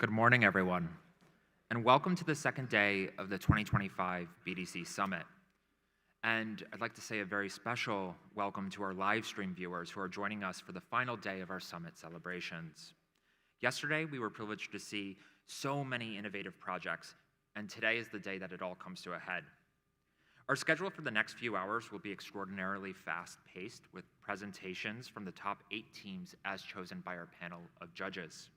Good morning, everyone, and welcome to the second day of the 2025 BDC Summit. And I'd like to say a very special welcome to our live stream viewers who are joining us for the final day of our summit celebrations. Yesterday, we were privileged to see so many innovative projects, and today is the day that it all comes to a head. Our schedule for the next few hours will be extraordinarily fast-paced with presentations from the top 8 teams as chosen by our panel of judges.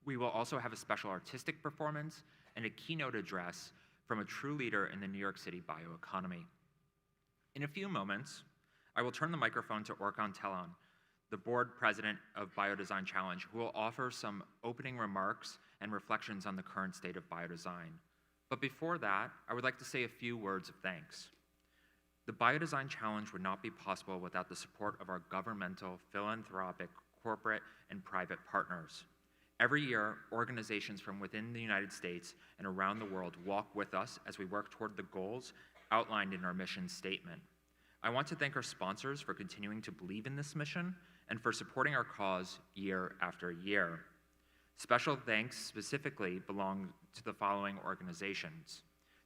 We will also have a special artistic performance and a keynote address from a true leader in the New York City bioeconomy. In a few moments, I will turn the microphone to Orkan Telan, the board president of Biodesign Challenge, who will offer some opening remarks and reflections on the current state of biodesign. But before that, I would like to say a few words of thanks. The Biodesign Challenge would not be possible without the support of our governmental, philanthropic, corporate, and private partners. Every year, organizations from within the United States and around the world walk with us as we work toward the goals outlined in our mission statement. I want to thank our sponsors for continuing to believe in this mission and for supporting our cause year after year. Special thanks specifically belong to the following organizations: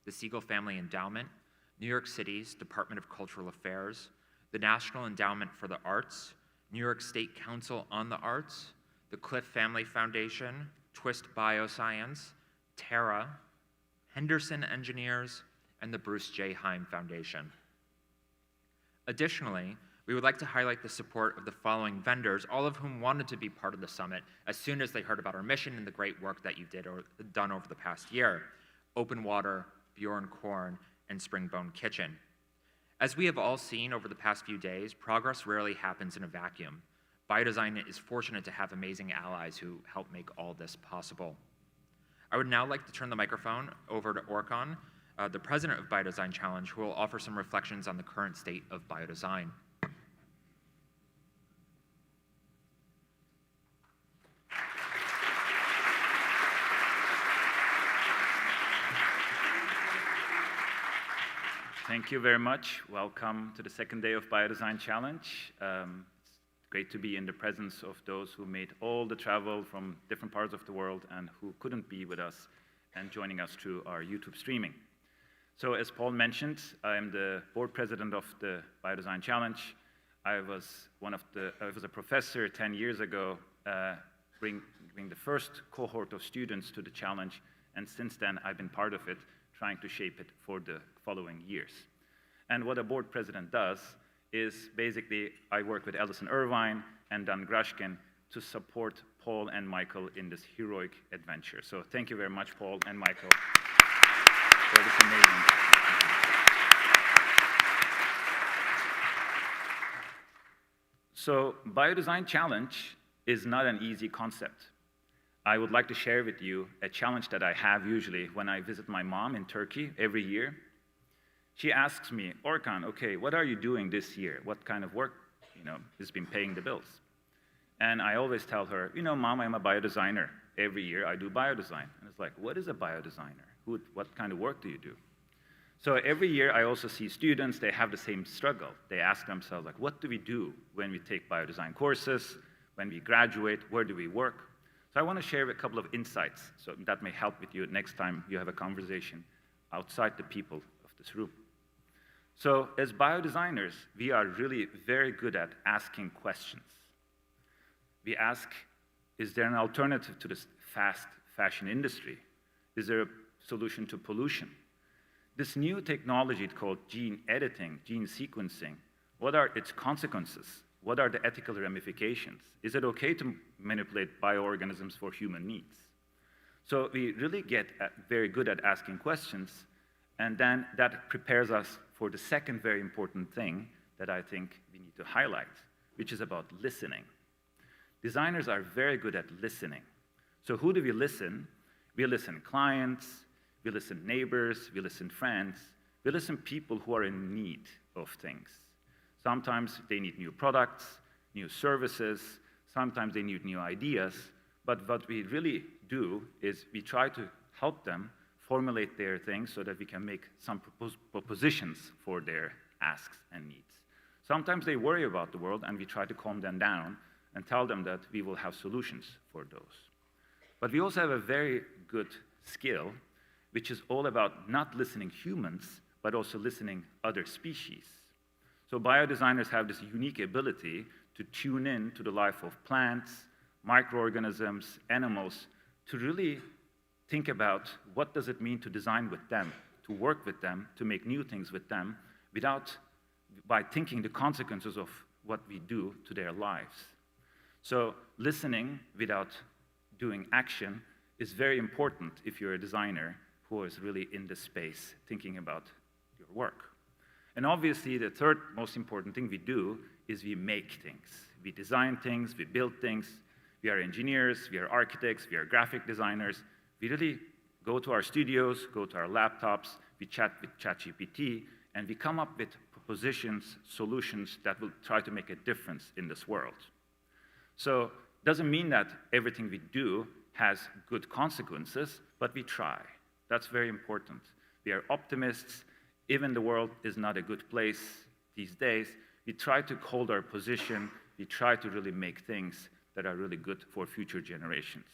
the Siegel Family Endowment, New York City's Department of Cultural Affairs, the National Endowment for the Arts, New York State Council on the Arts, the Cliff Family Foundation, Twist Bioscience, Terra, Henderson Engineers, and the Bruce J. Heim Foundation. Additionally, we would like to highlight the support of the following vendors, all of whom wanted to be part of the summit as soon as they heard about our mission and the great work that you done over the past year: Open Water, Bjorn Korn, and Springbone Kitchen. As we have all seen over the past few days, progress rarely happens in a vacuum. Biodesign is fortunate to have amazing allies who help make all this possible. I would now like to turn the microphone over to Orkan, the president of Biodesign Challenge, who will offer some reflections on the current state of biodesign. Thank you very much. Welcome to the second day of Biodesign Challenge. Great to be in the presence of those who made all the travel from different parts of the world and who couldn't be with us and joining us through our YouTube streaming. So as Paul mentioned, I am the board president of the Biodesign Challenge. I was a professor 10 years ago, bringing the first cohort of students to the challenge, and since then I've been part of it, trying to shape it for the following years. And what a board president does is basically I work with Ellison Irvine and Dan Grashkin to support Paul and Michael in this heroic adventure. So thank you very much, Paul and Michael, for this amazing. So Biodesign Challenge is not an easy concept. I would like to share with you a challenge that I have usually when I visit my mom in Turkey every year. She asks me, Orkan, okay, what are you doing this year? What kind of work, has been paying the bills? And I always tell her, Mom, I'm a biodesigner. Every year I do biodesign. And it's like, what is a biodesigner? What kind of work do you do? So every year I also see students, they have the same struggle. They ask themselves, like, what do we do when we take biodesign courses? When we graduate, where do we work? So I want to share a couple of insights so that may help with you next time you have a conversation outside the people of this room. So as biodesigners, we are really very good at asking questions. We ask, is there an alternative to this fast fashion industry? Is there a solution to pollution? This new technology called gene editing, gene sequencing, what are its consequences? What are the ethical ramifications? Is it okay to manipulate bioorganisms for human needs? So we really get very good at asking questions, and then that prepares us for the second very important thing that I think we need to highlight, which is about listening. Designers are very good at listening. So who do we listen? We listen clients, we listen neighbors, we listen friends, we listen people who are in need of things. Sometimes they need new products, new services, sometimes they need new ideas, but what we really do is we try to help them formulate their things so that we can make some propositions for their asks and needs. Sometimes they worry about the world, and we try to calm them down and tell them that we will have solutions for those. But we also have a very good skill, which is all about not listening humans, but also listening other species. So biodesigners have this unique ability to tune in to the life of plants, microorganisms, animals, to really think about what does it mean to design with them, to work with them, to make new things with them, by thinking the consequences of what we do to their lives. So listening without doing action is very important if you're a designer who is really in the space thinking about your work. And obviously, the third most important thing we do is we make things. We design things, we build things. We are engineers, we are architects, we are graphic designers. We really go to our studios, go to our laptops, we chat with ChatGPT, and we come up with propositions, solutions that will try to make a difference in this world. So it doesn't mean that everything we do has good consequences, but we try. That's very important. We are optimists. Even the world is not a good place these days. We try to hold our position. We try to really make things that are really good for future generations.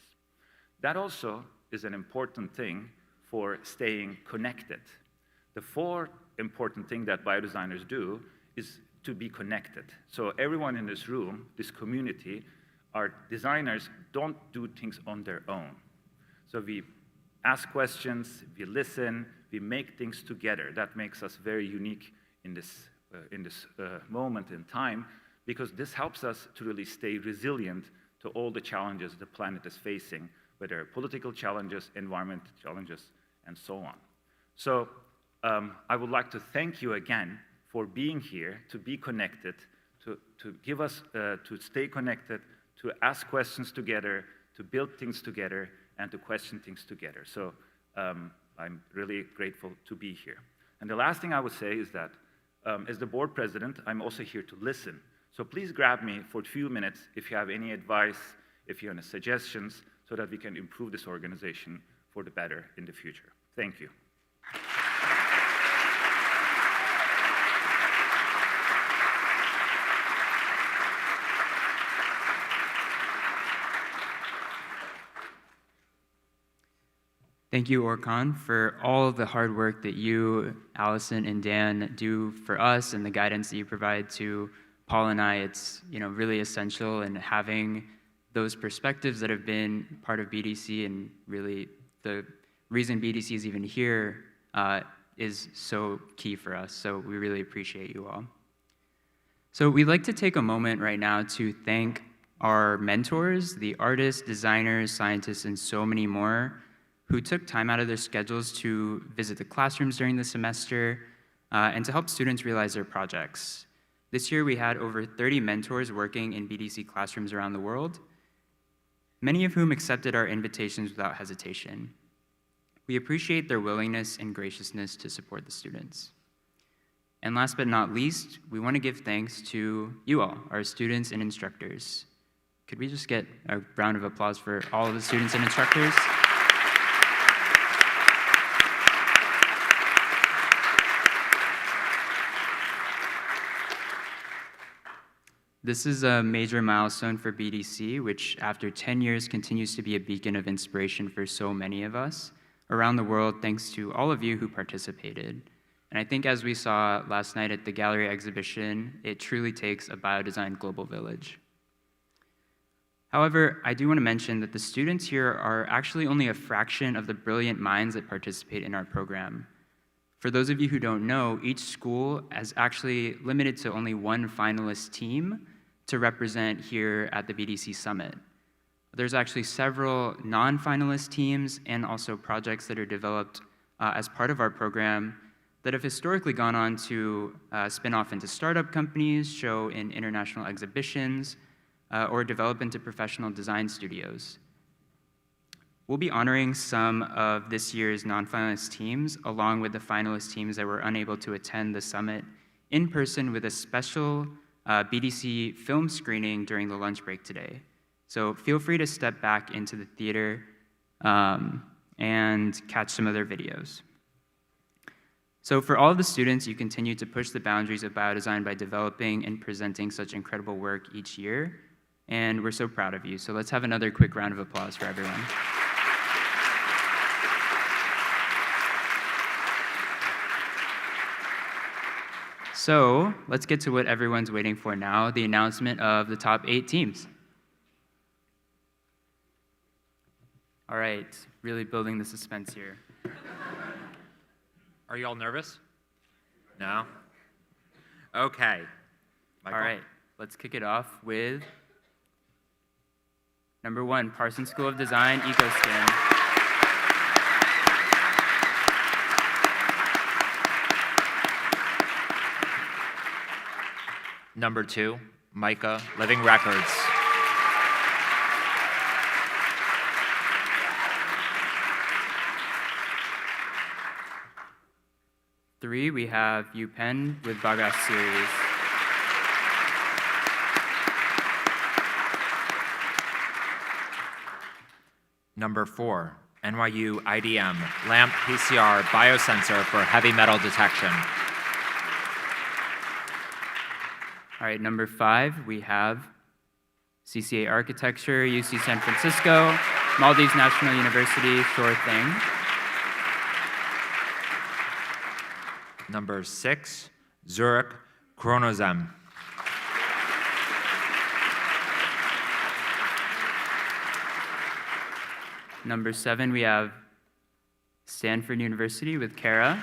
That also is an important thing for staying connected. The fourth important thing that biodesigners do is to be connected. So everyone in this room, this community, our designers don't do things on their own. So we ask questions, we listen, we make things together. That makes us very unique in this moment in time, because this helps us to really stay resilient to all the challenges the planet is facing, whether political challenges, environmental challenges, and so on. So I would like to thank you again for being here, to be connected, to give us, to stay connected, to ask questions together, to build things together, and to question things together. So I'm really grateful to be here. And the last thing I would say is that as the board president, I'm also here to listen. So please grab me for a few minutes if you have any advice, if you have any suggestions, so that we can improve this organization for the better in the future. Thank you. Thank you, Orkan, for all of the hard work that you, Allison, and Dan do for us, and the guidance that you provide to Paul and I. It's really essential, and having those perspectives that have been part of BDC, and really the reason BDC is even here is so key for us. So we really appreciate you all. So we'd like to take a moment right now to thank our mentors, the artists, designers, scientists, and so many more who took time out of their schedules to visit the classrooms during the semester and to help students realize their projects. This year, we had over 30 mentors working in BDC classrooms around the world, many of whom accepted our invitations without hesitation. We appreciate their willingness and graciousness to support the students. And last but not least, we want to give thanks to you all, our students and instructors. Could we just get a round of applause for all of the students and instructors? This is a major milestone for BDC, which after 10 years continues to be a beacon of inspiration for so many of us around the world, thanks to all of you who participated. And I think as we saw last night at the gallery exhibition, it truly takes a Biodesign global village. However, I do want to mention that the students here are actually only a fraction of the brilliant minds that participate in our program. For those of you who don't know, each school is actually limited to only one finalist team to represent here at the BDC Summit. There's actually several non-finalist teams and also projects that are developed as part of our program that have historically gone on to spin off into startup companies, show in international exhibitions, or develop into professional design studios. We'll be honoring some of this year's non-finalist teams, along with the finalist teams that were unable to attend the summit in person with a special BDC film screening during the lunch break today. So feel free to step back into the theater and catch some of their videos. So for all of the students, you continue to push the boundaries of biodesign by developing and presenting such incredible work each year, and we're so proud of you. So let's have another quick round of applause for everyone. So let's get to what everyone's waiting for now, the announcement of the top 8 teams. All right, really building the suspense here. Are you all nervous? No? Okay. Michael? All right, let's kick it off with number 1, Parsons School of Design, EcoSkin. Number 2, Micah, Living Records. Three, we have UPenn with Bagas Series. Number 4, NYU IDM, LAMP PCR biosensor for heavy metal detection. All right, number 5, we have CCA Architecture, UC San Francisco, Maldives National University, sure thing. Number 6, Zurich Chronozem. Number 7, we have Stanford University with Kara.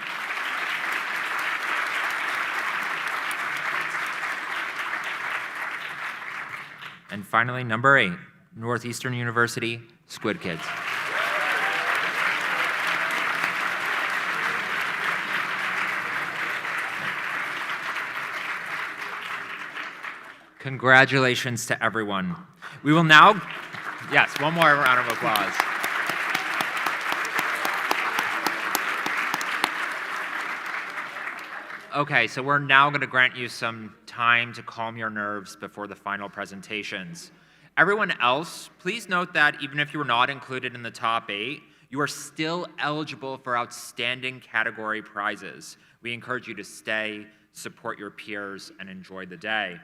And finally, number 8, Northeastern University, Squid Kids. Congratulations to everyone. We will now, yes, one more round of applause. Okay, so we're now going to grant you some time to calm your nerves before the final presentations. Everyone else, please note that even if you were not included in the top 8, you are still eligible for outstanding category prizes. We encourage you to stay, support your peers, and enjoy the day.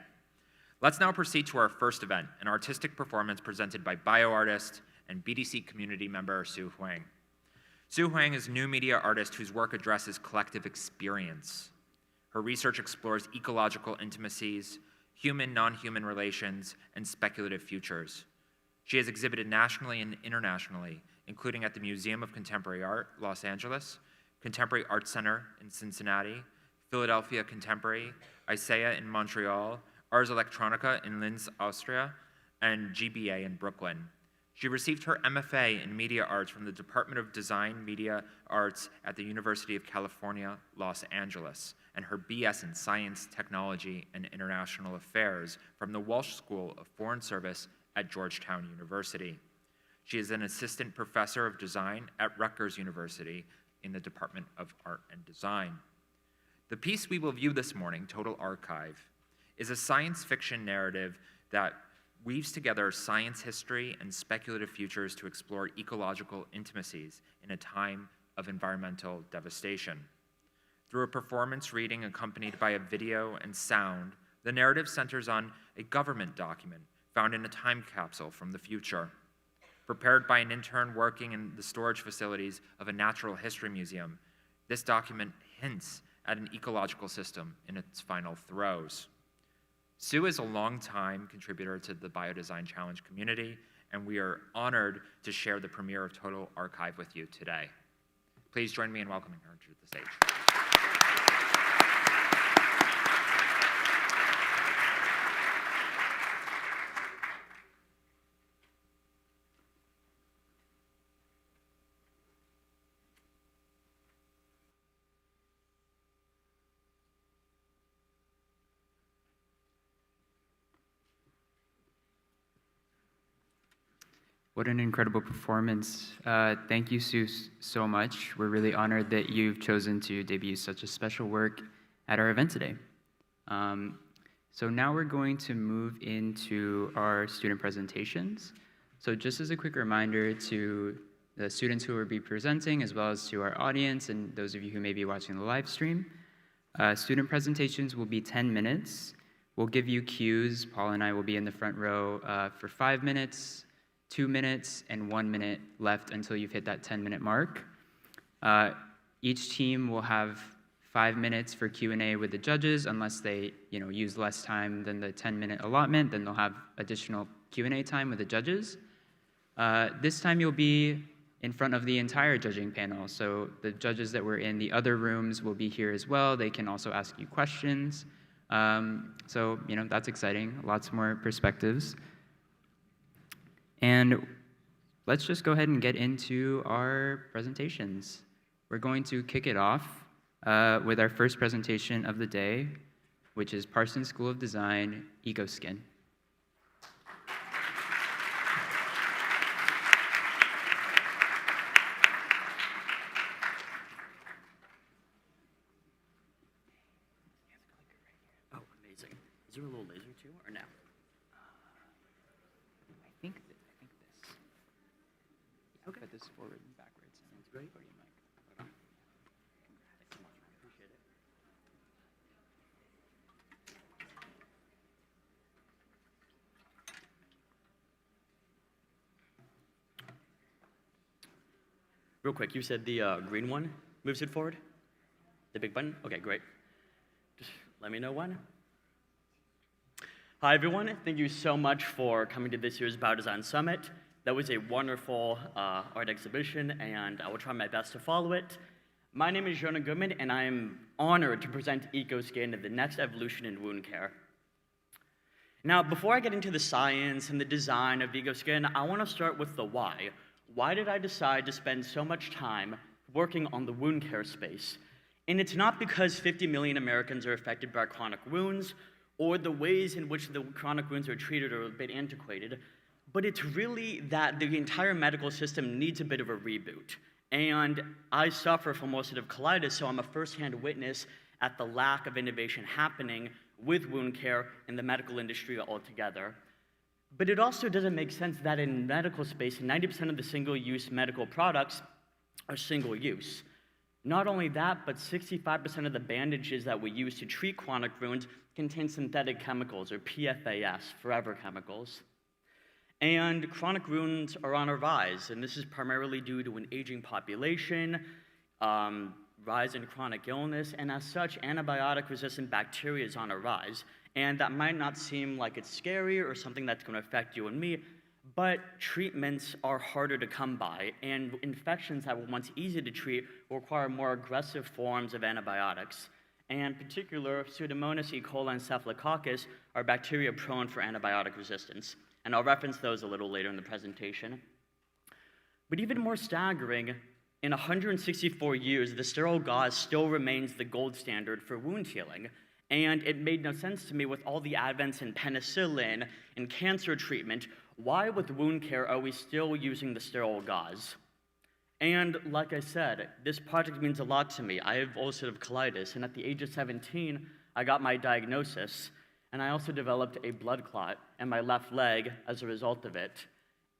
Let's now proceed to our first event, an artistic performance presented by bioartist and BDC community member Su Huang. Su Huang is a new media artist whose work addresses collective experience. Her research explores ecological intimacies, human, non-human relations, and speculative futures. She has exhibited nationally and internationally, including at the Museum of Contemporary Art, Los Angeles, Contemporary Art Center in Cincinnati, Philadelphia Contemporary, ISEA in Montreal, Ars Electronica in Linz, Austria, and GBA in Brooklyn. She received her MFA in Media Arts from the Department of Design Media Arts at the University of California, Los Angeles, and her BS in Science, Technology, and International Affairs from the Walsh School of Foreign Service at Georgetown University. She is an assistant professor of design at Rutgers University in the Department of Art and Design. The piece we will view this morning, Total Archive, is a science fiction narrative that weaves together science history and speculative futures to explore ecological intimacies in a time of environmental devastation. Through a performance reading accompanied by a video and sound, the narrative centers on a government document found in a time capsule from the future. Prepared by an intern working in the storage facilities of a natural history museum, this document hints at an ecological system in its final throes. Sue is a longtime contributor to the Biodesign Challenge community, and we are honored to share the premiere of Total Archive with you today. Please join me in welcoming her to the stage. What an incredible performance. Thank you, Sue, so much. We're really honored that you've chosen to debut such a special work at our event today. So now we're going to move into our student presentations. So just as a quick reminder to the students who will be presenting, as well as to our audience and those of you who may be watching the live stream, student presentations will be 10 minutes. We'll give you cues. Paul and I will be in the front row for 5 minutes, 2 minutes, and 1 minute left until you've hit that 10-minute mark. Each team will have 5 minutes for Q&A with the judges, unless they use less time than the 10-minute allotment, then they'll have additional Q&A time with the judges. This time you'll be in front of the entire judging panel, so the judges that were in the other rooms will be here as well. They can also ask you questions. So that's exciting, lots more perspectives. And let's just go ahead and get into our presentations. We're going to kick it off with our first presentation of the day, which is Parsons School of Design, EcoSkin. Oh, amazing. Is there a little laser too, or no? I think this. Okay. Put this forward and backwards. Sounds great. Podium mic. Thanks so much. I appreciate it. Real quick, you said the green one moves it forward? The big button? Okay, great. Just let me know when. Hi, everyone. Thank you so much for coming to this year's Biodesign Summit. That was a wonderful art exhibition, and I will try my best to follow it. My name is Jonah Goodman, and I am honored to present EcoSkin, the next evolution in wound care. Now, before I get into the science and the design of EcoSkin, I want to start with the why. Why did I decide to spend so much time working on the wound care space? And it's not because 50 million Americans are affected by chronic wounds, or the ways in which the chronic wounds are treated are a bit antiquated, but it's really that the entire medical system needs a bit of a reboot. And I suffer from ulcerative colitis, so I'm a firsthand witness at the lack of innovation happening with wound care in the medical industry altogether. But it also doesn't make sense that in medical space, 90% of the single-use medical products are single-use. Not only that, but 65% of the bandages that we use to treat chronic wounds contain synthetic chemicals, or PFAS, forever chemicals. And chronic wounds are on a rise, and this is primarily due to an aging population, rise in chronic illness, and as such, antibiotic-resistant bacteria is on a rise. And that might not seem like it's scary or something that's going to affect you and me, but treatments are harder to come by, and infections that were once easy to treat will require more aggressive forms of antibiotics. And in particular, Pseudomonas, E. coli, and Staphylococcus are bacteria prone for antibiotic resistance. And I'll reference those a little later in the presentation. But even more staggering, in 164 years, the sterile gauze still remains the gold standard for wound healing. And it made no sense to me with all the advents in penicillin and cancer treatment, why with wound care are we still using the sterile gauze? And like I said, this project means a lot to me. I have ulcerative colitis, and at the age of 17, I got my diagnosis. And I also developed a blood clot in my left leg as a result of it.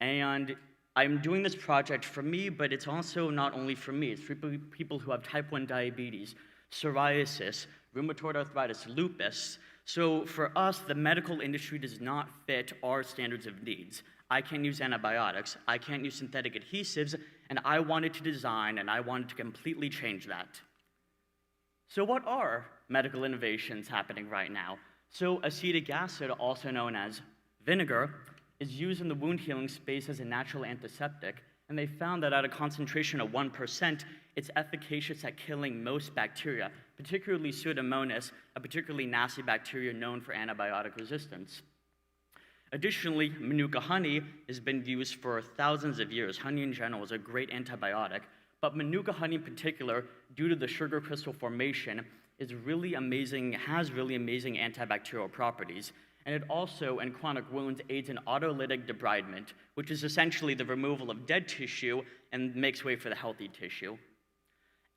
And I'm doing this project for me, but it's also not only for me. It's for people who have type 1 diabetes, psoriasis, rheumatoid arthritis, lupus. So for us, the medical industry does not fit our standards of needs. I can't use antibiotics, I can't use synthetic adhesives, and I wanted to design and I wanted to completely change that. So what are medical innovations happening right now? So acetic acid, also known as vinegar, is used in the wound healing space as a natural antiseptic, and they found that at a concentration of 1%, it's efficacious at killing most bacteria, particularly Pseudomonas, a particularly nasty bacteria known for antibiotic resistance. Additionally, Manuka honey has been used for thousands of years. Honey in general is a great antibiotic, but Manuka honey in particular, due to the sugar crystal formation, is really amazing, has really amazing antibacterial properties. And it also, in chronic wounds, aids in autolytic debridement, which is essentially the removal of dead tissue and makes way for the healthy tissue.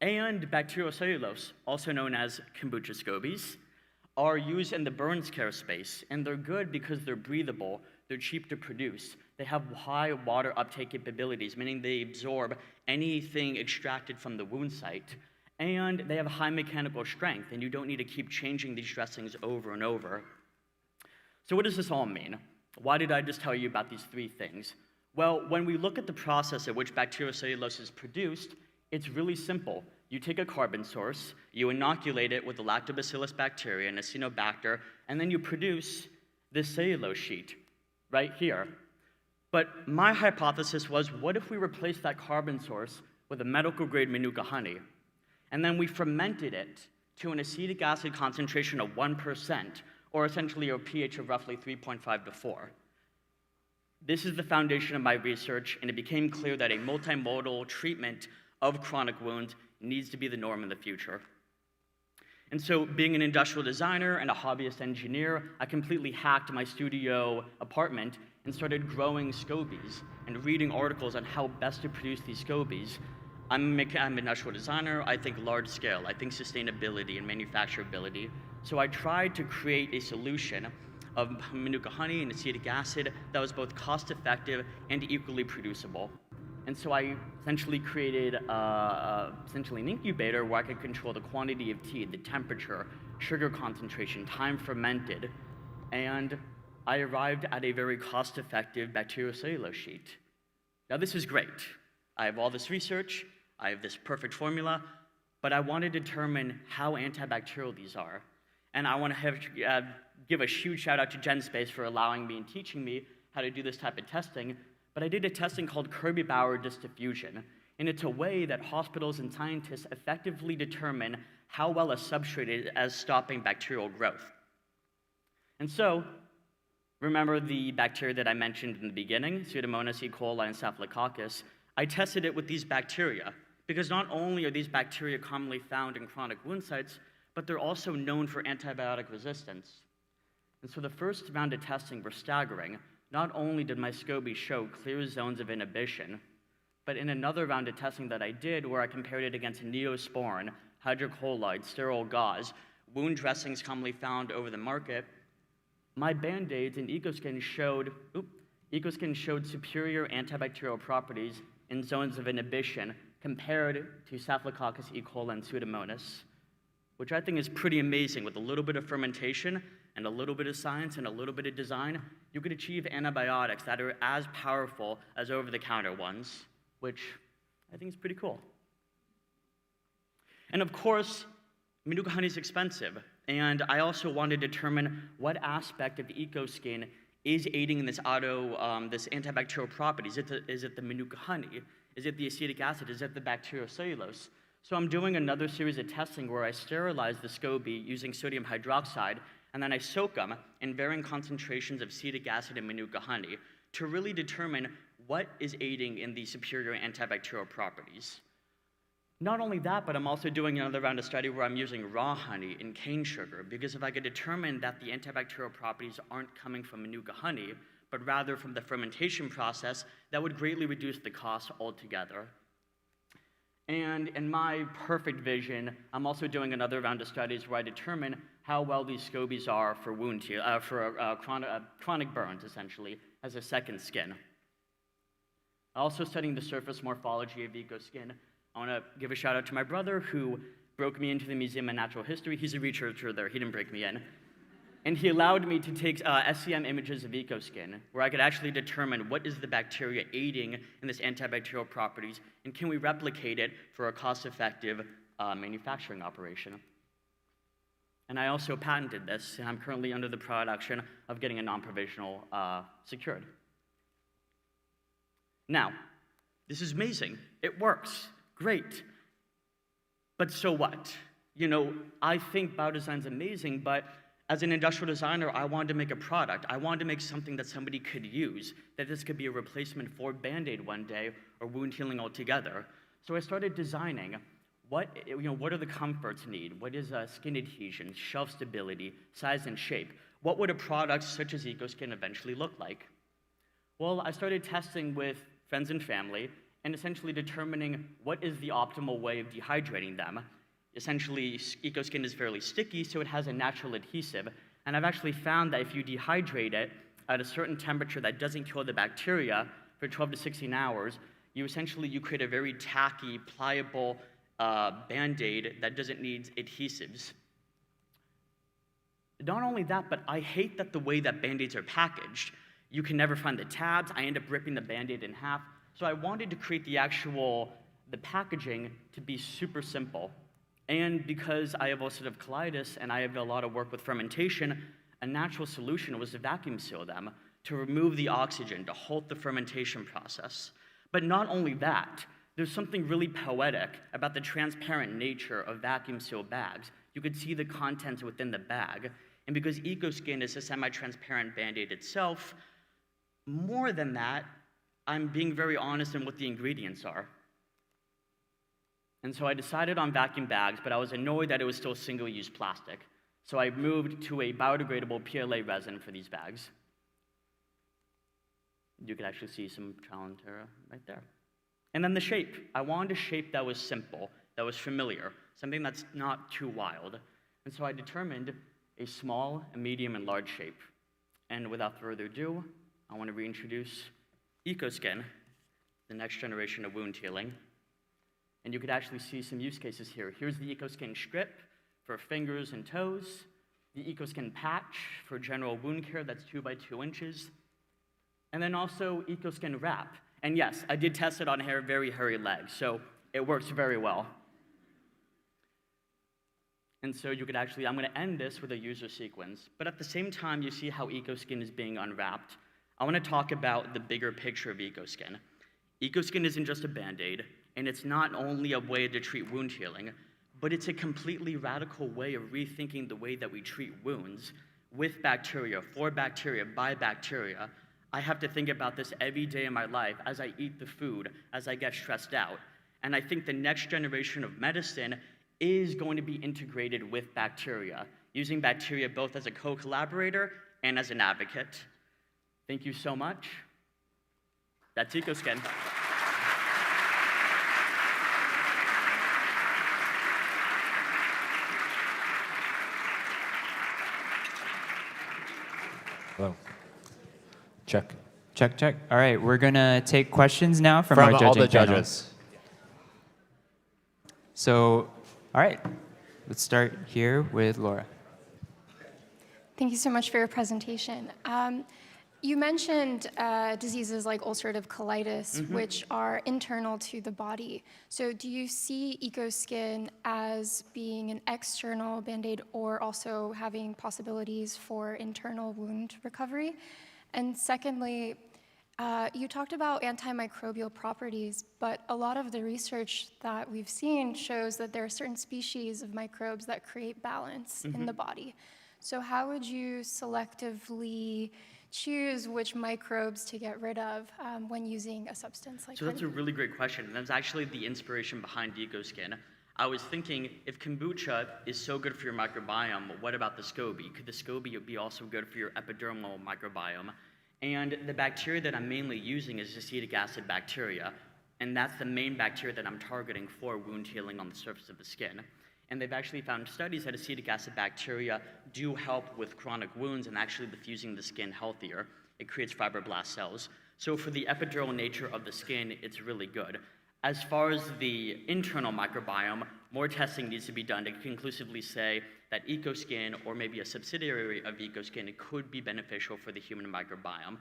And bacteriocellulose, also known as kombucha scobies, are used in the burns care space, and they're good because they're breathable, they're cheap to produce, they have high water uptake capabilities, meaning they absorb anything extracted from the wound site, and they have high mechanical strength, and you don't need to keep changing these dressings over and over. So what does this all mean? Why did I just tell you about these three things? Well, when we look at the process at which bacteriocellulose is produced, it's really simple. you take a carbon source, you inoculate it with the lactobacillus bacteria and Acinetobacter, and then you produce this cellulose sheet right here. But my hypothesis was, what if we replaced that carbon source with a medical-grade Manuka honey, and then we fermented it to an acetic acid concentration of 1%, or essentially a pH of roughly 3.5 to 4. This is the foundation of my research, and it became clear that a multimodal treatment of chronic wounds needs to be the norm in the future. And so, being an industrial designer and a hobbyist engineer, I completely hacked my studio apartment and started growing scobies and reading articles on how best to produce these scobies. I'm an industrial designer. I think large scale. I think sustainability and manufacturability. So I tried to create a solution of Manuka honey and acetic acid that was both cost effective and equally producible. And so I essentially created essentially an incubator where I could control the quantity of tea, the temperature, sugar concentration, time fermented, and I arrived at a very cost-effective bacteriocellulose sheet. Now this is great. I have all this research, I have this perfect formula, but I want to determine how antibacterial these are. And I want to give a huge shout out to GenSpace for allowing me and teaching me how to do this type of testing. But I did a testing called Kirby-Bauer distdiffusion, and it's a way that hospitals and scientists effectively determine how well a substrate is as stopping bacterial growth. And so, remember the bacteria that I mentioned in the beginning, Pseudomonas, E. coli, and Staphylococcus? I tested it with these bacteria, because not only are these bacteria commonly found in chronic wound sites, but they're also known for antibiotic resistance. And so the first round of testing were staggering. Not only did my SCOBY show clear zones of inhibition, but in another round of testing that I did where I compared it against Neosporin, hydrocolloid, sterile gauze, wound dressings commonly found over the market, my Band-Aids and EcoSkin showed superior antibacterial properties in zones of inhibition compared to Staphylococcus, E. coli, and Pseudomonas, which I think is pretty amazing. With a little bit of fermentation and a little bit of science and a little bit of design, you could achieve antibiotics that are as powerful as over-the-counter ones, which I think is pretty cool. And of course, Manuka honey is expensive, and I also want to determine what aspect of EcoSkin is aiding in this this antibacterial property. Is it the Manuka honey? Is it the acetic acid? Is it the bacteriocellulose? So I'm doing another series of testing where I sterilize the SCOBY using sodium hydroxide, and then I soak them in varying concentrations of acetic acid and Manuka honey to really determine what is aiding in the superior antibacterial properties. Not only that, but I'm also doing another round of study where I'm using raw honey and cane sugar, because if I could determine that the antibacterial properties aren't coming from Manuka honey, but rather from the fermentation process, that would greatly reduce the cost altogether. And in my perfect vision, I'm also doing another round of studies where I determine how well these scobies are for chronic burns, essentially, as a second skin. Also studying the surface morphology of EcoSkin. I want to give a shout out to my brother who broke me into the Museum of Natural History. He's a researcher there, he didn't break me in. And he allowed me to take SCM images of EcoSkin, where I could actually determine what is the bacteria aiding in this antibacterial properties, and can we replicate it for a cost-effective manufacturing operation. And I also patented this, and I'm currently under the production of getting a non-provisional secured. Now, this is amazing. It works. Great. But so what? You know, I think biodesign's amazing, but as an industrial designer, I wanted to make a product. I wanted to make something that somebody could use, that this could be a replacement for Band-Aid one day or wound healing altogether. So I started designing what are the comforts need? What is skin adhesion, shelf stability, size and shape? What would a product such as EcoSkin eventually look like? Well, I started testing with friends and family and essentially determining what is the optimal way of dehydrating them. Essentially, EcoSkin is fairly sticky, so it has a natural adhesive. And I've actually found that if you dehydrate it at a certain temperature that doesn't kill the bacteria for 12 to 16 hours, you create a very tacky, pliable Band-Aid that doesn't need adhesives. Not only that, but I hate that the way that Band-Aids are packaged. You can never find the tabs. I end up ripping the Band-Aid in half. So I wanted to create the actual the packaging to be super simple. And because I have ulcerative colitis and I have a lot of work with fermentation, a natural solution was to vacuum seal them, to remove the oxygen, to halt the fermentation process. But not only that, there's something really poetic about the transparent nature of vacuum sealed bags. You could see the contents within the bag. And because EcoSkin is a semi-transparent Band-Aid itself, more than that, I'm being very honest in what the ingredients are. And so I decided on vacuum bags, but I was annoyed that it was still single-use plastic. So I moved to a biodegradable PLA resin for these bags. You can actually see some trial and error right there. And then the shape. I wanted a shape that was simple, that was familiar, something that's not too wild. And so I determined a small, a medium, and large shape. And without further ado, I want to reintroduce EcoSkin, the next generation of wound healing. And you could actually see some use cases here. Here's the EcoSkin strip for fingers and toes, the EcoSkin patch for general wound care that's 2 by 2 inches, and then also EcoSkin wrap. And yes, I did test it on very hairy legs, so it works very well. And so you could actually, I'm going to end this with a user sequence, but at the same time you see how EcoSkin is being unwrapped, I want to talk about the bigger picture of EcoSkin. EcoSkin isn't just a Band-Aid, and it's not only a way to treat wound healing, but it's a completely radical way of rethinking the way that we treat wounds with bacteria, for bacteria, by bacteria. I have to think about this every day in my life as I eat the food, as I get stressed out. And I think the next generation of medicine is going to be integrated with bacteria, using bacteria both as a co-collaborator and as an advocate. Thank you so much. That's EcoSkin. Hello. Check. Check, check. All right, we're gonna take questions now from From our all judging the panel. judges. So, all right, let's start here with Laura. Thank you so much for your presentation. You mentioned diseases like ulcerative colitis, which are internal to the body. So do you see EcoSkin as being an external Band-Aid or also having possibilities for internal wound recovery? And secondly, you talked about antimicrobial properties, but a lot of the research that we've seen shows that there are certain species of microbes that create balance in the body. So how would you selectively choose which microbes to get rid of when using a substance like So that's a really great question, and that's actually the inspiration behind EcoSkin. I was thinking, if kombucha is so good for your microbiome, what about the SCOBY? Could the SCOBY be also good for your epidermal microbiome? And the bacteria that I'm mainly using is acetic acid bacteria, and that's the main bacteria that I'm targeting for wound healing on the surface of the skin. And they've actually found studies that acetic acid bacteria do help with chronic wounds and actually diffusing the skin healthier. It creates fibroblast cells. So for the epidural nature of the skin, it's really good. As far as the internal microbiome, more testing needs to be done to conclusively say that EcoSkin, or maybe a subsidiary of EcoSkin, could be beneficial for the human microbiome.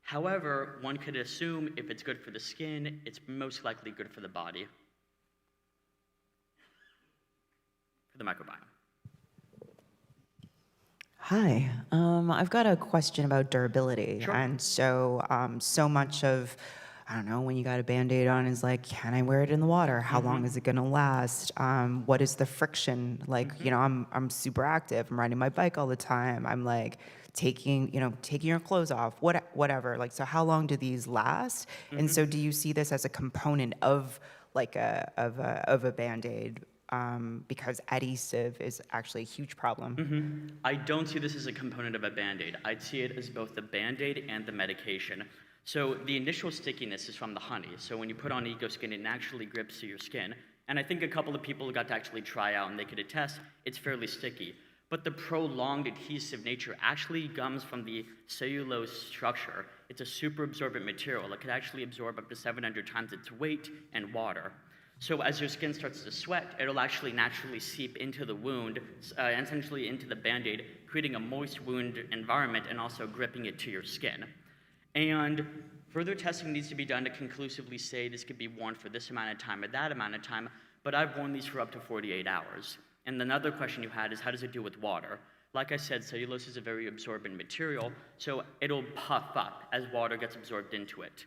However, one could assume if it's good for the skin, it's most likely good for the body. For the microbiome. Hi, I've got a question about durability. Sure. And so much of, I don't know, when you got a Band-Aid on is like, can I wear it in the water? How long is it gonna last? What is the friction? Like, you know, I'm super active. I'm riding my bike all the time. I'm like taking your clothes off, whatever. Like, so how long do these last? And so do you see this as a component of like a Band-Aid? Because adhesive is actually a huge problem. I don't see this as a component of a Band-Aid. I'd see it as both the Band-Aid and the medication. So the initial stickiness is from the honey. So when you put on EcoSkin, it naturally grips to your skin. And I think a couple of people got to actually try out and they could attest it's fairly sticky. But the prolonged adhesive nature actually comes from the cellulose structure. It's a super absorbent material. It could actually absorb up to 700 times its weight in water. So as your skin starts to sweat, it'll actually naturally seep into the wound, essentially into the Band-Aid, creating a moist wound environment and also gripping it to your skin. And further testing needs to be done to conclusively say this could be worn for this amount of time or that amount of time, but I've worn these for up to 48 hours. And another question you had is, how does it do with water? Like I said, cellulose is a very absorbent material, so it'll puff up as water gets absorbed into it.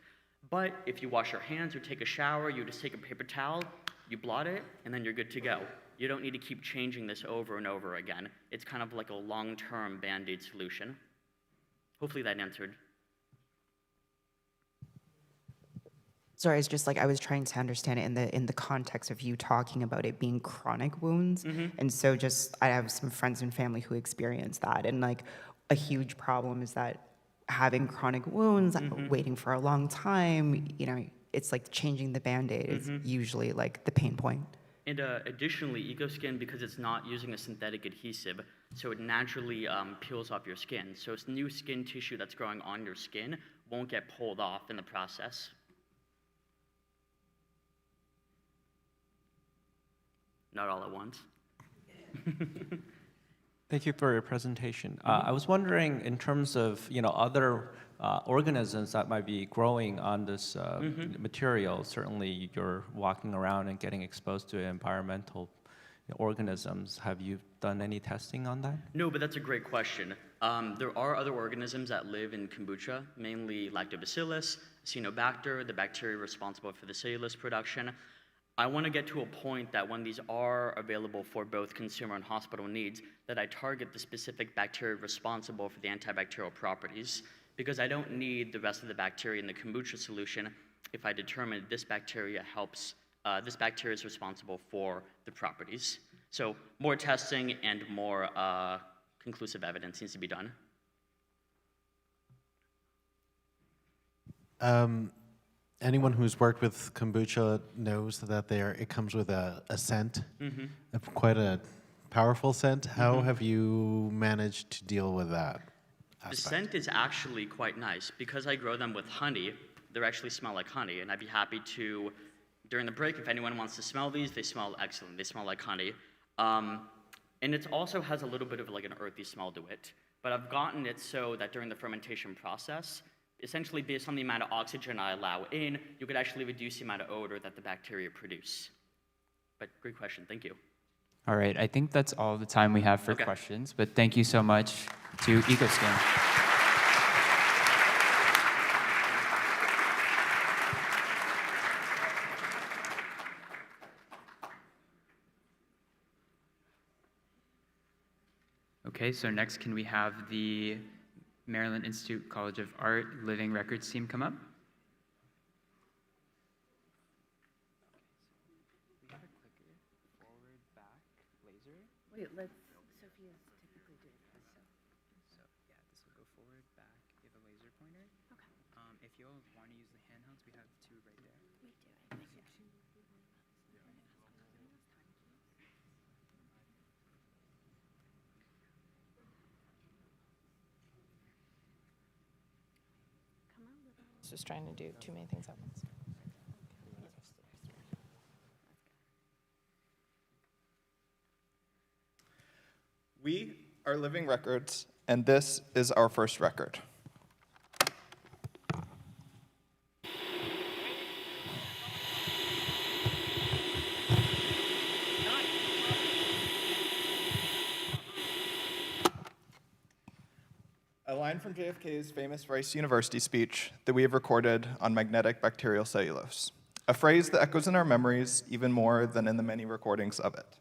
But if you wash your hands or take a shower, you just take a paper towel, you blot it, and then you're good to go. You don't need to keep changing this over and over again. It's kind of like a long-term Band-Aid solution. Hopefully that answered. Sorry, it's just like I was trying to understand it in the context of you talking about it being chronic wounds. And so just I have some friends and family who experience that, and like a huge problem is that having chronic wounds, waiting for a long time, you know, it's like changing the Band-Aid is usually like the pain point. And additionally, EcoSkin, because it's not using a synthetic adhesive, so it naturally peels off your skin. So it's new skin tissue that's growing on your skin won't get pulled off in the process. Not all at once. Thank you for your presentation. I was wondering, in terms of other organisms that might be growing on this material. Certainly, you're walking around and getting exposed to environmental organisms. Have you done any testing on that? No, but that's a great question. There are other organisms that live in kombucha, mainly Lactobacillus, Acinetobacter, the bacteria responsible for the cellulose production. I want to get to a point that when these are available for both consumer and hospital needs, that I target the specific bacteria responsible for the antibacterial properties, because I don't need the rest of the bacteria in the kombucha solution if I determine this bacteria is responsible for the properties. So more testing and more conclusive evidence needs to be done. Anyone who's worked with kombucha knows that it comes with a scent, quite a powerful scent. How have you managed to deal with that aspect? The scent is actually quite nice. Because I grow them with honey, they actually smell like honey, and I'd be happy to, during the break, if anyone wants to smell these, they smell excellent. They smell like honey. And it also has a little bit of like an earthy smell to it. But I've gotten it so that during the fermentation process, essentially based on the amount of oxygen I allow in, you could actually reduce the amount of odor that the bacteria produce. But great question, thank you. All right, I think that's all the time we have for questions, but thank you so much to EcoSkin. Okay, so next can we have the Maryland Institute College of Art Living Records team come up? We have a clicker, forward, back, laser. Wait, Sophia's typically do this. So yeah, this will go forward, back. You have a laser pointer. Okay. If you'll want to use the handhelds, we have two right there. We do. I think just trying to do too many things at once. We are Living Records, and this is our first record. A line from JFK's famous Rice University speech that we have recorded on magnetic bacterial cellulose, a phrase that echoes in our memories even more than in the many recordings of it.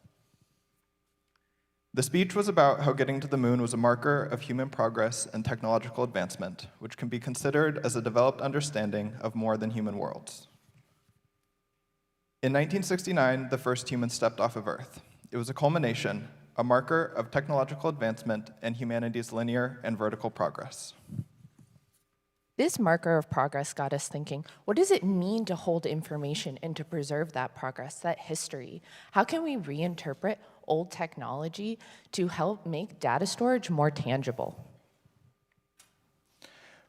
The speech was about how getting to the moon was a marker of human progress and technological advancement, which can be considered as a developed understanding of more than human worlds. In 1969, the first human stepped off of Earth. It was a culmination, a marker of technological advancement and humanity's linear and vertical progress. This marker of progress got us thinking, what does it mean to hold information and to preserve that progress, that history? How can we reinterpret old technology to help make data storage more tangible?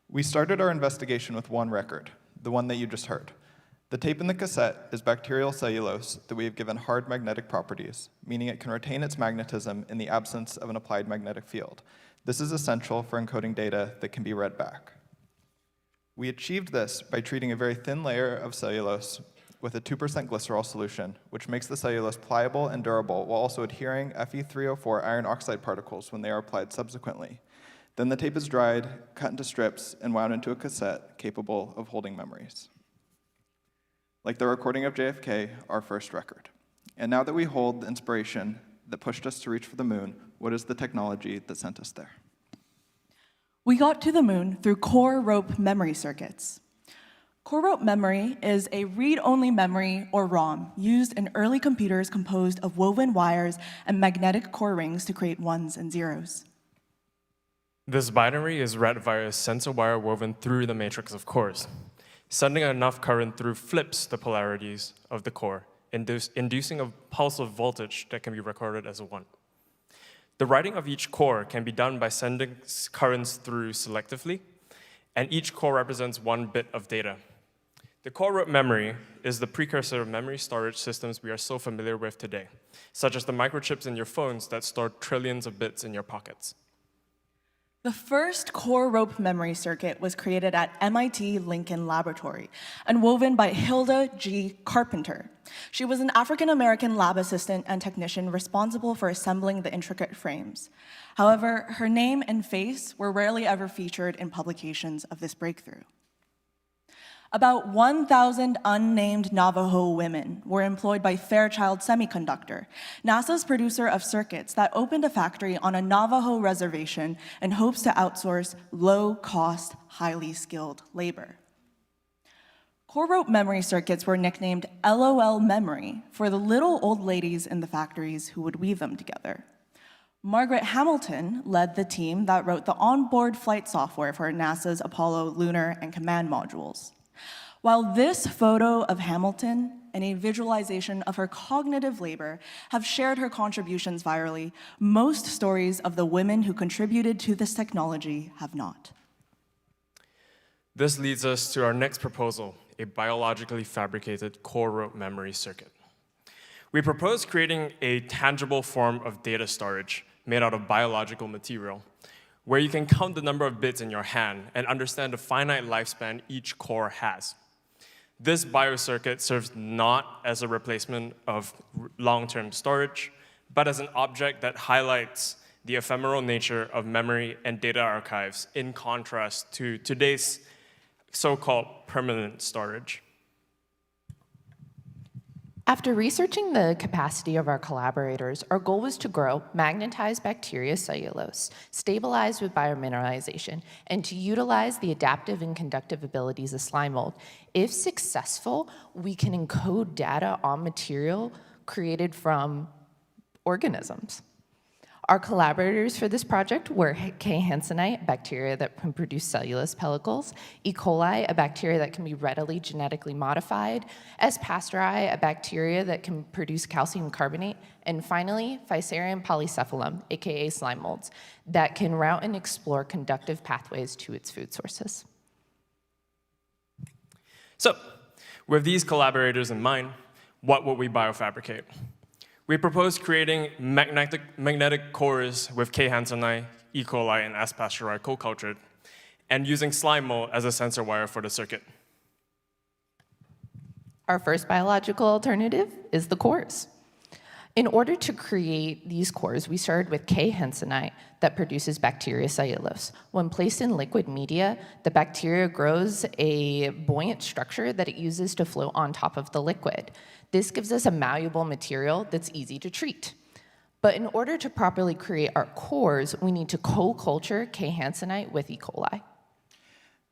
We started our investigation with one record, the one that you just heard. The tape in the cassette is bacterial cellulose that we have given hard magnetic properties, meaning it can retain its magnetism in the absence of an applied magnetic field. This is essential for encoding data that can be read back. We achieved this by treating a very thin layer of cellulose with a 2% glycerol solution, which makes the cellulose pliable and durable while also adhering Fe3O4 iron oxide particles when they are applied subsequently. Then the tape is dried, cut into strips, and wound into a cassette capable of holding memories. Like the recording of JFK, our first record. And now that we hold the inspiration that pushed us to reach for the moon, what is the technology that sent us there? We got to the moon through core rope memory circuits. Core rope memory is a read-only memory, or ROM, used in early computers composed of woven wires and magnetic core rings to create ones and zeros. This binary is read via a sensor wire woven through the matrix of cores. Sending enough current through flips the polarities of the core, inducing a pulse of voltage that can be recorded as a 1. The writing of each core can be done by sending currents through selectively, and each core represents 1 bit of data. The core rope memory is the precursor of memory storage systems we are so familiar with today, such as the microchips in your phones that store trillions of bits in your pockets. The first core rope memory circuit was created at MIT Lincoln Laboratory and woven by Hilda G. Carpenter. She was an African-American lab assistant and technician responsible for assembling the intricate frames. However, her name and face were rarely ever featured in publications of this breakthrough. About 1,000 unnamed Navajo women were employed by Fairchild Semiconductor, NASA's producer of circuits that opened a factory on a Navajo reservation in hopes to outsource low-cost, highly skilled labor. Core rope memory circuits were nicknamed LOL memory for the little old ladies in the factories who would weave them together. Margaret Hamilton led the team that wrote the onboard flight software for NASA's Apollo lunar and command modules. While this photo of Hamilton and a visualization of her cognitive labor have shared her contributions virally, most stories of the women who contributed to this technology have not. This leads us to our next proposal, a biologically fabricated core rope memory circuit. We propose creating a tangible form of data storage made out of biological material, where you can count the number of bits in your hand and understand the finite lifespan each core has. This biocircuit serves not as a replacement of long-term storage, but as an object that highlights the ephemeral nature of memory and data archives in contrast to today's so-called permanent storage. After researching the capacity of our collaborators, our goal was to grow magnetized bacteria cellulose, stabilized with biomineralization, and to utilize the adaptive and conductive abilities of slime mold. If successful, we can encode data on material created from organisms. Our collaborators for this project were K. hansenite, a bacteria that can produce cellulose pellicles, E. coli, a bacteria that can be readily genetically modified, S. pastori, a bacteria that can produce calcium carbonate, and finally, Fusarium polycephalum, aka slime molds, that can route and explore conductive pathways to its food sources. So, with these collaborators in mind, what would we biofabricate? We propose creating magnetic cores with K. hansenite, E. coli, and S. pastori co-cultured, and using slime mold as a sensor wire for the circuit. Our first biological alternative is the cores. In order to create these cores, we started with K. hansenite that produces bacteria cellulose. When placed in liquid media, the bacteria grows a buoyant structure that it uses to float on top of the liquid. This gives us a malleable material that's easy to treat. But in order to properly create our cores, we need to co-culture K. hansenite with E. coli.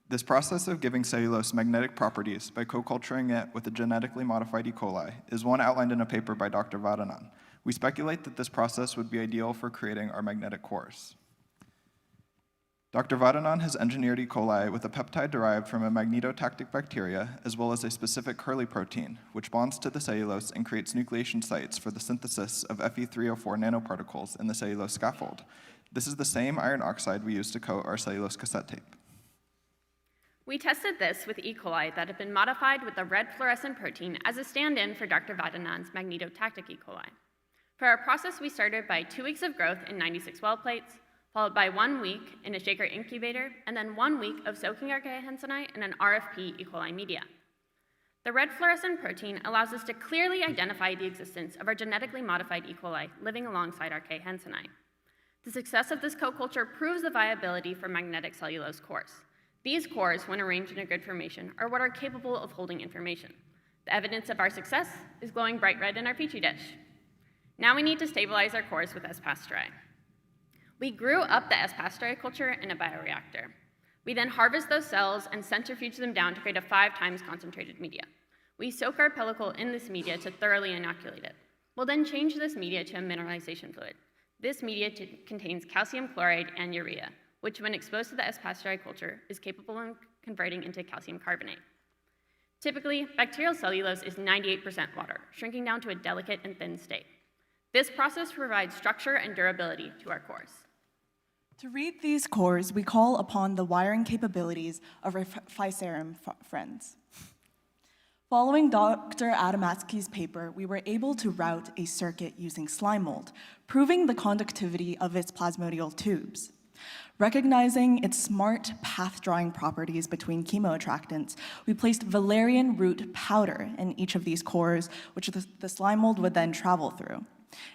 This process of giving cellulose magnetic properties by co-culturing it with a genetically modified E. coli is one outlined in a paper by Dr. Vadanan. We speculate that this process would be ideal for creating our magnetic cores. Dr. Vadanan has engineered E. coli with a peptide derived from a magnetotactic bacteria, as well as a specific Hurley protein, which bonds to the cellulose and creates nucleation sites for the synthesis of Fe3O4 nanoparticles in the cellulose scaffold. This is the same iron oxide we use to coat our cellulose cassette tape. We tested this with E. coli that had been modified with the red fluorescent protein as a stand-in for Dr. Vadanan's magnetotactic E. coli. For our process, we started by 2 weeks of growth in 96 well plates, followed by 1 week in a shaker incubator, and then 1 week of soaking our K. hansenii in an RFP E. coli media. The red fluorescent protein allows us to clearly identify the existence of our genetically modified E. coli living alongside our K. hansenii. The success of this co-culture proves the viability for magnetic cellulose cores. These cores, when arranged in a grid formation, are what are capable of holding information. The evidence of our success is glowing bright red in our Petri dish. Now we need to stabilize our cores with S. pastori. We grew up the S. pastori culture in a bioreactor. We then harvest those cells and centrifuge them down to create a 5 times concentrated media. We soak our pellicle in this media to thoroughly inoculate it. We'll then change this media to a mineralization fluid. This media contains calcium chloride and urea, which when exposed to the S. pastori culture is capable of converting into calcium carbonate. Typically, bacterial cellulose is 98% water, shrinking down to a delicate and thin state. This process provides structure and durability to our cores. To read these cores, we call upon the wiring capabilities of our Physarum friends. Following Dr. Adamatsky's paper, we were able to route a circuit using slime mold, proving the conductivity of its plasmodial tubes. Recognizing its smart path-drawing properties between chemoattractants, we placed valerian root powder in each of these cores, which the slime mold would then travel through.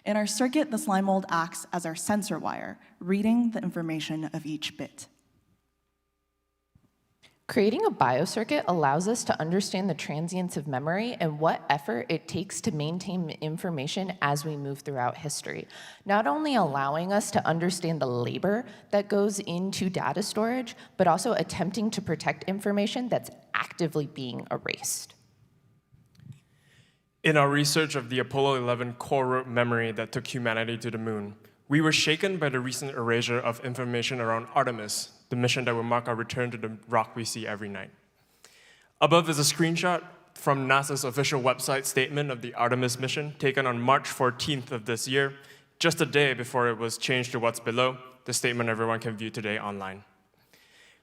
In our circuit, the slime mold acts as our sensor wire, reading the information of each bit. Creating a biocircuit allows us to understand the transience of memory and what effort it takes to maintain information as we move throughout history, not only allowing us to understand the labor that goes into data storage, but also attempting to protect information that's actively being erased. In our research of the Apollo 11 core rope memory that took humanity to the moon, we were shaken by the recent erasure of information around Artemis, the mission that will mark our return to the rock we see every night. Above is a screenshot from NASA's official website statement of the Artemis mission, taken on March 14th of this year, just a day before it was changed to what's below, the statement everyone can view today online.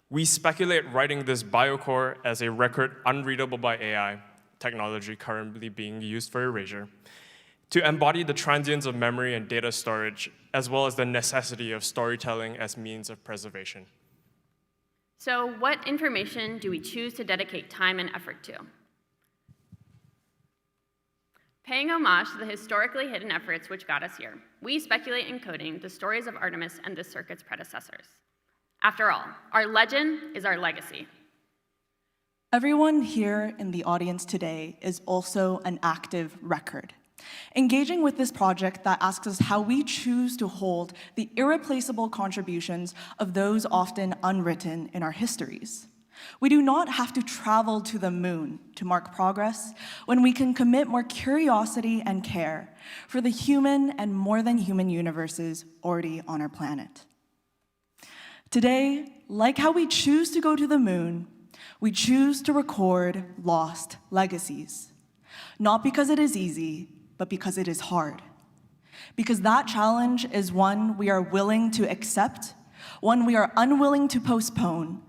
We speculate writing this biocore as a record unreadable by AI, technology currently being used for erasure, to embody the transience of memory and data storage, as well as the necessity of storytelling as means of preservation. So what information do we choose to dedicate time and effort to? Paying homage to the historically hidden efforts which got us here, we speculate in coding the stories of Artemis and this circuit's predecessors. After all, our legend is our legacy. Everyone here in the audience today is also an active record. Engaging with this project that asks us how we choose to hold the irreplaceable contributions of those often unwritten in our histories. We do not have to travel to the moon to mark progress when we can commit more curiosity and care for the human and more than human universes already on our planet. Today, like how we choose to go to the moon, we choose to record lost legacies. Not because it is easy, but because it is hard. Because that challenge is one we are willing to accept, one we are unwilling to postpone,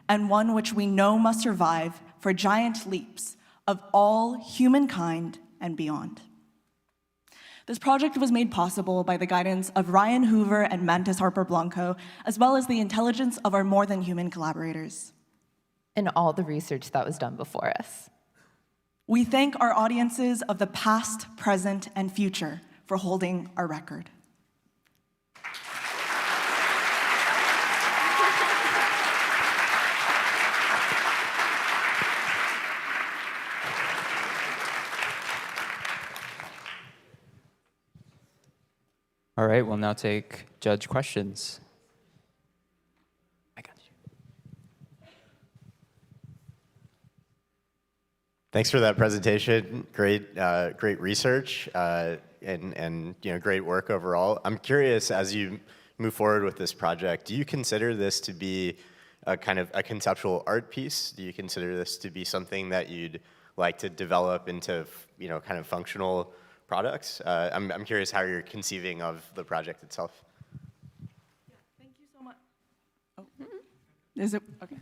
and one which we know must survive for giant leaps of all humankind and beyond. This project was made possible by the guidance of Ryan Hoover and Mantis Harper Blanco, as well as the intelligence of our more than human collaborators. And all the research that was done before us. We thank our audiences of the past, present, and future for holding our record. All right, we'll now take judge questions. Thanks for that presentation. Great, great research and great work overall. I'm curious, as you move forward with this project, do you consider this to be a kind of a conceptual art piece? Do you consider this to be something that you'd like to develop into kind of functional products? I'm curious how you're conceiving of the project itself. Thank you so much. Oh, is it okay?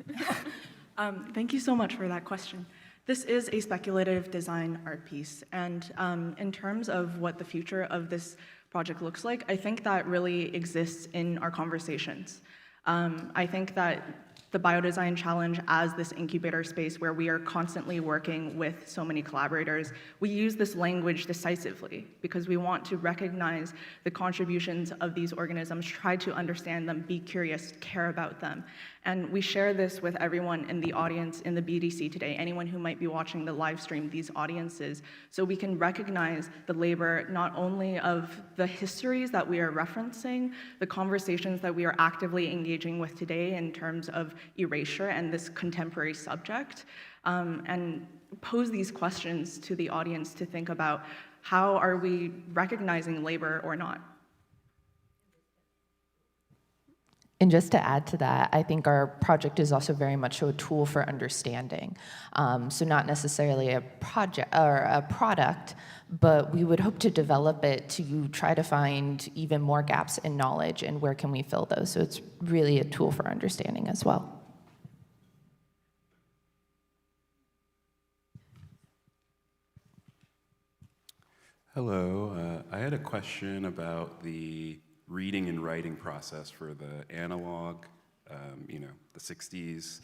Thank you so much for that question. This is a speculative design art piece, and in terms of what the future of this project looks like, I think that really exists in our conversations. I think that the Biodesign Challenge as this incubator space where we are constantly working with so many collaborators, we use this language decisively because we want to recognize the contributions of these organisms, try to understand them, be curious, care about them. And we share this with everyone in the audience in the BDC today, anyone who might be watching the live stream, these audiences, so we can recognize the labor not only of the histories that we are referencing, the conversations that we are actively engaging with today in terms of erasure and this contemporary subject, and pose these questions to the audience to think about how are we recognizing labor or not. And just to add to that, I think our project is also very much a tool for understanding. So not necessarily a project or a product, but we would hope to develop it to try to find even more gaps in knowledge and where can we fill those. So it's really a tool for understanding as well. Hello, I had a question about the reading and writing process for the analog, the 60s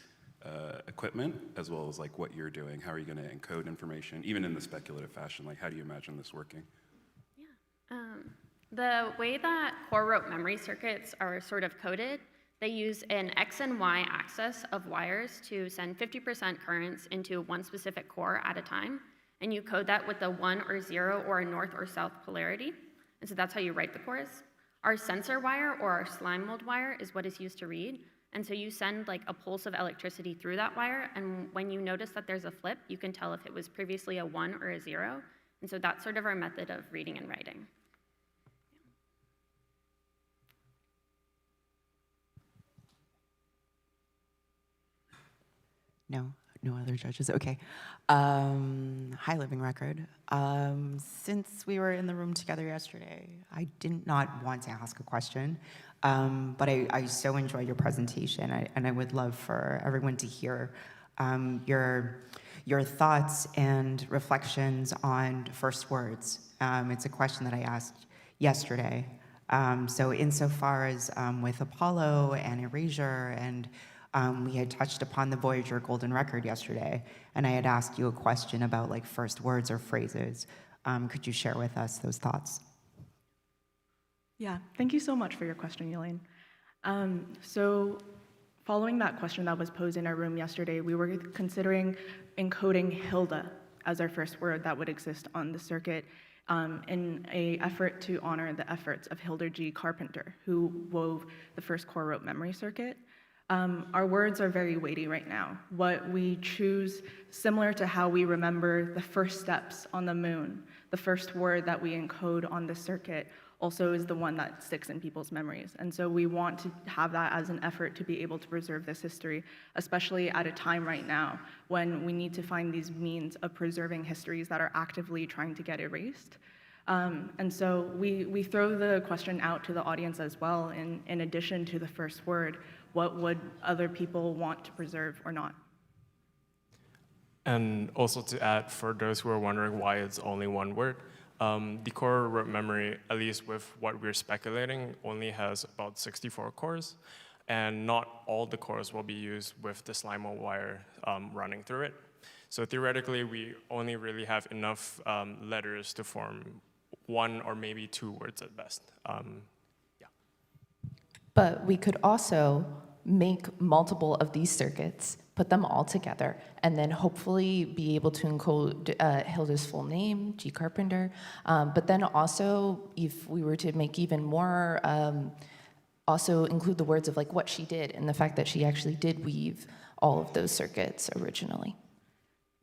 equipment, as well as like what you're doing. How are you going to encode information, even in the speculative fashion? Like, how do you imagine this working? The way that core rope memory circuits are sort of coded, they use an X and Y axis of wires to send 50% currents into one specific core at a time. And you code that with a 1 or 0 or a north or south polarity. And so that's how you write the cores. Our sensor wire or our slime mold wire is what is used to read. And so you send like a pulse of electricity through that wire. And when you notice that there's a flip, you can tell if it was previously a 1 or a 0. And so that's sort of our method of reading and writing. No other judges. Okay. Hi, Living Record. Since we were in the room together yesterday, I did not want to ask a question, but I so enjoyed your presentation, and I would love for everyone to hear your thoughts and reflections on first words. It's a question that I asked yesterday. So insofar as with Apollo and Erasure and we had touched upon the Voyager Golden Record yesterday, and I had asked you a question about like first words or phrases. Could you share with us those thoughts? Yeah, thank you so much for your question, Elaine. So following that question that was posed in our room yesterday, we were considering encoding Hilda as our first word that would exist on the circuit in an effort to honor the efforts of Hilda G. Carpenter, who wove the first core rope memory circuit. Our words are very weighty right now. What we choose, similar to how we remember the first steps on the moon, the first word that we encode on the circuit also is the one that sticks in people's memories. And so we want to have that as an effort to be able to preserve this history, especially at a time right now when we need to find these means of preserving histories that are actively trying to get erased. And so we throw the question out to the audience as well, in addition to the first word, what would other people want to preserve or not? And also to add, for those who are wondering why it's only one word, the core rope memory, at least with what we're speculating, only has about 64 cores, and not all the cores will be used with the slime mold wire running through it. So theoretically, we only really have enough letters to form one or maybe two words at best. But we could also make multiple of these circuits, put them all together, and then hopefully be able to encode Hilda's full name, G. Carpenter. But then also, if we were to make even more, also include the words of like what she did and the fact that she actually did weave all of those circuits originally.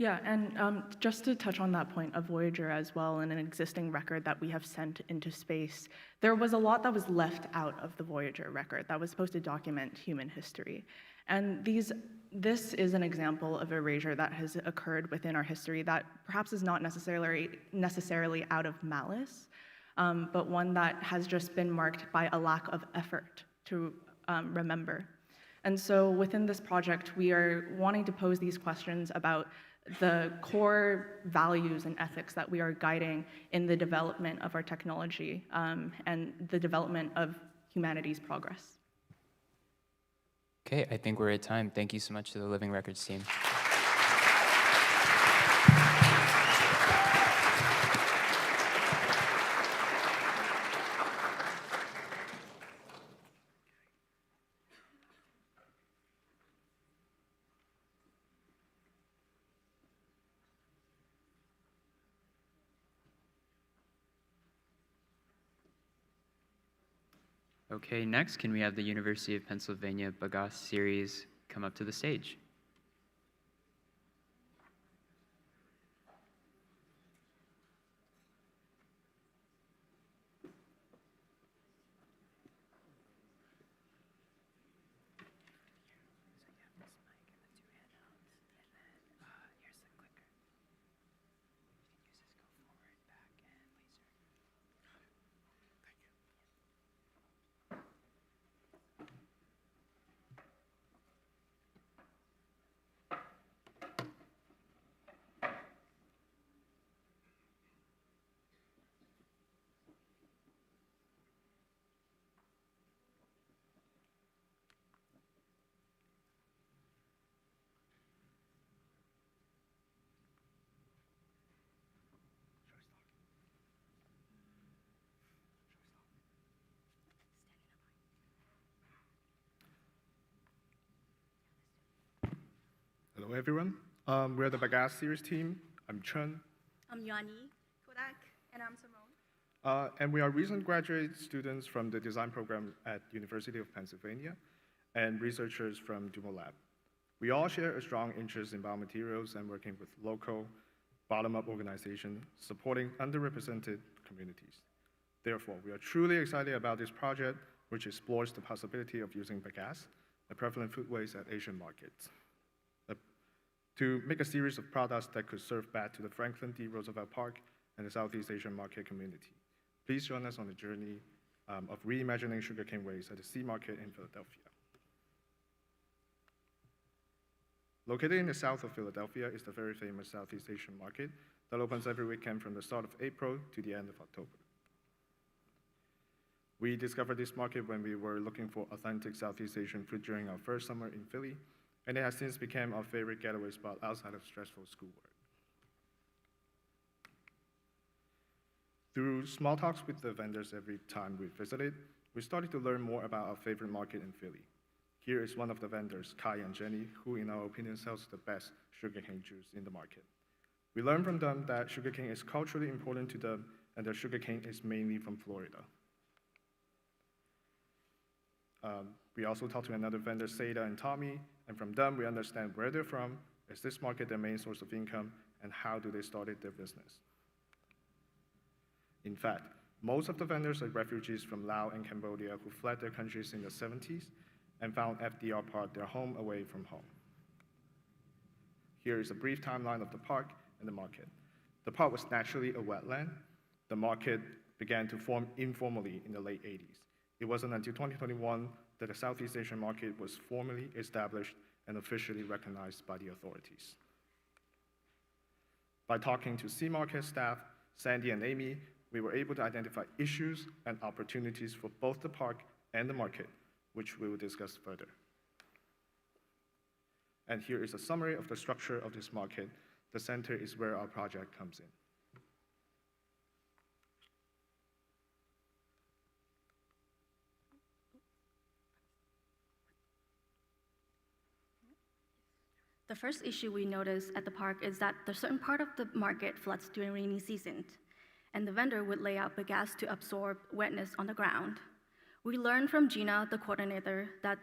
Yeah, and just to touch on that point of Voyager as well, and an existing record that we have sent into space, there was a lot that was left out of the Voyager record that was supposed to document human history. And this is an example of erasure that has occurred within our history that perhaps is not necessarily out of malice, but one that has just been marked by a lack of effort to remember. And so within this project, we are wanting to pose these questions about the core values and ethics that we are guiding in the development of our technology and the development of humanity's progress. Okay, I think we're at time. Thank you so much to the Living Records team. Okay, next, can we have the University of Pennsylvania Bagasse series come up to the stage? Hello, everyone. We're the Bagasse series team. I'm Chun. I'm Yuani, Kodak, and I'm Simone. And we are recent graduate students from the design program at University of Pennsylvania and researchers from Dumo Lab. We all share a strong interest in biomaterials and working with local, bottom-up organizations supporting underrepresented communities. Therefore, we are truly excited about this project, which explores the possibility of using bagasse, a prevalent food waste at Asian markets, to make a series of products that could serve back to the Franklin D. Roosevelt Park and the Southeast Asian market community. Please join us on the journey of reimagining sugarcane waste at the Sea Market in Philadelphia. Located in the south of Philadelphia is the very famous Southeast Asian market that opens every weekend from the start of April to the end of October. We discovered this market when we were looking for authentic Southeast Asian food during our first summer in Philly, and it has since become our favorite getaway spot outside of stressful schoolwork. Through small talks with the vendors every time we visited, we started to learn more about our favorite market in Philly. Here is one of the vendors, Kai and Jenny, who in our opinion sells the best sugarcane juice in the market. We learned from them that sugarcane is culturally important to them and that sugarcane is mainly from Florida. We also talked to another vendor, Seda and Tommy, and from them we understand where they're from, is this market their main source of income, and how do they started their business. In fact, most of the vendors are refugees from Laos and Cambodia who fled their countries in the 70s and found FDR Park their home away from home. Here is a brief timeline of the park and the market. The park was naturally a wetland. The market began to form informally in the late 80s. It wasn't until 2021 that the Southeast Asian market was formally established and officially recognized by the authorities. By talking to Sea Market staff, Sandy and Amy, we were able to identify issues and opportunities for both the park and the market, which we will discuss further. And here is a summary of the structure of this market. The center is where our project comes in. The first issue we noticed at the park is that the certain part of the market floods during rainy season, and the vendor would lay out bagasse to absorb wetness on the ground. We learned from Gina, the coordinator, that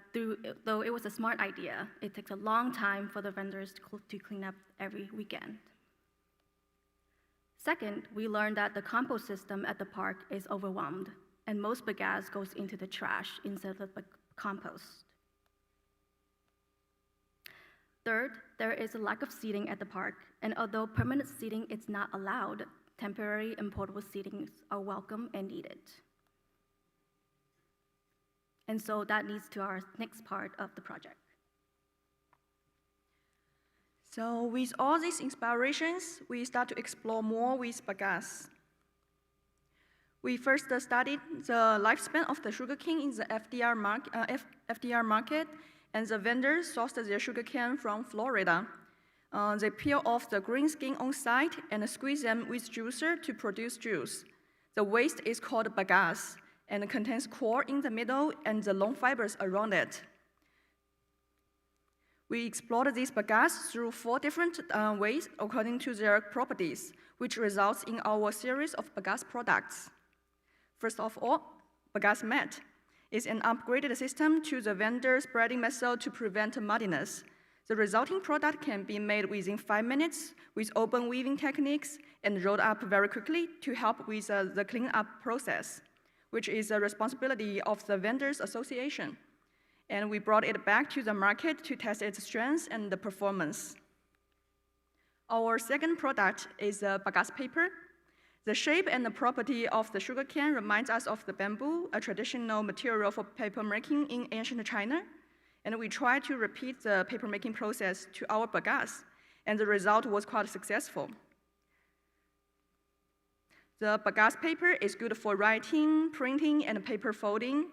though it was a smart idea, it takes a long time for the vendors to clean up every weekend. Second, we learned that the compost system at the park is overwhelmed, and most bagasse goes into the trash instead of the compost. Third, there is a lack of seating at the park, and although permanent seating is not allowed, temporary and portable seatings are welcome and needed. And so that leads to our next part of the project. So with all these inspirations, we start to explore more with bagasse. We first studied the lifespan of the sugarcane in the FDR market, and the vendors sourced their sugarcane from Florida. They peel off the green skin on site and squeeze them with juicer to produce juice. The waste is called bagasse and contains core in the middle and the long fibers around it. We explored this bagasse through 4 different ways according to their properties, which results in our series of bagasse products. First of all, bagasse mat is an upgraded system to the vendor's breading method to prevent muddiness. The resulting product can be made within 5 minutes with open weaving techniques and rolled up very quickly to help with the cleanup process, which is the responsibility of the vendors association. And we brought it back to the market to test its strengths and the performance. Our second product is bagasse paper. The shape and the property of the sugarcane reminds us of the bamboo, a traditional material for paper making in ancient China. And we tried to repeat the paper making process to our bagasse, and the result was quite successful. The bagasse paper is good for writing, printing, and paper folding.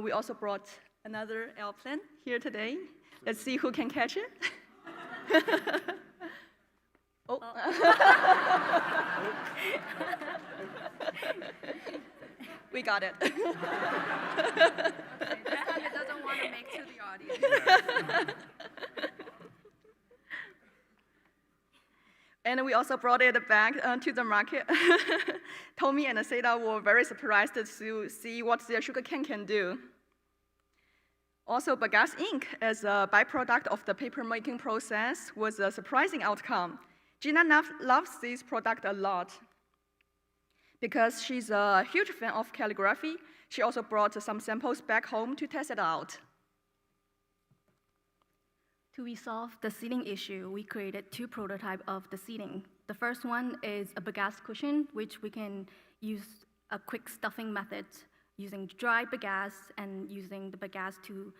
We also brought another airplane here today. Let's see who can catch it. Oh. We got it. This time it doesn't want to make to the audience. And we also brought it back to the market. Tommy and Seda were very surprised to see what their sugarcane can do. Also, bagasse ink, as a byproduct of the paper making process, was a surprising outcome. Gina loves this product a lot. Because she's a huge fan of calligraphy, she also brought some samples back home to test it out. To resolve the seating issue, we created 2 prototypes of the seating. The first one is a bagasse cushion, which we can use a quick stuffing method using dry bagasse and using the bagasse to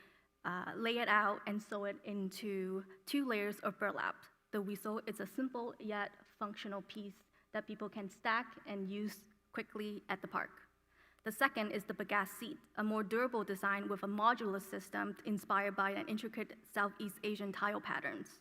lay it out and sew it into 2 layers of burlap. The whistle is a simple yet functional piece that people can stack and use quickly at the park. The second is the bagasse seat, a more durable design with a modular system inspired by an intricate Southeast Asian tile patterns.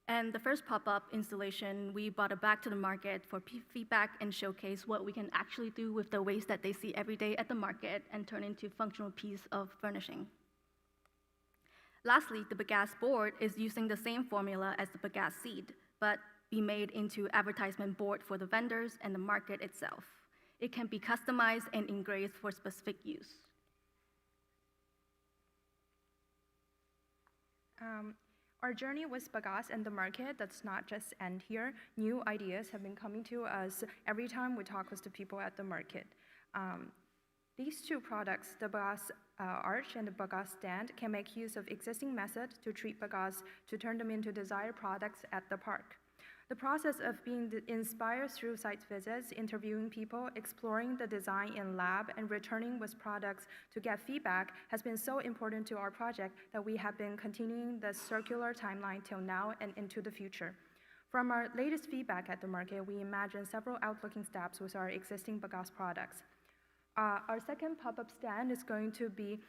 And the first pop-up installation, we brought it back to the market for feedback and showcase what we can actually do with the waste that they see every day at the market and turn into a functional piece of furnishing. Lastly, the bagasse board is using the same formula as the bagasse seed, but be made into advertisement board for the vendors and the market itself. It can be customized and engraved for specific use. Our journey with bagasse and the market does not just end here. New ideas have been coming to us every time we talk with the people at the market. These 2 products, the bagasse arch and the bagasse stand, can make use of existing methods to treat bagasse to turn them into desired products at the park. The process of being inspired through site visits, interviewing people, exploring the design in lab, and returning with products to get feedback has been so important to our project that we have been continuing the circular timeline till now and into the future. From our latest feedback at the market, we imagine several outlooking steps with our existing bagasse products. Our second pop-up stand is going to be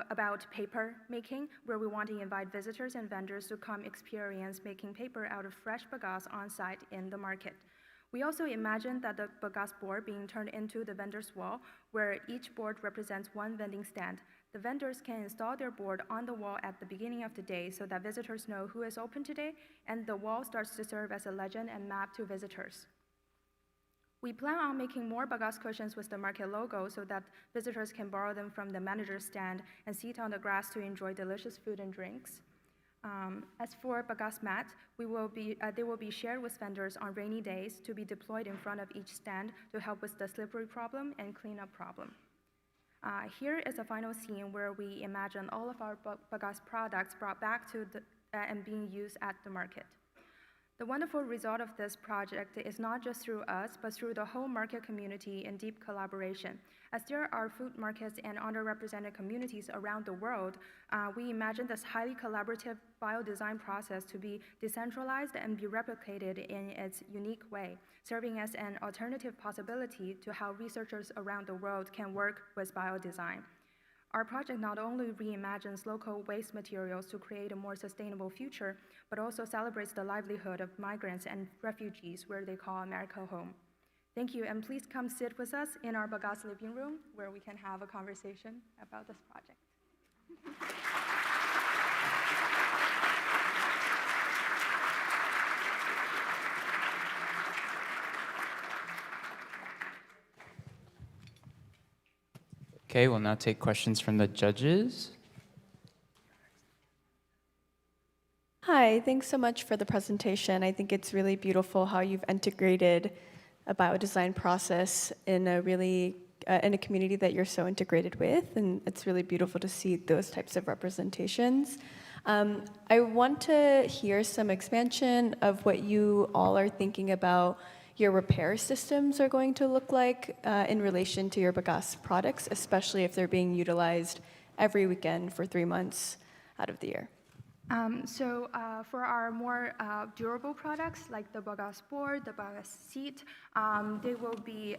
about paper making, where we want to invite visitors and vendors to come experience making paper out of fresh bagasse on site in the market. We also imagine that the bagasse board being turned into the vendor's wall, where each board represents 1 vending stand. The vendors can install their board on the wall at the beginning of the day so that visitors know who is open today, and the wall starts to serve as a legend and map to visitors. We plan on making more bagasse cushions with the market logo so that visitors can borrow them from the manager's stand and sit on the grass to enjoy delicious food and drinks. As for bagasse mat, they will be shared with vendors on rainy days to be deployed in front of each stand to help with the slippery problem and cleanup problem. Here is a final scene where we imagine all of our bagasse products brought back to and being used at the market. The wonderful result of this project is not just through us, but through the whole market community in deep collaboration. As there are food markets and underrepresented communities around the world, we imagine this highly collaborative biodesign process to be decentralized and be replicated in its unique way, serving as an alternative possibility to how researchers around the world can work with biodesign. Our project not only reimagines local waste materials to create a more sustainable future, but also celebrates the livelihood of migrants and refugees where they call America home. Thank you, and please come sit with us in our Bagasse living room where we can have a conversation about this project. Okay, we'll now take questions from the judges. Hi, thanks so much for the presentation. I think it's really beautiful how you've integrated a biodesign process in a really in a community that you're so integrated with, and it's really beautiful to see those types of representations. I want to hear some expansion of what you all are thinking about your repair systems are going to look like in relation to your Bagasse products, especially if they're being utilized every weekend for 3 months out of the year. For our more durable products like the Bagasse board, the Bagasse seat, they will be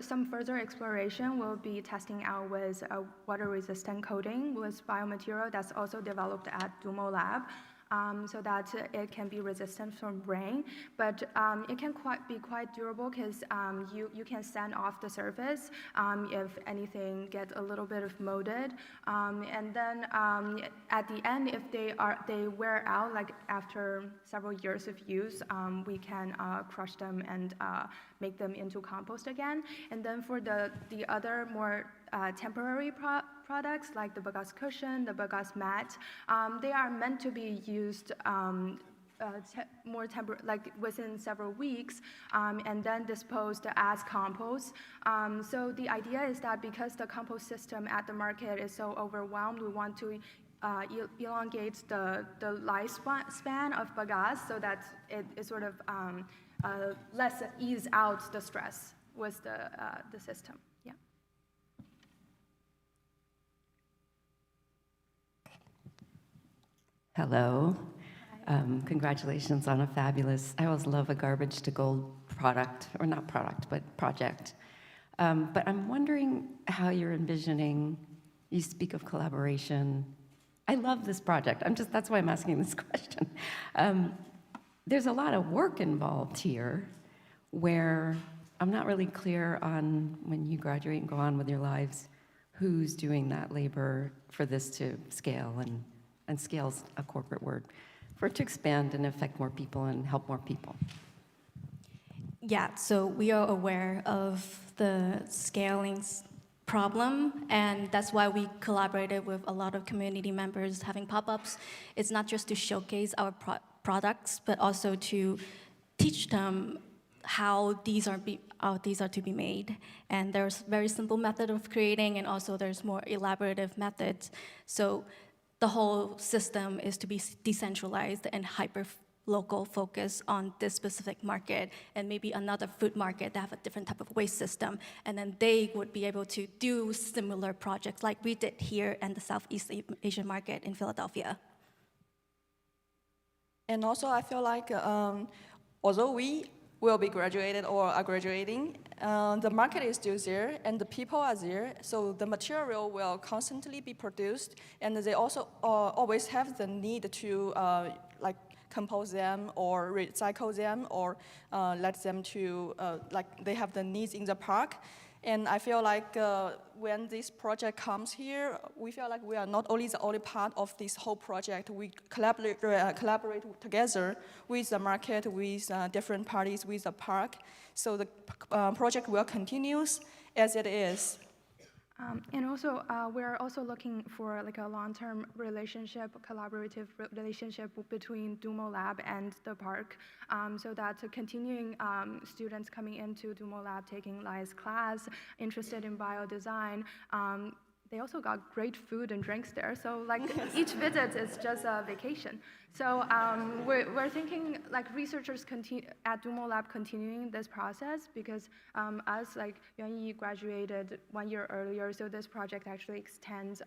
some further exploration will be testing out with a water-resistant coating with biomaterial that's also developed at Dumo Lab. So that it can be resistant from rain, but it can be quite durable because you can sand off the surface if anything gets a little bit of molded, and then at the end, if they wear out, like after several years of use, we can crush them and make them into compost again. And then for the other more temporary products like the Bagasse cushion, the Bagasse mat, they are meant to be used like within several weeks, and then disposed as compost. So the idea is that because the compost system at the market is so overwhelmed, we want to elongate the lifespan of Bagasse so that it sort of less ease out the stress with the system. Yeah. Hello. Congratulations on a fabulous, I always love a garbage to gold product, or not product, but project. But I'm wondering how you're envisioning, you speak of collaboration. I love this project. That's why I'm asking this question. There's a lot of work involved here where I'm not really clear on when you graduate and go on with your lives, who's doing that labor for this to scale, and scale's a corporate word, for it to expand and affect more people and help more people. Yeah, so we are aware of the scaling problem, and that's why we collaborated with a lot of community members having pop-ups. It's not just to showcase our products, but also to teach them how these are to be made. And there's very simple method of creating, and also there's more elaborative methods. So the whole system is to be decentralized and hyper-local focus on this specific market, and maybe another food market that have a different type of waste system. And then they would be able to do similar projects like we did here in the Southeast Asian market in Philadelphia. And also, I feel like although we will be graduated or are graduating, the market is still there and the people are there, so the material will constantly be produced, and they also always have the need to like compose them or recycle them, or let them to, like they have the needs in the park. And I feel like when this project comes here, we feel like we are not only the only part of this whole project. We collaborate together with the market, with different parties, with the park. So the project will continue as it is. And also, we're also looking for like a long-term relationship, collaborative relationship between Dumo Lab and the park, so that continuing students coming into Dumo Lab taking Lai's class, interested in biodesign, they also got great food and drinks there. So like each visit is just a vacation. So we're thinking like researchers at Dumo Lab continuing this process because us like Yuanyi graduated 1 year earlier, so this project actually extends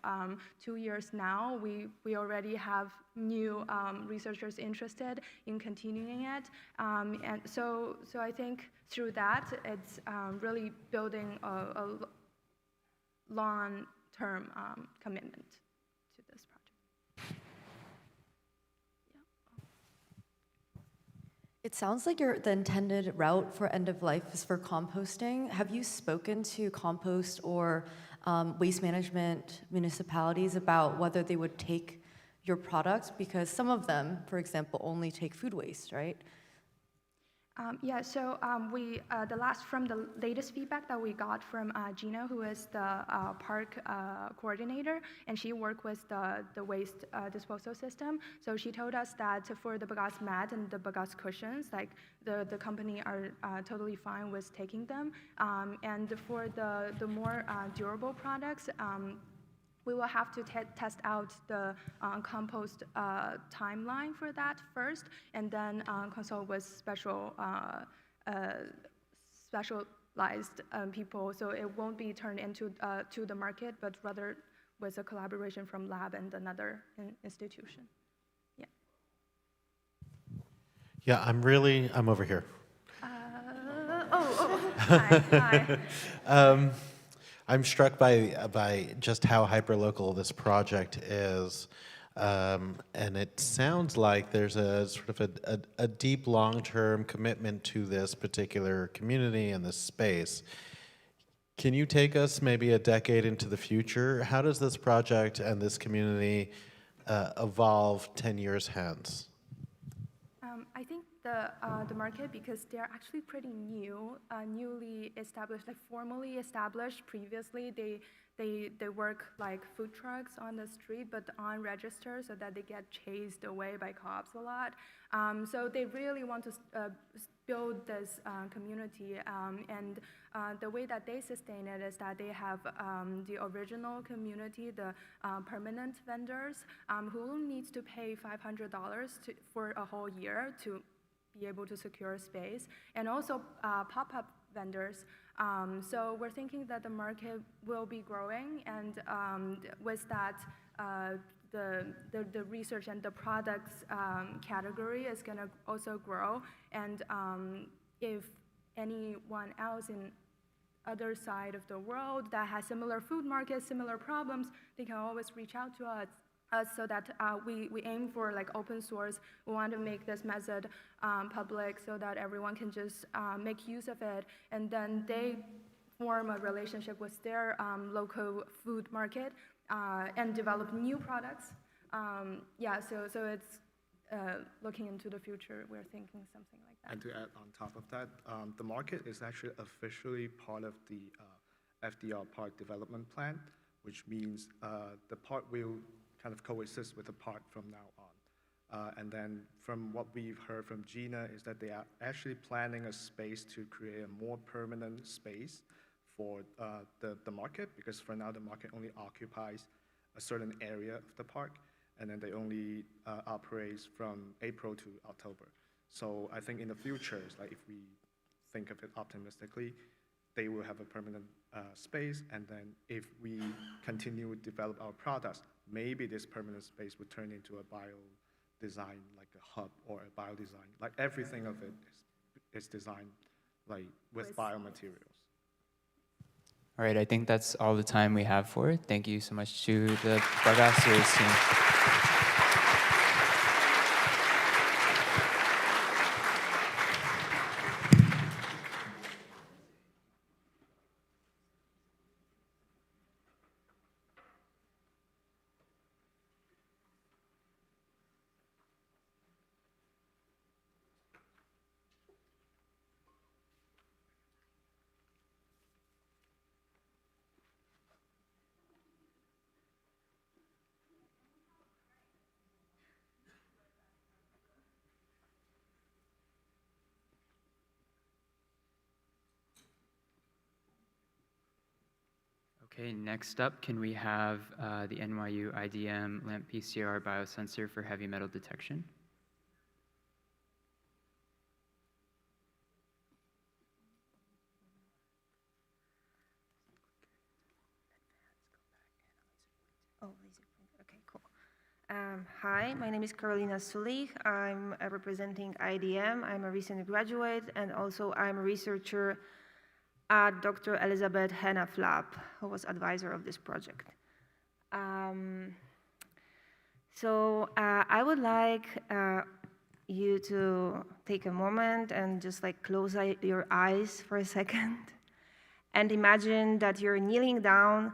2 years now. We already have new researchers interested in continuing it, and so I think through that it's really building a long-term commitment to this project. It sounds like the intended route for end of life is for composting. Have you spoken to compost or waste management municipalities about whether they would take your product? Because some of them, for example, only take food waste, right? Yeah, so from the latest feedback that we got from Gina, who is the park coordinator, and she worked with the waste disposal system. So she told us that for the bagasse mat and the bagasse cushions, like the company are totally fine with taking them. And for the more durable products, we will have to test out the compost timeline for that first, and then consult with specialized people. So it won't be turned into to the market, but rather with a collaboration from lab and another institution. Yeah. Yeah, I'm over here. Hi. I'm struck by just how hyperlocal this project is, and it sounds like there's a sort of a deep long-term commitment to this particular community and this space. Can you take us maybe a decade into the future? How does this project and this community evolve 10 years hence? I think the market, because they're actually pretty new, newly established, like formally established. Previously, they work like food trucks on the street, but unregistered, so that they get chased away by cops a lot. So they really want to build this community, and the way that they sustain it is that they have the original community, the permanent vendors, who needs to pay $500 for a whole year to be able to secure space, and also pop-up vendors. So we're thinking that the market will be growing, and with that, the research and the products category is going to also grow. And if anyone else in other side of the world that has similar food markets, similar problems, they can always reach out to us so that we aim for like open source. We want to make this method public so that everyone can just make use of it, and then they form a relationship with their local food market and develop new products. Yeah, so it's looking into the future, we're thinking something like that. And to add on top of that, the market is actually officially part of the FDR Park development plan, which means the park will kind of coexist with the park from now on. And then from what we've heard from Gina is that they are actually planning a space to create a more permanent space for the market, because for now the market only occupies a certain area of the park, and then they only operates from April to October. So I think in the future, like if we think of it optimistically, they will have a permanent space, and then if we continue to develop our products, maybe this permanent space would turn into a bio-design, like a hub or a biodesign. Like everything of it is designed like with biomaterials. All right, I think that's all the time we have for it. Thank you so much to the Bagasse series team. Okay, next up, can we have the NYU IDM LAMP PCR biosensor for heavy metal detection? Okay, cool. Hi, my name is Carolina Sulich. I'm representing IDM. I'm a recent graduate, and also I'm a researcher at Dr. Elizabeth Hennaf lab, who was advisor of this project. I would like you to take a moment and just like close your eyes for a second and imagine that you're kneeling down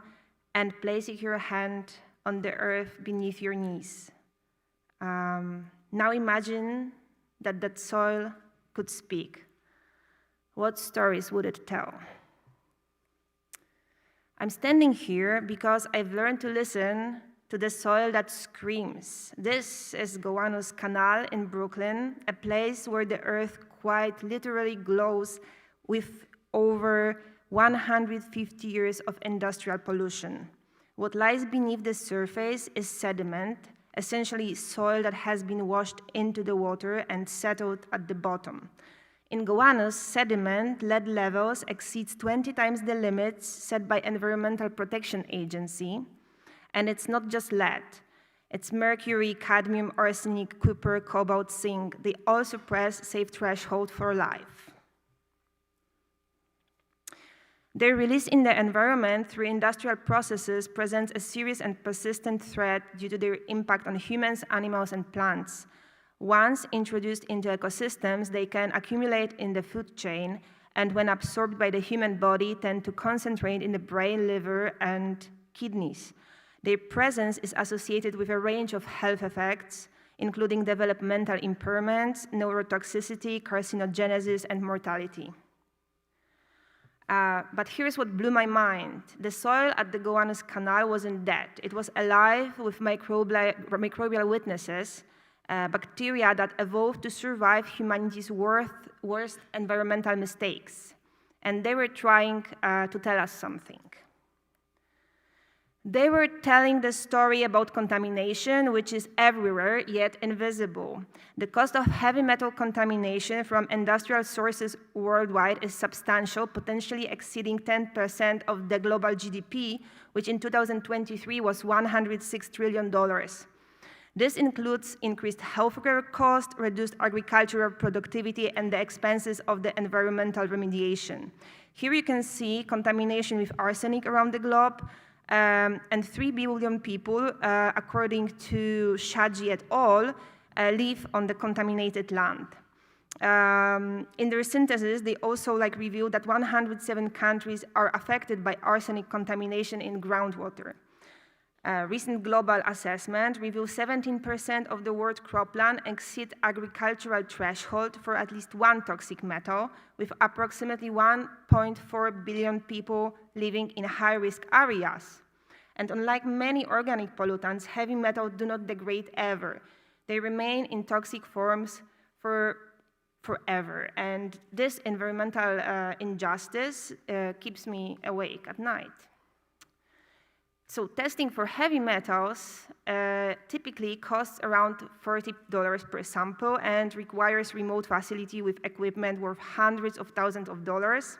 and placing your hand on the earth beneath your knees. Now imagine that that soil could speak. What stories would it tell? I'm standing here because I've learned to listen to the soil that screams. This is Gowanus Canal in Brooklyn, a place where the earth quite literally glows with over 150 years of industrial pollution. What lies beneath the surface is sediment, essentially soil that has been washed into the water and settled at the bottom. In Gowanus, sediment lead levels exceeds 20 times the limits set by Environmental Protection Agency. And it's not just lead. It's mercury, cadmium, arsenic, copper, cobalt, zinc. They all suppress safe threshold for life. Their release in the environment through industrial processes presents a serious and persistent threat due to their impact on humans, animals, and plants. Once introduced into ecosystems, they can accumulate in the food chain, and when absorbed by the human body, tend to concentrate in the brain, liver, and kidneys. Their presence is associated with a range of health effects, including developmental impairments, neurotoxicity, carcinogenesis, and mortality. But here's what blew my mind. The soil at the Gowanus Canal wasn't dead. It was alive with microbial witnesses, bacteria that evolved to survive humanity's worst environmental mistakes. And they were trying to tell us something. They were telling the story about contamination, which is everywhere, yet invisible. The cost of heavy metal contamination from industrial sources worldwide is substantial, potentially exceeding 10% of the global GDP, which in 2023 was $106 trillion. This includes increased healthcare costs, reduced agricultural productivity, and the expenses of the environmental remediation. Here you can see contamination with arsenic around the globe, and 3 billion people, according to Shaji et al., live on the contaminated land. In their synthesis, they also revealed that 107 countries are affected by arsenic contamination in groundwater. Recent global assessment reveals 17% of the world cropland exceed agricultural threshold for at least one toxic metal, with approximately 1.4 billion people living in high-risk areas. And unlike many organic pollutants, heavy metals do not degrade ever. They remain in toxic forms forever. And this environmental injustice keeps me awake at night. So testing for heavy metals typically costs around $40 per sample and requires remote facility with equipment worth hundreds of thousands of dollars,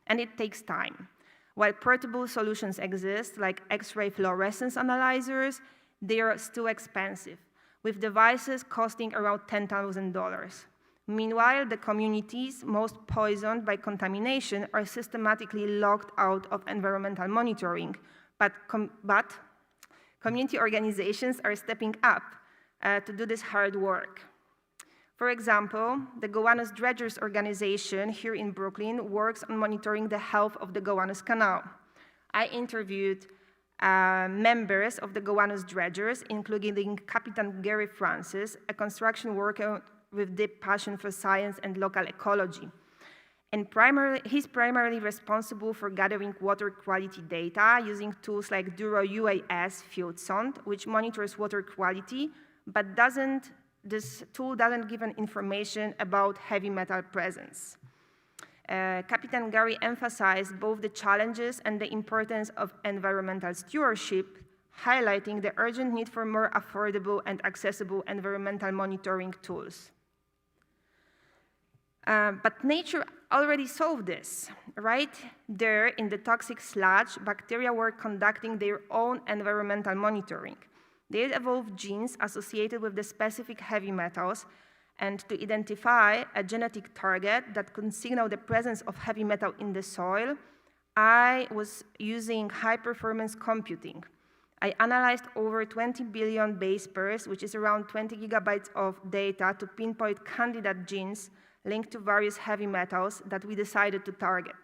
and it takes time. While portable solutions exist, like X-ray fluorescence analyzers, they are still expensive, with devices costing around $10,000. Meanwhile, the communities most poisoned by contamination are systematically locked out of environmental monitoring, but community organizations are stepping up to do this hard work. For example, the Gowanus Dredgers organization here in Brooklyn works on monitoring the health of the Gowanus Canal. I interviewed members of the Gowanus Dredgers, including Captain Gary Francis, a construction worker with deep passion for science and local ecology. And he's primarily responsible for gathering water quality data using tools like Duro UAS field sonde, which monitors water quality, but this tool doesn't give an information about heavy metal presence. Captain Gary emphasized both the challenges and the importance of environmental stewardship, highlighting the urgent need for more affordable and accessible environmental monitoring tools. But nature already solved this. Right there in the toxic sludge, bacteria were conducting their own environmental monitoring. They evolved genes associated with the specific heavy metals, and to identify a genetic target that could signal the presence of heavy metal in the soil, I was using high-performance computing. I analyzed over 20 billion base pairs, which is around 20 gigabytes of data, to pinpoint candidate genes linked to various heavy metals that we decided to target.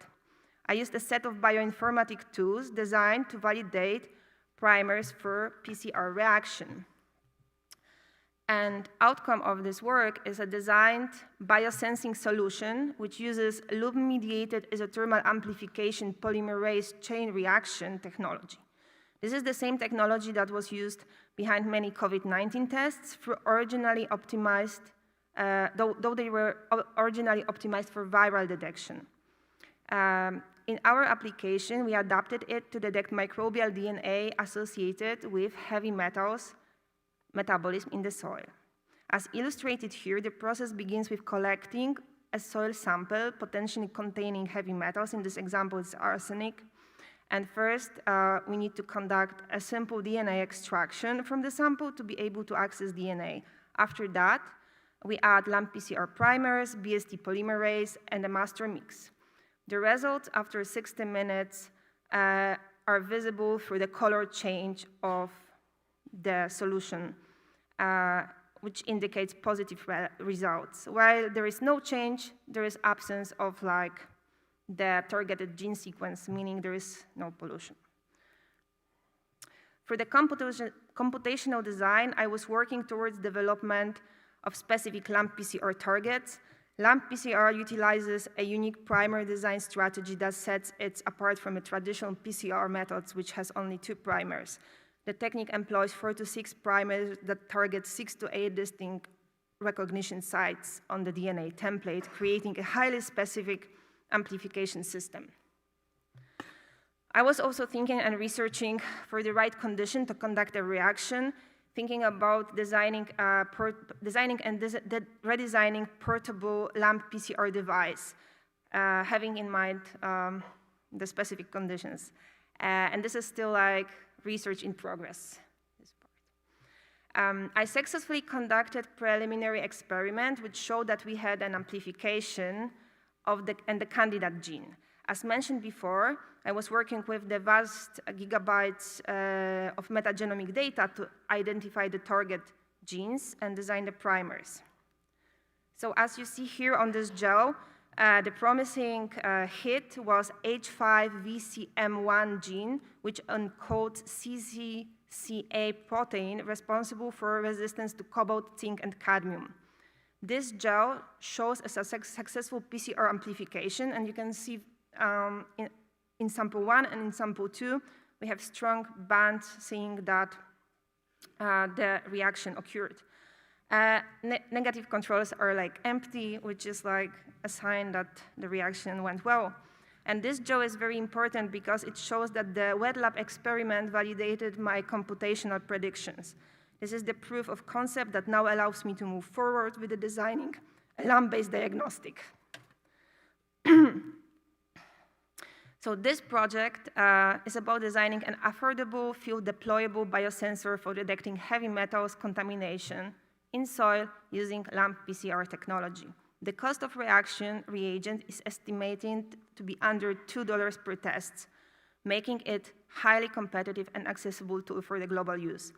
I used a set of bioinformatic tools designed to validate primers for PCR reaction. And outcome of this work is a designed biosensing solution which uses loop-mediated isothermal amplification polymerase chain reaction technology. This is the same technology that was used behind many COVID-19 tests, though they were originally optimized for viral detection. In our application, we adapted it to detect microbial DNA associated with heavy metals metabolism in the soil. As illustrated here, the process begins with collecting a soil sample potentially containing heavy metals. In this example, it's arsenic. And first, we need to conduct a simple DNA extraction from the sample to be able to access DNA. After that, we add LAMP PCR primers, BST polymerase, and a master mix. The results after 60 minutes are visible through the color change of the solution, which indicates positive results. While there is no change, there is absence of the targeted gene sequence, meaning there is no pollution. For the computational design, I was working towards development of specific LAMP PCR targets. LAMP PCR utilizes a unique primer design strategy that sets it apart from the traditional PCR methods, which has only 2 primers. The technique employs 4 to 6 primers that target 6 to 8 distinct recognition sites on the DNA template, creating a highly specific amplification system. I was also thinking and researching for the right condition to conduct a reaction, thinking about designing and redesigning portable LAMP PCR device, having in mind the specific conditions. And this is still research in progress. I successfully conducted preliminary experiment which showed that we had an amplification of the candidate gene. As mentioned before, I was working with the vast gigabytes of metagenomic data to identify the target genes and design the primers. So as you see here on this gel, the promising hit was H5VCM1 gene, which encodes CCCA protein responsible for resistance to cobalt, zinc, and cadmium. This gel shows a successful PCR amplification, and you can see in sample 1 and in sample 2, we have strong bands saying that the reaction occurred. Negative controls are empty, which is a sign that the reaction went well. And this gel is very important because it shows that the wet lab experiment validated my computational predictions. This is the proof of concept that now allows me to move forward with the designing a LAMP-based diagnostic. So this project is about designing an affordable, field-deployable biosensor for detecting heavy metals contamination in soil using LAMP PCR technology. The cost of reagent is estimated to be under $2 per test, making it highly competitive and accessible tool for the global use.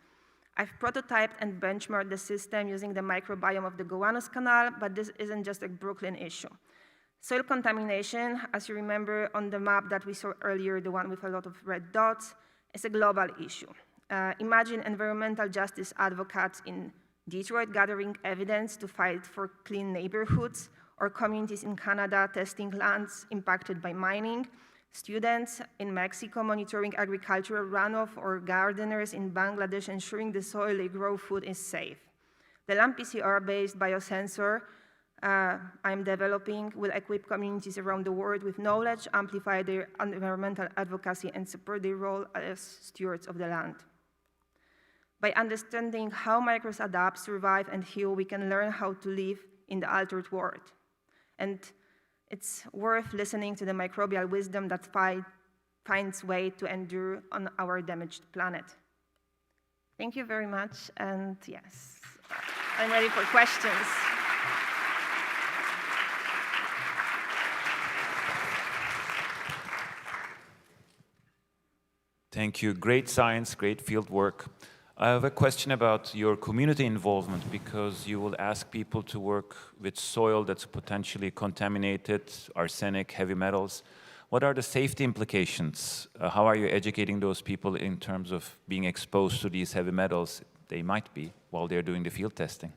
I've prototyped and benchmarked the system using the microbiome of the Gowanus Canal, but this isn't just a Brooklyn issue. Soil contamination, as you remember on the map that we saw earlier, the one with a lot of red dots, is a global issue. Imagine environmental justice advocates in Detroit gathering evidence to fight for clean neighborhoods, or communities in Canada testing lands impacted by mining, students in Mexico monitoring agricultural runoff, or gardeners in Bangladesh ensuring the soil they grow food is safe. The LAMP PCR-based biosensor I'm developing will equip communities around the world with knowledge, amplify their environmental advocacy, and support their role as stewards of the land. By understanding how microbes adapt, survive, and heal, we can learn how to live in the altered world. And it's worth listening to the microbial wisdom that finds way to endure on our damaged planet. Thank you very much, and yes, I'm ready for questions. Thank you. Great science, great field work. I have a question about your community involvement, because you will ask people to work with soil that's potentially contaminated, arsenic, heavy metals. What are the safety implications? How are you educating those people in terms of being exposed to these heavy metals they might be while they're doing the field testing?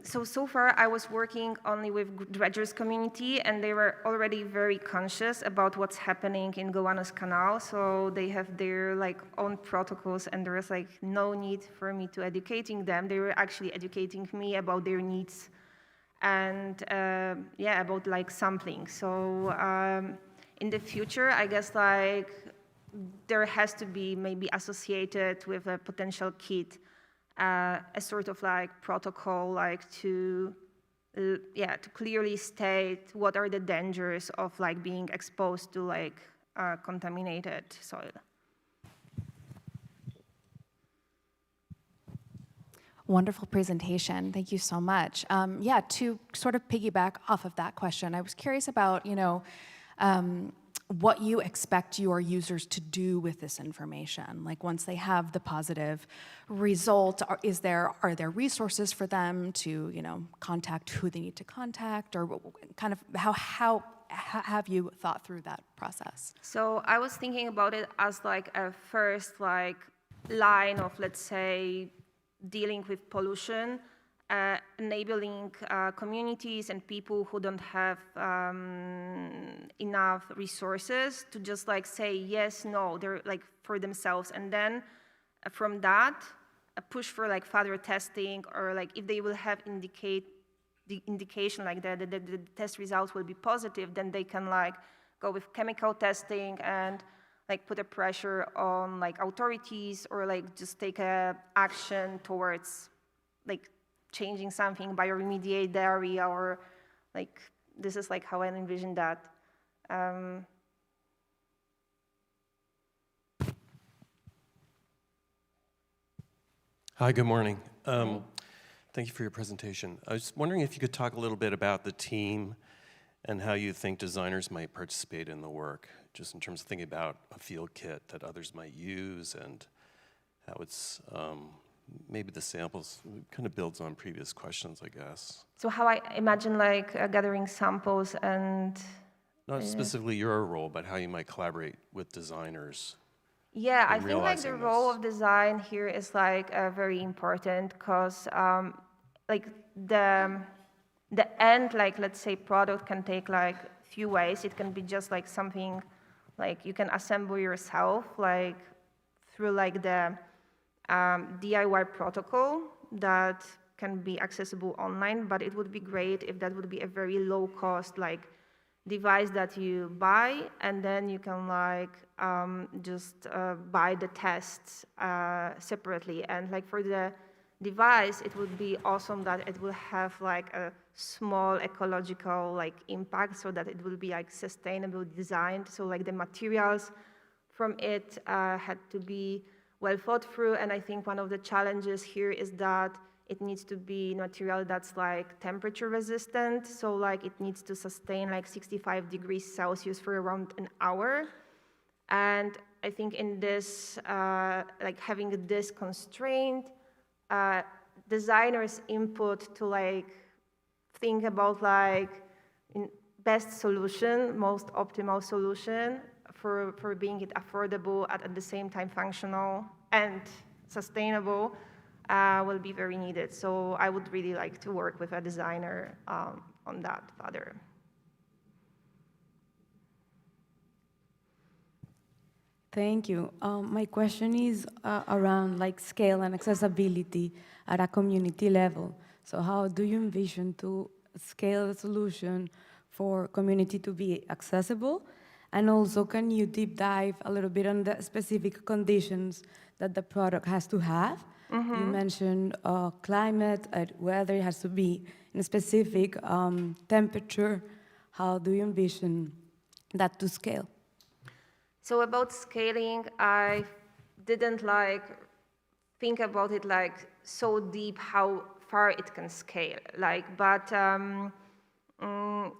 So far, I was working only with dredgers community, and they were already very conscious about what's happening in Gowanus Canal. So they have their own protocols, and there was no need for me to educating them. They were actually educating me about their needs, and about sampling. So in the future, I guess there has to be maybe associated with a potential kit. A sort of protocol to clearly state what are the dangers of being exposed to contaminated soil. Wonderful presentation. Thank you so much. To sort of piggyback off of that question, I was curious about, what you expect your users to do with this information. Once they have the positive result, are there resources for them to, contact who they need to contact, or kind of how have you thought through that process? So I was thinking about it as a first line of, let's say, dealing with pollution, enabling communities and people who don't have enough resources to just say yes, no, they're for themselves, and then from that push for further testing, or if they will have the indication the test results will be positive, then they can go with chemical testing and put a pressure on authorities, or just take a action towards changing something, bioremediate the area, or this is how I envision that. Hi, good morning. Thank you for your presentation. I was wondering if you could talk a little bit about the team and how you think designers might participate in the work, just in terms of thinking about a field kit that others might use, and how it's maybe the samples kind of builds on previous questions, I guess. So how I imagine gathering samples and... Not specifically your role, but how you might collaborate with designers. Yeah, I think the role of design here is very important, because the end, let's say, product can take few ways. It can be just something you can assemble yourself, through the DIY protocol that can be accessible online, but it would be great if that would be a very low cost device that you buy, and then you can just buy the tests separately. And for the device, it would be awesome that it will have a small ecological impact, so that it will be sustainable designed. So the materials from it had to be well thought through, and I think one of the challenges here is that it needs to be material that's temperature resistant, so it needs to sustain 65 degrees Celsius for around an hour. And I think in this, having this constraint, designers' input to think about best solution, most optimal solution for being it affordable at the same time functional and sustainable will be very needed. So I would really like to work with a designer on that further. Thank you. My question is around scale and accessibility at a community level. So how do you envision to scale the solution for community to be accessible? And also, can you deep dive a little bit on the specific conditions that the product has to have? You mentioned climate, weather, it has to be in a specific temperature. How do you envision that to scale? So about scaling, I didn't think about it so deep how far it can scale. But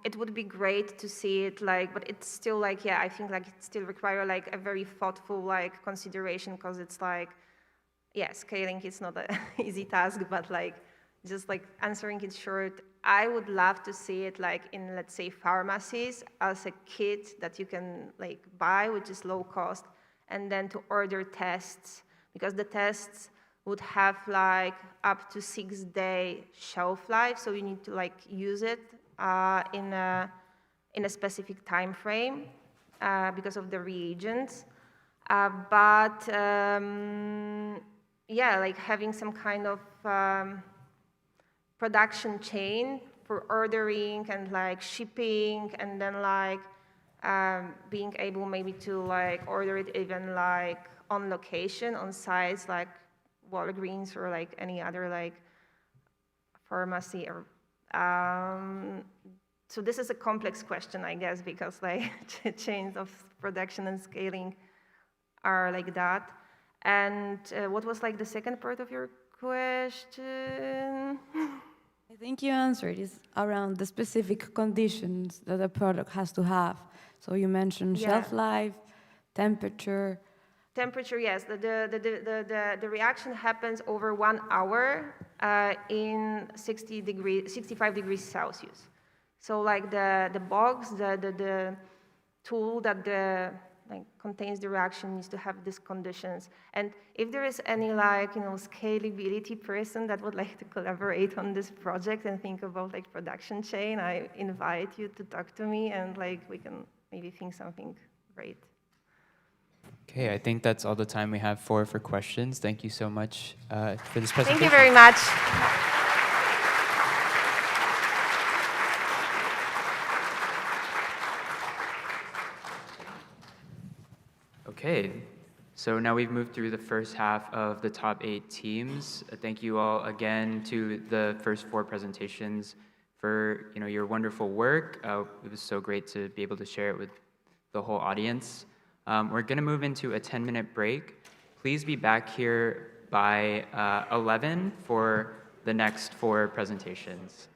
it would be great to see it but it's still yeah, I think it still require a very thoughtful consideration, because it's yeah, scaling is not an easy task, but just answering it short, I would love to see it in, let's say, pharmacies as a kit that you can buy, which is low cost, and then to order tests, because the tests would have up to 6-day shelf life, so you need to use it in a specific time frame because of the reagents. But yeah, having some kind of production chain for ordering and shipping, and then being able maybe to order it even on location, on sites like Walgreens or any other pharmacy. Or so this is a complex question, I guess, because chains of production and scaling are that. And what was the second part of your question? I think you answered is around the specific conditions that a product has to have. So you mentioned shelf life, temperature. Temperature, yes. The reaction happens over 1 hour in 65 degrees Celsius. So the box, the tool that contains the reaction needs to have these conditions. And if there is any scalability person that would like to collaborate on this project and think about production chain, I invite you to talk to me, and we can maybe think something great. Okay, I think that's all the time we have for questions. Thank you so much for this presentation. Thank you very much. Okay, so now we've moved through the first half of the top 8 teams. Thank you all again to the first 4 presentations for your wonderful work. It was so great to be able to share it with the whole audience. We're going to move into a 10-minute break. Please be back here by 11 for the next 4 presentations.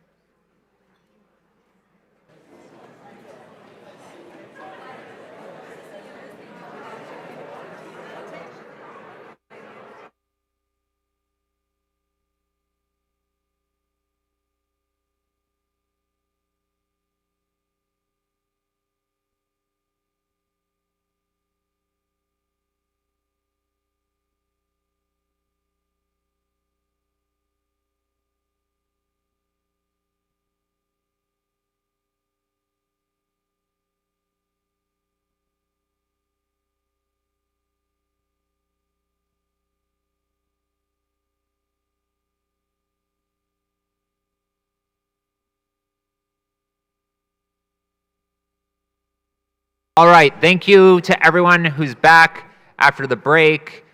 All right, thank you to everyone who's back after the break.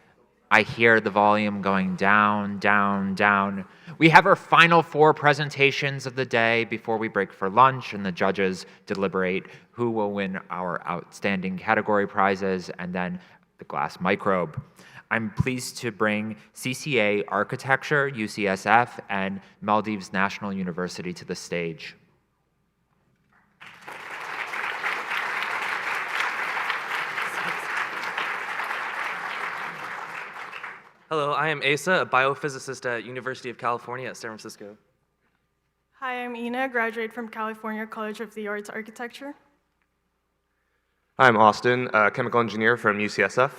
I hear the volume going down, down, down. We have our final 4 presentations of the day before we break for lunch, and the judges deliberate who will win our outstanding category prizes and then the glass microbe. I'm pleased to bring CCA Architecture, UCSF, and Maldives National University to the stage. Hello, I am Asa, a biophysicist at University of California at San Francisco. Hi, I'm Ina, graduate from California College of the Arts Architecture. I'm Austin, a chemical engineer from UCSF.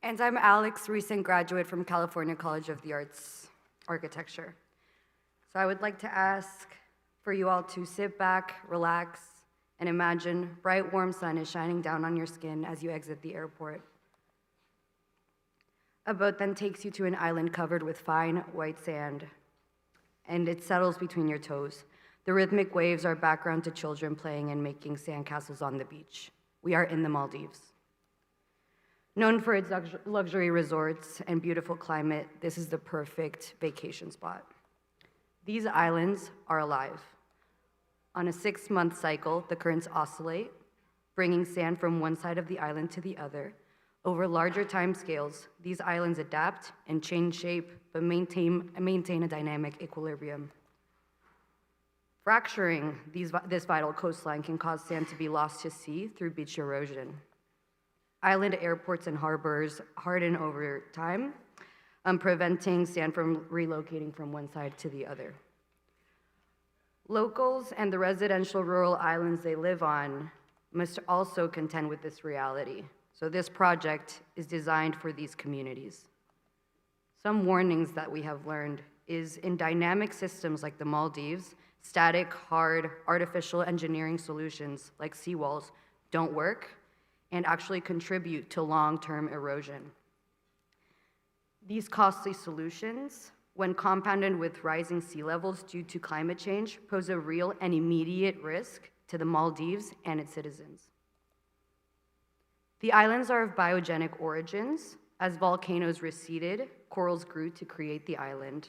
And I'm Alex, recent graduate from California College of the Arts Architecture. So I would like to ask for you all to sit back, relax, and imagine bright, warm sun is shining down on your skin as you exit the airport. A boat then takes you to an island covered with fine white sand. and it settles between your toes. The rhythmic waves are background to children playing and making sandcastles on the beach. We are in the Maldives. Known for its luxury resorts and beautiful climate, this is the perfect vacation spot. These islands are alive. On a 6-month cycle, the currents oscillate, bringing sand from one side of the island to the other. Over larger timescales, these islands adapt and change shape, but maintain a dynamic equilibrium. Fracturing this vital coastline can cause sand to be lost to sea through beach erosion. Island airports and harbors harden over time, preventing sand from relocating from one side to the other. Locals and the residential rural islands they live on must also contend with this reality. So this project is designed for these communities. Some warnings that we have learned is in dynamic systems like the Maldives, static, hard, artificial engineering solutions like seawalls don't work and actually contribute to long-term erosion. These costly solutions, when compounded with rising sea levels due to climate change, pose a real and immediate risk to the Maldives and its citizens. The islands are of biogenic origins. As volcanoes receded, corals grew to create the island.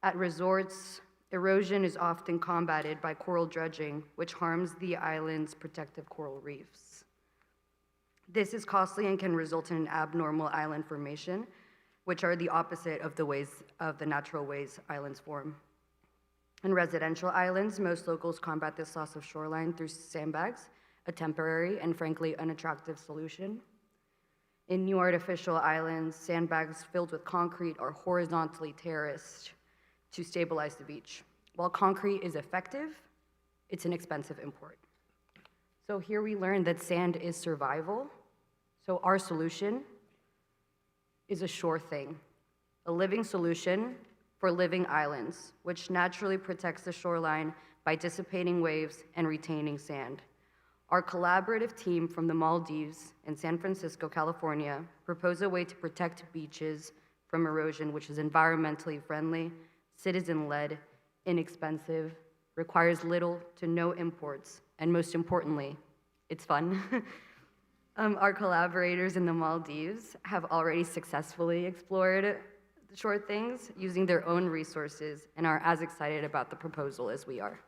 At resorts, erosion is often combated by coral dredging, which harms the island's protective coral reefs. This is costly and can result in an abnormal island formation, which are the opposite of the natural ways islands form. In residential islands, most locals combat this loss of shoreline through sandbags, a temporary and frankly unattractive solution. In new artificial islands, sandbags filled with concrete are horizontally terraced to stabilize the beach. While concrete is effective, it's an expensive import. So here we learn that sand is survival. So our solution is a sure thing, a living solution for living islands, which naturally protects the shoreline by dissipating waves and retaining sand. Our collaborative team from the Maldives and San Francisco, California, propose a way to protect beaches from erosion, which is environmentally friendly, citizen-led, inexpensive, requires little to no imports, and most importantly, it's fun. Our collaborators in the Maldives have already successfully explored short things using their own resources and are as excited about the proposal as we are.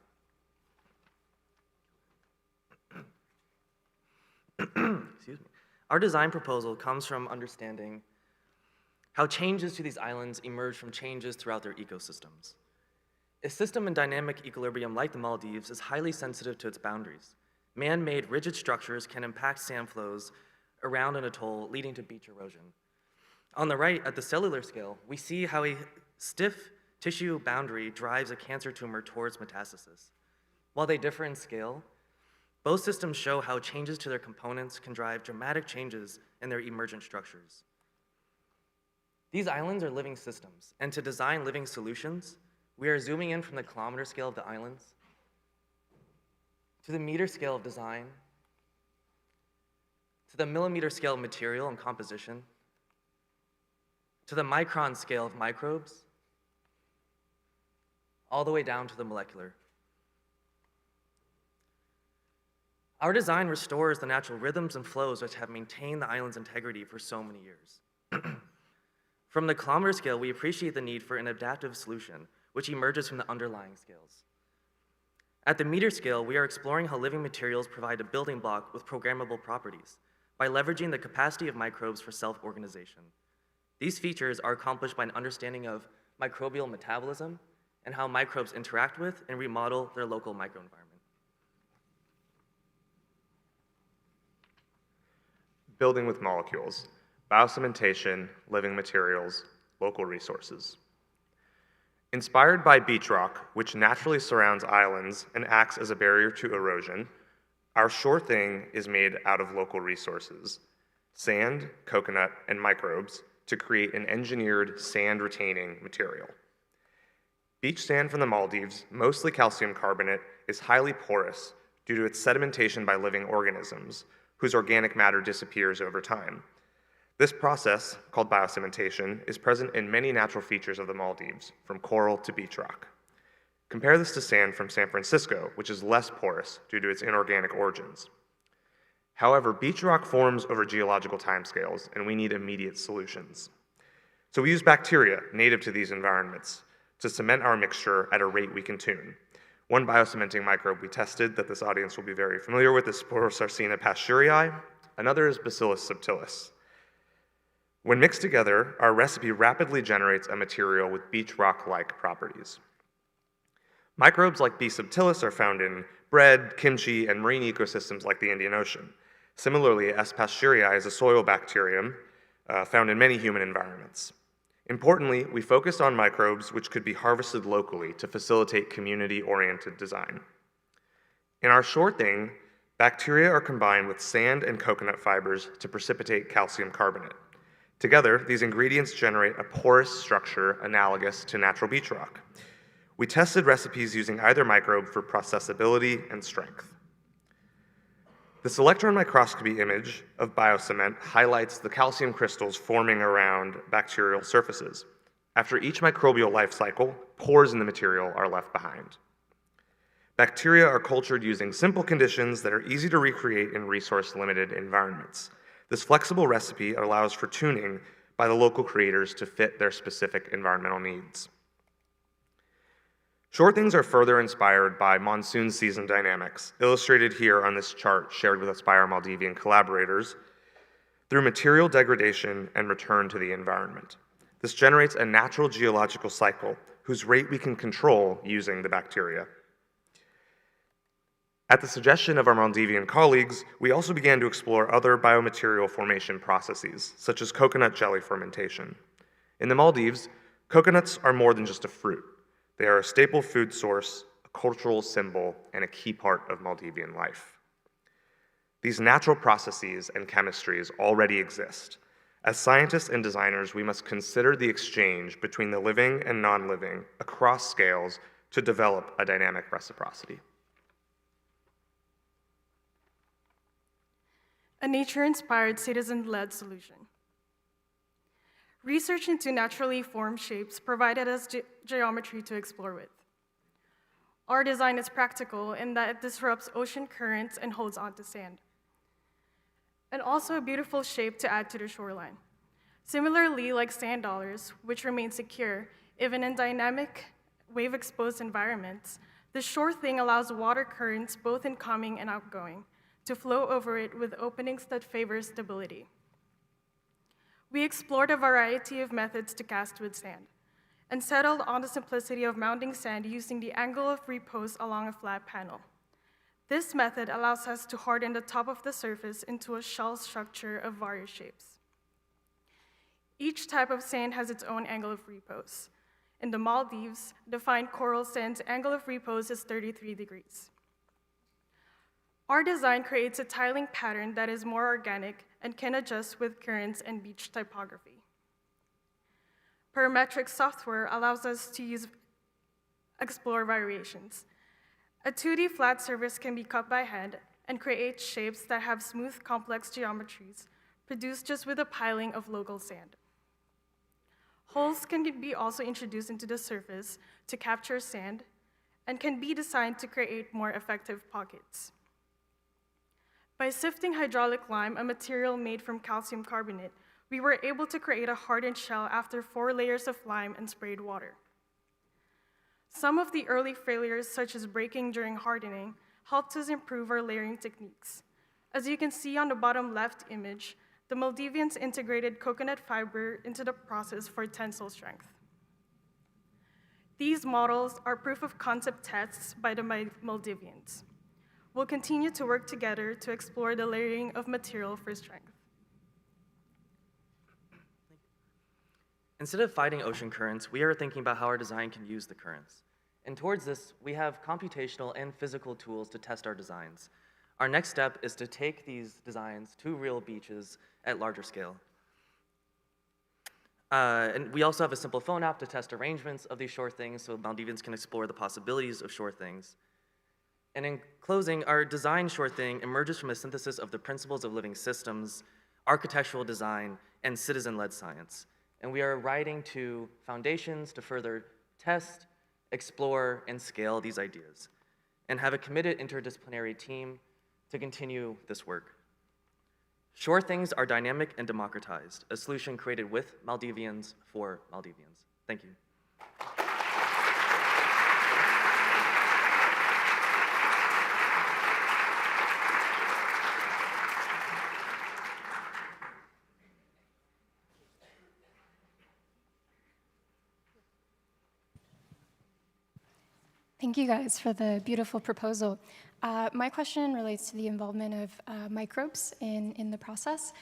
Excuse me. Our design proposal comes from understanding how changes to these islands emerge from changes throughout their ecosystems. A system in dynamic equilibrium like the Maldives is highly sensitive to its boundaries. Man-made rigid structures can impact sand flows around an atoll, leading to beach erosion. On the right, at the cellular scale, we see how a stiff tissue boundary drives a cancer tumor towards metastasis. While they differ in scale, both systems show how changes to their components can drive dramatic changes in their emergent structures. These islands are living systems, and to design living solutions, we are zooming in from the kilometer scale of the islands to the meter scale of design, to the millimeter scale of material and composition, to the micron scale of microbes, all the way down to the molecular. Our design restores the natural rhythms and flows which have maintained the island's integrity for so many years. From the kilometer scale, we appreciate the need for an adaptive solution, which emerges from the underlying scales. At the meter scale, we are exploring how living materials provide a building block with programmable properties by leveraging the capacity of microbes for self-organization. These features are accomplished by an understanding of microbial metabolism and how microbes interact with and remodel their local microenvironment. Building with molecules, biocementation, living materials, local resources. Inspired by beach rock, which naturally surrounds islands and acts as a barrier to erosion, our sure thing is made out of local resources, sand, coconut, and microbes to create an engineered sand-retaining material. Beach sand from the Maldives, mostly calcium carbonate, is highly porous due to its sedimentation by living organisms, whose organic matter disappears over time. This process, called biocementation, is present in many natural features of the Maldives, from coral to beach rock. Compare this to sand from San Francisco, which is less porous due to its inorganic origins. However, beach rock forms over geological timescales, and we need immediate solutions. So we use bacteria native to these environments to cement our mixture at a rate we can tune. One biocementing microbe we tested that this audience will be very familiar with is Sporosarcina pasteurei. Another is Bacillus subtilis. When mixed together, our recipe rapidly generates a material with beach rock-like properties. Microbes like B. subtilis are found in bread, kimchi, and marine ecosystems like the Indian Ocean. Similarly, S. pasteurei is a soil bacterium found in many human environments. Importantly, we focused on microbes which could be harvested locally to facilitate community-oriented design. In our sure thing, bacteria are combined with sand and coconut fibers to precipitate calcium carbonate. Together, these ingredients generate a porous structure analogous to natural beach rock. We tested recipes using either microbe for processability and strength. This electron microscopy image of biocement highlights the calcium crystals forming around bacterial surfaces. After each microbial life cycle, pores in the material are left behind. Bacteria are cultured using simple conditions that are easy to recreate in resource-limited environments. This flexible recipe allows for tuning by the local creators to fit their specific environmental needs. Short things are further inspired by monsoon season dynamics, illustrated here on this chart shared with us by our Maldivian collaborators, through material degradation and return to the environment. This generates a natural geological cycle whose rate we can control using the bacteria. At the suggestion of our Maldivian colleagues, we also began to explore other biomaterial formation processes, such as coconut jelly fermentation. In the Maldives, coconuts are more than just a fruit. They are a staple food source, a cultural symbol, and a key part of Maldivian life. These natural processes and chemistries already exist. As scientists and designers, we must consider the exchange between the living and non-living across scales to develop a dynamic reciprocity. A nature-inspired, citizen-led solution. Research into naturally formed shapes provided us geometry to explore with. Our design is practical in that it disrupts ocean currents and holds onto sand. And also a beautiful shape to add to the shoreline. Similarly, like sand dollars, which remain secure, even in dynamic, wave-exposed environments, the sure thing allows water currents, both incoming and outgoing, to flow over it with openings that favor stability. We explored a variety of methods to cast with sand, and settled on the simplicity of mounting sand using the angle of repose along a flat panel. This method allows us to harden the top of the surface into a shell structure of various shapes. Each type of sand has its own angle of repose. In the Maldives, the fine coral sand's angle of repose is 33 degrees. Our design creates a tiling pattern that is more organic and can adjust with currents and beach typography. Parametric software allows us to explore variations. A 2D flat surface can be cut by hand and create shapes that have smooth, complex geometries produced just with a piling of local sand. Holes can be also introduced into the surface to capture sand and can be designed to create more effective pockets. By sifting hydraulic lime, a material made from calcium carbonate, we were able to create a hardened shell after 4 layers of lime and sprayed water. Some of the early failures, such as breaking during hardening, helped us improve our layering techniques. As you can see on the bottom left image, the Maldivians integrated coconut fiber into the process for tensile strength. These models are proof of concept tests by the Maldivians. We'll continue to work together to explore the layering of material for strength. Instead of fighting ocean currents, we are thinking about how our design can use the currents. And towards this, we have computational and physical tools to test our designs. Our next step is to take these designs to real beaches at larger scale. And we also have a simple phone app to test arrangements of these shore things so Maldivians can explore the possibilities of shore things. And in closing, our design short thing emerges from a synthesis of the principles of living systems, architectural design, and citizen-led science. And we are writing to foundations to further test, explore, and scale these ideas, and have a committed interdisciplinary team to continue this work. Sure things are dynamic and democratized, a solution created with Maldivians for Maldivians. Thank you. Thank you guys for the beautiful proposal. My question relates to the involvement of microbes in the process.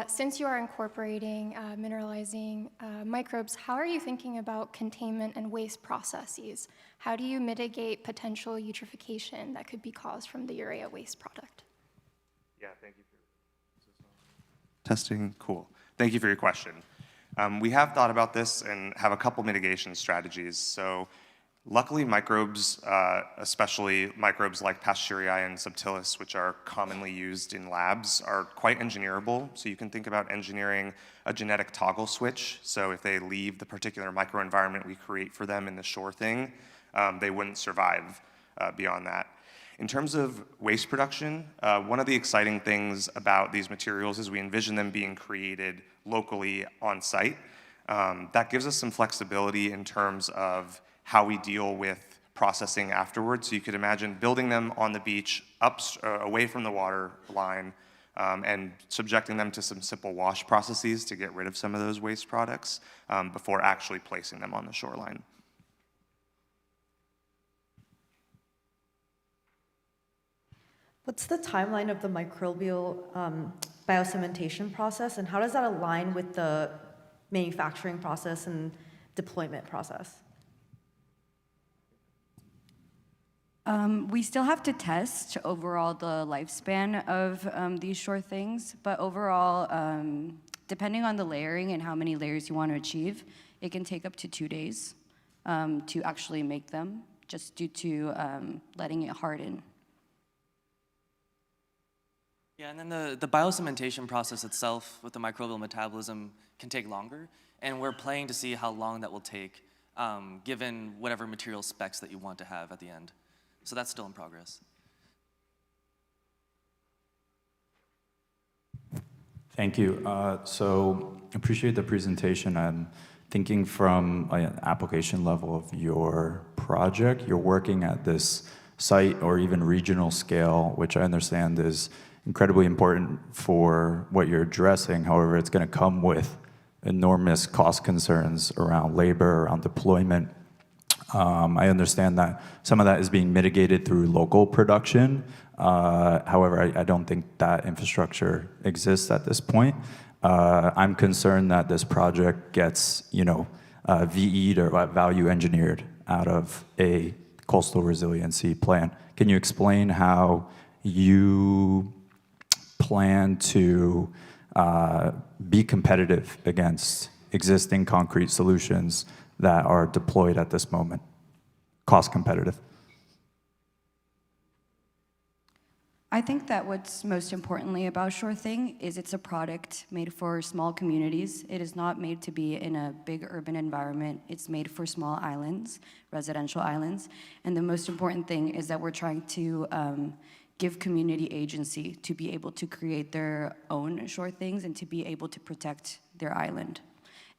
Since you are incorporating mineralizing microbes, how are you thinking about containment and waste processes? How do you mitigate potential eutrophication that could be caused from the urea waste product? Yeah, thank you for testing. Cool. Thank you for your question. We have thought about this and have a couple mitigation strategies. So luckily, microbes, especially microbes like Pasteuria and Subtilis, which are commonly used in labs, are quite engineerable. So you can think about engineering a genetic toggle switch. So if they leave the particular microenvironment we create for them in the sure thing, they wouldn't survive beyond that. In terms of waste production, one of the exciting things about these materials is we envision them being created locally on site. That gives us some flexibility in terms of how we deal with processing afterwards. So you could imagine building them on the beach, away from the water line, and subjecting them to some simple wash processes to get rid of some of those waste products before actually placing them on the shoreline. What's the timeline of the microbial biocementation process, and how does that align with the manufacturing process and deployment process? We still have to test overall the lifespan of these sure things, but overall, depending on the layering and how many layers you want to achieve, it can take up to 2 days to actually make them, just due to letting it harden. Yeah, and then the biocementation process itself with the microbial metabolism can take longer, and we're planning to see how long that will take, given whatever material specs that you want to have at the end. So that's still in progress. Thank you. So appreciate the presentation. I'm thinking from an application level of your project. You're working at this site or even regional scale, which I understand is incredibly important for what you're addressing. However, it's going to come with enormous cost concerns around labor, around deployment. I understand that some of that is being mitigated through local production. However, I don't think that infrastructure exists at this point. I'm concerned that this project gets, VE'd or value engineered out of a coastal resiliency plan. Can you explain how you plan to be competitive against existing concrete solutions that are deployed at this moment, cost competitive? I think that what's most importantly about Sure Thing is it's a product made for small communities. It is not made to be in a big urban environment. It's made for small islands, residential islands. And the most important thing is that we're trying to give community agency to be able to create their own Sure Things and to be able to protect their island.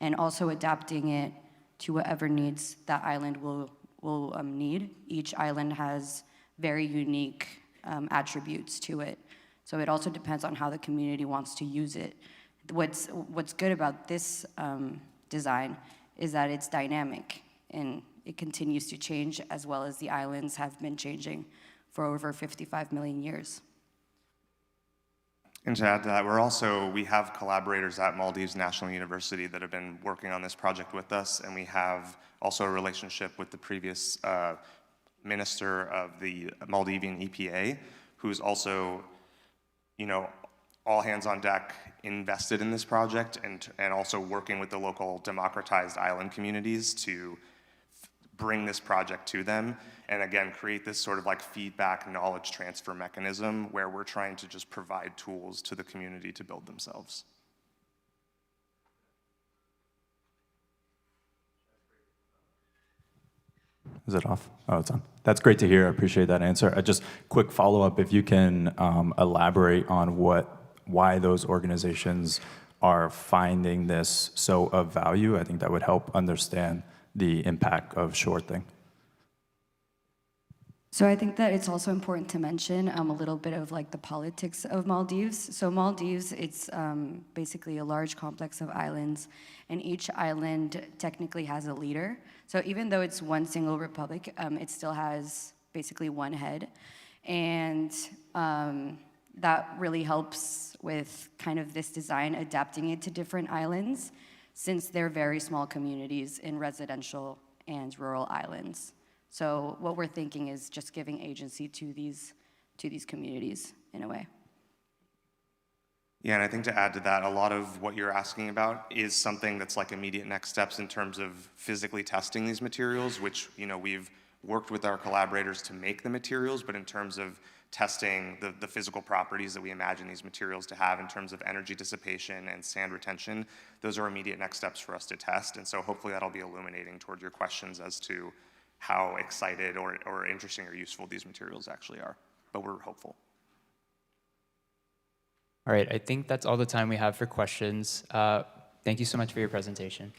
And also adapting it to whatever needs that island will need. Each island has very unique attributes to it. So it also depends on how the community wants to use it. What's good about this design is that it's dynamic and it continues to change, as well as the islands have been changing for over 55 million years. And to add to that, we have collaborators at Maldives National University that have been working on this project with us, and we have also a relationship with the previous minister of the Maldivian EPA, who's also, all hands on deck invested in this project and also working with the local democratized island communities to bring this project to them, and again, create this sort of like feedback knowledge transfer mechanism where we're trying to just provide tools to the community to build themselves. Is it off? Oh, it's on. That's great to hear. I appreciate that answer. Just quick follow-up, if you can elaborate on why those organizations are finding this so of value. I think that would help understand the impact of Sure Thing. So I think that it's also important to mention a little bit of like the politics of Maldives. So Maldives, it's basically a large complex of islands, and each island technically has a leader. So even though it's one single republic, it still has basically one head. And that really helps with kind of this design, adapting it to different islands, since they're very small communities in residential and rural islands. So what we're thinking is just giving agency to these communities in a way. Yeah, and I think to add to that, a lot of what you're asking about is something that's like immediate next steps in terms of physically testing these materials, which, you know, we've worked with our collaborators to make the materials, but in terms of testing the physical properties that we imagine these materials to have in terms of energy dissipation and sand retention, those are immediate next steps for us to test. And so hopefully that'll be illuminating toward your questions as to how excited or interesting or useful these materials actually are. But we're hopeful. All right, I think that's all the time we have for questions. Thank you so much for your presentation.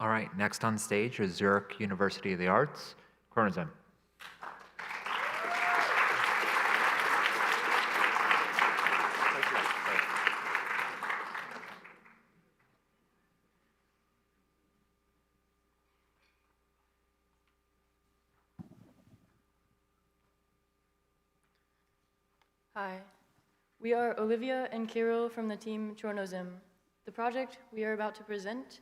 All right, next on stage is Zurich University of the Arts, Kornzheim. Hi, we are Olivia and Kirill from the team Chornozem. The project we are about to present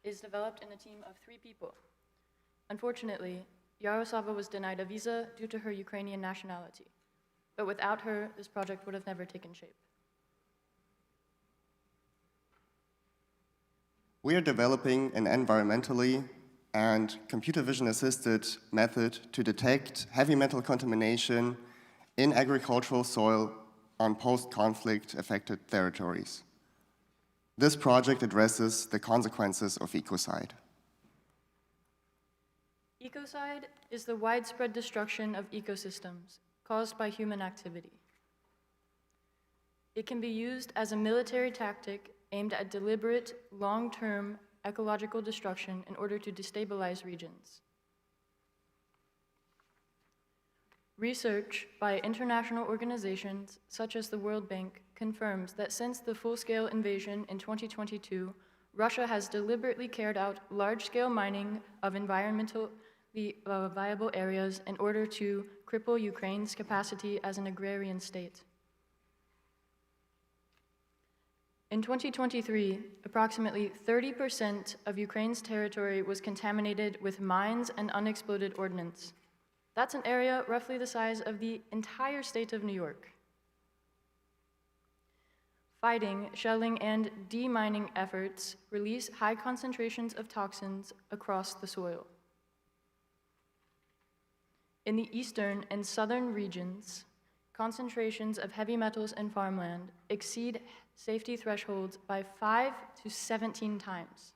is developed in a team of 3 people. Unfortunately, Yaroslava was denied a visa due to her Ukrainian nationality. But without her, this project would have never taken shape. We are developing an environmentally and computer vision assisted method to detect heavy metal contamination in agricultural soil on post-conflict affected territories. This project addresses the consequences of ecocide. Ecocide is the widespread destruction of ecosystems caused by human activity. It can be used as a military tactic aimed at deliberate, long-term ecological destruction in order to destabilize regions. Research by international organizations such as the World Bank confirms that since the full-scale invasion in 2022, Russia has deliberately carried out large-scale mining of environmentally viable areas in order to cripple Ukraine's capacity as an agrarian state. In 2023, approximately 30% of Ukraine's territory was contaminated with mines and unexploded ordnance. That's an area roughly the size of the entire state of New York. Fighting, shelling, and demining efforts release high concentrations of toxins across the soil. In the eastern and southern regions, concentrations of heavy metals in farmland exceed safety thresholds by 5 to 17 times.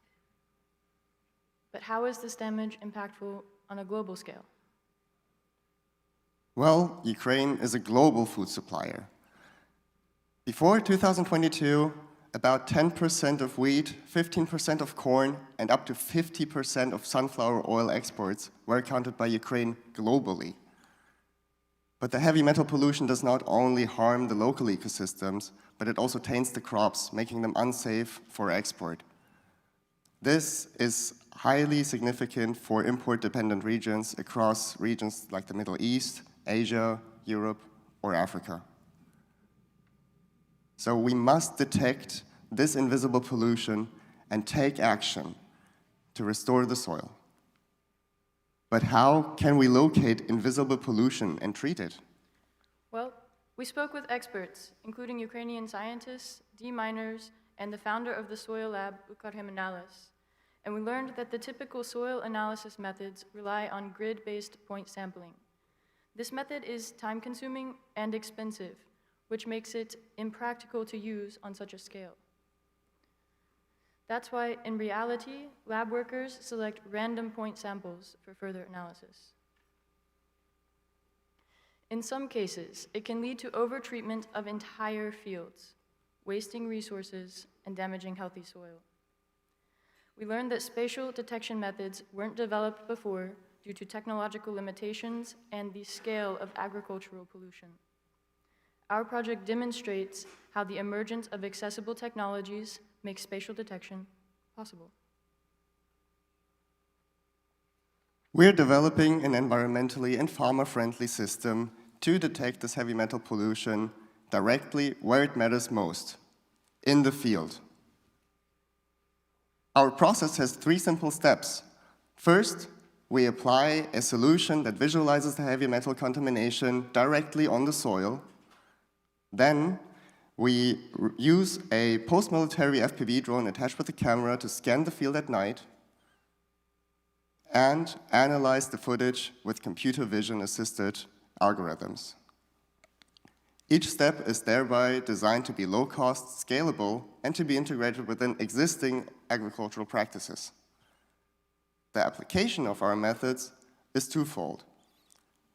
But how is this damage impactful on a global scale? Well, Ukraine is a global food supplier. Before 2022, about 10% of wheat, 15% of corn, and up to 50% of sunflower oil exports were accounted by Ukraine globally. But the heavy metal pollution does not only harm the local ecosystems, but it also taints the crops, making them unsafe for export. This is highly significant for import-dependent regions across regions like the Middle East, Asia, Europe, or Africa. So we must detect this invisible pollution and take action to restore the soil. But how can we locate invisible pollution and treat it? Well, we spoke with experts, including Ukrainian scientists, deminers, and the founder of the soil lab, Ukar Jimenez, and we learned that the typical soil analysis methods rely on grid-based point sampling. This method is time-consuming and expensive, which makes it impractical to use on such a scale. That's why, in reality, lab workers select random point samples for further analysis. In some cases, it can lead to overtreatment of entire fields, wasting resources and damaging healthy soil. We learned that spatial detection methods weren't developed before due to technological limitations and the scale of agricultural pollution. Our project demonstrates how the emergence of accessible technologies makes spatial detection possible. We're developing an environmentally and farmer-friendly system to detect this heavy metal pollution directly where it matters most, in the field. Our process has 3 simple steps. First, we apply a solution that visualizes the heavy metal contamination directly on the soil. Then, we use a post-military FPV drone attached with a camera to scan the field at night and analyze the footage with computer vision-assisted algorithms. Each step is thereby designed to be low-cost, scalable, and to be integrated within existing agricultural practices. The application of our methods is twofold.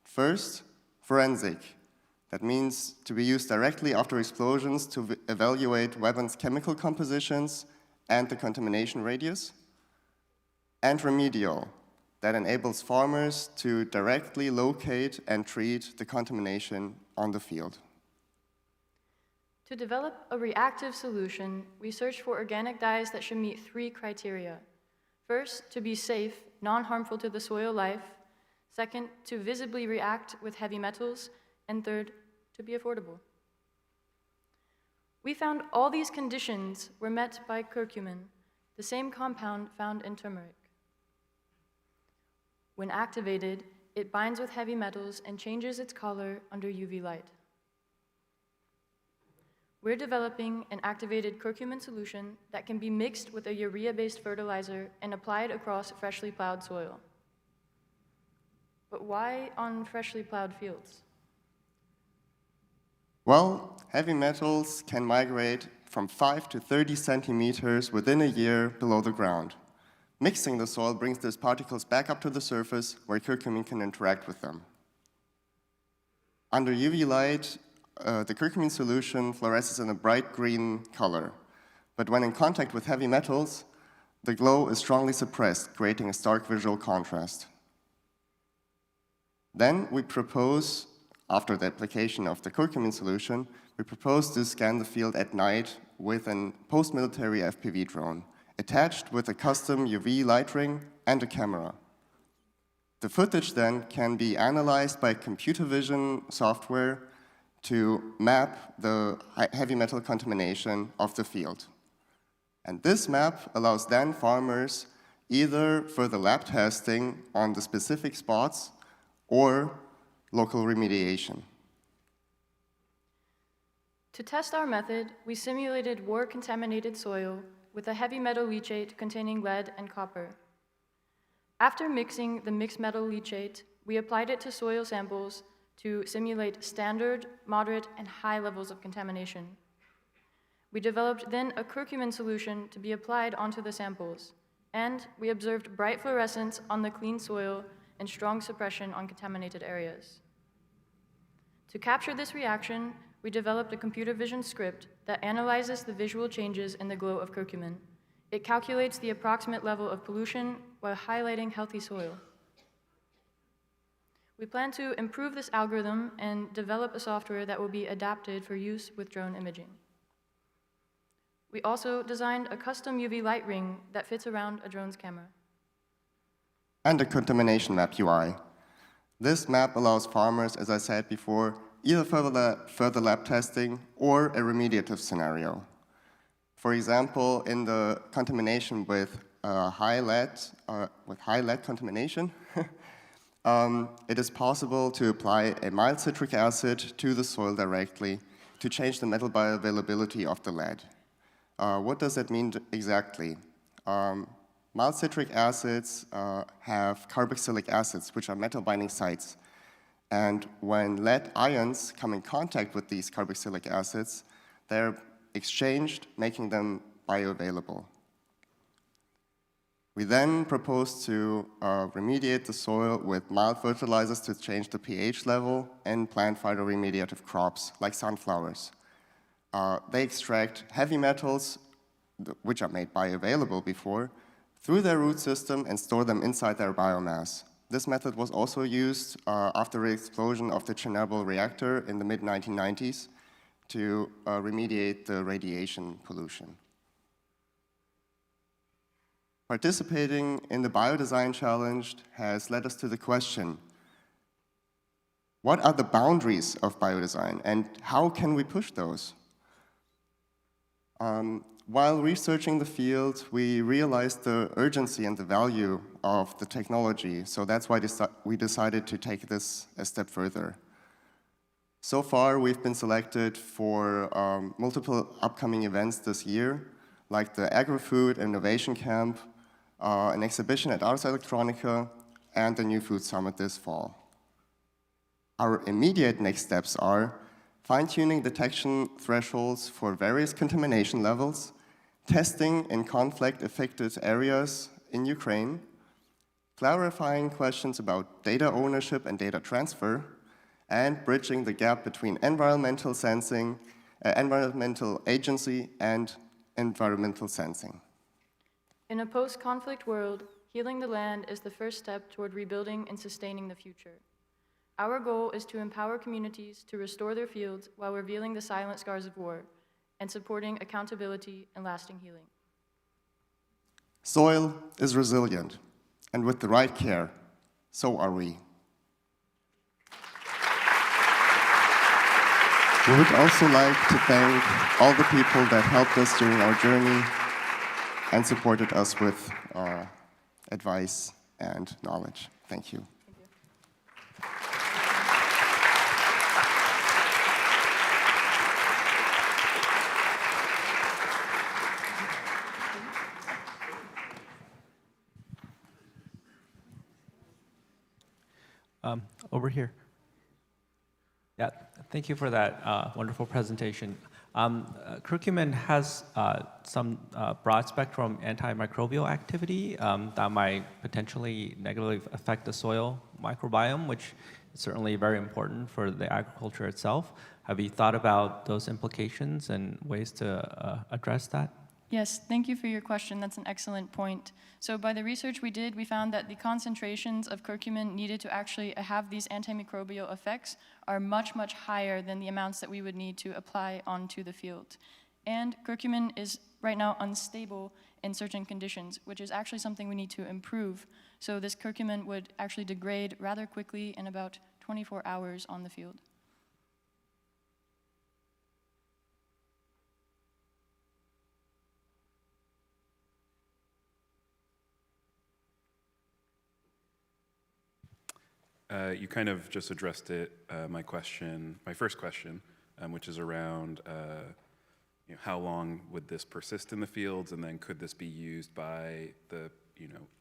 First, forensic. That means to be used directly after explosions to evaluate weapons' chemical compositions and the contamination radius. And remedial. That enables farmers to directly locate and treat the contamination on the field. To develop a reactive solution, we searched for organic dyes that should meet 3 criteria. First, to be safe, non-harmful to the soil life. Second, to visibly react with heavy metals. And third, to be affordable. We found all these conditions were met by curcumin, the same compound found in turmeric. When activated, it binds with heavy metals and changes its color under UV light. We're developing an activated curcumin solution that can be mixed with a urea-based fertilizer and applied across freshly plowed soil. But why on freshly plowed fields? Well, heavy metals can migrate from 5 to 30 centimeters within a year below the ground. Mixing the soil brings these particles back up to the surface where curcumin can interact with them. Under UV light, the curcumin solution fluoresces in a bright green color. But when in contact with heavy metals, the glow is strongly suppressed, creating a stark visual contrast. Then we propose, after the application of the curcumin solution, we propose to scan the field at night with a post-military FPV drone, attached with a custom UV light ring and a camera. The footage then can be analyzed by computer vision software to map the heavy metal contamination of the field. And this map allows then farmers either further lab testing on the specific spots or local remediation. To test our method, we simulated war-contaminated soil with a heavy metal leachate containing lead and copper. After mixing the mixed metal leachate, we applied it to soil samples to simulate standard, moderate, and high levels of contamination. We developed then a curcumin solution to be applied onto the samples, and we observed bright fluorescence on the clean soil and strong suppression on contaminated areas. To capture this reaction, we developed a computer vision script that analyzes the visual changes in the glow of curcumin. It calculates the approximate level of pollution while highlighting healthy soil. We plan to improve this algorithm and develop a software that will be adapted for use with drone imaging. We also designed a custom UV light ring that fits around a drone's camera. And a contamination map UI. This map allows farmers, as I said before, either further lab testing or a remediative scenario. For example, in the contamination with high lead contamination, it is possible to apply a mild citric acid to the soil directly to change the metal bioavailability of the lead. What does that mean exactly? Mild citric acids have carboxylic acids, which are metal binding sites. And when lead ions come in contact with these carboxylic acids, they're exchanged, making them bioavailable. We then propose to remediate the soil with mild fertilizers to change the pH level and plant phytoremediative crops like sunflowers. They extract heavy metals, which are made bioavailable before, through their root system and store them inside their biomass. This method was also used after the explosion of the Chernobyl reactor in the mid-1990s to remediate the radiation pollution. Participating in the Biodesign Challenge has led us to the question, what are the boundaries of biodesign and how can we push those? While researching the field, we realized the urgency and the value of the technology, so that's why we decided to take this a step further. So far, we've been selected for multiple upcoming events this year, like the Agri-Food Innovation Camp, an exhibition at Ars Electronica, and the New Food Summit this fall. Our immediate next steps are fine-tuning detection thresholds for various contamination levels, testing in conflict-affected areas in Ukraine, clarifying questions about data ownership and data transfer, and bridging the gap between environmental sensing, environmental agency, and environmental sensing. In a post-conflict world, healing the land is the first step toward rebuilding and sustaining the future. Our goal is to empower communities to restore their fields while revealing the silent scars of war and supporting accountability and lasting healing. Soil is resilient, and with the right care, so are we. We would also like to thank all the people that helped us during our journey and supported us with advice and knowledge. Thank you. Over here. Yeah, thank you for that wonderful presentation. Curcumin has some broad spectrum antimicrobial activity that might potentially negatively affect the soil microbiome, which is certainly very important for the agriculture itself. Have you thought about those implications and ways to address that? Yes, thank you for your question. That's an excellent point. So by the research we did, we found that the concentrations of curcumin needed to actually have these antimicrobial effects are much, much higher than the amounts that we would need to apply onto the field. And curcumin is right now unstable in certain conditions, which is actually something we need to improve. So this curcumin would actually degrade rather quickly in about 24 hours on the field. You kind of just addressed it, my first question, which is around how long would this persist in the fields, and then could this be used by the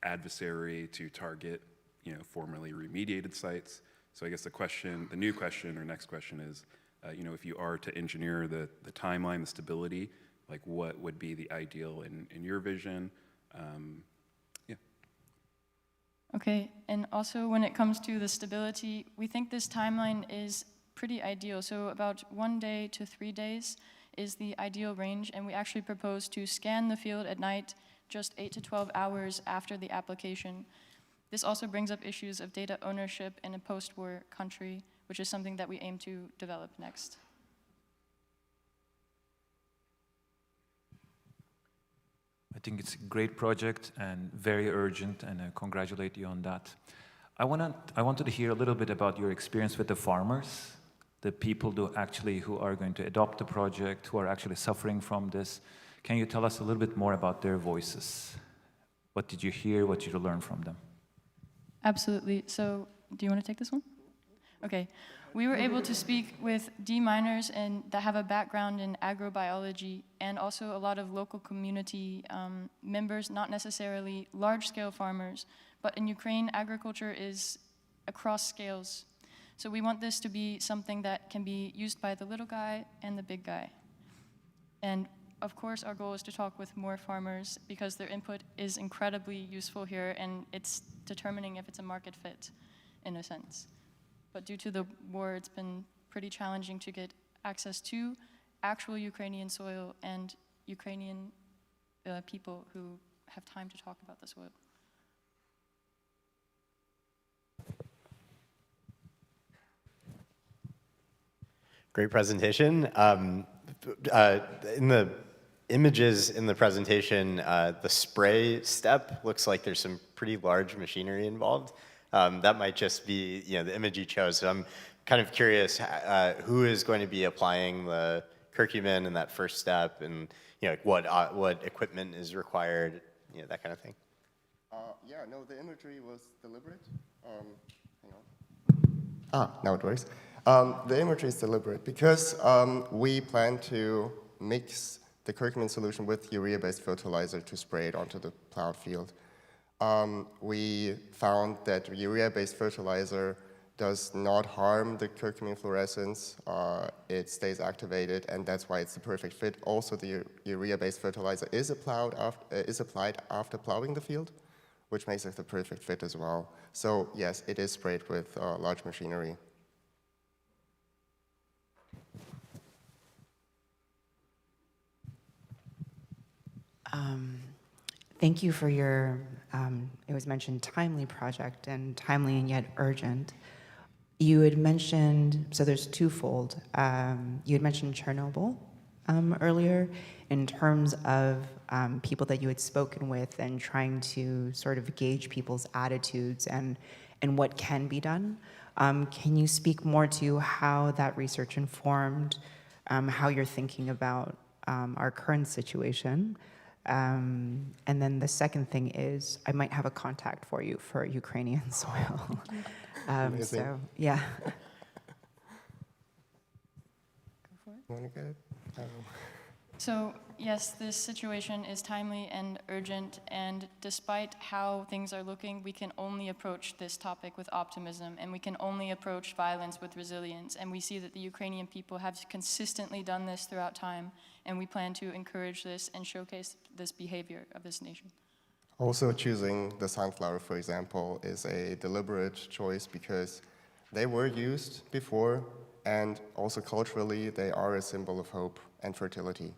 adversary to target formerly remediated sites? So I guess the new question or next question is, if you are to engineer the timeline, the stability, like what would be the ideal in your vision? Okay, and also when it comes to the stability, we think this timeline is pretty ideal. So about 1 day to 3 days is the ideal range, and we actually propose to scan the field at night just 8 to 12 hours after the application. This also brings up issues of data ownership in a post-war country, which is something that we aim to develop next. I think it's a great project and very urgent, and I congratulate you on that. I wanted to hear a little bit about your experience with the farmers, the people who are going to adopt the project, who are actually suffering from this. Can you tell us a little bit more about their voices? What did you hear? What did you learn from them? Absolutely. So, do you want to take this one? Okay. We were able to speak with D miners and that have a background in agrobiology, and also a lot of local community members, not necessarily large-scale farmers, but in Ukraine, agriculture is across scales. So we want this to be something that can be used by the little guy and the big guy. And of course, our goal is to talk with more farmers because their input is incredibly useful here, and it's determining if it's a market fit, in a sense. But due to the war, it's been pretty challenging to get access to actual Ukrainian soil and Ukrainian people who have time to talk about the soil. Great presentation. In the images in the presentation, the spray step looks like there's some pretty large machinery involved. That might just be, the image you chose. So I'm kind of curious who is going to be applying the curcumin in that first step, and what equipment is required, that kind of thing. Yeah, no, the imagery was deliberate. Hang on. Now it works. The imagery is deliberate because we plan to mix the curcumin solution with urea-based fertilizer to spray it onto the plowed field. We found that urea-based fertilizer does not harm the curcumin fluorescence. It stays activated, and that's why it's the perfect fit. Also, the urea-based fertilizer is applied after plowing the field, which makes it the perfect fit as well. So yes, it is sprayed with large machinery. Thank you for your, it was mentioned, timely project, and timely and yet urgent. You had mentioned, so there's twofold. You had mentioned Chernobyl earlier in terms of people that you had spoken with and trying to sort of gauge people's attitudes and what can be done. Can you speak more to how that research informed how you're thinking about our current situation? And then the second thing is, I might have a contact for you for Ukrainian soil. So, yeah. Want to get it? So yes, this situation is timely and urgent, and despite how things are looking, we can only approach this topic with optimism, and we can only approach violence with resilience. And we see that the Ukrainian people have consistently done this throughout time, and we plan to encourage this and showcase this behavior of this nation. Also, choosing the sunflower, for example, is a deliberate choice because they were used before, and also culturally, they are a symbol of hope and fertility.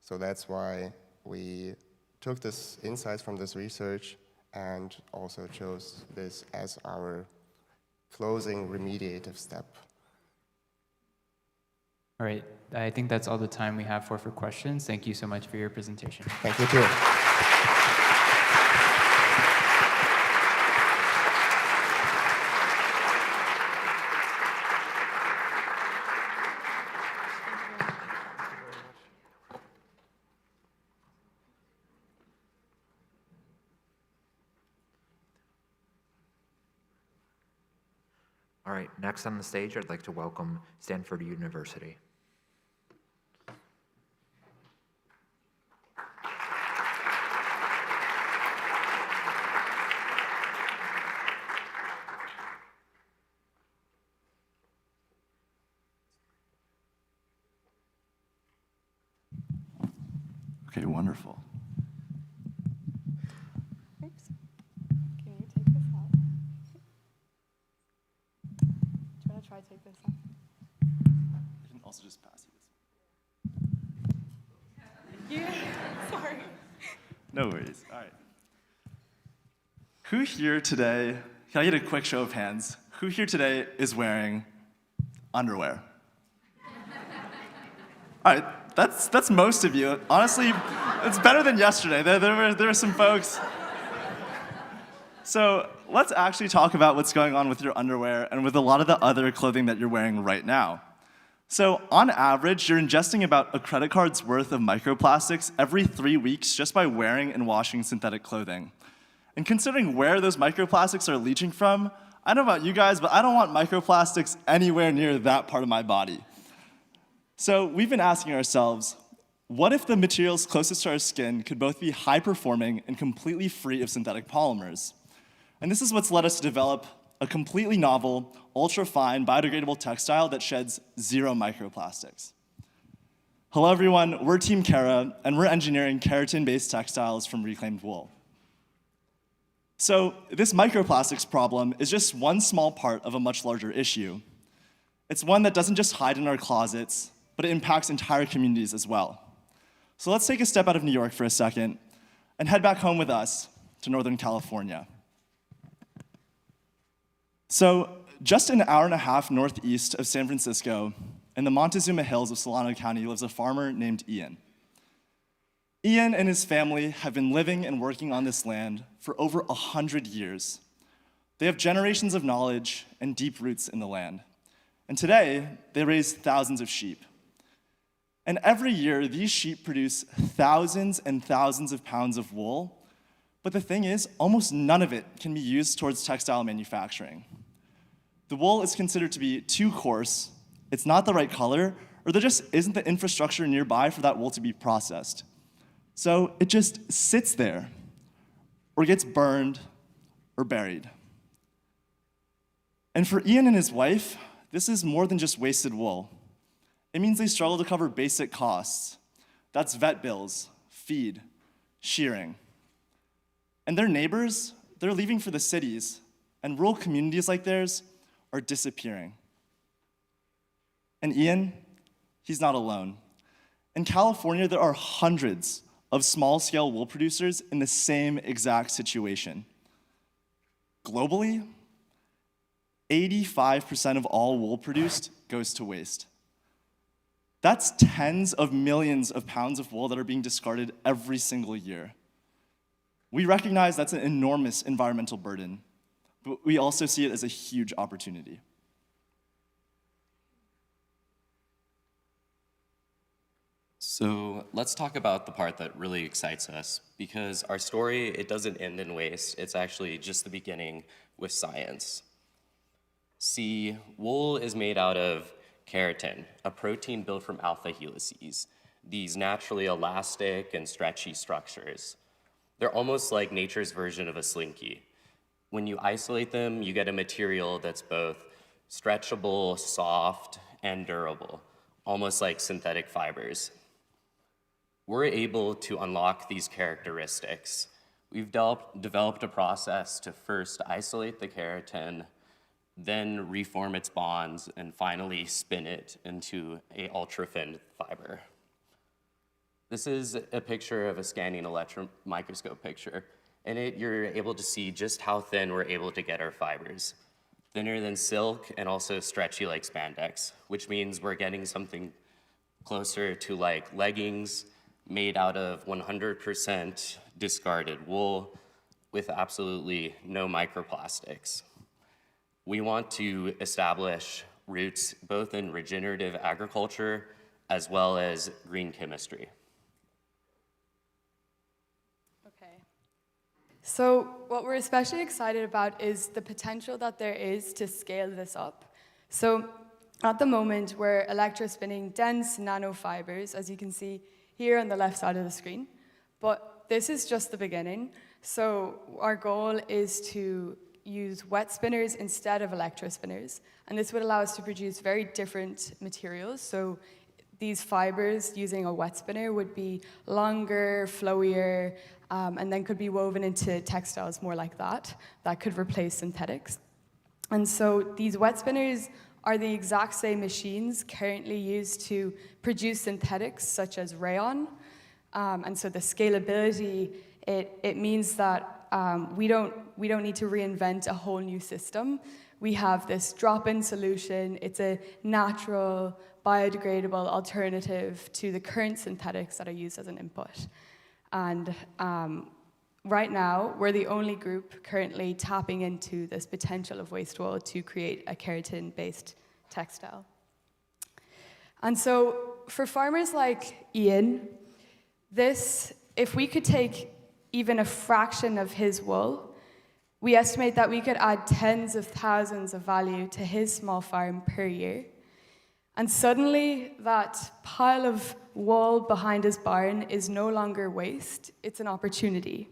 So that's why we took this insights from this research and also chose this as our closing remediative step. All right, I think that's all the time we have for questions. Thank you so much for your presentation. Thank you too. All right, next on the stage, I'd like to welcome Stanford University. Okay, wonderful. Oops. Can you take this out? Try to take this out. I can also just pass you this. Yeah, sorry. No worries. All right. Who here today, can I get a quick show of hands? Who here today is wearing underwear? All right, that's most of you. Honestly, it's better than yesterday. There were some folks. So let's actually talk about what's going on with your underwear and with a lot of the other clothing that you're wearing right now. So on average, you're ingesting about a credit card's worth of microplastics every 3 weeks just by wearing and washing synthetic clothing. And considering where those microplastics are leaching from, I don't know about you guys, but I don't want microplastics anywhere near that part of my body. So we've been asking ourselves, what if the materials closest to our skin could both be high-performing and completely free of synthetic polymers? And this is what's led us to develop a completely novel, ultra-fine, biodegradable textile that sheds 0 microplastics. Hello everyone, we're Team Kara, and we're engineering keratin-based textiles from reclaimed wool. So this microplastics problem is just one small part of a much larger issue. It's one that doesn't just hide in our closets, but it impacts entire communities as well. So let's take a step out of New York for a second and head back home with us to Northern California. So just an hour and a half northeast of San Francisco, in the Montezuma Hills of Solano County, lives a farmer named Ian. Ian and his family have been living and working on this land for over 100 years. They have generations of knowledge and deep roots in the land. And today, they raise thousands of sheep. And every year, these sheep produce thousands and thousands of pounds of wool. But the thing is, almost none of it can be used towards textile manufacturing. The wool is considered to be too coarse, it's not the right color, or there just isn't the infrastructure nearby for that wool to be processed. So it just sits there, or gets burned, or buried. And for Ian and his wife, this is more than just wasted wool. It means they struggle to cover basic costs. That's vet bills, feed, shearing. And their neighbors, they're leaving for the cities, and rural communities like theirs are disappearing. And Ian, he's not alone. In California, there are hundreds of small-scale wool producers in the same exact situation. Globally, 85% of all wool produced goes to waste. That's tens of millions of pounds of wool that are being discarded every single year. We recognize that's an enormous environmental burden, but we also see it as a huge opportunity. So let's talk about the part that really excites us, because our story, it doesn't end in waste. It's actually just the beginning with science. See, wool is made out of keratin, a protein built from alpha helices, these naturally elastic and stretchy structures. They're almost like nature's version of a slinky. When you isolate them, you get a material that's both stretchable, soft, and durable, almost like synthetic fibers. We're able to unlock these characteristics. We've developed a process to first isolate the keratin, then reform its bonds, and finally spin it into an ultra-thin fiber. This is a picture of a scanning electron microscope picture. In it, you're able to see just how thin we're able to get our fibers. Thinner than silk and also stretchy like spandex, which means we're getting something closer to like leggings made out of 100% discarded wool with absolutely no microplastics. We want to establish roots both in regenerative agriculture as well as green chemistry. Okay. So what we're especially excited about is the potential that there is to scale this up. So at the moment, we're electrospinning dense nanofibers, as you can see here on the left side of the screen. But this is just the beginning. So our goal is to use wet spinners instead of electrospinners. And this would allow us to produce very different materials. So these fibers using a wet spinner would be longer, flowier, and then could be woven into textiles more like that could replace synthetics. And so these wet spinners are the exact same machines currently used to produce synthetics such as rayon. And so the scalability, it means that we don't need to reinvent a whole new system. We have this drop-in solution. It's a natural, biodegradable alternative to the current synthetics that are used as an input. And right now, we're the only group currently tapping into this potential of waste wool to create a keratin-based textile. And so for farmers like Ian, if we could take even a fraction of his wool, We estimate that we could add tens of thousands of value to his small farm per year. And suddenly, that pile of wall behind his barn is no longer waste, it's an opportunity.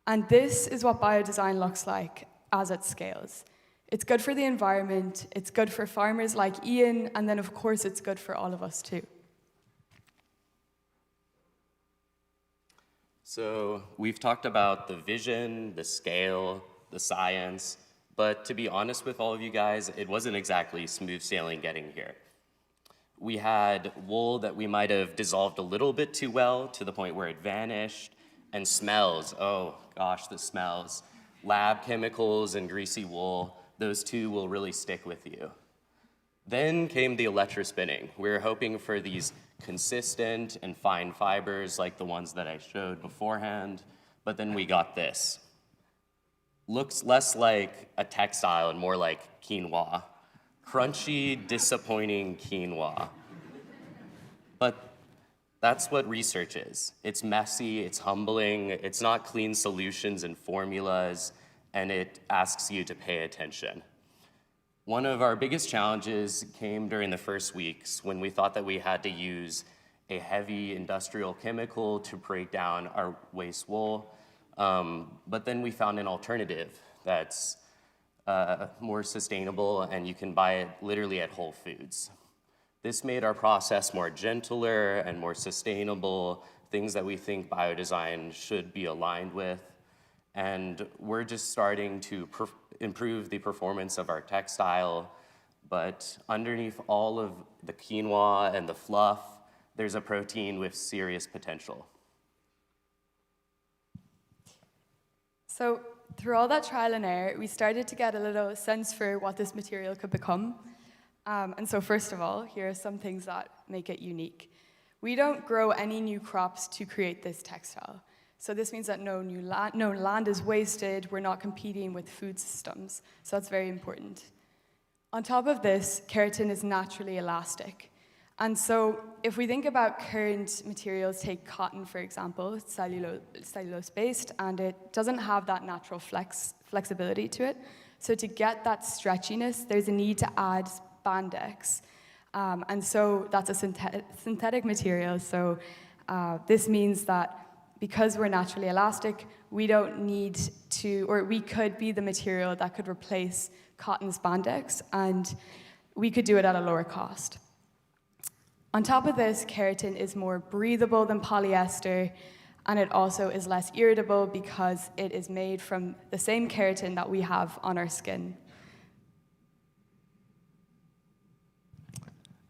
And this is what biodesign looks like as it scales. It's good for the environment, it's good for farmers like Ian, and then of course it's good for all of us too. So we've talked about the vision, the scale, the science, but to be honest with all of you guys, it wasn't exactly smooth sailing getting here. We had wool that we might have dissolved a little bit too well to the point where it vanished, and smells, oh gosh, the smells. Lab chemicals and greasy wool, those two will really stick with you. Then came the electrospinning. We were hoping for these consistent and fine fibers like the ones that I showed beforehand, but then we got this. Looks less like a textile and more like quinoa. Crunchy, disappointing quinoa. But that's what research is. It's messy, it's humbling, it's not clean solutions and formulas, and it asks you to pay attention. One of our biggest challenges came during the first weeks when we thought that we had to use a heavy industrial chemical to break down our waste wool, but then we found an alternative that's more sustainable, and you can buy it literally at Whole Foods. This made our process more gentler and more sustainable, things that we think biodesign should be aligned with. And we're just starting to improve the performance of our textile, but underneath all of the quinoa and the fluff, there's a protein with serious potential. So through all that trial and error, we started to get a little sense for what this material could become. And so first of all, here are some things that make it unique. We don't grow any new crops to create this textile. So this means that no land is wasted, we're not competing with food systems. So that's very important. On top of this, keratin is naturally elastic. And so if we think about current materials, take cotton, for example, it's cellulose-based, and it doesn't have that natural flexibility to it. So to get that stretchiness, there's a need to add spandex. And so that's a synthetic material. So this means that because we're naturally elastic, we don't need to, or we could be the material that could replace cotton spandex, and we could do it at a lower cost. On top of this, keratin is more breathable than polyester, and it also is less irritable because it is made from the same keratin that we have on our skin.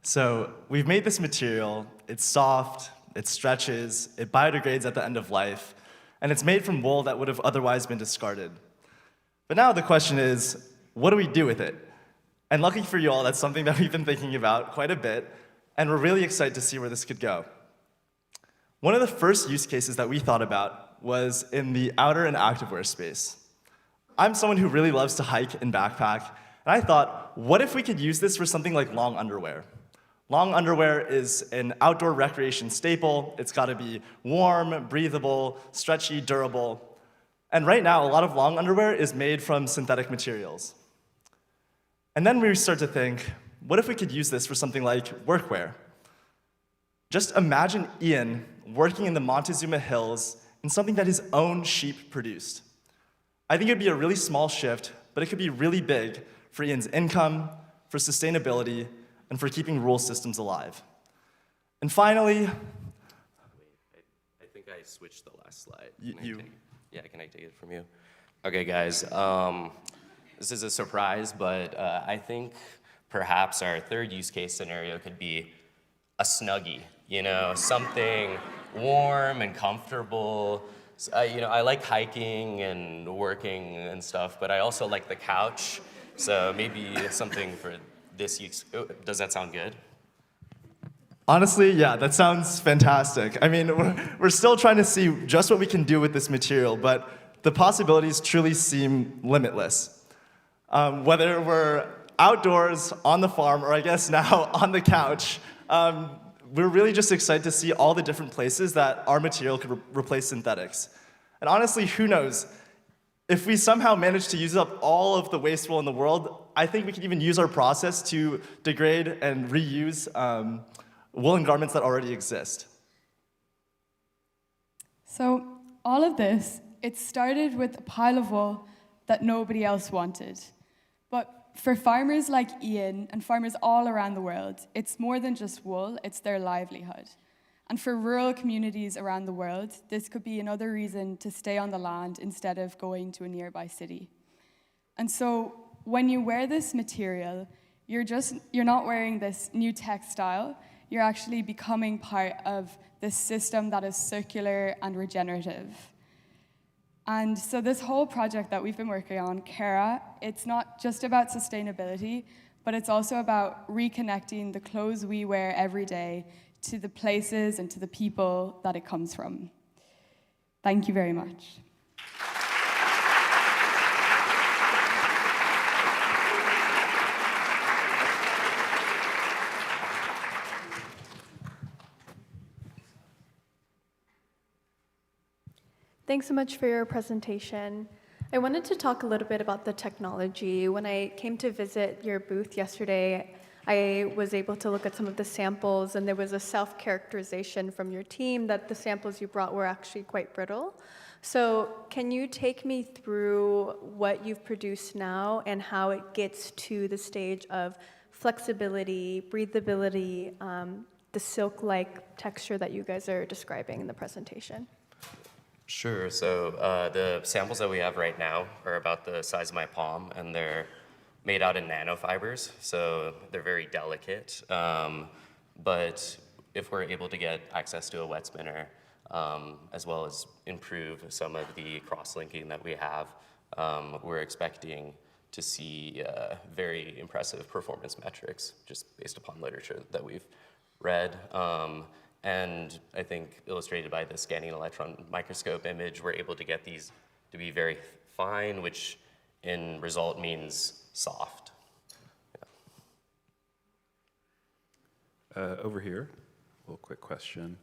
So we've made this material, it's soft, it stretches, it biodegrades at the end of life, and it's made from wool that would have otherwise been discarded. But now the question is, what do we do with it? And lucky for you all, that's something that we've been thinking about quite a bit, and we're really excited to see where this could go. One of the first use cases that we thought about was in the outer and activewear space. I'm someone who really loves to hike and backpack, and I thought, what if we could use this for something like long underwear? Long underwear is an outdoor recreation staple. It's got to be warm, breathable, stretchy, durable. And right now, a lot of long underwear is made from synthetic materials. And then we start to think, what if we could use this for something like workwear? Just imagine Ian working in the Montezuma Hills in something that his own sheep produced. I think it would be a really small shift, but it could be really big for Ian's income, for sustainability, and for keeping rural systems alive. And finally... Wait, I think I switched the last slide. Can I take it from you? Okay, guys, this is a surprise, but I think perhaps our third use case scenario could be a Snuggie, something warm and comfortable. I like hiking and working and stuff, but I also like the couch, so maybe something for this use. Does that sound good? Honestly, yeah, that sounds fantastic. I mean, we're still trying to see just what we can do with this material, but the possibilities truly seem limitless. Whether we're outdoors, on the farm, or I guess now on the couch, we're really just excited to see all the different places that our material could replace synthetics. And honestly, who knows? If we somehow manage to use up all of the waste wool in the world, I think we could even use our process to degrade and reuse woolen garments that already exist. So all of this, it started with a pile of wool that nobody else wanted. But for farmers like Ian and farmers all around the world, it's more than just wool, it's their livelihood. And for rural communities around the world, this could be another reason to stay on the land instead of going to a nearby city. And so when you wear this material, you're not wearing this new textile, you're actually becoming part of this system that is circular and regenerative. And so this whole project that we've been working on, Kara, it's not just about sustainability, but it's also about reconnecting the clothes we wear every day to the places and to the people that it comes from. Thank you very much. Thanks so much for your presentation. I wanted to talk a little bit about the technology. When I came to visit your booth yesterday, I was able to look at some of the samples, and there was a self-characterization from your team that the samples you brought were actually quite brittle. So can you take me through what you've produced now and how it gets to the stage of flexibility, breathability, the silk-like texture that you guys are describing in the presentation? Sure. So the samples that we have right now are about the size of my palm, and they're made out of nanofibers, so they're very delicate. But if we're able to get access to a wet spinner, as well as improve some of the cross-linking that we have, we're expecting to see very impressive performance metrics just based upon literature that we've read. And I think illustrated by the scanning electron microscope image, we're able to get these to be very fine, which in result means soft. Over here, a little quick question.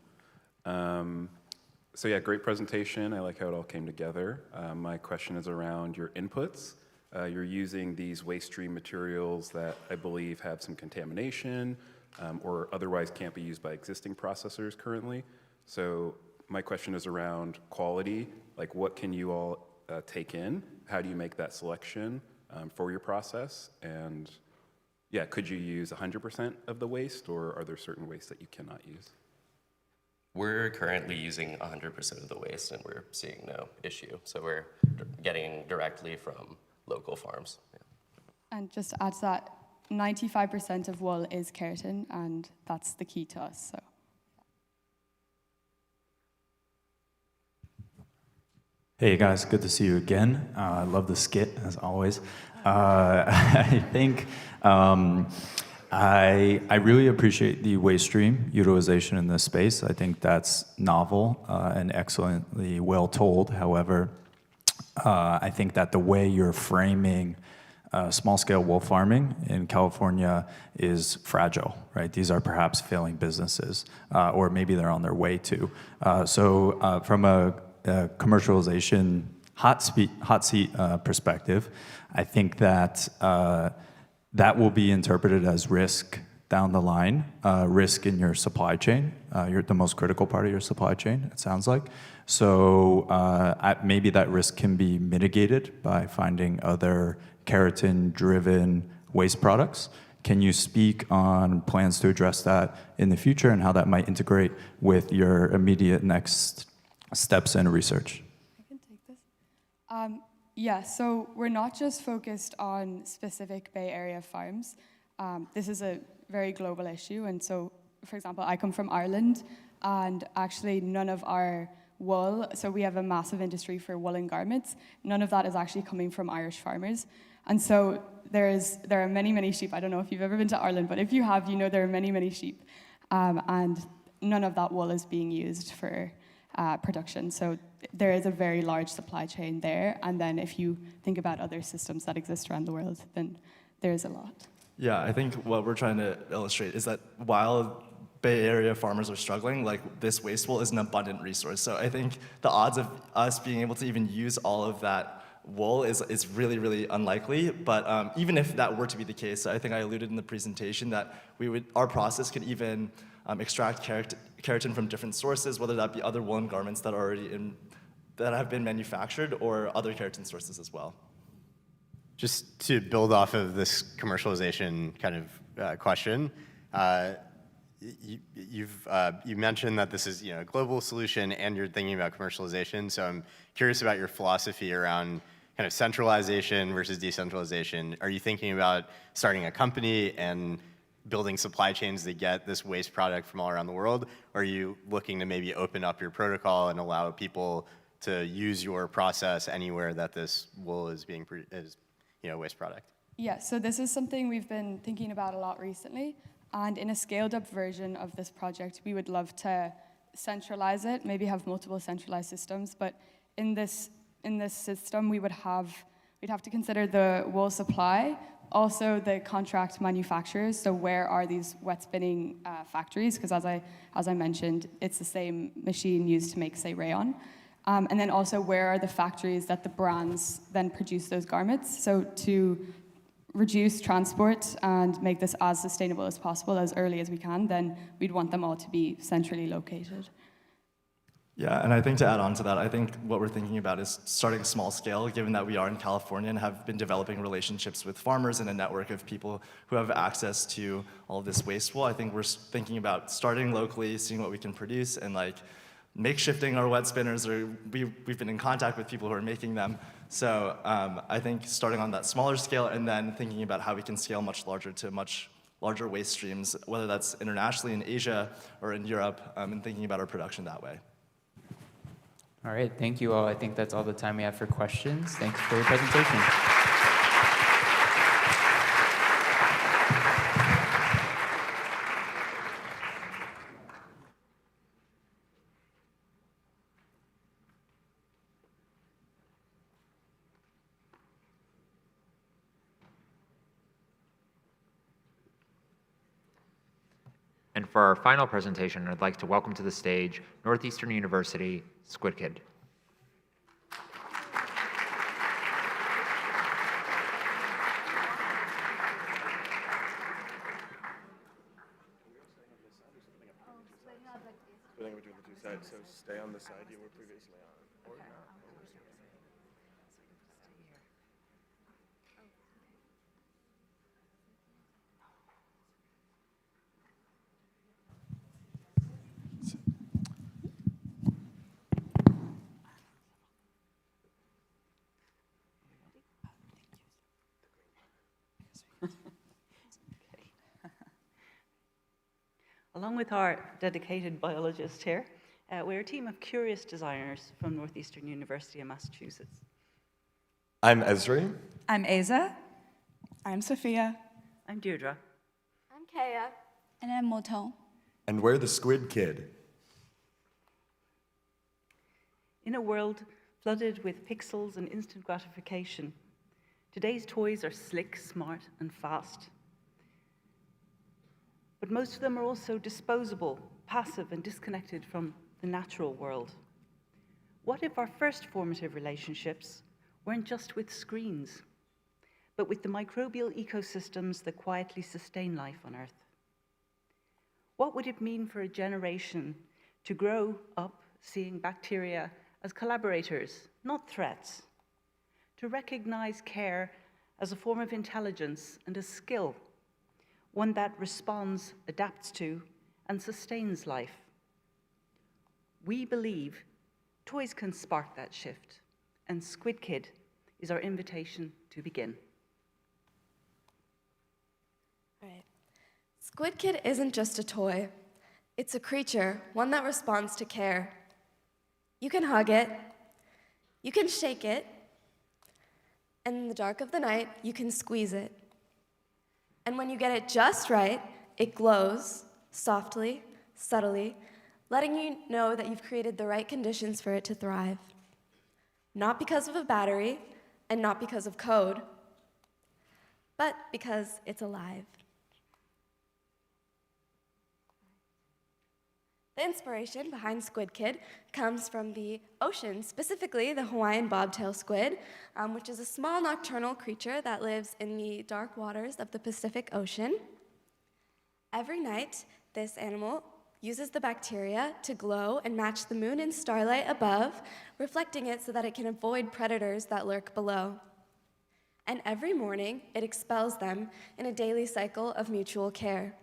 So yeah, great presentation. I like how it all came together. My question is around your inputs. You're using these waste stream materials that I believe have some contamination, or otherwise can't be used by existing processors currently. So my question is around quality, like what can you all take in? How do you make that selection for your process? And yeah, could you use 100% of the waste, or are there certain wastes that you cannot use? We're currently using 100% of the waste, and we're seeing no issue. So we're getting directly from local farms. Yeah. And just to add to that, 95% of wool is keratin, and that's the key to us. So. Hey guys, good to see you again. I love the skit, as always. I think I really appreciate the waste stream utilization in this space. I think that's novel and excellently well told. However, I think that the way you're framing small-scale wool farming in California is fragile, right? These are perhaps failing businesses, or maybe they're on their way to. So from a commercialization hot seat perspective, I think that that will be interpreted as risk down the line, risk in your supply chain. You're the most critical part of your supply chain, it sounds like. So maybe that risk can be mitigated by finding other keratin-driven waste products. Can you speak on plans to address that in the future and how that might integrate with your immediate next steps in research? I can take this. Yeah, so we're not just focused on specific Bay Area farms. This is a very global issue, and so, for example, I come from Ireland, and actually none of our wool, so we have a massive industry for woolen garments, none of that is actually coming from Irish farmers. And so there are many, many sheep. I don't know if you've ever been to Ireland, but if you have, you know there are many, many sheep. And none of that wool is being used for production. So there is a very large supply chain there. And then if you think about other systems that exist around the world, then there's a lot. Yeah, I think what we're trying to illustrate is that while Bay Area farmers are struggling, like this waste wool is an abundant resource. So I think the odds of us being able to even use all of that wool is really, really unlikely. But even if that were to be the case, I think I alluded in the presentation that our process could even extract keratin from different sources, whether that be other woolen garments that are already that have been manufactured, or other keratin sources as well. Just to build off of this commercialization kind of question, you mentioned that this is a global solution, and you're thinking about commercialization. So I'm curious about your philosophy around kind of centralization versus decentralization. Are you thinking about starting a company and building supply chains to get this waste product from all around the world? Or are you looking to maybe open up your protocol and allow people to use your process anywhere that this wool is being waste product? Yeah, so this is something we've been thinking about a lot recently. And in a scaled up version of this project, we would love to centralize it, maybe have multiple centralized systems. But in this system, we'd have to consider the wool supply, also the contract manufacturers. So where are these wet spinning factories? Because as I mentioned, it's the same machine used to make, say, rayon. And then also, where are the factories that the brands then produce those garments? So to reduce transport and make this as sustainable as possible as early as we can, then we'd want them all to be centrally located. Yeah, and I think to add on to that, I think what we're thinking about is starting small scale, given that we are in California and have been developing relationships with farmers and a network of people who have access to all of this waste wool. I think we're thinking about starting locally, seeing what we can produce, and makeshifting our wet spinners, or we've been in contact with people who are making them. So I think starting on that smaller scale, and then thinking about how we can scale much larger to much larger waste streams, whether that's internationally in Asia or in Europe, and thinking about our production that way. All right, thank you all. I think that's all the time we have for questions. Thanks for your presentation. And for our final presentation, I'd like to welcome to the stage Northeastern University Squid Kid. Splitting between the two sides, so stay on the side you were previously on, or not. Along with our dedicated biologist here, we're a team of curious designers from Northeastern University in Massachusetts. I'm Esri. I'm Aza. I'm Sophia. I'm Deirdre. I'm Kaya. And I'm Moto. And we're the Squid Kid. In a world flooded with pixels and instant gratification, today's toys are slick, smart, and fast. But most of them are also disposable, passive, and disconnected from the natural world. What if our first formative relationships weren't just with screens, but with the microbial ecosystems that quietly sustain life on Earth? What would it mean for a generation to grow up seeing bacteria as collaborators, not threats? To recognize care as a form of intelligence and a skill, one that responds, adapts to, and sustains life. We believe toys can spark that shift, and Squid Kid is our invitation to begin. All right. Squid Kid isn't just a toy. It's a creature, one that responds to care. You can hug it, you can shake it, and in the dark of the night, you can squeeze it. And when you get it just right, it glows, softly, subtly, letting you know that you've created the right conditions for it to thrive. Not because of a battery, and not because of code, but because it's alive. The inspiration behind Squid Kid comes from the ocean, specifically the Hawaiian bobtail squid, which is a small nocturnal creature that lives in the dark waters of the Pacific Ocean. Every night, this animal uses the bacteria to glow and match the moon and starlight above, reflecting it so that it can avoid predators that lurk below. And every morning, it expels them in a daily cycle of mutual care.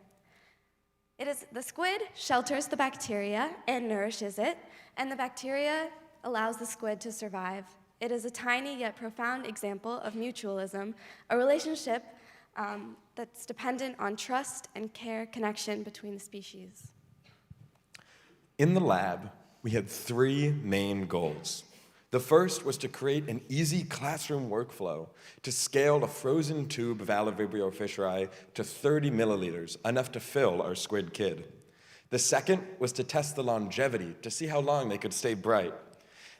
The squid shelters the bacteria and nourishes it, and the bacteria allows the squid to survive. It is a tiny yet profound example of mutualism, a relationship that's dependent on trust and care connection between the species. In the lab, we had 3 main goals. The first was to create an easy classroom workflow to scale a frozen tube of Alivibrio fisheri to 30 milliliters, enough to fill our Squid Kid. The second was to test the longevity to see how long they could stay bright.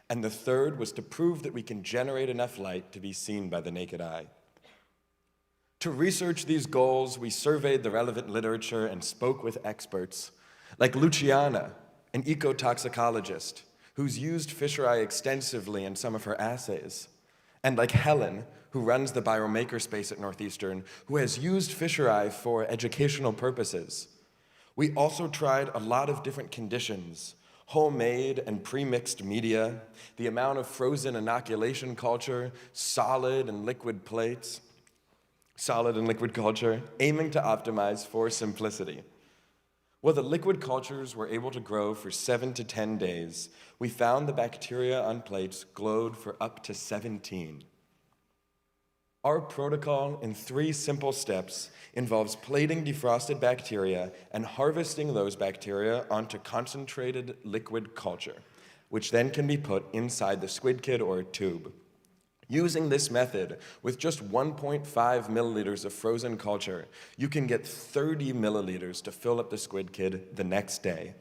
And the third was to prove that we can generate enough light to be seen by the naked eye. To research these goals, we surveyed the relevant literature and spoke with experts, like Luciana, an ecotoxicologist, who's used fisheri extensively in some of her assays, and like Helen, who runs the biomakerspace at Northeastern, who has used fisheri for educational purposes. We also tried a lot of different conditions, homemade and pre-mixed media, the amount of frozen inoculation culture, solid and liquid culture, aiming to optimize for simplicity. While the liquid cultures were able to grow for 7 to 10 days, we found the bacteria on plates glowed for up to 17. Our protocol in 3 simple steps involves plating defrosted bacteria and harvesting those bacteria onto concentrated liquid culture, which then can be put inside the Squid Kid or a tube. Using this method, with just 1.5 milliliters of frozen culture, you can get 30 milliliters to fill up the Squid Kid the next day.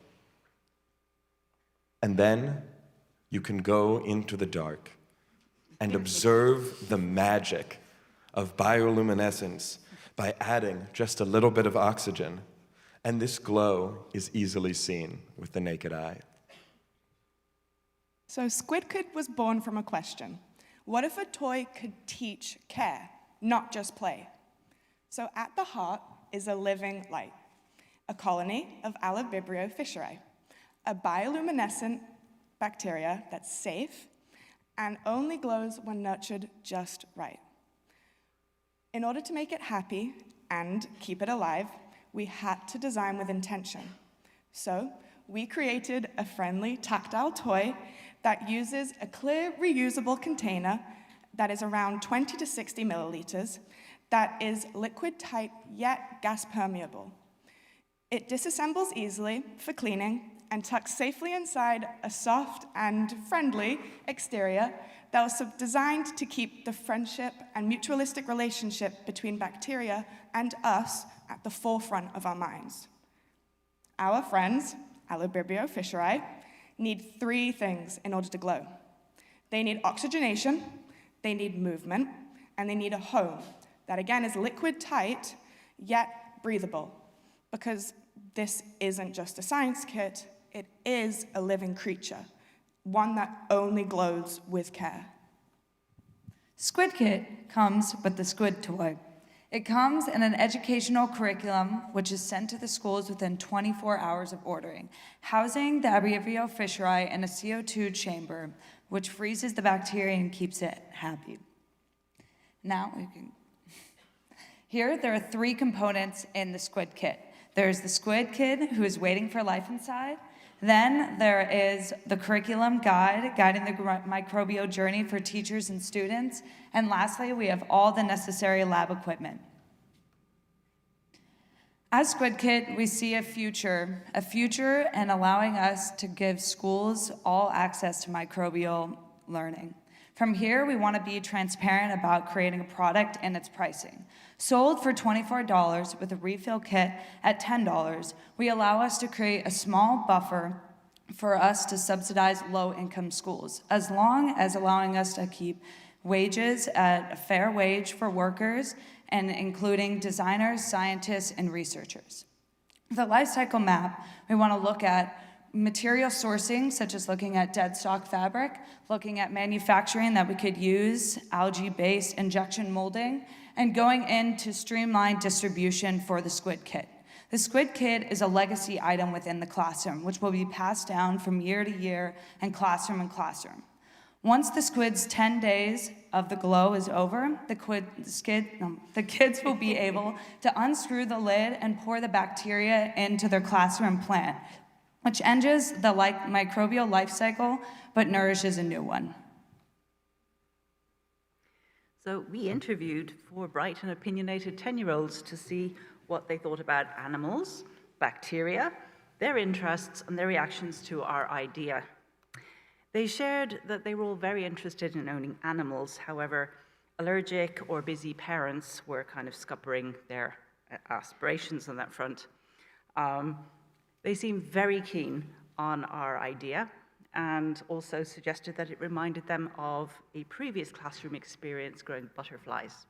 And then you can go into the dark and observe the magic of bioluminescence by adding just a little bit of oxygen. And this glow is easily seen with the naked eye. So Squid Kid was born from a question. What if a toy could teach care, not just play? So at the heart is a living light, a colony of Alivibrio fisheri, a bioluminescent bacteria that's safe and only glows when nurtured just right. In order to make it happy and keep it alive, we had to design with intention. So we created a friendly, tactile toy that uses a clear, reusable container that is around 20 to 60 milliliters, that is liquid tight yet gas permeable. It disassembles easily for cleaning and tucks safely inside a soft and friendly exterior that was designed to keep the friendship and mutualistic relationship between bacteria and us at the forefront of our minds. Our friends, Alivibrio fisheri, need 3 things in order to glow. They need oxygenation, they need movement, and they need a home that again is liquid tight, yet breathable. Because this isn't just a science kit, it is a living creature, one that only glows with care. Squid Kit comes with the Squid Toy. It comes in an educational curriculum which is sent to the schools within 24 hours of ordering, housing the Alivibrio fisheri in a CO2 chamber, which freezes the bacteria and keeps it happy. Now we can... Here, there are 3 components in the Squid Kit. There's the Squid Kid who is waiting for life inside. Then there is the curriculum guide, guiding the microbial journey for teachers and students. And lastly, we have all the necessary lab equipment. As Squid Kid, we see a future in allowing us to give schools all access to microbial learning. From here, we want to be transparent about creating a product and its pricing. Sold for $24 with a refill kit at $10, we allow us to create a small buffer for us to subsidize low-income schools, as long as allowing us to keep wages at a fair wage for workers and including designers, scientists, and researchers. The life cycle map, we want to look at material sourcing, such as looking at dead stock fabric, looking at manufacturing that we could use, algae-based injection molding, and going into streamlined distribution for the squid kit. The squid kit is a legacy item within the classroom, which will be passed down from year to year and classroom. Once the squid's 10 days of the glow is over, the kids will be able to unscrew the lid and pour the bacteria into their classroom plant, which ends the microbial life cycle but nourishes a new one. So we interviewed 4 bright and opinionated 10-year-olds to see what they thought about animals, bacteria, their interests, and their reactions to our idea. They shared that they were all very interested in owning animals. However, allergic or busy parents were kind of scuppering their aspirations on that front. They seemed very keen on our idea and also suggested that it reminded them of a previous classroom experience growing butterflies.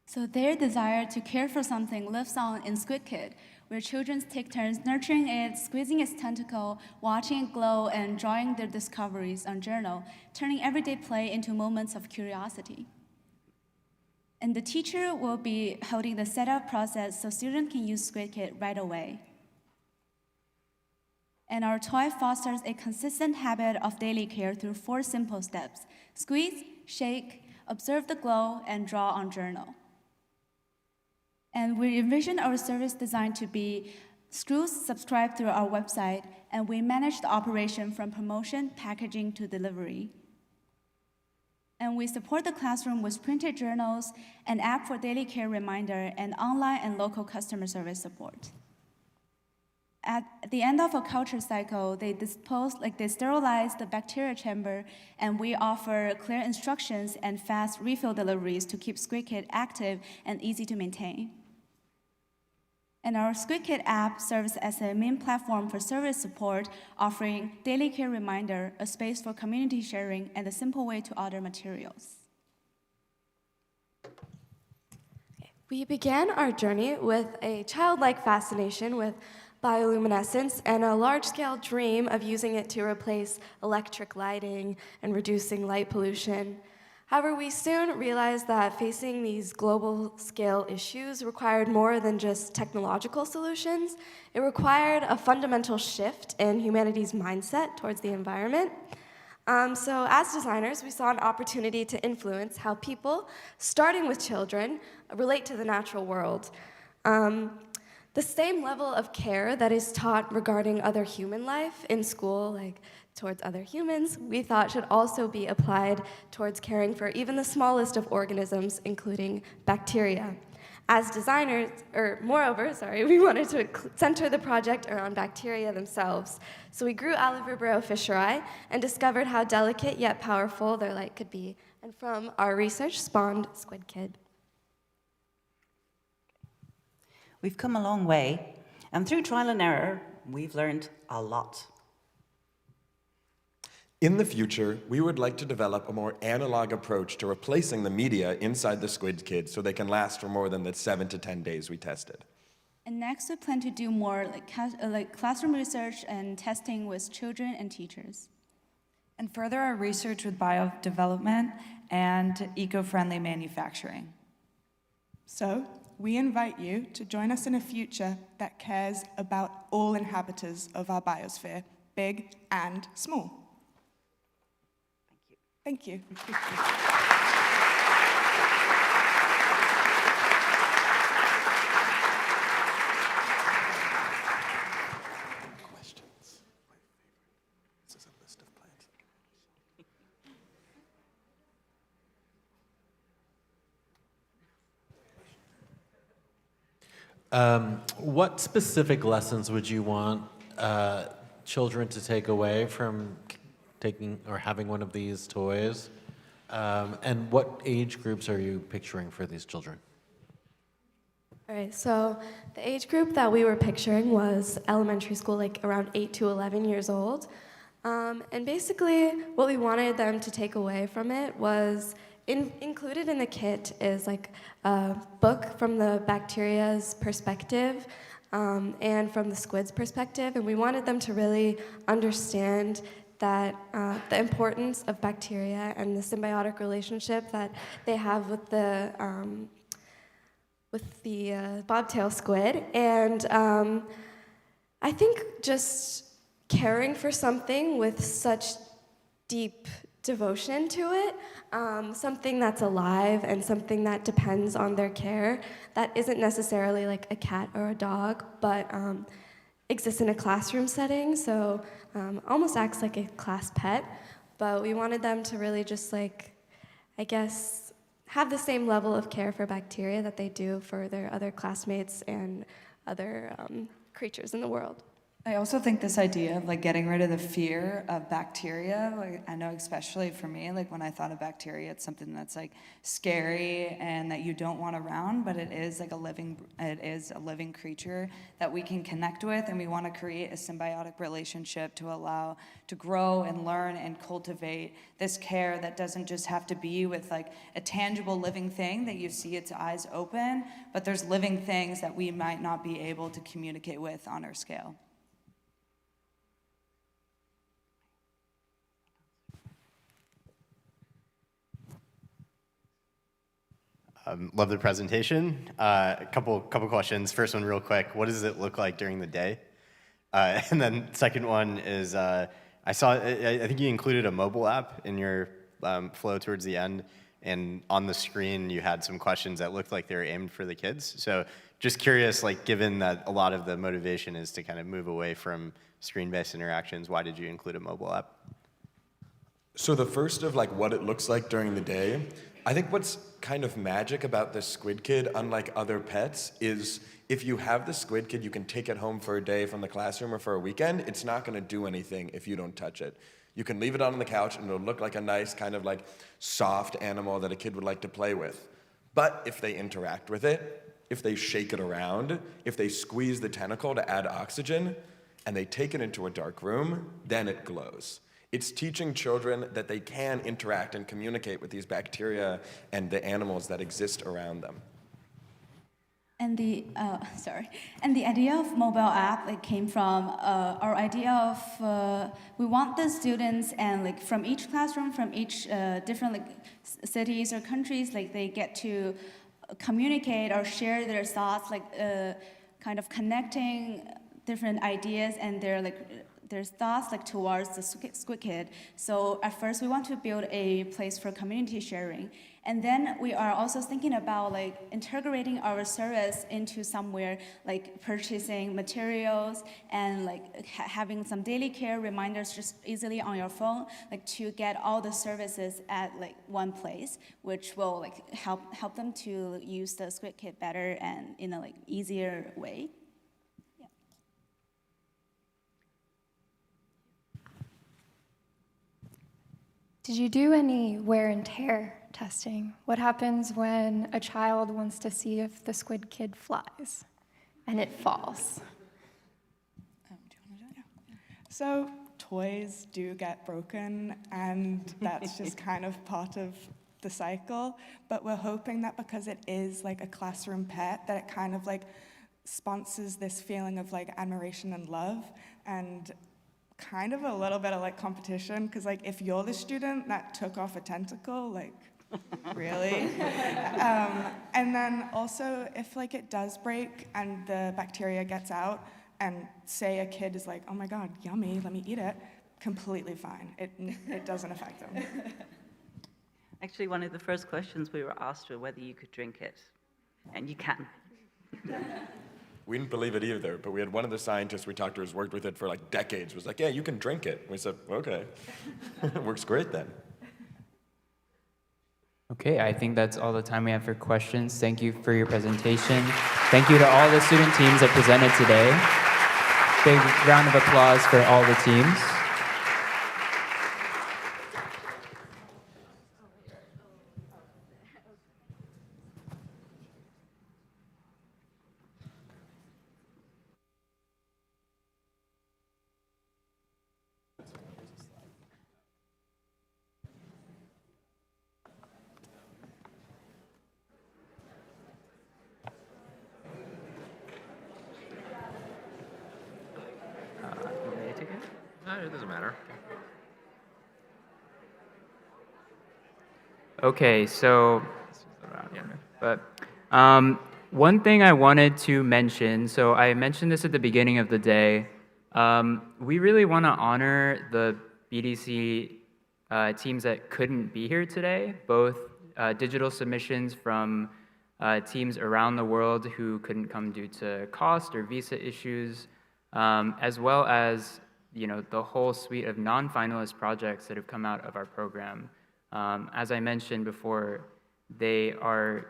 So their desire to care for something lives on in Squid Kid, where children take turns nurturing it, squeezing its tentacle, watching it glow, and drawing their discoveries on journal, turning everyday play into moments of curiosity. And the teacher will be holding the setup process so students can use Squid Kid right away. And our toy fosters a consistent habit of daily care through 4 simple steps: squeeze, shake, observe the glow, and draw on journal. And we envision our service design to be schools subscribe through our website, and we manage the operation from promotion, packaging, to delivery. And we support the classroom with printed journals, an app for daily care reminder, and online and local customer service support. At the end of a culture cycle, they sterilize the bacteria chamber, and we offer clear instructions and fast refill deliveries to keep Squid Kid active and easy to maintain. And our Squid Kid app serves as a main platform for service support, offering daily care reminder, a space for community sharing, and a simple way to order materials. We began our journey with a childlike fascination with bioluminescence and a large-scale dream of using it to replace electric lighting and reducing light pollution. However, we soon realized that facing these global-scale issues required more than just technological solutions. It required a fundamental shift in humanity's mindset towards the environment. So as designers, we saw an opportunity to influence how people, starting with children, relate to the natural world. The same level of care that is taught regarding other human life in school, like towards other humans, we thought should also be applied towards caring for even the smallest of organisms, including bacteria. As designers, we wanted to center the project around bacteria themselves. So we grew Aloe vibrio fisheri and discovered how delicate yet powerful their light could be. And from our research spawned Squid Kid. We've come a long way, and through trial and error, we've learned a lot. In the future, we would like to develop a more analog approach to replacing the media inside the Squid Kid so they can last for more than the 7 to 10 days we tested. And next, we plan to do more like classroom research and testing with children and teachers. And further our research with biodevelopment and eco-friendly manufacturing. So, we invite you to join us in a future that cares about all inhabitants of our biosphere, big and small. Thank you. Thank you. What specific lessons would you want children to take away from taking or having one of these toys? And what age groups are you picturing for these children? All right, so the age group that we were picturing was elementary school, like around 8 to 11 years old. And basically, what we wanted them to take away from it was included in the kit is like a book from the bacteria's perspective, and from the squid's perspective. And we wanted them to really understand that the importance of bacteria and the symbiotic relationship that they have with the bobtail squid. And I think just caring for something with such deep devotion to it, something that's alive and something that depends on their care, that isn't necessarily like a cat or a dog, but exists in a classroom setting, so almost acts like a class pet. But we wanted them to really just like, I guess, have the same level of care for bacteria that they do for their other classmates and other creatures in the world. I also think this idea of like getting rid of the fear of bacteria, like I know especially for me, like when I thought of bacteria, it's something that's like scary and that you don't want around, but it is a living creature that we can connect with, and we want to create a symbiotic relationship to allow to grow and learn and cultivate this care that doesn't just have to be with like a tangible living thing that you see its eyes open, but there's living things that we might not be able to communicate with on our scale. Love the presentation. A couple questions. First one real quick. What does it look like during the day? And then second one is, I think you included a mobile app in your flow towards the end, and on the screen you had some questions that looked like they were aimed for the kids. So just curious, like given that a lot of the motivation is to kind of move away from screen-based interactions, why did you include a mobile app? So the first of like what it looks like during the day, I think what's kind of magic about this squid kid, unlike other pets, is if you have the squid kid, you can take it home for a day from the classroom or for a weekend. It's not going to do anything if you don't touch it. You can leave it on the couch and it'll look like a nice kind of like soft animal that a kid would like to play with. But if they interact with it, if they shake it around, if they squeeze the tentacle to add oxygen, and they take it into a dark room, then it glows. It's teaching children that they can interact and communicate with these bacteria and the animals that exist around them. And the idea of mobile app came from our idea of we want the students and from each classroom, from each different cities or countries, they get to communicate or share their thoughts, kind of connecting different ideas and their thoughts towards the Squid Kid. So at first we want to build a place for community sharing. And then we are also thinking about integrating our service into somewhere purchasing materials and having some daily care reminders just easily on your phone, to get all the services at one place, which will help them to use the Squid Kid better and in a easier way. Did you do any wear and tear testing? What happens when a child wants to see if the Squid Kid flies and it falls? So toys do get broken, and that's just kind of part of the cycle. But we're hoping that because it is a classroom pet, that it kind of sponsors this feeling of admiration and love, and kind of a little bit of competition, because if you're the student that took off a tentacle, really? And then also if it does break and the bacteria gets out, and say a kid is oh my God, yummy, let me eat it, completely fine. It doesn't affect them. Actually, one of the first questions we were asked were whether you could drink it, and you can. We didn't believe it either, but we had one of the scientists we talked to who's worked with it for decades, was yeah, you can drink it. We said, okay, works great then. Okay, I think that's all the time we have for questions. Thank you for your presentation. Thank you to all the student teams that presented today. Big round of applause for all the teams. doesn't matter. Okay, so, but one thing I wanted to mention, so I mentioned this at the beginning of the day, we really want to honor the BDC teams that couldn't be here today, both digital submissions from teams around the world who couldn't come due to cost or visa issues, as well as the whole suite of non-finalist projects that have come out of our program. As I mentioned before, they are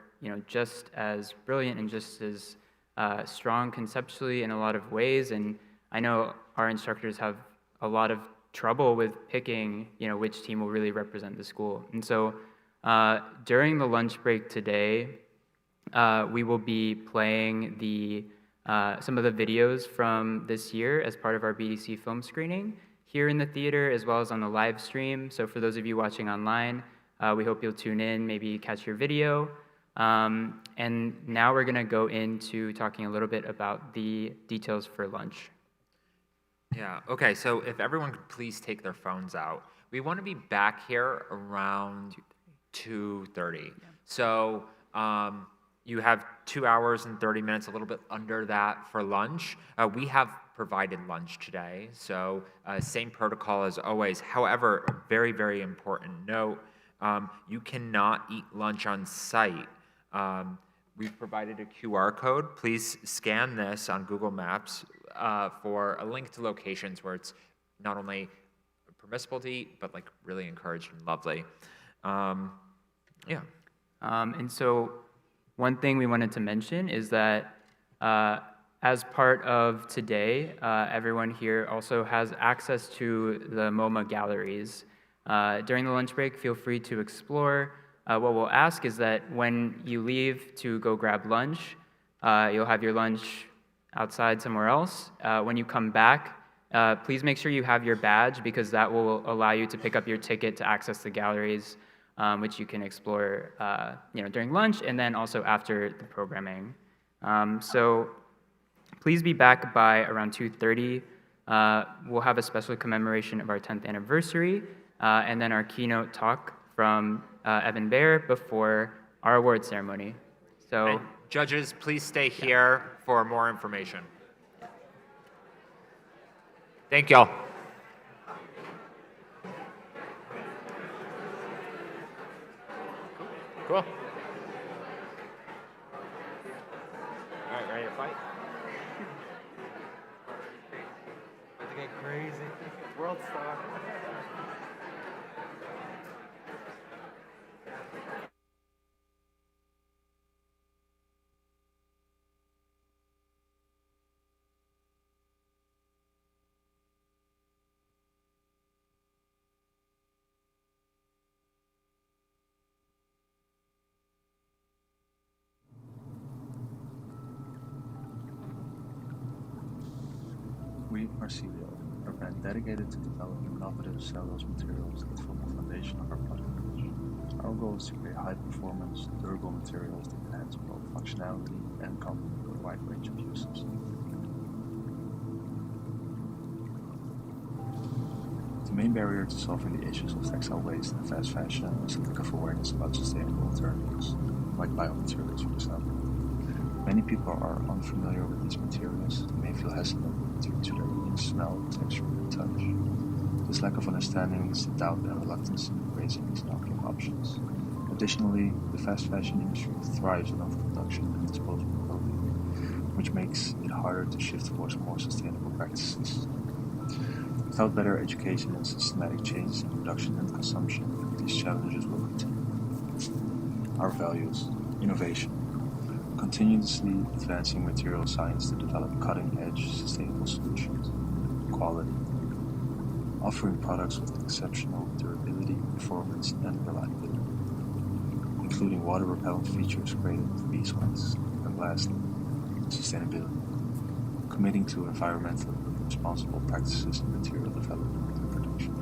just as brilliant and just as strong conceptually in a lot of ways, and I know our instructors have a lot of trouble with picking which team will really represent the school. And so during the lunch break today, we will be playing some of the videos from this year as part of our BDC film screening here in the theater as well as on the live stream. So for those of you watching online, we hope you'll tune in, maybe catch your video. And now we're gonna go into talking a little bit about the details for lunch. Yeah, okay, so if everyone could please take their phones out. We want to be back here around 2:30. So you have 2 hours and 30 minutes, a little bit under that for lunch. We have provided lunch today, so same protocol as always. However, a very, very important note, you cannot eat lunch on site. We've provided a QR code. Please scan this on Google Maps for a link to locations where it's not only permissible to eat, but like really encouraged and lovely. Yeah. And so one thing we wanted to mention is that as part of today, everyone here also has access to the MoMA galleries. During the lunch break, feel free to explore. What we'll ask is that when you leave to go grab lunch, you'll have your lunch outside somewhere else. When you come back, please make sure you have your badge because that will allow you to pick up your ticket to access the galleries, which you can explore during lunch and then also after the programming. So please be back by around 2:30. We'll have a special commemoration of our 10th anniversary and then our keynote talk from Evan Baer before our award ceremony. So, and judges, please stay here for more information. Thank y'all. Cool. All right, ready to fight? About to get crazy. World star. We are CBL, a brand dedicated to developing innovative cellulose materials that form the foundation of our product range. Our goal is to create high-performance, durable materials that enhance both functionality and comfort for a wide range of uses. The main barrier to solving the issues of textile waste and fast fashion is a lack of awareness about sustainable alternatives, like biomaterials, for example. Many people are unfamiliar with these materials and may feel hesitant due to their unique smell, texture, and touch. This lack of understanding leads to doubt and reluctance in embracing these innovative options. Additionally, the fast fashion industry thrives on overproduction and disposable clothing, which makes it harder to shift towards more sustainable practices. Without better education and systematic changes in production and consumption, these challenges will continue. Our values: innovation, continuously advancing material science to develop cutting-edge sustainable solutions; quality, offering products with exceptional durability, performance, and reliability, including water-repellent features created with beeswax; and lastly, sustainability, committing to environmentally responsible practices in material development and production.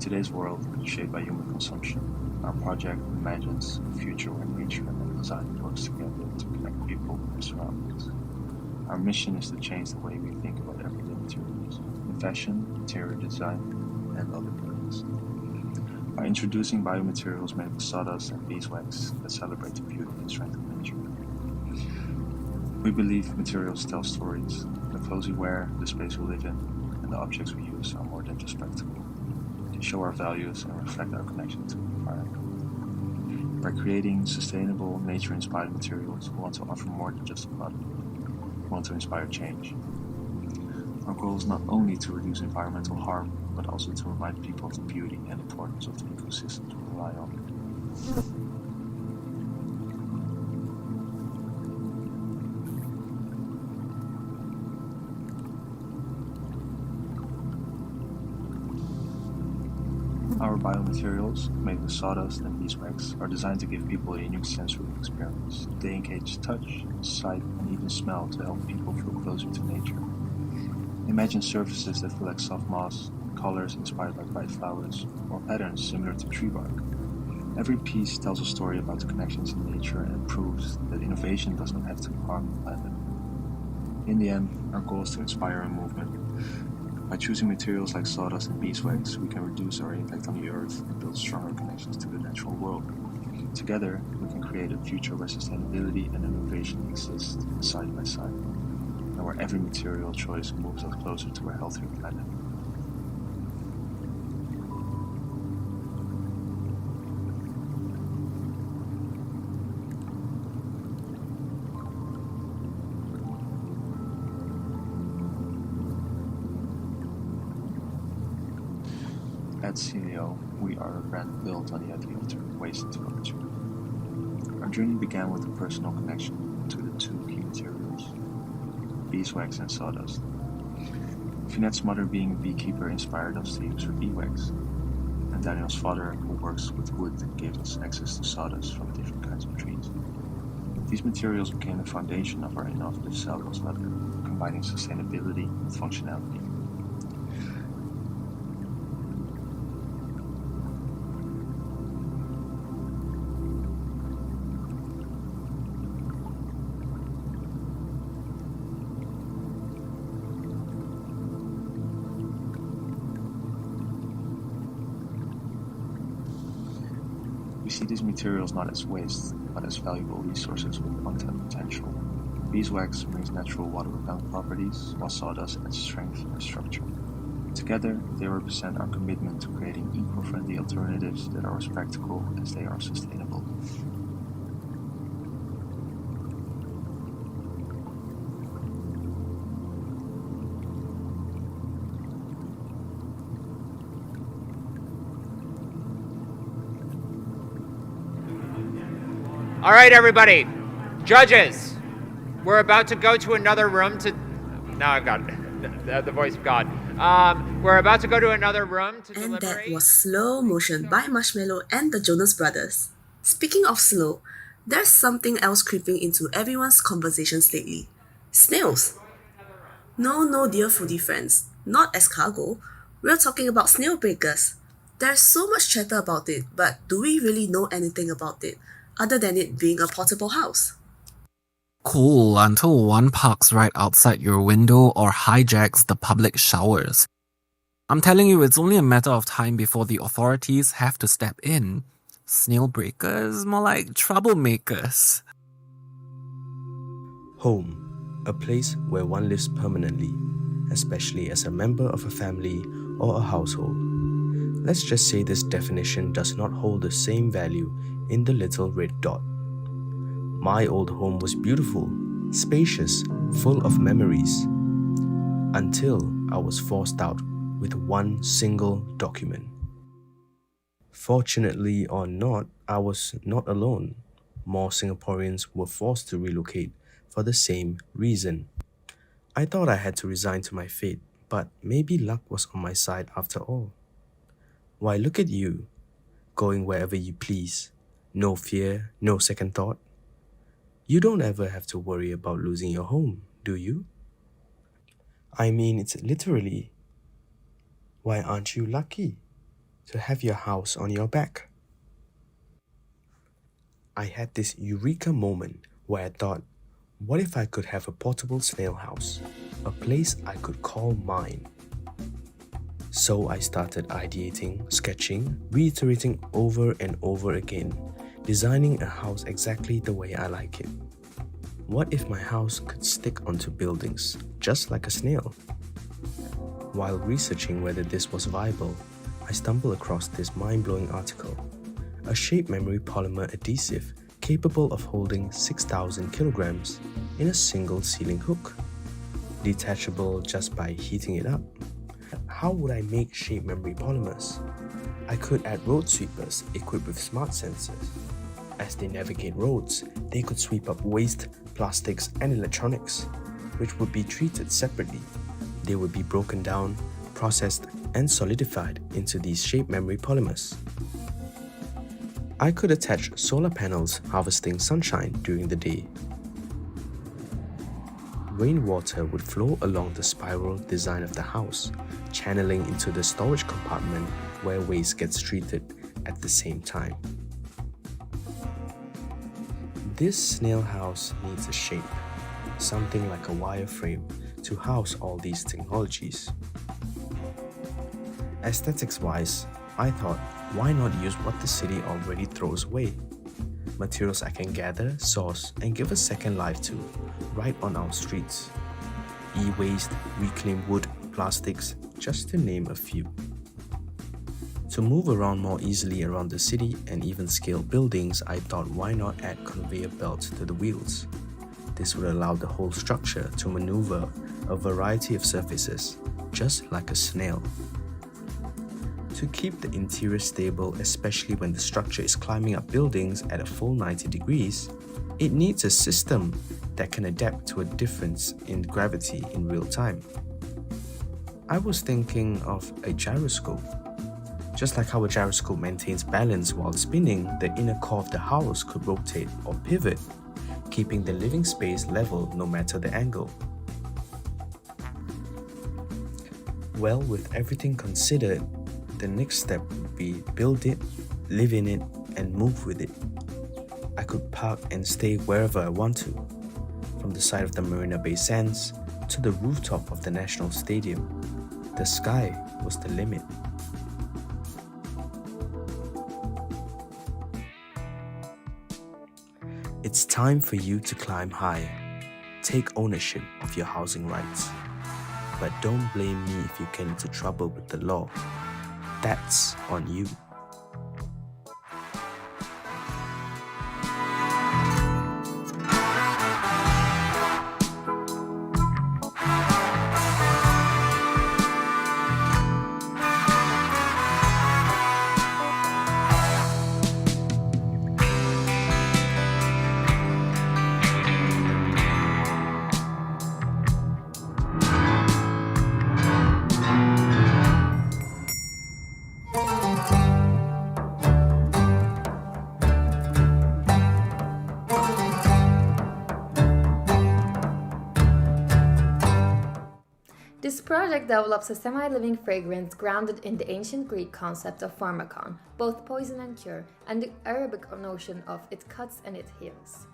today's world, shaped by human consumption, our project imagines a future where nature and design works together to connect people with their surroundings. Our mission is to change the way we think about everyday materials in fashion, interior design, and other areas. By introducing biomaterials made with sawdust and beeswax that celebrate the beauty and strength of nature. We believe materials tell stories. The clothes we wear, the space we live in, and the objects we use are more than just spectacle. They show our values and reflect our connection to the environment. By creating sustainable, nature-inspired materials, we want to offer more than just a product. We want to inspire change. Our goal is not only to reduce environmental harm, but also to remind people of the beauty and importance of the ecosystems we rely on. Our biomaterials, made with sawdust and beeswax, are designed to give people a unique sensory experience. They engage touch, sight, and even smell to help people feel closer to nature. Imagine surfaces that feel like soft moss, colors inspired by bright flowers, or patterns similar to tree bark. Every piece tells a story about the connections in nature and proves that innovation does not have to harm the planet. In the end, our goal is to inspire a movement. By choosing materials like sawdust and beeswax, we can reduce our impact on the earth and build stronger connections to the natural world. Together, we can create a future where sustainability and innovation exist side by side, and where every material choice moves us closer to a healthier planet. At Celio, we are a brand built on the idea of turning waste into opportunity. Our journey began with a personal connection to the two key materials, beeswax and sawdust. Finette's mother, being a beekeeper, inspired us to use her beeswax, and Daniel's father, who works with wood, gave us access to sawdust from different kinds of trees. These materials became the foundation of our innovative cellulose leather, combining sustainability with functionality. We see these materials not as waste, but as valuable resources with untapped potential. Beeswax brings natural water-repellent properties, while sawdust adds strength and structure. Together, they represent our commitment to creating eco-friendly alternatives that are as practical as they are sustainable. All right, everybody. Judges, we're about to go to another room to... Now I've got the voice of God. We're about to go to another room to And deliberate. that was Slow Motion by Marshmello and the Jonas Brothers. Speaking of slow, there's something else creeping into everyone's conversations lately. Snails. No, dear foodie friends. Not escargot. We're talking about snail breakers. There's so much chatter about it, but do we really know anything about it, other than it being a portable house? Cool until one parks right outside your window or hijacks the public showers. I'm telling you, it's only a matter of time before the authorities have to step in. Snail breakers, more like troublemakers. Home, a place where one lives permanently, especially as a member of a family or a household. Let's just say this definition does not hold the same value in the little red dot. My old home was beautiful, spacious, full of memories, until I was forced out with one single document. Fortunately or not, I was not alone. More Singaporeans were forced to relocate for the same reason. I thought I had to resign to my fate, but maybe luck was on my side after all. Why, look at you, going wherever you please. No fear, no second thought. You don't ever have to worry about losing your home, do you? I mean, it's literally, why aren't you lucky? to have your house on your back. I had this eureka moment where I thought, what if I could have a portable snail house, a place I could call mine? So I started ideating, sketching, reiterating over and over again, designing a house exactly the way I like it. What if my house could stick onto buildings, just like a snail? While researching whether this was viable, I stumbled across this mind-blowing article. A shape memory polymer adhesive capable of holding 6,000 kilograms in a single sealing hook, detachable just by heating it up. How would I make shape memory polymers? I could add road sweepers equipped with smart sensors. As they navigate roads, they could sweep up waste, plastics, and electronics, which would be treated separately. They would be broken down, processed, and solidified into these shape memory polymers. I could attach solar panels harvesting sunshine during the day. Rainwater would flow along the spiral design of the house, channeling into the storage compartment where waste gets treated at the same time. This snail house needs a shape, something like a wireframe, to house all these technologies. Aesthetics-wise, I thought, why not use what the city already throws away? Materials I can gather, source, and give a second life to, right on our streets. E-waste, reclaimed wood, plastics, just to name a few. To move around more easily around the city and even scale buildings, I thought why not add conveyor belts to the wheels? This would allow the whole structure to maneuver a variety of surfaces, just like a snail. To keep the interior stable, especially when the structure is climbing up buildings at a full 90 degrees, it needs a system that can adapt to a difference in gravity in real time. I was thinking of a gyroscope. Just like how a gyroscope maintains balance while spinning, the inner core of the house could rotate or pivot, keeping the living space level no matter the angle. Well, with everything considered, the next step would be build it, live in it, and move with it. I could park and stay wherever I want to, from the side of the Marina Bay Sands to the rooftop of the National Stadium. The sky was the limit. It's time for you to climb high. Take ownership of your housing rights. But don't blame me if you get into trouble with the law. That's on you. This project develops a semi-living fragrance grounded in the ancient Greek concept of pharmakon, both poison and cure, and the Arabic notion of it cuts and it heals.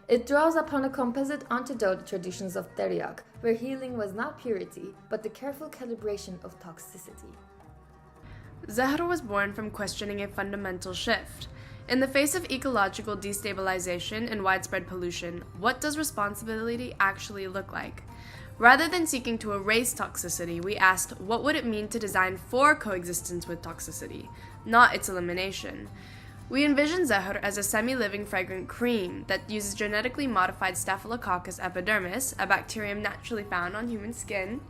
It draws upon the composite antidote traditions of Teriak, where healing was not purity, but the careful calibration of toxicity. Zahra was born from questioning a fundamental shift. In the face of ecological destabilization and widespread pollution, what does responsibility actually look like? Rather than seeking to erase toxicity, we asked what would it mean to design for coexistence with toxicity, not its elimination. We envision Zahra as a semi-living fragrant cream that uses genetically modified Staphylococcus epidermis, a bacterium naturally found on human skin,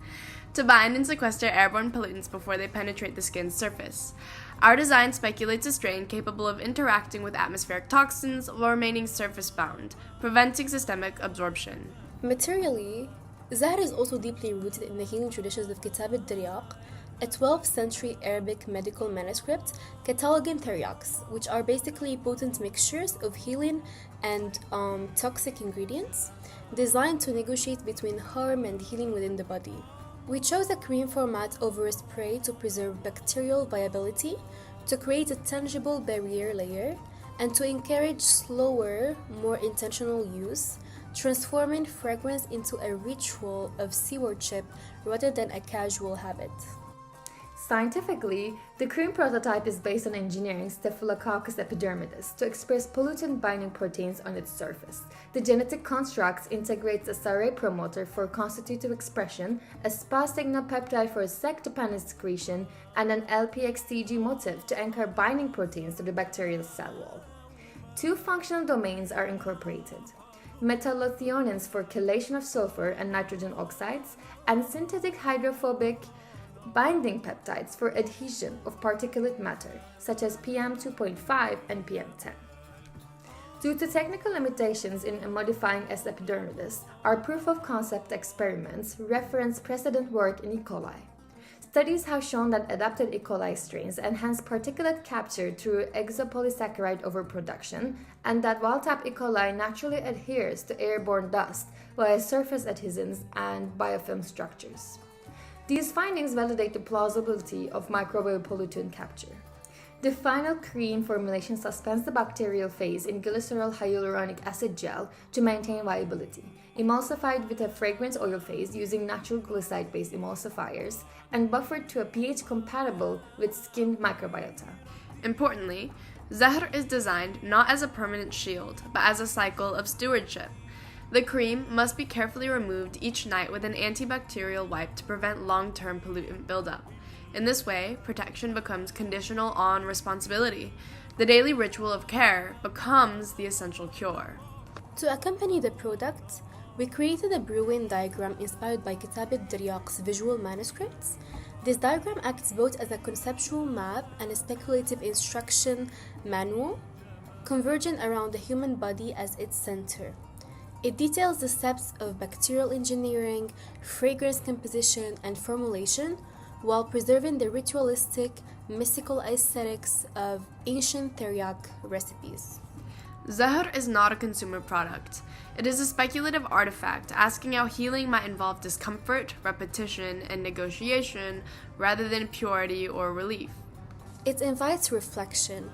to bind and sequester airborne pollutants before they penetrate the skin's surface. Our design speculates a strain capable of interacting with atmospheric toxins while remaining surface-bound, preventing systemic absorption. Materially, Zahra is also deeply rooted in the healing traditions of Kitab al-Tiryak, a 12th century Arabic medical manuscript cataloging teriaks, which are basically potent mixtures of healing and toxic ingredients designed to negotiate between harm and healing within the body. We chose a cream format over a spray to preserve bacterial viability, to create a tangible barrier layer, and to encourage slower, more intentional use, transforming fragrance into a ritual of stewardship rather than a casual habit. Scientifically, the cream prototype is based on engineering Staphylococcus epidermidis to express pollutant-binding proteins on its surface. The genetic construct integrates a SARA promoter for constitutive expression, a SPA signal peptide for sec-dependent excretion, and an LPXTG motif to anchor binding proteins to the bacterial cell wall. Two functional domains are incorporated: metallothioneins for chelation of sulfur and nitrogen oxides, and synthetic hydrophobic binding peptides for adhesion of particulate matter, such as PM2.5 and PM10. Due to technical limitations in modifying S. epidermidis, our proof-of-concept experiments reference precedent work in E. coli. Studies have shown that adapted E. coli strains enhance particulate capture through exopolysaccharide overproduction, and that wild-type E. coli naturally adheres to airborne dust via surface adhesins and biofilm structures. These findings validate the plausibility of microbial pollutant capture. The final cream formulation suspends the bacterial phase in glycerol hyaluronic acid gel to maintain viability, emulsified with a fragrance oil phase using natural glycide-based emulsifiers, and buffered to a pH compatible with skin microbiota. Importantly, Zehr is designed not as a permanent shield, but as a cycle of stewardship. The cream must be carefully removed each night with an antibacterial wipe to prevent long-term pollutant buildup. In this way, protection becomes conditional on responsibility. The daily ritual of care becomes the essential cure. To accompany the product, we created a brewing diagram inspired by Kitab al-Diryaq's visual manuscripts. This diagram acts both as a conceptual map and a speculative instruction manual, converging around the human body as its center. It details the steps of bacterial engineering, fragrance composition, and formulation, while preserving the ritualistic, mystical aesthetics of ancient teriyaq recipes. Zehr is not a consumer product. It is a speculative artifact asking how healing might involve discomfort, repetition, and negotiation rather than purity or relief. It invites reflection.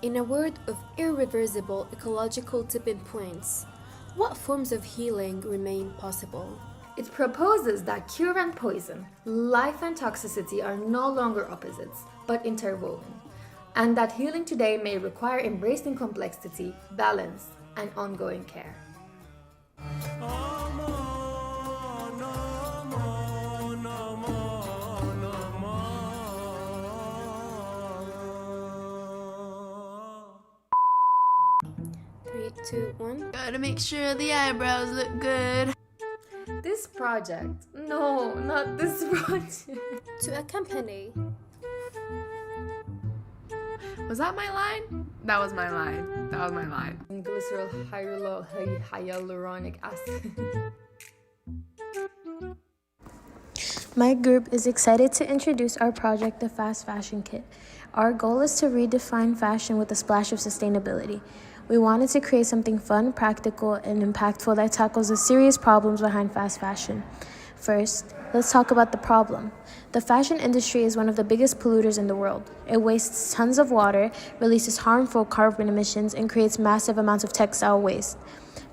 In a world of irreversible ecological tipping points, what forms of healing remain possible? It proposes that cure and poison, life and toxicity are no longer opposites, but interwoven, and that healing today may require embracing complexity, balance, and ongoing care. Three, two, one. Gotta make sure the eyebrows look good. This project. No, not this project. To accompany. Was that my line? That was my line. That was my line. Glycerol hyaluronic acid. My group is excited to introduce our project, the Fast Fashion Kit. Our goal is to redefine fashion with a splash of sustainability. We wanted to create something fun, practical, and impactful that tackles the serious problems behind fast fashion. First, let's talk about the problem. The fashion industry is one of the biggest polluters in the world. It wastes tons of water, releases harmful carbon emissions, and creates massive amounts of textile waste.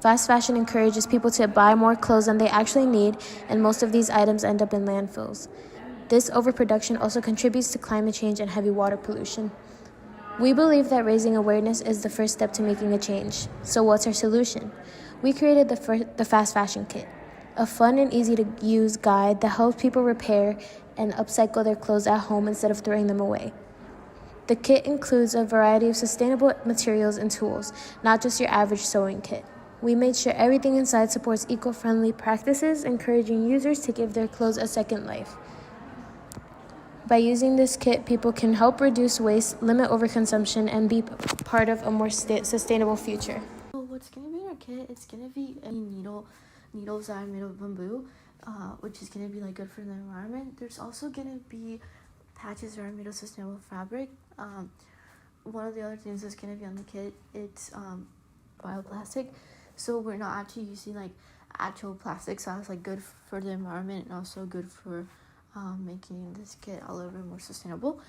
Fast fashion encourages people to buy more clothes than they actually need, and most of these items end up in landfills. This overproduction also contributes to climate change and heavy water pollution. We believe that raising awareness is the first step to making a change. So what's our solution? We created the Fast Fashion Kit, a fun and easy-to-use guide that helps people repair and upcycle their clothes at home instead of throwing them away. The kit includes a variety of sustainable materials and tools, not just your average sewing kit. We made sure everything inside supports eco-friendly practices, encouraging users to give their clothes a second life. By using this kit, people can help reduce waste, limit overconsumption, and be part of a more sustainable future. What's going to be in our kit, it's going to be needles that are made of bamboo, which is going to be good for the environment. There's also going to be patches that are made of sustainable fabric. One of the other things that's going to be on the kit, it's bioplastic. So we're not actually using actual plastic, so it's like good for the environment and also good for making this kit a little bit more sustainable.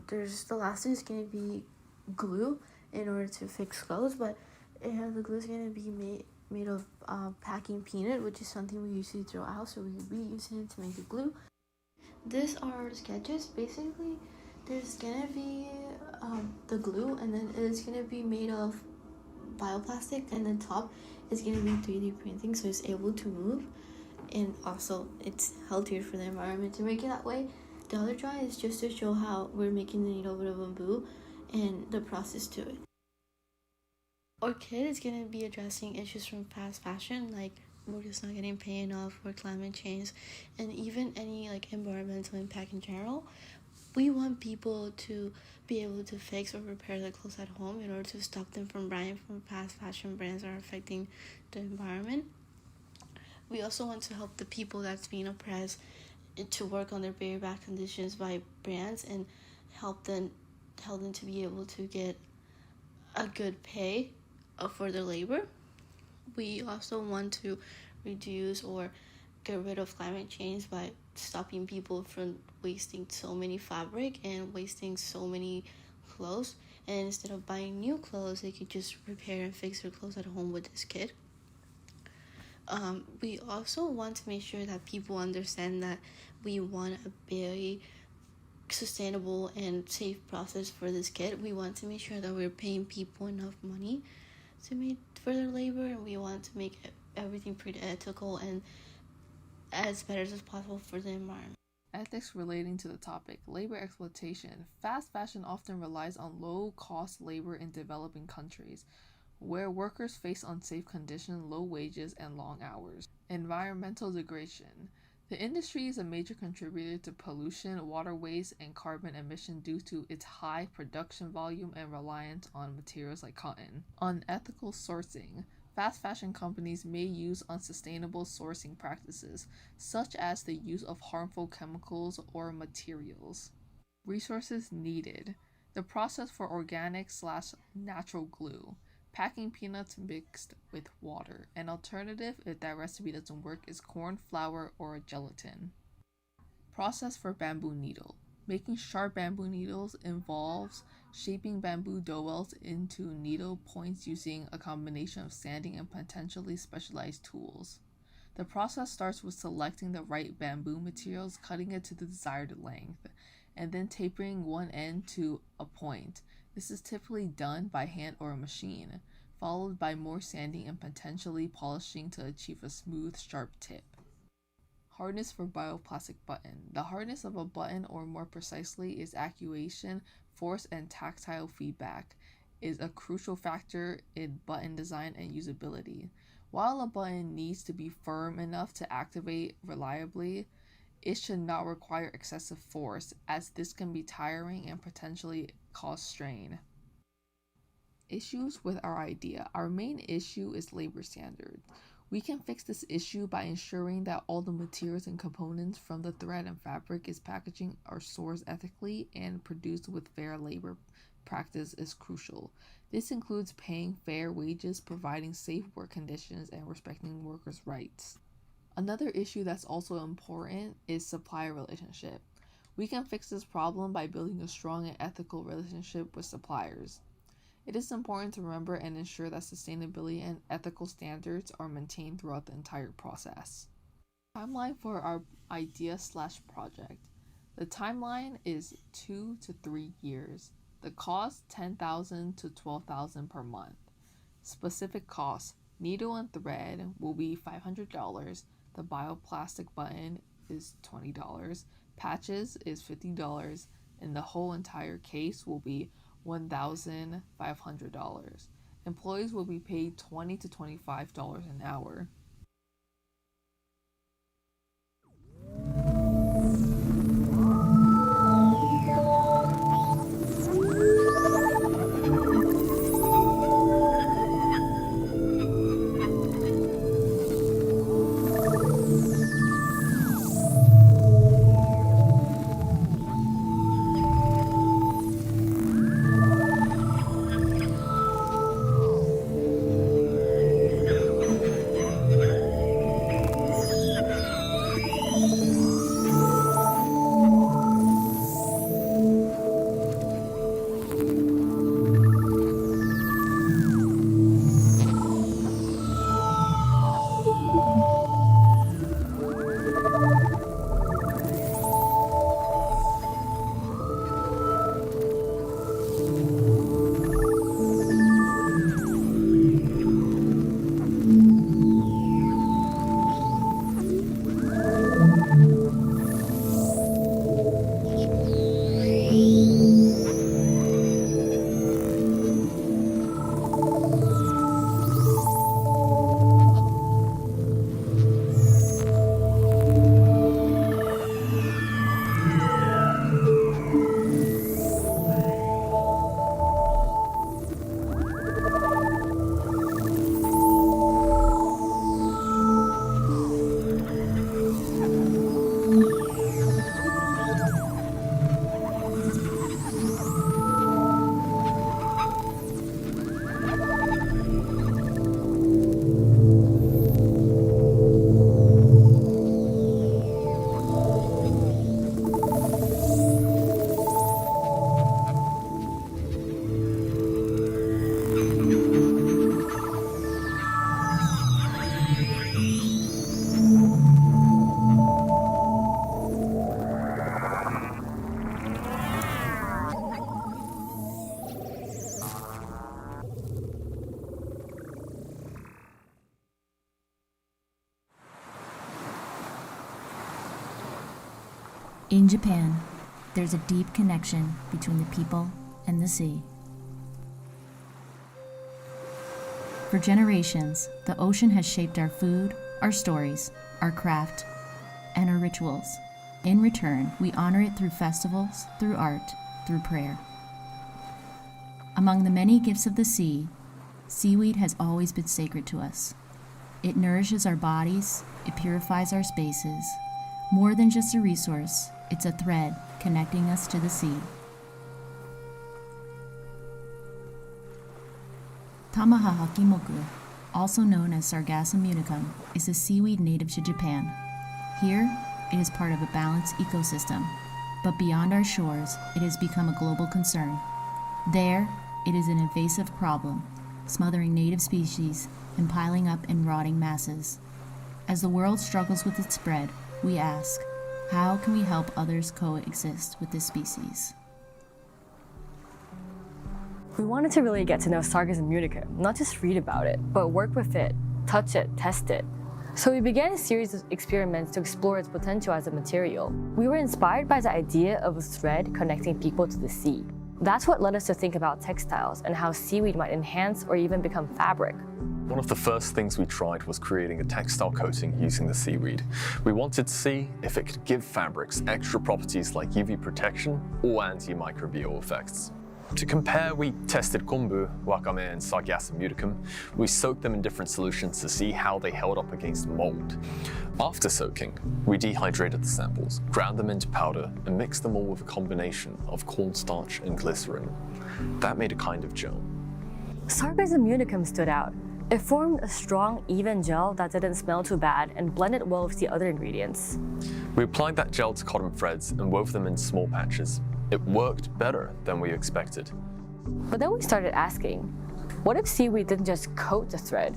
There's the last thing is gonna be glue in order to fix clothes, but the glue is gonna be made of packing peanut, which is something we usually throw out, so we'll be using it to make the glue. These are sketches. Basically, there's gonna be the glue, and then it's gonna be made of bioplastic, and then top is gonna be 3D printing, so it's able to move, and also it's healthier for the environment to make it that way. The other drawing is just to show how we're making the needle with a bamboo and the process to it. Our kit is gonna be addressing issues from fast fashion, like we're just not getting paid enough, or climate change, and even any like environmental impact in general. We want people to be able to fix or repair their clothes at home in order to stop them from buying from fast fashion brands that are affecting the environment. We also want to help the people that's being oppressed to work on their very bad conditions by brands and help them to be able to get a good pay for their labor. We also want to reduce or get rid of climate change by stopping people from wasting so many fabric and wasting so many clothes. And instead of buying new clothes, they could just repair and fix their clothes at home with this kit. We also want to make sure that people understand that we want a very sustainable and safe process for this kit. We want to make sure that we're paying people enough money to make for their labor, and we want to make everything pretty ethical and as better as possible for the environment. Ethics relating to the topic, labor exploitation. Fast fashion often relies on low-cost labor in developing countries, where workers face unsafe conditions, low wages, and long hours. Environmental degradation. The industry is a major contributor to pollution, water waste, and carbon emission due to its high production volume and reliance on materials like cotton. Unethical sourcing. Fast fashion companies may use unsustainable sourcing practices, such as the use of harmful chemicals or materials. Resources needed. The process for organic/natural glue. Packing peanuts mixed with water. An alternative, if that recipe doesn't work, is corn flour or gelatin. Process for bamboo needle. Making sharp bamboo needles involves shaping bamboo dowels into needle points using a combination of sanding and potentially specialized tools. The process starts with selecting the right bamboo materials, cutting it to the desired length, and then tapering one end to a point. This is typically done by hand or a machine, followed by more sanding and potentially polishing to achieve a smooth, sharp tip. Hardness for bioplastic button. The hardness of a button, or more precisely, its actuation, force, and tactile feedback, is a crucial factor in button design and usability. While a button needs to be firm enough to activate reliably, it should not require excessive force, as this can be tiring and potentially cause strain. Issues with our idea. Our main issue is labor standards. We can fix this issue by ensuring that all the materials and components from the thread and fabric is packaging are sourced ethically and produced with fair labor practice is crucial. This includes paying fair wages, providing safe work conditions, and respecting workers' rights. Another issue that's also important is supplier relationship. We can fix this problem by building a strong and ethical relationship with suppliers. It is important to remember and ensure that sustainability and ethical standards are maintained throughout the entire process. Timeline for our idea/project. The timeline is 2 to 3 years. The cost $10,000 to $12,000 per month. Specific costs: needle and thread will be $500. The bioplastic button is $20. Patches is $50, and the whole entire case will be $1,500. Employees will be paid $20 to $25 an hour. In Japan, there's a deep connection between the people and the sea. For generations, the ocean has shaped our food, our stories, our craft, and our rituals. In return, we honor it through festivals, through art, through prayer. Among the many gifts of the sea, seaweed has always been sacred to us. It nourishes our bodies, it purifies our spaces. More than just a resource, it's a thread connecting us to the sea. Tamaha hakimoku, also known as Sargassum unicum, is a seaweed native to Japan. Here, it is part of a balanced ecosystem, but beyond our shores, it has become a global concern. There, it is an invasive problem, smothering native species and piling up in rotting masses. As the world struggles with its spread, we ask, how can we help others coexist with this species? We wanted to really get to know Sargassum unicum, not just read about it, but work with it, touch it, test it. So we began a series of experiments to explore its potential as a material. We were inspired by the idea of a thread connecting people to the sea. That's what led us to think about textiles and how seaweed might enhance or even become fabric. One of the first things we tried was creating a textile coating using the seaweed. We wanted to see if it could give fabrics extra properties like UV protection or antimicrobial effects. To compare, we tested kombu, wakame, and Sargassum unicum. We soaked them in different solutions to see how they held up against mold. After soaking, we dehydrated the samples, ground them into powder, and mixed them all with a combination of cornstarch and glycerin. That made a kind of gel. Sargassum unicum stood out. It formed a strong, even gel that didn't smell too bad and blended well with the other ingredients. We applied that gel to cotton threads and wove them in small patches. It worked better than we expected. But then we started asking, what if seaweed didn't just coat the thread?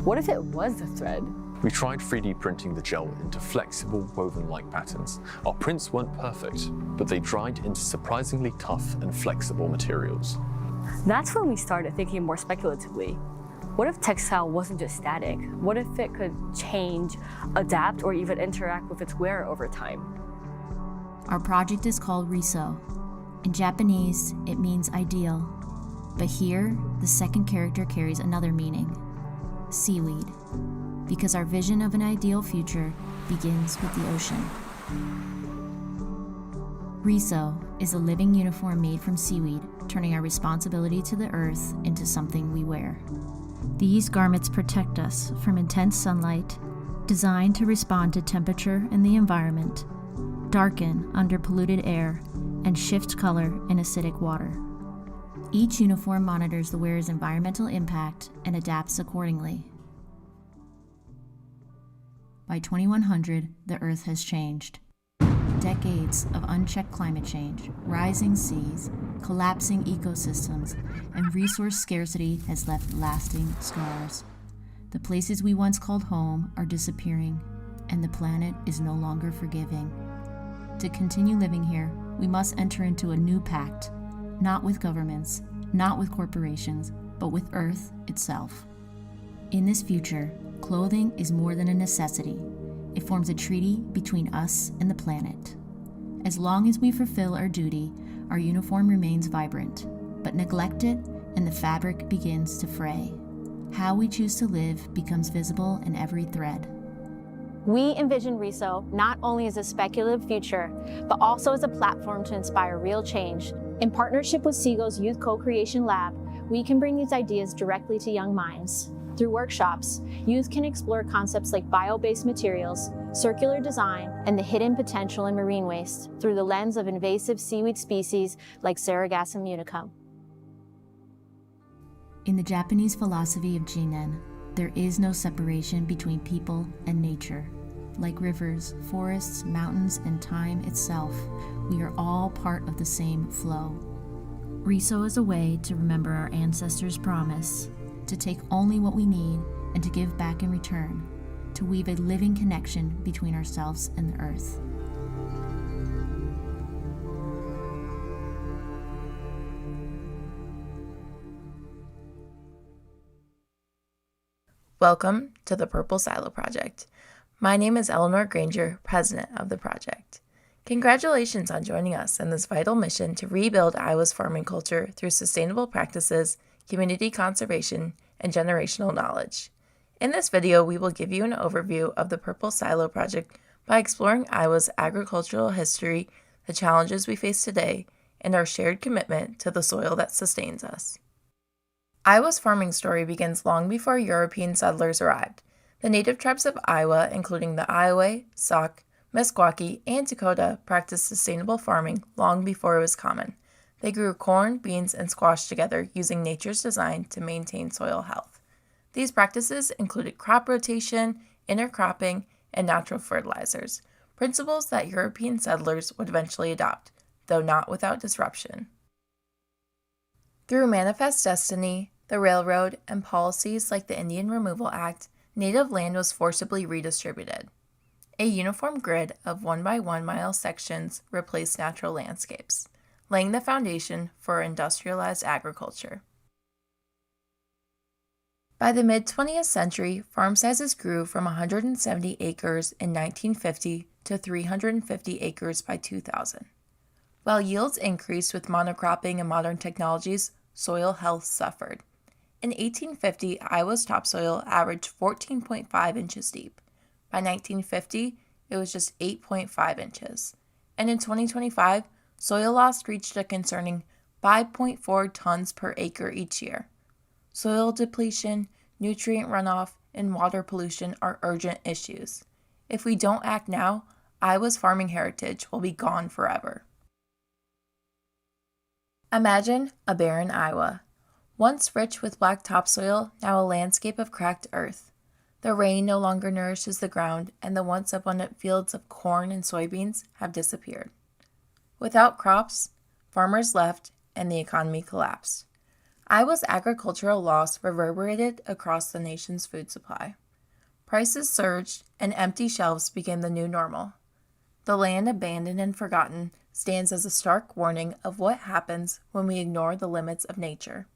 What if it was the thread? We tried 3D printing the gel into flexible woven-like patterns. Our prints weren't perfect, but they dried into surprisingly tough and flexible materials. That's when we started thinking more speculatively. What if textile wasn't just static? What if it could change, adapt, or even interact with its wearer over time? Our project is called Riso. In Japanese, it means ideal, but here, the second character carries another meaning, seaweed, because our vision of an ideal future begins with the ocean. Riso is a living uniform made from seaweed, turning our responsibility to the earth into something we wear. These garments protect us from intense sunlight, designed to respond to temperature in the environment, darken under polluted air, and shift color in acidic water. Each uniform monitors the wearer's environmental impact and adapts accordingly. By 2100, the Earth has changed. Decades of unchecked climate change, rising seas, collapsing ecosystems, and resource scarcity has left lasting scars. The places we once called home are disappearing, and the planet is no longer forgiving. To continue living here, we must enter into a new pact, not with governments, not with corporations, but with Earth itself. In this future, clothing is more than a necessity. It forms a treaty between us and the planet. As long as we fulfill our duty, our uniform remains vibrant, but neglect it and the fabric begins to fray. How we choose to live becomes visible in every thread. We envision Riso not only as a speculative future, but also as a platform to inspire real change. In partnership with Seagull's Youth Co-Creation Lab, we can bring these ideas directly to young minds. Through workshops, youth can explore concepts like bio-based materials, circular design, and the hidden potential in marine waste through the lens of invasive seaweed species like Sargassum unicum. In the Japanese philosophy of Jinen, there is no separation between people and nature. Like rivers, forests, mountains, and time itself, we are all part of the same flow. Riso is a way to remember our ancestors' promise, to take only what we need and to give back in return, to weave a living connection between ourselves and the earth. Welcome to the Purple Silo Project. My name is Eleanor Granger, president of the project. Congratulations on joining us in this vital mission to rebuild Iowa's farming culture through sustainable practices, community conservation, and generational knowledge. In this video, we will give you an overview of the Purple Silo Project by exploring Iowa's agricultural history, the challenges we face today, and our shared commitment to the soil that sustains us. Iowa's farming story begins long before European settlers arrived. The native tribes of Iowa, including the Iowa, Sauk, Meskwaki, and Dakota, practiced sustainable farming long before it was common. They grew corn, beans, and squash together using nature's design to maintain soil health. These practices included crop rotation, intercropping, and natural fertilizers, principles that European settlers would eventually adopt, though not without disruption. Through Manifest Destiny, the railroad, and policies like the Indian Removal Act, native land was forcibly redistributed. A uniform grid of 1 by 1 mile sections replaced natural landscapes, laying the foundation for industrialized agriculture. By the mid-20th century, farm sizes grew from 170 acres in 1950 to 350 acres by 2000. While yields increased with monocropping and modern technologies, soil health suffered. In 1850, Iowa's topsoil averaged 14.5 inches deep. By 1950, it was just 8.5 inches. And in 2025, soil loss reached a concerning 5.4 tons per acre each year. Soil depletion, nutrient runoff, and water pollution are urgent issues. If we don't act now, Iowa's farming heritage will be gone forever. Imagine a barren Iowa. Once rich with black topsoil, now a landscape of cracked earth. The rain no longer nourishes the ground, and the once abundant fields of corn and soybeans have disappeared. Without crops, farmers left, and the economy collapsed. Iowa's agricultural loss reverberated across the nation's food supply. Prices surged, and empty shelves became the new normal. The land abandoned and forgotten stands as a stark warning of what happens when we ignore the limits of nature.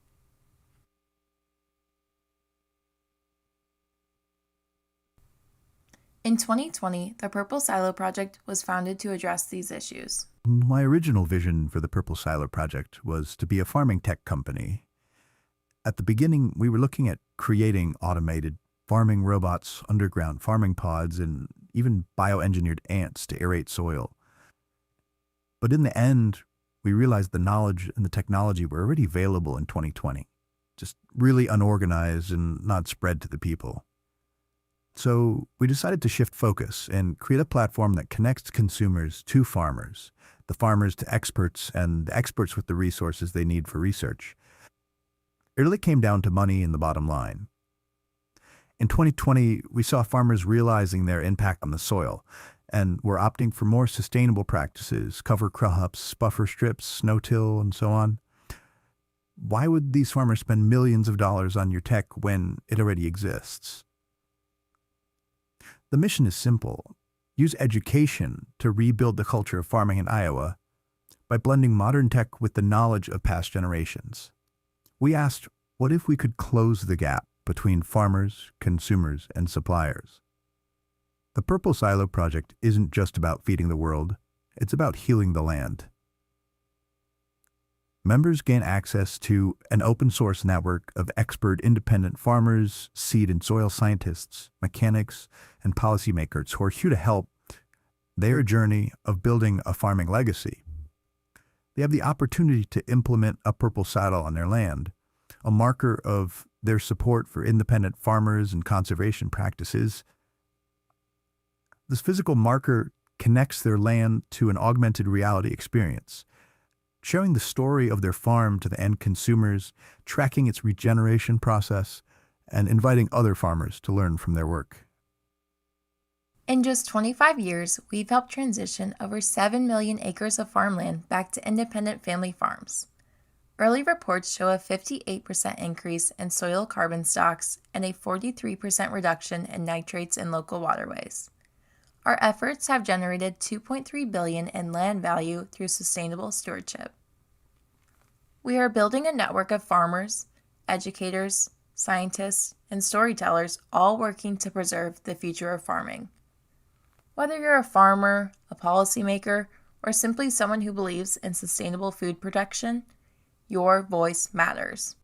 In 2020, the Purple Silo Project was founded to address these issues. My original vision for the Purple Silo Project was to be a farming tech company. At the beginning, we were looking at creating automated farming robots, underground farming pods, and even bioengineered ants to aerate soil. But in the end, we realized the knowledge and the technology were already available in 2020, just really unorganized and not spread to the people. So we decided to shift focus and create a platform that connects consumers to farmers, the farmers to experts, and the experts with the resources they need for research. It really came down to money and the bottom line. In 2020, we saw farmers realizing their impact on the soil and were opting for more sustainable practices, cover crops, buffer strips, no-till, and so on. Why would these farmers spend millions of dollars on your tech when it already exists? The mission is simple. Use education to rebuild the culture of farming in Iowa by blending modern tech with the knowledge of past generations. We asked, what if we could close the gap between farmers, consumers, and suppliers? The Purple Silo Project isn't just about feeding the world, it's about healing the land. Members gain access to an open-source network of expert independent farmers, seed and soil scientists, mechanics, and policymakers who are here to help their journey of building a farming legacy. They have the opportunity to implement a purple saddle on their land, a marker of their support for independent farmers and conservation practices. This physical marker connects their land to an augmented reality experience, showing the story of their farm to the end consumers, tracking its regeneration process, and inviting other farmers to learn from their work. In just 25 years, we've helped transition over 7 million acres of farmland back to independent family farms. Early reports show a 58% increase in soil carbon stocks and a 43% reduction in nitrates in local waterways. Our efforts have generated $2.3 billion in land value through sustainable stewardship. We are building a network of farmers, educators, scientists, and storytellers all working to preserve the future of farming. Whether you're a farmer, a policymaker, or simply someone who believes in sustainable food production, your voice matters.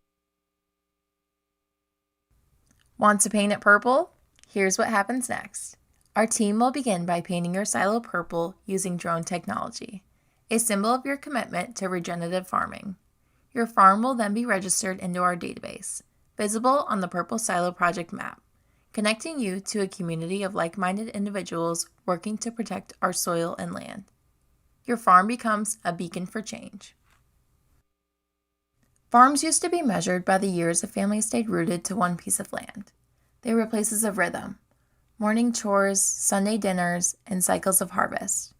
Want to paint it purple? Here's what happens next. Our team will begin by painting your silo purple using drone technology, a symbol of your commitment to regenerative farming. Your farm will then be registered into our database, visible on the Purple Silo Project map, connecting you to a community of like-minded individuals working to protect our soil and land. Your farm becomes a beacon for change. Farms used to be measured by the years a family stayed rooted to one piece of land. They were places of rhythm, morning chores, Sunday dinners, and cycles of harvest.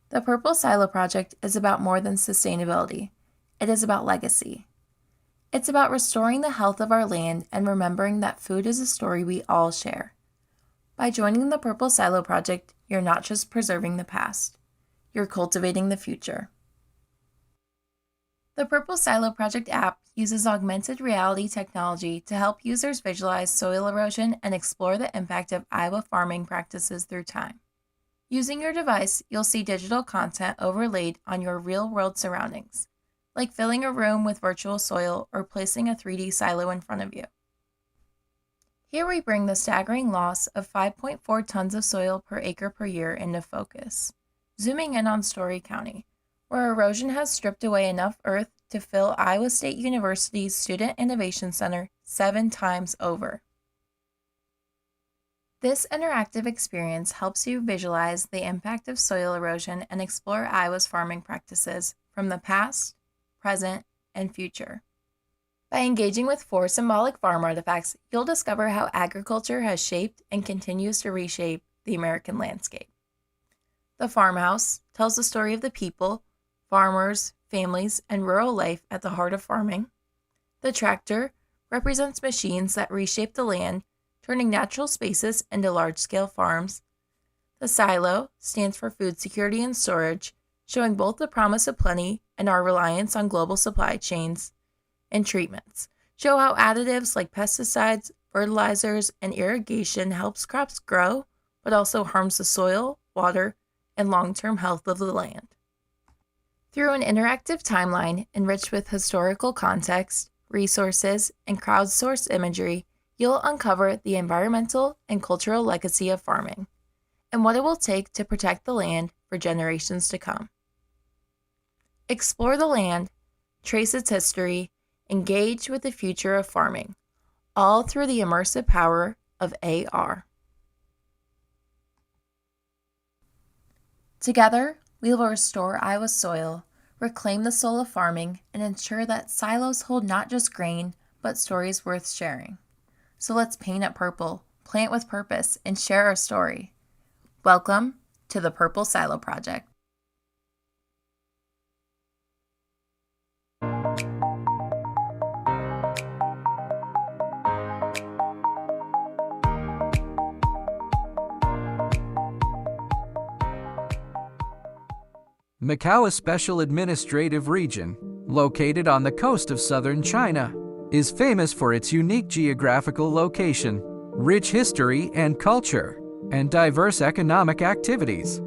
The Purple Silo Project is about more than sustainability. It is about legacy. It's about restoring the health of our land and remembering that food is a story we all share. By joining the Purple Silo Project, you're not just preserving the past, you're cultivating the future. The Purple Silo Project app uses augmented reality technology to help users visualize soil erosion and explore the impact of Iowa farming practices through time. Using your device, you'll see digital content overlaid on your real-world surroundings, like filling a room with virtual soil or placing a 3D silo in front of you. Here we bring the staggering loss of 5.4 tons of soil per acre per year into focus, zooming in on Story County, where erosion has stripped away enough earth to fill Iowa State University's Student Innovation Center 7 times over. This interactive experience helps you visualize the impact of soil erosion and explore Iowa's farming practices from the past, present, and future. By engaging with 4 symbolic farm artifacts, you'll discover how agriculture has shaped and continues to reshape the American landscape. The farmhouse tells the story of the people, farmers, families, and rural life at the heart of farming. The tractor represents machines that reshape the land, turning natural spaces into large-scale farms. The silo stands for food security and storage, showing both the promise of plenty and our reliance on global supply chains. And treatments show how additives like pesticides, fertilizers, and irrigation helps crops grow, but also harms the soil, water, and long-term health of the land. Through an interactive timeline enriched with historical context, resources, and crowdsourced imagery, you'll uncover the environmental and cultural legacy of farming, and what it will take to protect the land for generations to come. Explore the land, trace its history, engage with the future of farming, all through the immersive power of AR. Together, we will restore Iowa's soil, reclaim the soul of farming, and ensure that silos hold not just grain, but stories worth sharing. So let's paint it purple, plant with purpose, and share our story. Welcome to the Purple Silo Project. Macau Special Administrative Region, located on the coast of southern China, is famous for its unique geographical location, rich history and culture, and diverse economic activities.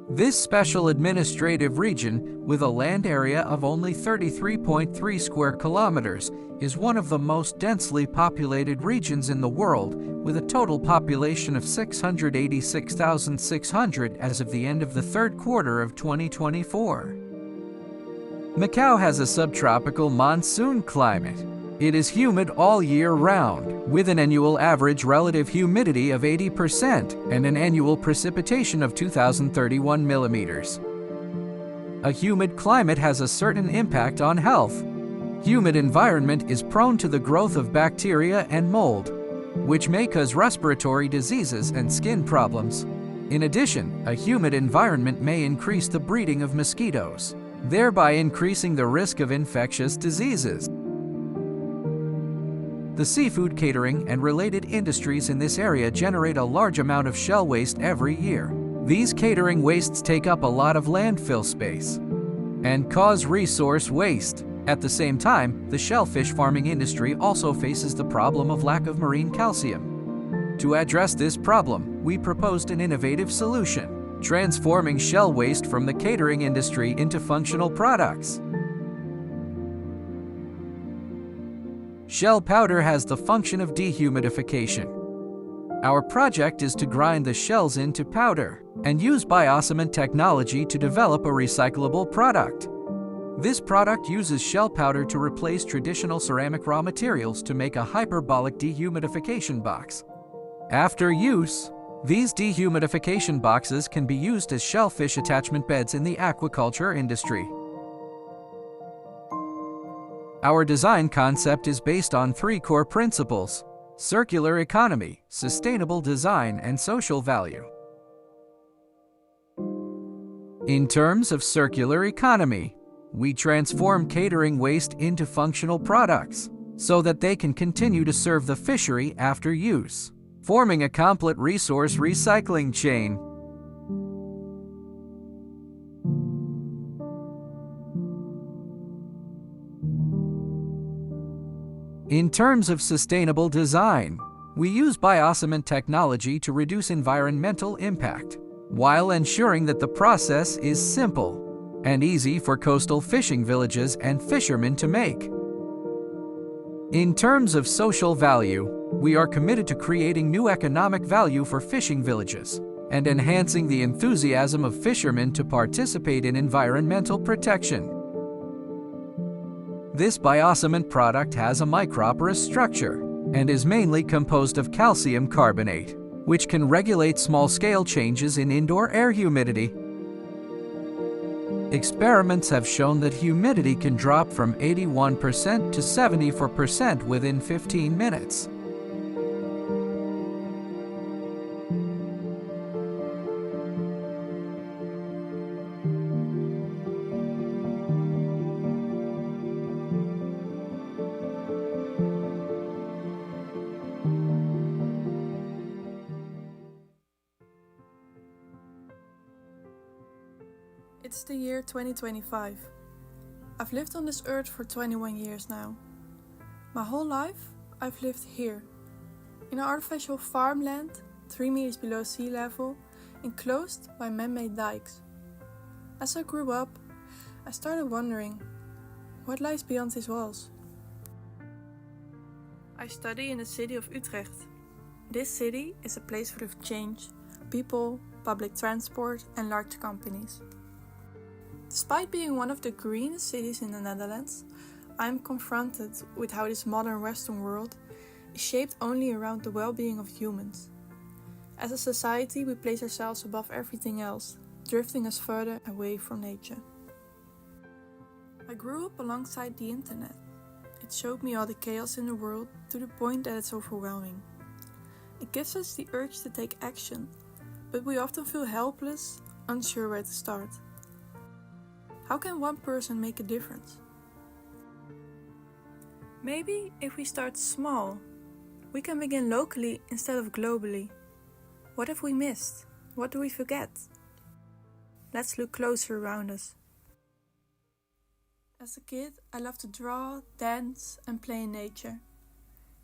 This special administrative region, with a land area of only 33.3 square kilometers, is one of the most densely populated regions in the world, with a total population of 686,600 as of the end of the third quarter of 2024. Macau has a subtropical monsoon climate. It is humid all year round, with an annual average relative humidity of 80% and an annual precipitation of 2,031 millimeters. A humid climate has a certain impact on health. Humid environment is prone to the growth of bacteria and mold, which may cause respiratory diseases and skin problems. In addition, a humid environment may increase the breeding of mosquitoes, thereby increasing the risk of infectious diseases. The seafood catering and related industries in this area generate a large amount of shell waste every year. These catering wastes take up a lot of landfill space and cause resource waste. At the same time, the shellfish farming industry also faces the problem of lack of marine calcium. To address this problem, we proposed an innovative solution, transforming shell waste from the catering industry into functional products. Shell powder has the function of dehumidification. Our project is to grind the shells into powder and use biocement technology to develop a recyclable product. This product uses shell powder to replace traditional ceramic raw materials to make a hyperbolic dehumidification box. After use, these dehumidification boxes can be used as shellfish attachment beds in the aquaculture industry. Our design concept is based on 3 core principles: circular economy, sustainable design, and social value. In terms of circular economy, we transform catering waste into functional products so that they can continue to serve the fishery after use, forming a complete resource recycling chain. In terms of sustainable design, we use biocement technology to reduce environmental impact, while ensuring that the process is simple and easy for coastal fishing villages and fishermen to make. In terms of social value, we are committed to creating new economic value for fishing villages and enhancing the enthusiasm of fishermen to participate in environmental protection. This biocement product has a microporous structure and is mainly composed of calcium carbonate, which can regulate small-scale changes in indoor air humidity. Experiments have shown that humidity can drop from 81% to 74% within 15 minutes. It's the year 2025. I've lived on this earth for 21 years now. My whole life, I've lived here, in an artificial farmland, 3 meters below sea level, enclosed by man-made dikes. As I grew up, I started wondering, what lies beyond these walls? I study in the city of Utrecht. This city is a place full of change, people, public transport, and large companies. Despite being one of the greenest cities in the Netherlands, I am confronted with how this modern Western world is shaped only around the well-being of humans. As a society, we place ourselves above everything else, drifting us further away from nature. I grew up alongside the internet. It showed me all the chaos in the world to the point that it's overwhelming. It gives us the urge to take action, but we often feel helpless, unsure where to start. How can one person make a difference? Maybe if we start small, we can begin locally instead of globally. What have we missed? What do we forget? Let's look closer around us. As a kid, I loved to draw, dance, and play in nature.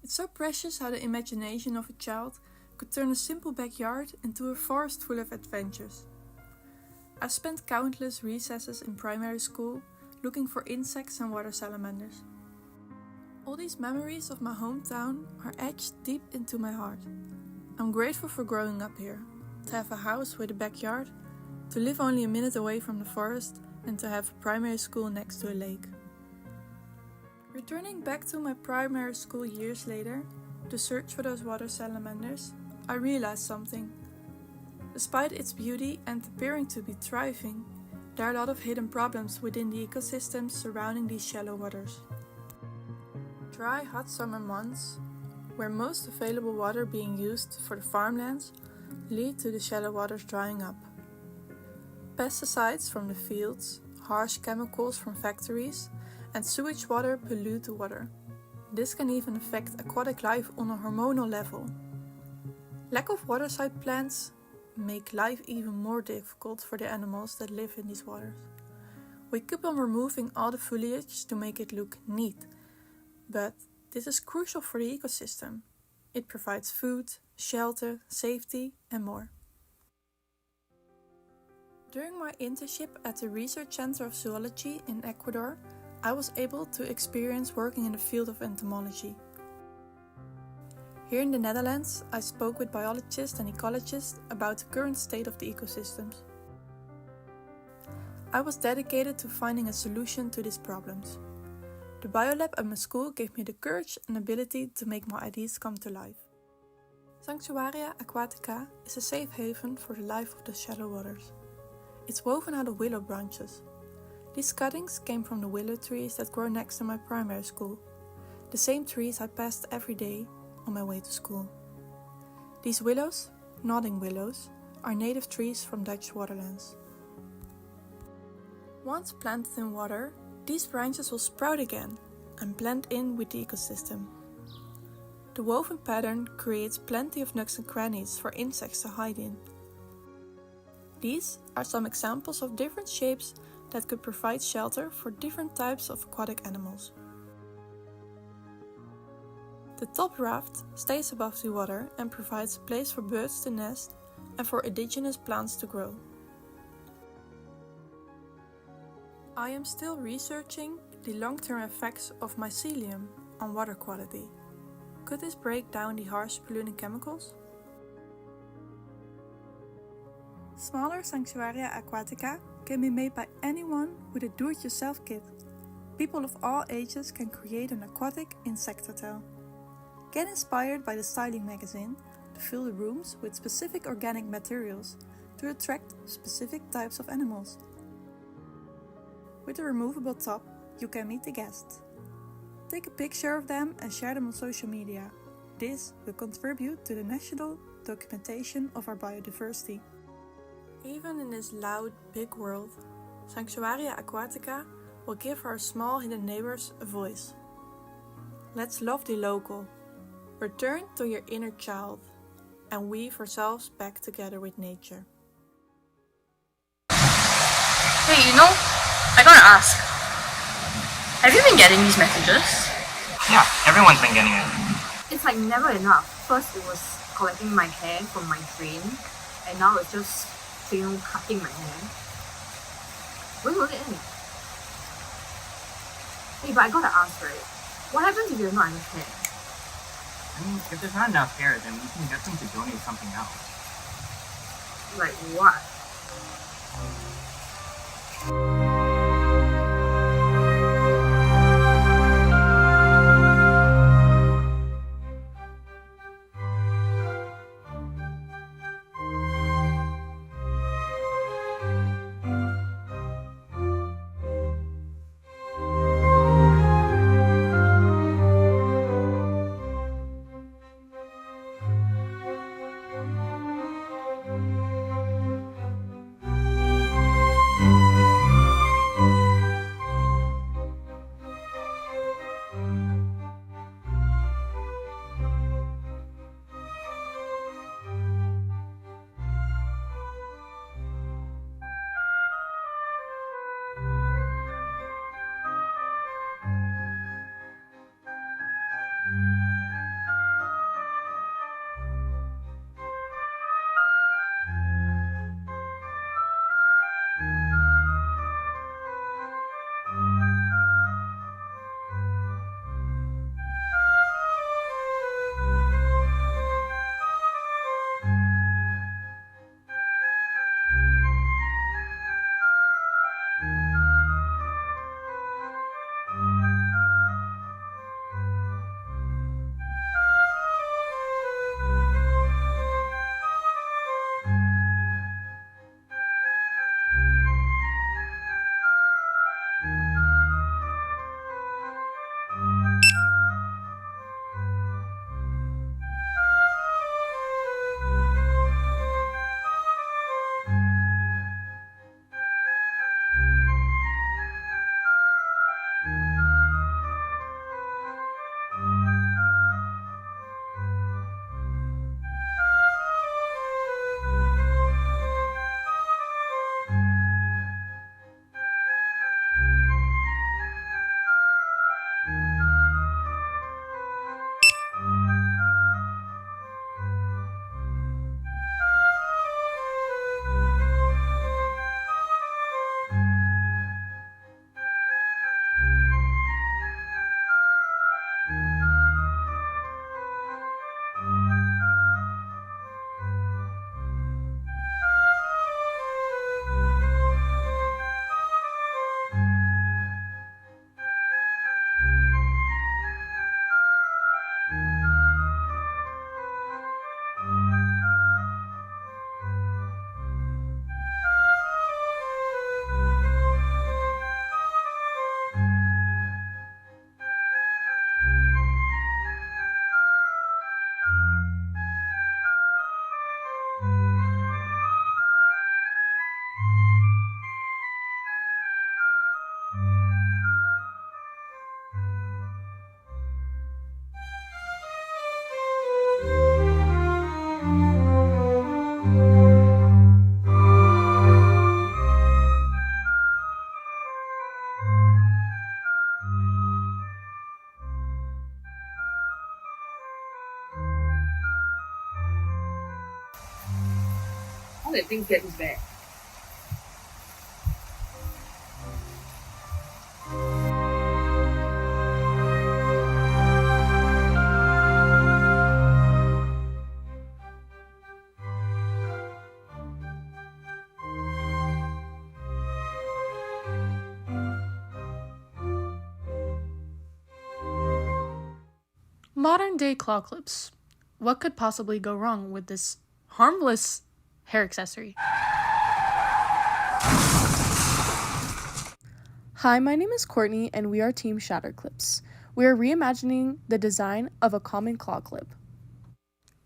It's so precious how the imagination of a child could turn a simple backyard into a forest full of adventures. I've spent countless recesses in primary school looking for insects and water salamanders. All these memories of my hometown are etched deep into my heart. I'm grateful for growing up here, to have a house with a backyard, to live only a minute away from the forest, and to have a primary school next to a lake. Returning back to my primary school years later, to search for those water salamanders, I realized something. Despite its beauty and appearing to be thriving, there are a lot of hidden problems within the ecosystems surrounding these shallow waters. Dry, hot summer months, where most available water being used for the farmlands, lead to the shallow waters drying up. Pesticides from the fields, harsh chemicals from factories, and sewage water pollute the water. This can even affect aquatic life on a hormonal level. Lack of waterside plants make life even more difficult for the animals that live in these waters. We keep on removing all the foliage to make it look neat, but this is crucial for the ecosystem. It provides food, shelter, safety, and more. During my internship at the Research Center of Zoology in Ecuador, I was able to experience working in the field of entomology. Here in the Netherlands, I spoke with biologists and ecologists about the current state of the ecosystems. I was dedicated to finding a solution to these problems. The biolab at my school gave me the courage and ability to make my ideas come to life. Sanctuaria Aquatica is a safe haven for the life of the shallow waters. It's woven out of willow branches. These cuttings came from the willow trees that grow next to my primary school, the same trees I passed every day on my way to school. These willows, nodding willows, are native trees from Dutch waterlands. Once planted in water, these branches will sprout again and blend in with the ecosystem. The woven pattern creates plenty of nooks and crannies for insects to hide in. These are some examples of different shapes that could provide shelter for different types of aquatic animals. The top raft stays above the water and provides a place for birds to nest and for indigenous plants to grow. I am still researching the long-term effects of mycelium on water quality. Could this break down the harsh polluting chemicals? Smaller Sanctuaria Aquatica can be made by anyone with a do-it-yourself kit. People of all ages can create an aquatic insect hotel. Get inspired by the styling magazine to fill the rooms with specific organic materials to attract specific types of animals. With a removable top, you can meet the guests. Take a picture of them and share them on social media. This will contribute to the national documentation of our biodiversity. Even in this loud, big world, Sanctuaria Aquatica will give our small hidden neighbors a voice. Let's love the local. Return to your inner child and weave ourselves back together with nature. Hey, I gotta ask. Have you been getting these messages? Yeah, everyone's been getting it. It's like never enough. First it was collecting my hair from my train, and now it's just cutting my hair. When will it end? Hey, but I gotta ask, right? What happens if you're not enough hair? I mean, if there's not enough hair, then we can get them to donate something else. Like what? How did things get this bad? Modern day claw clips. What could possibly go wrong with this harmless hair accessory? Hi, my name is Courtney and we are Team Shatter Clips. We are reimagining the design of a common claw clip.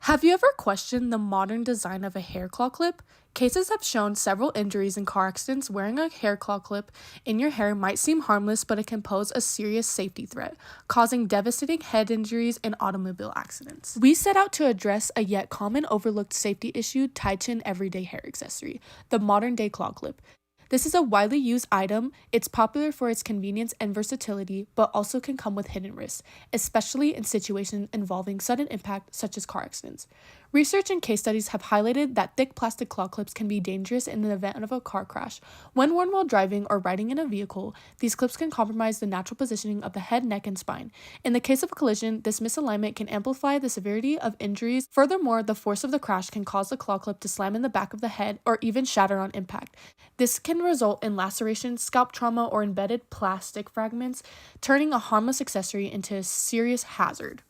Have you ever questioned the modern design of a hair claw clip? Cases have shown several injuries in car accidents. Wearing a hair claw clip in your hair might seem harmless, but it can pose a serious safety threat, causing devastating head injuries in automobile accidents. We set out to address a yet common overlooked safety issue tied to an everyday hair accessory, the modern day claw clip. This is a widely used item. It's popular for its convenience and versatility, but also can come with hidden risks, especially in situations involving sudden impact such as car accidents. Research and case studies have highlighted that thick plastic claw clips can be dangerous in the event of a car crash. When worn while driving or riding in a vehicle, these clips can compromise the natural positioning of the head, neck, and spine. In the case of a collision, this misalignment can amplify the severity of injuries. Furthermore, the force of the crash can cause the claw clip to slam in the back of the head or even shatter on impact. This can result in laceration, scalp trauma, or embedded plastic fragments, turning a harmless accessory into a serious hazard.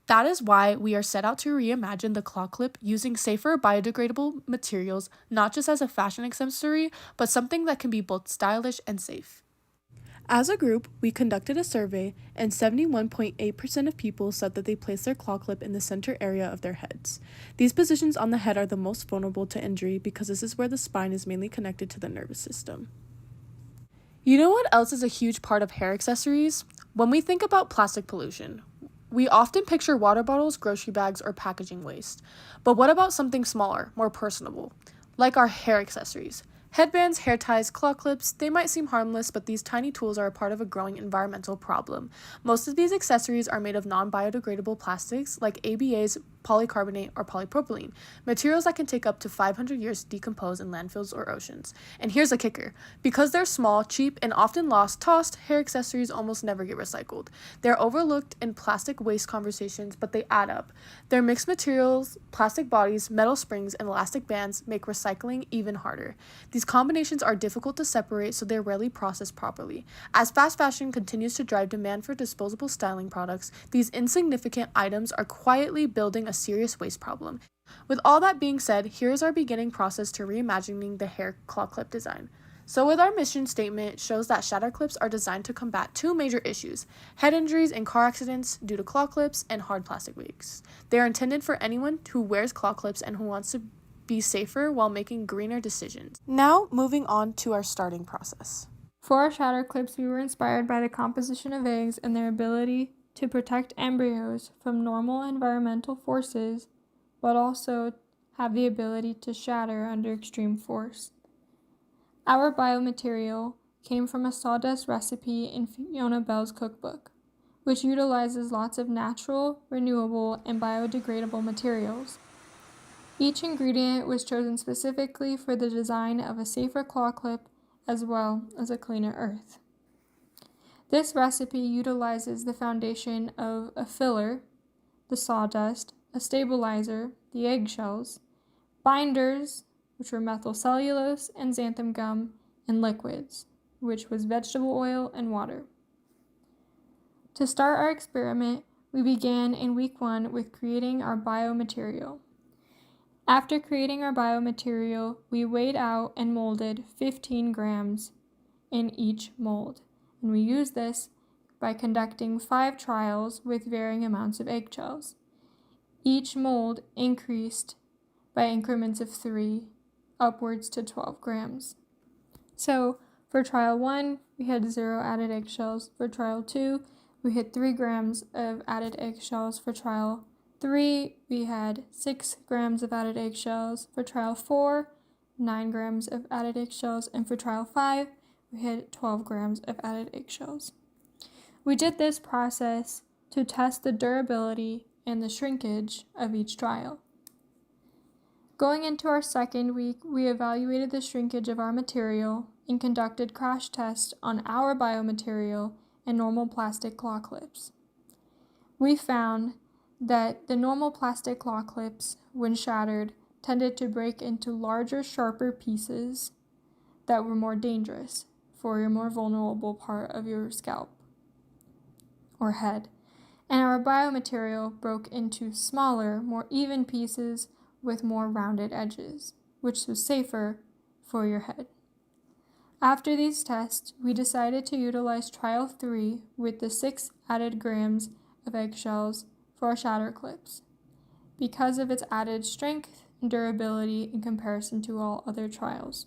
That is why we are set out to reimagine the claw clip using safer biodegradable materials, not just as a fashion accessory, but something that can be both stylish and safe. As a group, we conducted a survey, and 71.8% of people said that they place their claw clip in the center area of their heads. These positions on the head are the most vulnerable to injury because this is where the spine is mainly connected to the nervous system. You know what else is a huge part of hair accessories? When we think about plastic pollution, we often picture water bottles, grocery bags, or packaging waste. But what about something smaller, more personable, like our hair accessories? Headbands, hair ties, claw clips, they might seem harmless, but these tiny tools are a part of a growing environmental problem. Most of these accessories are made of non-biodegradable plastics like ABAs, polycarbonate, or polypropylene, materials that can take up to 500 years to decompose in landfills or oceans. And here's the kicker. Because they're small, cheap, and often tossed, hair accessories almost never get recycled. They're overlooked in plastic waste conversations, but they add up. Their mixed materials, plastic bodies, metal springs, and elastic bands make recycling even harder. These combinations are difficult to separate, so they're rarely processed properly. As fast fashion continues to drive demand for disposable styling products, these insignificant items are quietly building a serious waste problem. With all that being said, here is our beginning process to reimagining the hair claw clip design. So with our mission statement shows that shatter clips are designed to combat two major issues: head injuries and car accidents due to claw clips and hard plastic waste. They are intended for anyone who wears claw clips and who wants to be safer while making greener decisions. Now, moving on to our starting process. For our shatter clips, we were inspired by the composition of eggs and their ability to protect embryos from normal environmental forces, but also have the ability to shatter under extreme force. Our biomaterial came from a sawdust recipe in Fiona Bell's cookbook, which utilizes lots of natural, renewable, and biodegradable materials. Each ingredient was chosen specifically for the design of a safer claw clip as well as a cleaner earth. This recipe utilizes the foundation of a filler, the sawdust, a stabilizer, the eggshells, binders, which were methyl cellulose and xanthan gum, and liquids, which was vegetable oil and water. To start our experiment, we began in week 1 with creating our biomaterial. After creating our biomaterial, we weighed out and molded 15 grams in each mold, and we used this by conducting 5 trials with varying amounts of eggshells. Each mold increased by increments of 3, upwards to 12 grams. So for trial 1, we had 0 added eggshells. For trial 2, we had 3 grams of added eggshells. For trial 3, we had 6 grams of added eggshells. For trial 4, 9 grams of added eggshells. And for trial 5, we had 12 grams of added eggshells. We did this process to test the durability and the shrinkage of each trial. Going into our second week, we evaluated the shrinkage of our material and conducted crash tests on our biomaterial and normal plastic claw clips. We found that the normal plastic claw clips, when shattered, tended to break into larger, sharper pieces that were more dangerous for your more vulnerable part of your scalp or head. And our biomaterial broke into smaller, more even pieces with more rounded edges, which was safer for your head. After these tests, we decided to utilize trial 3 with the 6 added grams of eggshells for our shatter clips because of its added strength and durability in comparison to all other trials.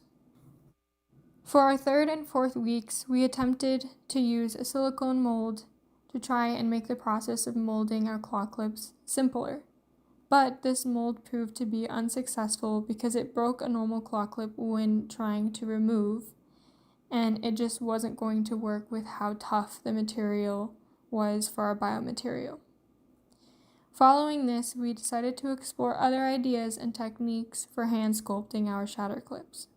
For our third and fourth weeks, we attempted to use a silicone mold to try and make the process of molding our claw clips simpler. But this mold proved to be unsuccessful because it broke a normal claw clip when trying to remove, and it just wasn't going to work with how tough the material was for our biomaterial. Following this, we decided to explore other ideas and techniques for hand sculpting our shatter clips.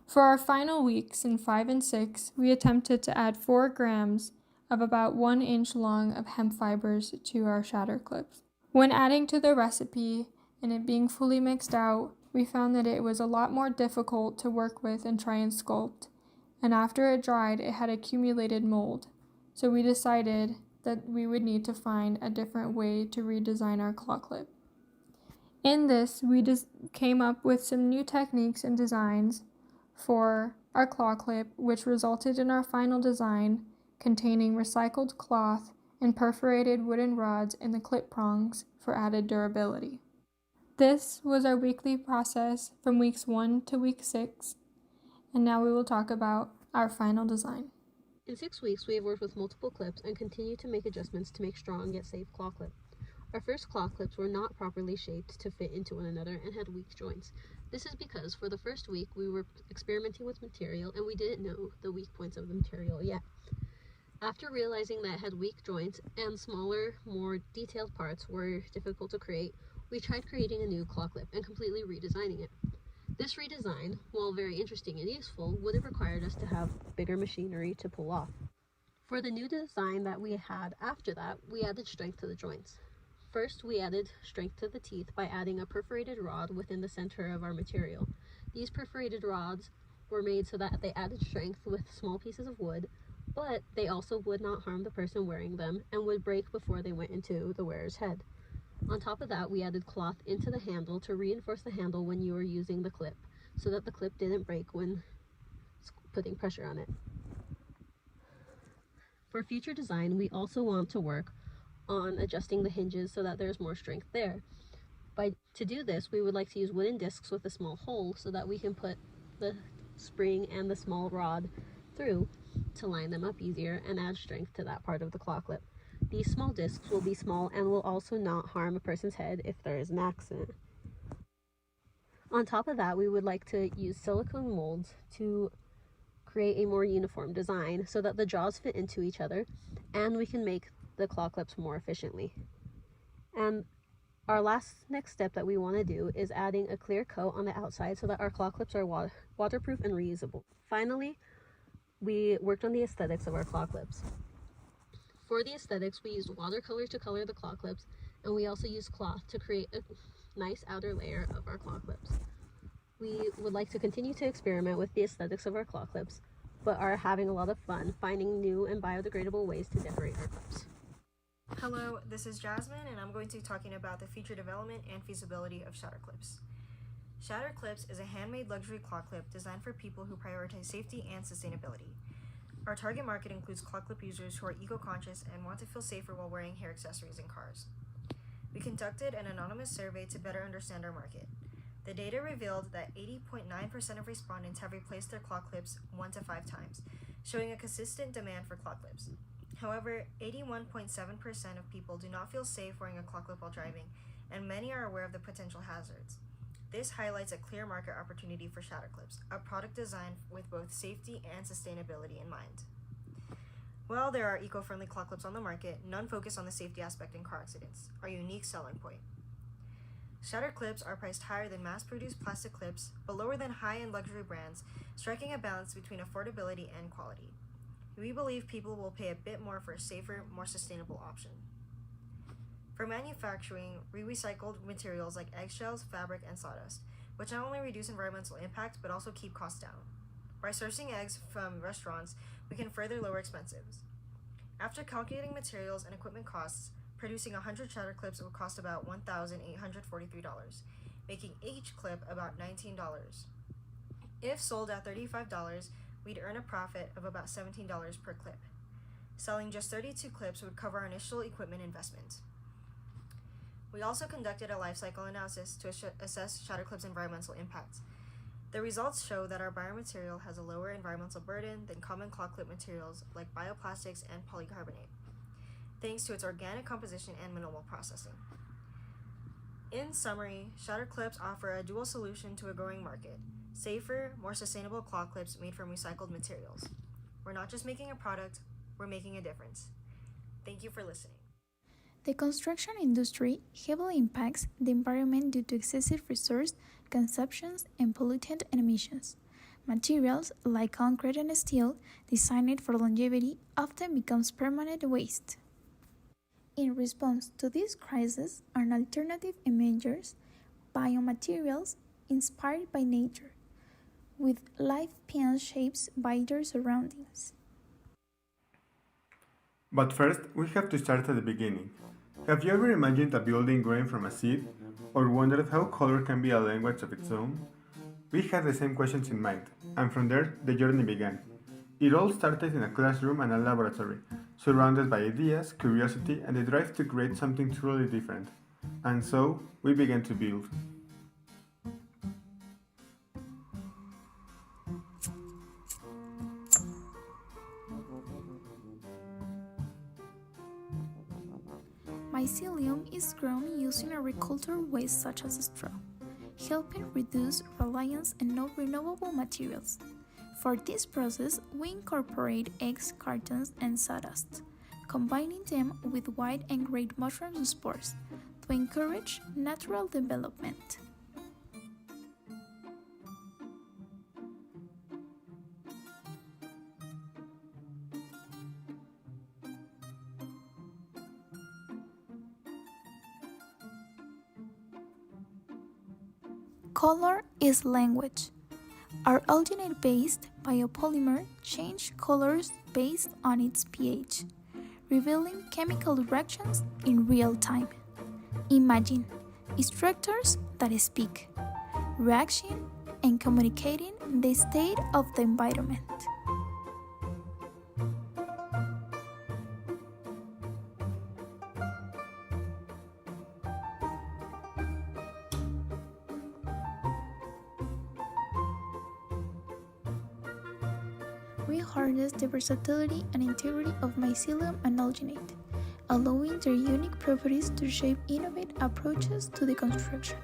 For our final weeks in 5 and 6, we attempted to add 4 grams of about 1 inch long of hemp fibers to our shatter clips. When adding to the recipe and it being fully mixed out, we found that it was a lot more difficult to work with and try and sculpt, and after it dried, it had accumulated mold. So we decided that we would need to find a different way to redesign our claw clip. In this, we came up with some new techniques and designs for our claw clip, which resulted in our final design containing recycled cloth and perforated wooden rods in the clip prongs for added durability. This was our weekly process from weeks 1 to week 6, and now we will talk about our final design. In 6 weeks, we have worked with multiple clips and continue to make adjustments to make strong yet safe claw clip. Our first claw clips were not properly shaped to fit into one another and had weak joints. This is because for the first week we were experimenting with material and we didn't know the weak points of the material yet. After realizing that it had weak joints and smaller, more detailed parts were difficult to create, we tried creating a new claw clip and completely redesigning it. This redesign, while very interesting and useful, would have required us to have bigger machinery to pull off. For the new design that we had after that, we added strength to the joints. First, we added strength to the teeth by adding a perforated rod within the center of our material. These perforated rods were made so that they added strength with small pieces of wood, but they also would not harm the person wearing them and would break before they went into the wearer's head. On top of that, we added cloth into the handle to reinforce the handle when you were using the clip, so that the clip didn't break when putting pressure on it. For future design, we also want to work on adjusting the hinges so that there's more strength there. To do this, we would like to use wooden discs with a small hole so that we can put the spring and the small rod through to line them up easier and add strength to that part of the claw clip. These small discs will be small and will also not harm a person's head if there is an accident. On top of that, we would like to use silicone molds to create a more uniform design so that the jaws fit into each other and we can make the claw clips more efficiently. And our next step that we want to do is adding a clear coat on the outside so that our claw clips are waterproof and reusable. Finally, we worked on the aesthetics of our claw clips. For the aesthetics, we used watercolor to color the claw clips, and we also used cloth to create a nice outer layer of our claw clips. We would like to continue to experiment with the aesthetics of our claw clips, but are having a lot of fun finding new and biodegradable ways to decorate our clips. Hello, this is Jasmine, and I'm going to be talking about the future development and feasibility of shatter clips. Shatter clips is a handmade luxury claw clip designed for people who prioritize safety and sustainability. Our target market includes claw clip users who are eco-conscious and want to feel safer while wearing hair accessories in cars. We conducted an anonymous survey to better understand our market. The data revealed that 80.9% of respondents have replaced their claw clips 1 to 5 times, showing a consistent demand for claw clips. However, 81.7% of people do not feel safe wearing a claw clip while driving, and many are aware of the potential hazards. This highlights a clear market opportunity for shatter clips, a product designed with both safety and sustainability in mind. While there are eco-friendly claw clips on the market, none focus on the safety aspect in car accidents, our unique selling point. Shattered clips are priced higher than mass-produced plastic clips, but lower than high-end luxury brands, striking a balance between affordability and quality. We believe people will pay a bit more for a safer, more sustainable option. For manufacturing, we recycled materials like eggshells, fabric, and sawdust, which not only reduce environmental impact but also keep costs down. By sourcing eggs from restaurants, we can further lower expenses. After calculating materials and equipment costs, producing 100 shatter clips will cost about $1,843, making each clip about $19. If sold at $35, we'd earn a profit of about $17 per clip. Selling just 32 clips would cover our initial equipment investment. We also conducted a life cycle analysis to assess Shatterclip's environmental impact. The results show that our biomaterial has a lower environmental burden than common claw clip materials like bioplastics and polycarbonate, thanks to its organic composition and minimal processing. In summary, Shatterclips offer a dual solution to a growing market: safer, more sustainable claw clips made from recycled materials. We're not just making a product, we're making a difference. Thank you for listening. The construction industry heavily impacts the environment due to excessive resource consumptions and pollutant emissions. Materials like concrete and steel, designed for longevity, often becomes permanent waste. In response to this crisis, an alternative emerges: biomaterials inspired by nature, with life pen shapes by their surroundings. But first, we have to start at the beginning. Have you ever imagined a building growing from a seed, or wondered how color can be a language of its own? We had the same questions in mind, and from there the journey began. It all started in a classroom and a laboratory, surrounded by ideas, curiosity, and the drive to create something truly different. And so, we began to build. Mycelium is grown using agricultural waste such as straw, helping reduce reliance on non-renewable materials. For this process, we incorporate eggs, cartons, and sawdust, combining them with white and gray mushroom spores to encourage natural development. Color is language. Our alginate-based biopolymer changes colors based on its pH, revealing chemical reactions in real time. Imagine structures that speak, reaction, and communicating the state of the environment. We harness the versatility and integrity of mycelium and alginate, allowing their unique properties to shape innovative approaches to the construction.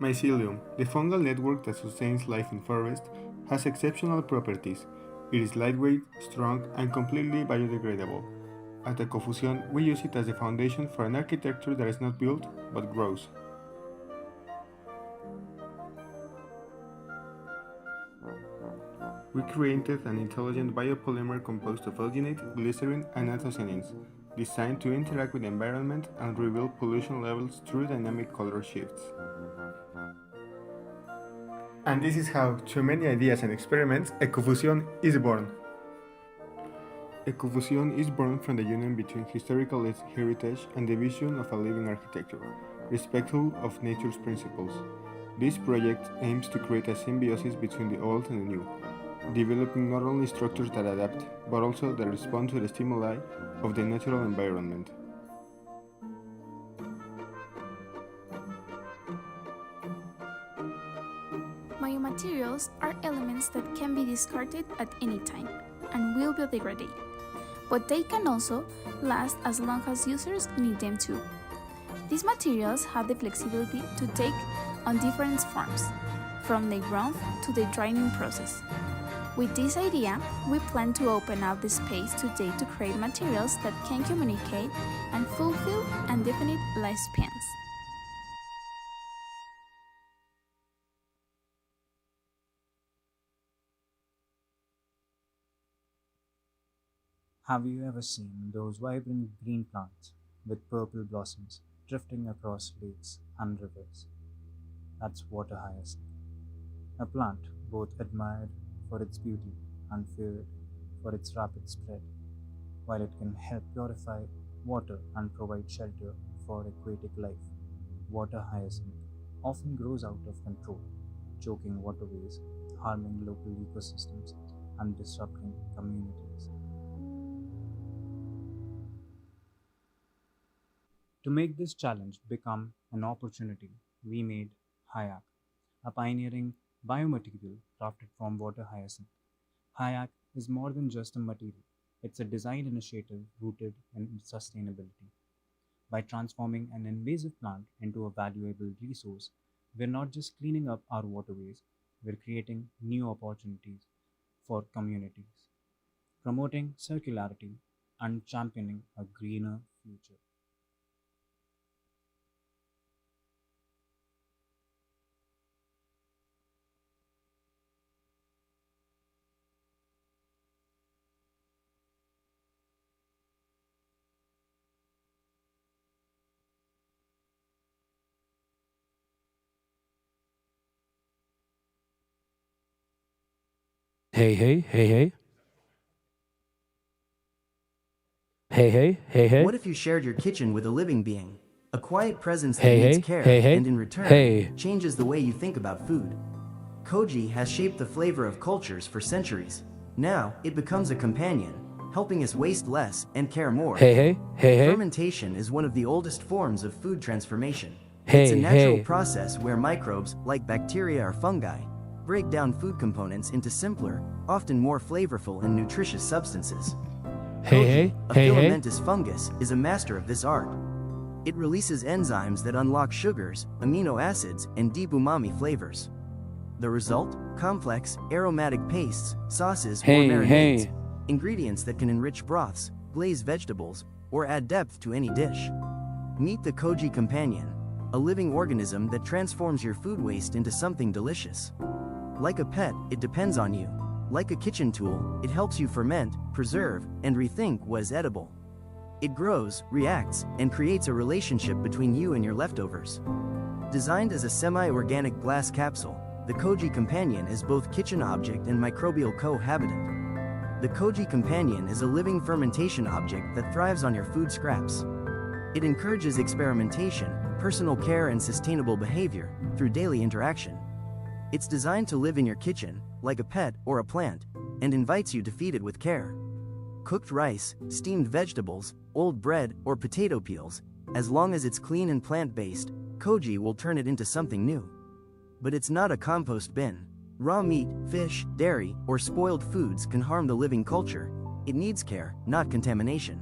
Mycelium, the fungal network that sustains life in forests, has exceptional properties. It is lightweight, strong, and completely biodegradable. At Ecofusion, we use it as the foundation for an architecture that is not built, but grows. We created an intelligent biopolymer composed of alginate, glycerin, and anthocyanins, designed to interact with the environment and reveal pollution levels through dynamic color shifts. And this is how, through many ideas and experiments, Ecofusion is born. Ecofusion is born from the union between historical heritage and the vision of a living architecture, respectful of nature's principles. This project aims to create a symbiosis between the old and the new, developing not only structures that adapt, but also that respond to the stimuli of the natural environment. Biomaterials are elements that can be discarded at any time and will biodegrade, but they can also last as long as users need them to. These materials have the flexibility to take on different forms, from the growth to the drying process, With this idea, we plan to open up the space today to create materials that can communicate and fulfill indefinite lifespans. Have you ever seen those vibrant green plants with purple blossoms drifting across lakes and rivers? That's water hyacinth, a plant both admired for its beauty and feared for its rapid spread. While it can help purify water and provide shelter for aquatic life, water hyacinth often grows out of control, choking waterways, harming local ecosystems, and disrupting communities. To make this challenge become an opportunity, we made Hayak, a pioneering biomaterial crafted from water hyacinth. Hayak is more than just a material, it's a design initiative rooted in sustainability. By transforming an invasive plant into a valuable resource, we're not just cleaning up our waterways, we're creating new opportunities for communities, promoting circularity, and championing a greener future. Hey, hey, hey, hey. Hey, hey, hey, hey. What if you shared your kitchen with a living being? A quiet presence that Hey, needs hey, care hey, hey. and in return Hey. changes the way you think about food. Koji has shaped the flavor of cultures for centuries. Now, it becomes a companion, helping us waste less and care more. Hey, hey, hey, hey. Fermentation is one of the oldest forms of food transformation. Hey, it's a natural hey. process where microbes, like bacteria or fungi, break down food components into simpler, often more flavorful and nutritious substances. Hey, Koji, hey, a hey, hey. filamentous fungus, is a master of this art. It releases enzymes that unlock sugars, amino acids, and deep umami flavors. The result? Complex, aromatic pastes, sauces, Hey, or marinades. hey. Ingredients that can enrich broths, glaze vegetables, or add depth to any dish. Meet the Koji Companion, a living organism that transforms your food waste into something delicious. Like a pet, it depends on you. Like a kitchen tool, it helps you ferment, preserve, and rethink what is edible. It grows, reacts, and creates a relationship between you and your leftovers. Designed as a semi-organic glass capsule, the Koji Companion is both kitchen object and microbial cohabitant. The Koji Companion is a living fermentation object that thrives on your food scraps. It encourages experimentation, personal care, and sustainable behavior through daily interaction. It's designed to live in your kitchen, like a pet or a plant, and invites you to feed it with care. Cooked rice, steamed vegetables, old bread, or potato peels, as long as it's clean and plant-based, Koji will turn it into something new. But it's not a compost bin. Raw meat, fish, dairy, or spoiled foods can harm the living culture. It needs care, not contamination.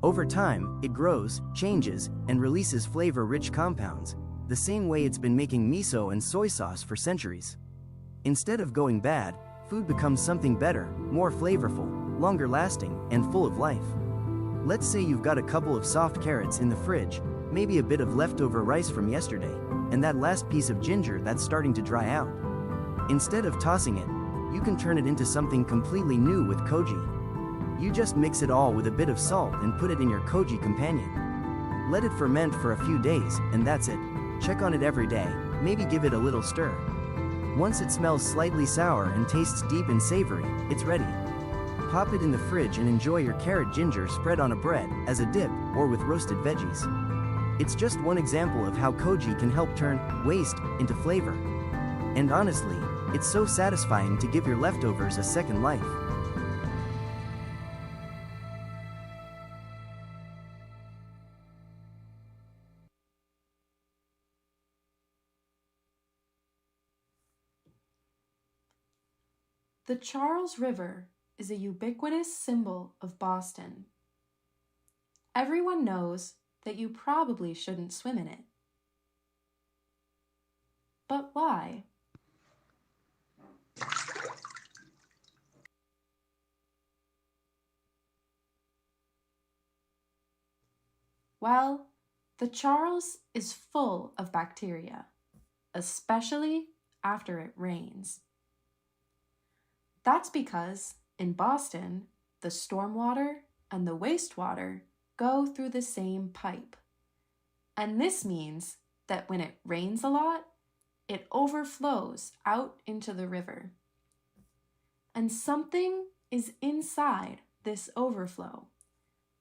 Over time, it grows, changes, and releases flavor-rich compounds, the same way it's been making miso and soy sauce for centuries. Instead of going bad, food becomes something better, more flavorful, longer lasting, and full of life. Let's say you've got a couple of soft carrots in the fridge, maybe a bit of leftover rice from yesterday, and that last piece of ginger that's starting to dry out. Instead of tossing it, you can turn it into something completely new with Koji. You just mix it all with a bit of salt and put it in your Koji Companion. Let it ferment for a few days, and that's it. Check on it every day, maybe give it a little stir. Once it smells slightly sour and tastes deep and savory, it's ready. Pop it in the fridge and enjoy your carrot ginger spread on a bread, as a dip, or with roasted veggies. It's just one example of how Koji can help turn waste into flavor. And honestly, it's so satisfying to give your leftovers a second life. The Charles River is a ubiquitous symbol of Boston. Everyone knows that you probably shouldn't swim in it. But why? Well, the Charles is full of bacteria, especially after it rains. That's because in Boston, the stormwater and the wastewater go through the same pipe. And this means that when it rains a lot, it overflows out into the river. And something is inside this overflow.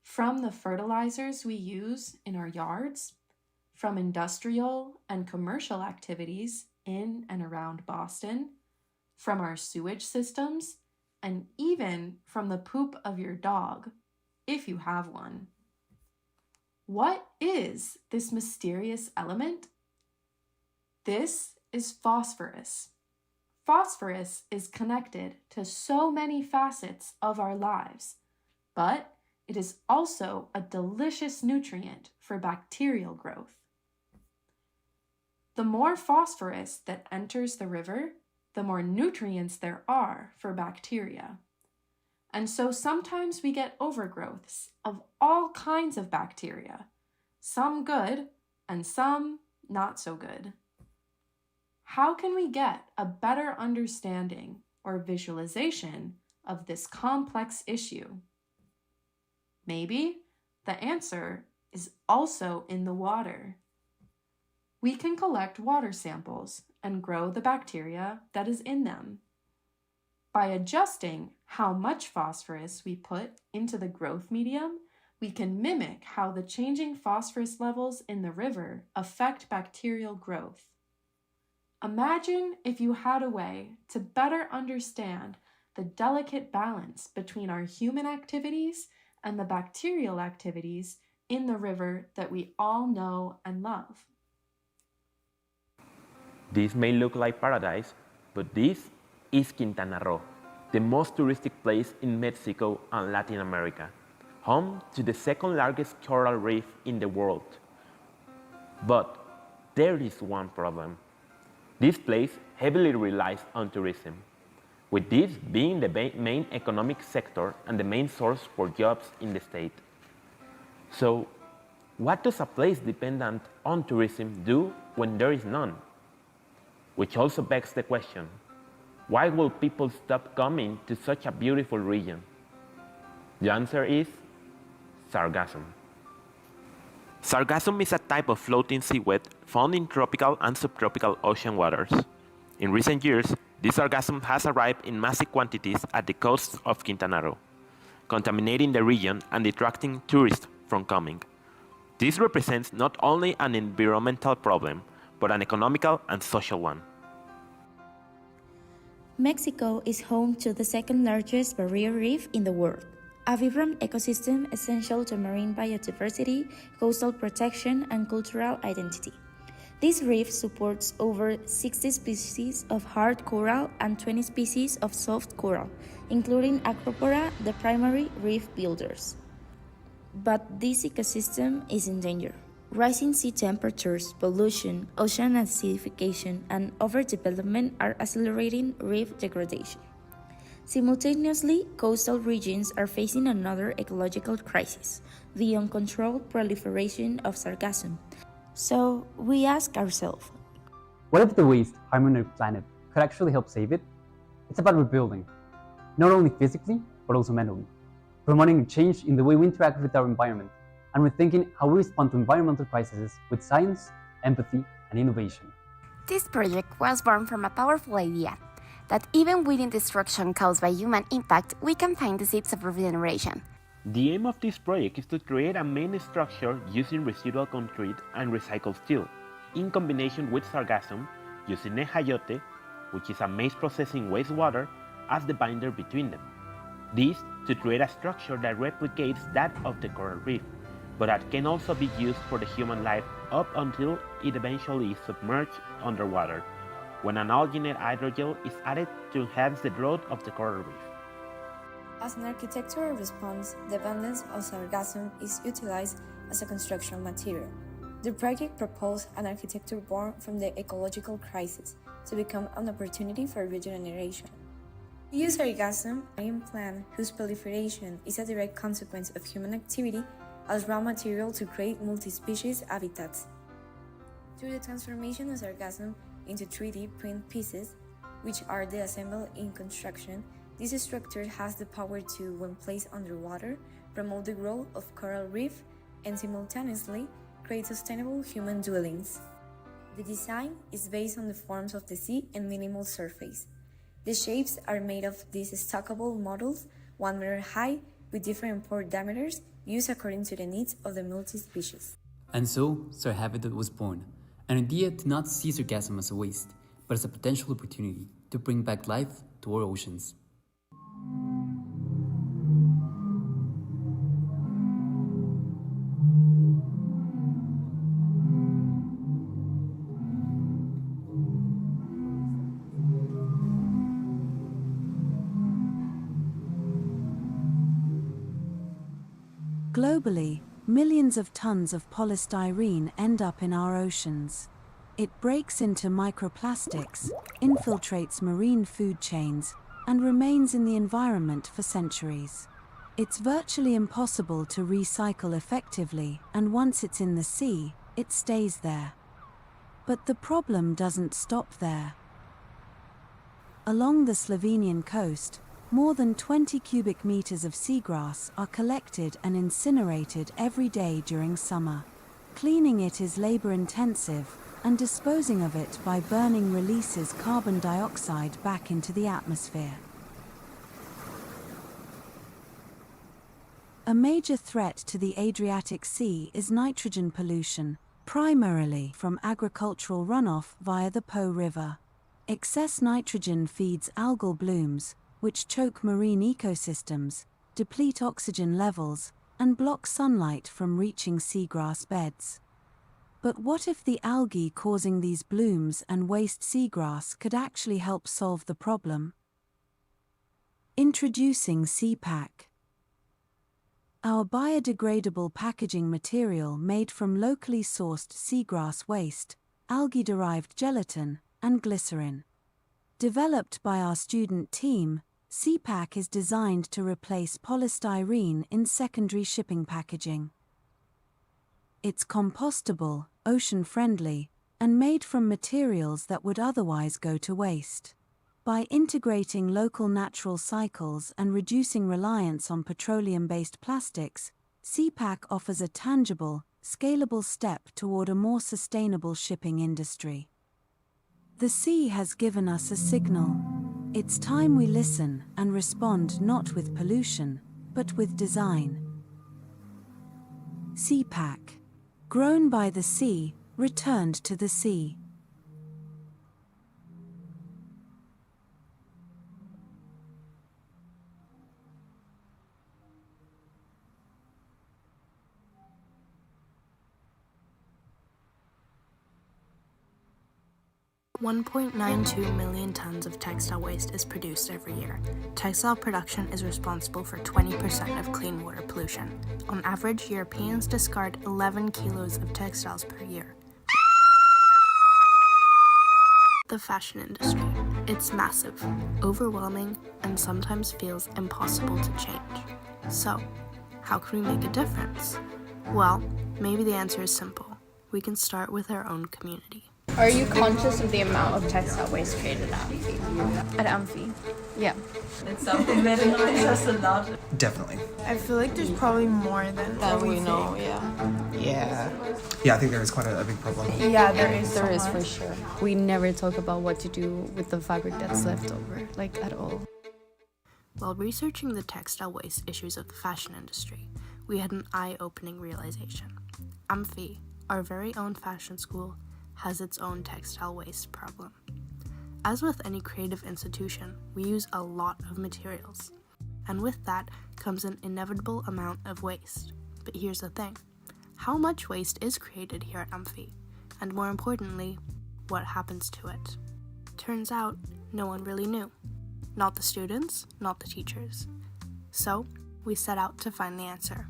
From the fertilizers we use in our yards, from industrial and commercial activities in and around Boston, from our sewage systems, and even from the poop of your dog, if you have one. What is this mysterious element? This is phosphorus. Phosphorus is connected to so many facets of our lives, but it is also a delicious nutrient for bacterial growth. The more phosphorus that enters the river, the more nutrients there are for bacteria. And so sometimes we get overgrowths of all kinds of bacteria, some good and some not so good. How can we get a better understanding or visualization of this complex issue? Maybe the answer is also in the water. We can collect water samples and grow the bacteria that is in them. By adjusting how much phosphorus we put into the growth medium, we can mimic how the changing phosphorus levels in the river affect bacterial growth. Imagine if you had a way to better understand the delicate balance between our human activities and the bacterial activities in the river that we all know and love. This may look like paradise, but this is Quintana Roo, the most touristic place in Mexico and Latin America, home to the second largest coral reef in the world. But there is one problem. This place heavily relies on tourism, with this being the main economic sector and the main source for jobs in the state. So, what does a place dependent on tourism do when there is none? Which also begs the question, why will people stop coming to such a beautiful region? The answer is sargassum. Sargassum is a type of floating seaweed found in tropical and subtropical ocean waters. In recent years, this sargassum has arrived in massive quantities at the coasts of Quintana Roo, contaminating the region and detracting tourists from coming. This represents not only an environmental problem, but an economical and social one. Mexico is home to the second largest barrier reef in the world, a vibrant ecosystem essential to marine biodiversity, coastal protection, and cultural identity. This reef supports over 60 species of hard coral and 20 species of soft coral, including Acropora, the primary reef builders. But this ecosystem is in danger. Rising sea temperatures, pollution, ocean acidification, and overdevelopment are accelerating reef degradation. Simultaneously, coastal regions are facing another ecological crisis, the uncontrolled proliferation of sargassum. So, we ask ourselves, what if the waste harming our planet could actually help save it? It's about rebuilding, not only physically, but also mentally, promoting a change in the way we interact with our environment, and rethinking how we respond to environmental crises with science, empathy, and innovation. This project was born from a powerful idea, that even within destruction caused by human impact, we can find the seeds of regeneration. The aim of this project is to create a main structure using residual concrete and recycled steel, in combination with sargassum, using nehayote, which is a maize processing wastewater, as the binder between them. This to create a structure that replicates that of the coral reef, but that can also be used for the human life up until it eventually is submerged underwater, when an alginate hydrogel is added to enhance the growth of the coral reef. As an architectural response, the abundance of sargassum is utilized as a construction material. The project proposed an architecture born from the ecological crisis to become an opportunity for regeneration. We use sargassum, a marine plant whose proliferation is a direct consequence of human activity, as raw material to create multi-species habitats. Through the transformation of sargassum into 3D print pieces, which are assembled in construction, this structure has the power to, when placed underwater, promote the growth of coral reef and simultaneously create sustainable human dwellings. The design is based on the forms of the sea and minimal surface. The shapes are made of these stackable models, 1 meter high, with different pore diameters used according to the needs of the multi-species. And so, Sir Habitat was born, an idea to not see sargassum as a waste, but as a potential opportunity to bring back life to our oceans. Globally, millions of tons of polystyrene end up in our oceans. It breaks into microplastics, infiltrates marine food chains, and remains in the environment for centuries. It's virtually impossible to recycle effectively, and once it's in the sea, it stays there. But the problem doesn't stop there. Along the Slovenian coast, more than 20 cubic meters of seagrass are collected and incinerated every day during summer. Cleaning it is labor-intensive, and disposing of it by burning releases carbon dioxide back into the atmosphere. A major threat to the Adriatic Sea is nitrogen pollution, primarily from agricultural runoff via the Po River. Excess nitrogen feeds algal blooms, which choke marine ecosystems, deplete oxygen levels, and block sunlight from reaching seagrass beds. But what if the algae causing these blooms and waste seagrass could actually help solve the problem? Introducing CPAC. Our biodegradable packaging material made from locally sourced seagrass waste, algae-derived gelatin, and glycerin. Developed by our student team, CPAC is designed to replace polystyrene in secondary shipping packaging. It's compostable, ocean-friendly, and made from materials that would otherwise go to waste. By integrating local natural cycles and reducing reliance on petroleum-based plastics, CPAC offers a tangible, scalable step toward a more sustainable shipping industry. The sea has given us a signal. It's time we listen and respond not with pollution, but with design. CPAC. Grown by the sea, returned to the sea. $1.92 million tons of textile waste is produced every year. Textile production is responsible for 20% of clean water pollution. On average, Europeans discard 11 kilos of textiles per year. The fashion industry. It's massive, overwhelming, and sometimes feels impossible to change. So, how can we make a difference? Well, maybe the answer is simple. We can start with our own community. Are you conscious of the amount of textile waste created at Amphi? At Amphi? Yeah. It's something that annoys us a lot. Definitely. I feel like there's probably more than what we know, Yeah, I think there is quite a big problem. Yeah, there is. There is for sure. We never talk about what to do with the fabric that's left over, like at all. While researching the textile waste issues of the fashion industry, we had an eye-opening realization. Amphi, our very own fashion school, has its own textile waste problem. As with any creative institution, we use a lot of materials, and with that comes an inevitable amount of waste. But here's the thing, how much waste is created here at Amphi? And more importantly, what happens to it? Turns out, no one really knew. Not the students, not the teachers. So, we set out to find the answer.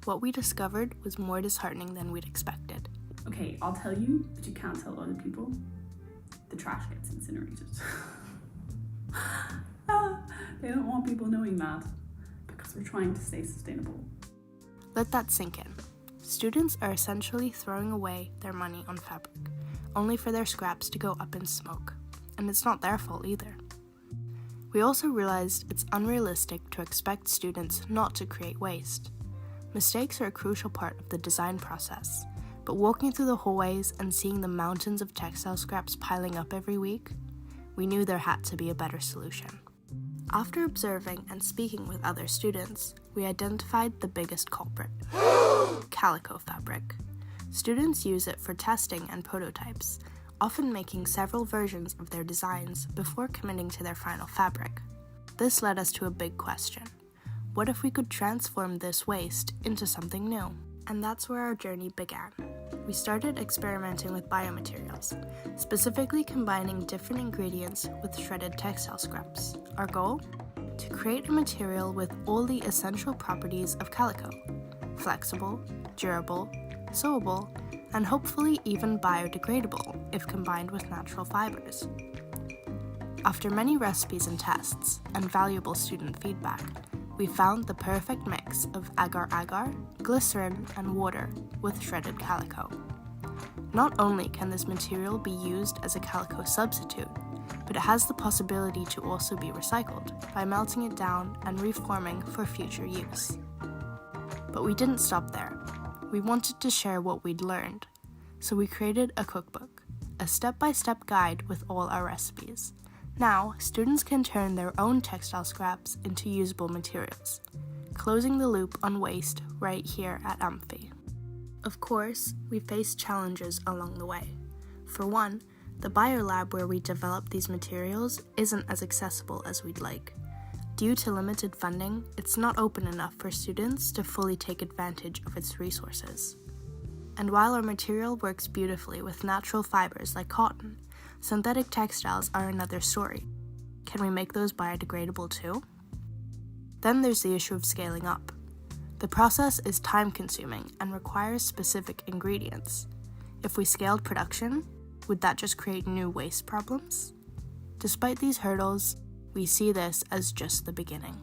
What we discovered was more disheartening than we'd expected. Okay, I'll tell you, but you can't tell other people. The trash gets incinerated. They don't want people knowing that because we're trying to stay sustainable. Let that sink in. Students are essentially throwing away their money on fabric, only for their scraps to go up in smoke. And it's not their fault either. We also realized it's unrealistic to expect students not to create waste. Mistakes are a crucial part of the design process, but walking through the hallways and seeing the mountains of textile scraps piling up every week, we knew there had to be a better solution. After observing and speaking with other students, we identified the biggest culprit: calico fabric. Students use it for testing and prototypes, often making several versions of their designs before committing to their final fabric. This led us to a big question. What if we could transform this waste into something new? And that's where our journey began. We started experimenting with biomaterials, specifically combining different ingredients with shredded textile scraps. Our goal? To create a material with all the essential properties of calico: flexible, durable, sewable, and hopefully even biodegradable if combined with natural fibers. After many recipes and tests, and valuable student feedback, we found the perfect mix of agar-agar, glycerin, and water with shredded calico. Not only can this material be used as a calico substitute, but it has the possibility to also be recycled by melting it down and reforming for future use. But we didn't stop there. We wanted to share what we'd learned, so we created a cookbook, a step-by-step guide with all our recipes. Now, students can turn their own textile scraps into usable materials, closing the loop on waste right here at Amphi. Of course, we faced challenges along the way. For one, the biolab where we develop these materials isn't as accessible as we'd like. Due to limited funding, it's not open enough for students to fully take advantage of its resources. And while our material works beautifully with natural fibers like cotton, synthetic textiles are another story. Can we make those biodegradable too? Then there's the issue of scaling up. The process is time-consuming and requires specific ingredients. If we scaled production, would that just create new waste problems? Despite these hurdles, we see this as just the beginning.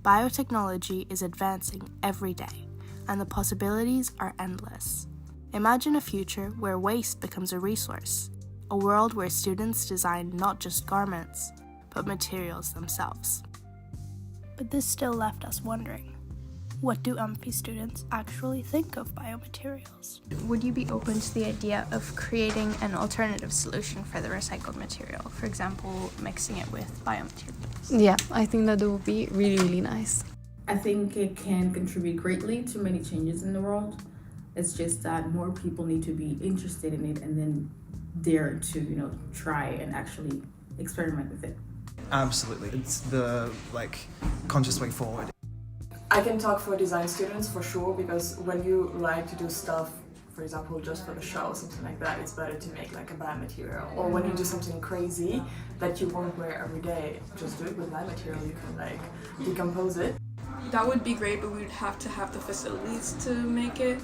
Biotechnology is advancing every day, and the possibilities are endless. Imagine a future where waste becomes a resource, a world where students design not just garments, but materials themselves. But this still left us wondering, what do Amphi students actually think of biomaterials? Would you be open to the idea of creating an alternative solution for the recycled material? For example, mixing it with biomaterials? Yeah, I think that would be really, really nice. I think it can contribute greatly to many changes in the world. It's just that more people need to be interested in it and then dare to, try and actually experiment with it. Absolutely. It's the conscious way forward. I can talk for design students for sure, because when you like to do stuff, for example, just for the show or something like that, it's better to make like a biomaterial. Or when you do something crazy that you won't wear every day, just do it with biomaterial. You can decompose it. That would be great, but we would have to have the facilities to make it.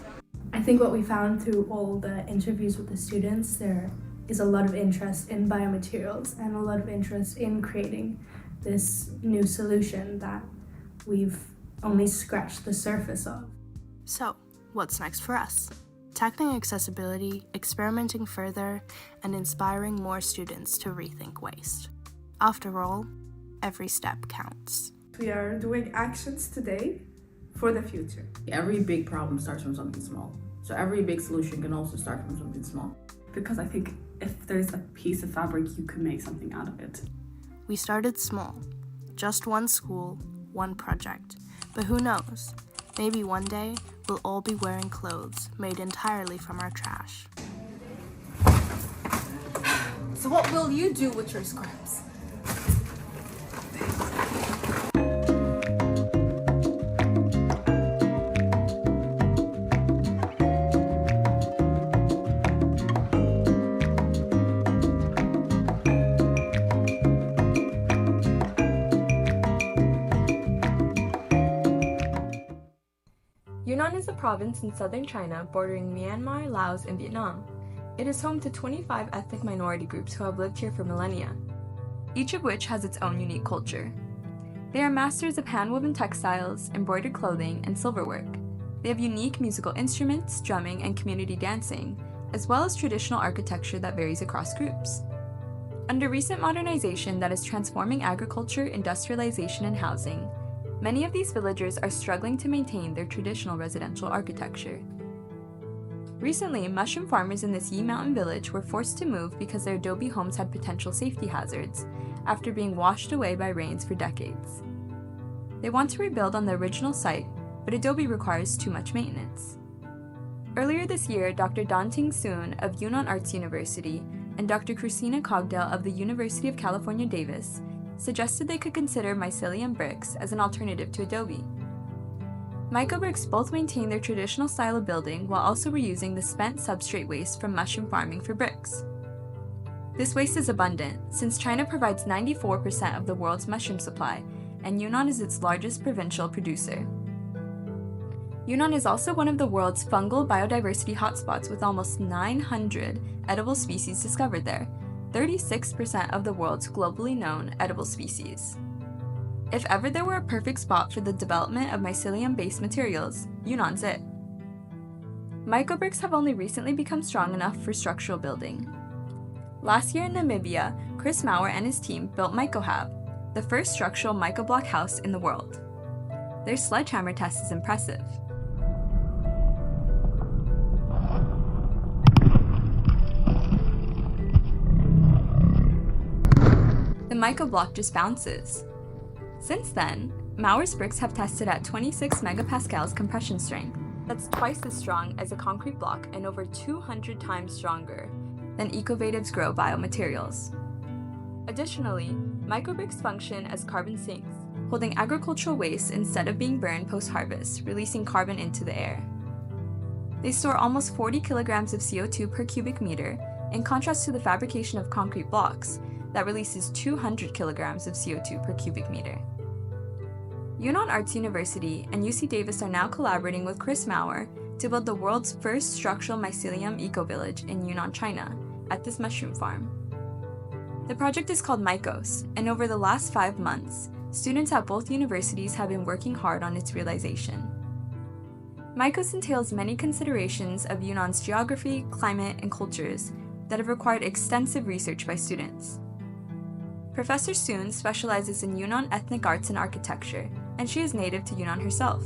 I think what we found through all the interviews with the students, there is a lot of interest in biomaterials and a lot of interest in creating this new solution that we've only scratched the surface of. So, what's next for us? Tackling accessibility, experimenting further, and inspiring more students to rethink waste. After all, every step counts. We are doing actions today for the future. Every big problem starts from something small. So every big solution can also start from something small. Because I think if there's a piece of fabric, you can make something out of it. We started small. Just one school, one project. But who knows? Maybe one day we'll all be wearing clothes made entirely from our trash. So what will you do with your scraps? Yunnan is a province in southern China bordering Myanmar, Laos, and Vietnam. It is home to 25 ethnic minority groups who have lived here for millennia, each of which has its own unique culture. They are masters of hand-woven textiles, embroidered clothing, and silverwork. They have unique musical instruments, drumming, and community dancing, as well as traditional architecture that varies across groups. Under recent modernization that is transforming agriculture, industrialization, and housing, many of these villagers are struggling to maintain their traditional residential architecture. Recently, mushroom farmers in this Yi Mountain village were forced to move because their adobe homes had potential safety hazards after being washed away by rains for decades. They want to rebuild on the original site, but adobe requires too much maintenance. Earlier this year, Dr. Dan-Ting Soon of Yunnan Arts University and Dr. Christina Cogdale of the University of California, Davis suggested they could consider mycelium bricks as an alternative to adobe. Mica bricks both maintain their traditional style of building while also reusing the spent substrate waste from mushroom farming for bricks. This waste is abundant, since China provides 94% of the world's mushroom supply, and Yunnan is its largest provincial producer. Yunnan is also one of the world's fungal biodiversity hotspots with almost 900 edible species discovered there, 36% of the world's globally known edible species. If ever there were a perfect spot for the development of mycelium-based materials, Yunnan's it. Mica bricks have only recently become strong enough for structural building. Last year in Namibia, Chris Maurer and his team built MicoHab, the first structural mica block house in the world. Their sledgehammer test is impressive. The mica block just bounces. Since then, Maurer's bricks have tested at 26 megapascals compression strength. That's twice as strong as a concrete block and over 200 times stronger than Ecovative's Grow biomaterials. Additionally, microbricks function as carbon sinks, holding agricultural waste instead of being burned post-harvest, releasing carbon into the air. They store almost 40 kilograms of CO2 per cubic meter, in contrast to the fabrication of concrete blocks that releases 200 kilograms of CO2 per cubic meter. Yunnan Arts University and UC Davis are now collaborating with Chris Maurer to build the world's first structural mycelium eco-village in Yunnan, China, at this mushroom farm. The project is called Mycos, and over the last 5 months, students at both universities have been working hard on its realization. Mycos entails many considerations of Yunnan's geography, climate, and cultures that have required extensive research by students. Professor Soon specializes in Yunnan ethnic arts and architecture, and she is native to Yunnan herself.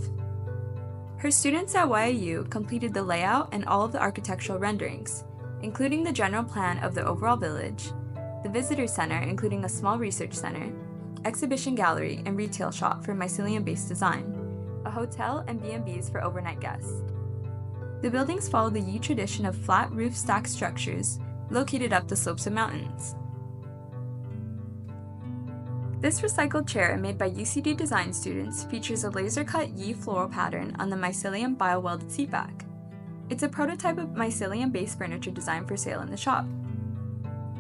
Her students at YAU completed the layout and all of the architectural renderings, including the general plan of the overall village, the visitor center including a small research center, exhibition gallery, and retail shop for mycelium-based design, a hotel and B&Bs for overnight guests. The buildings follow the Yi tradition of flat roof stack structures located up the slopes of mountains. This recycled chair made by UCD design students features a laser-cut Yi floral pattern on the mycelium bio-welded seat back. It's a prototype of mycelium-based furniture designed for sale in the shop.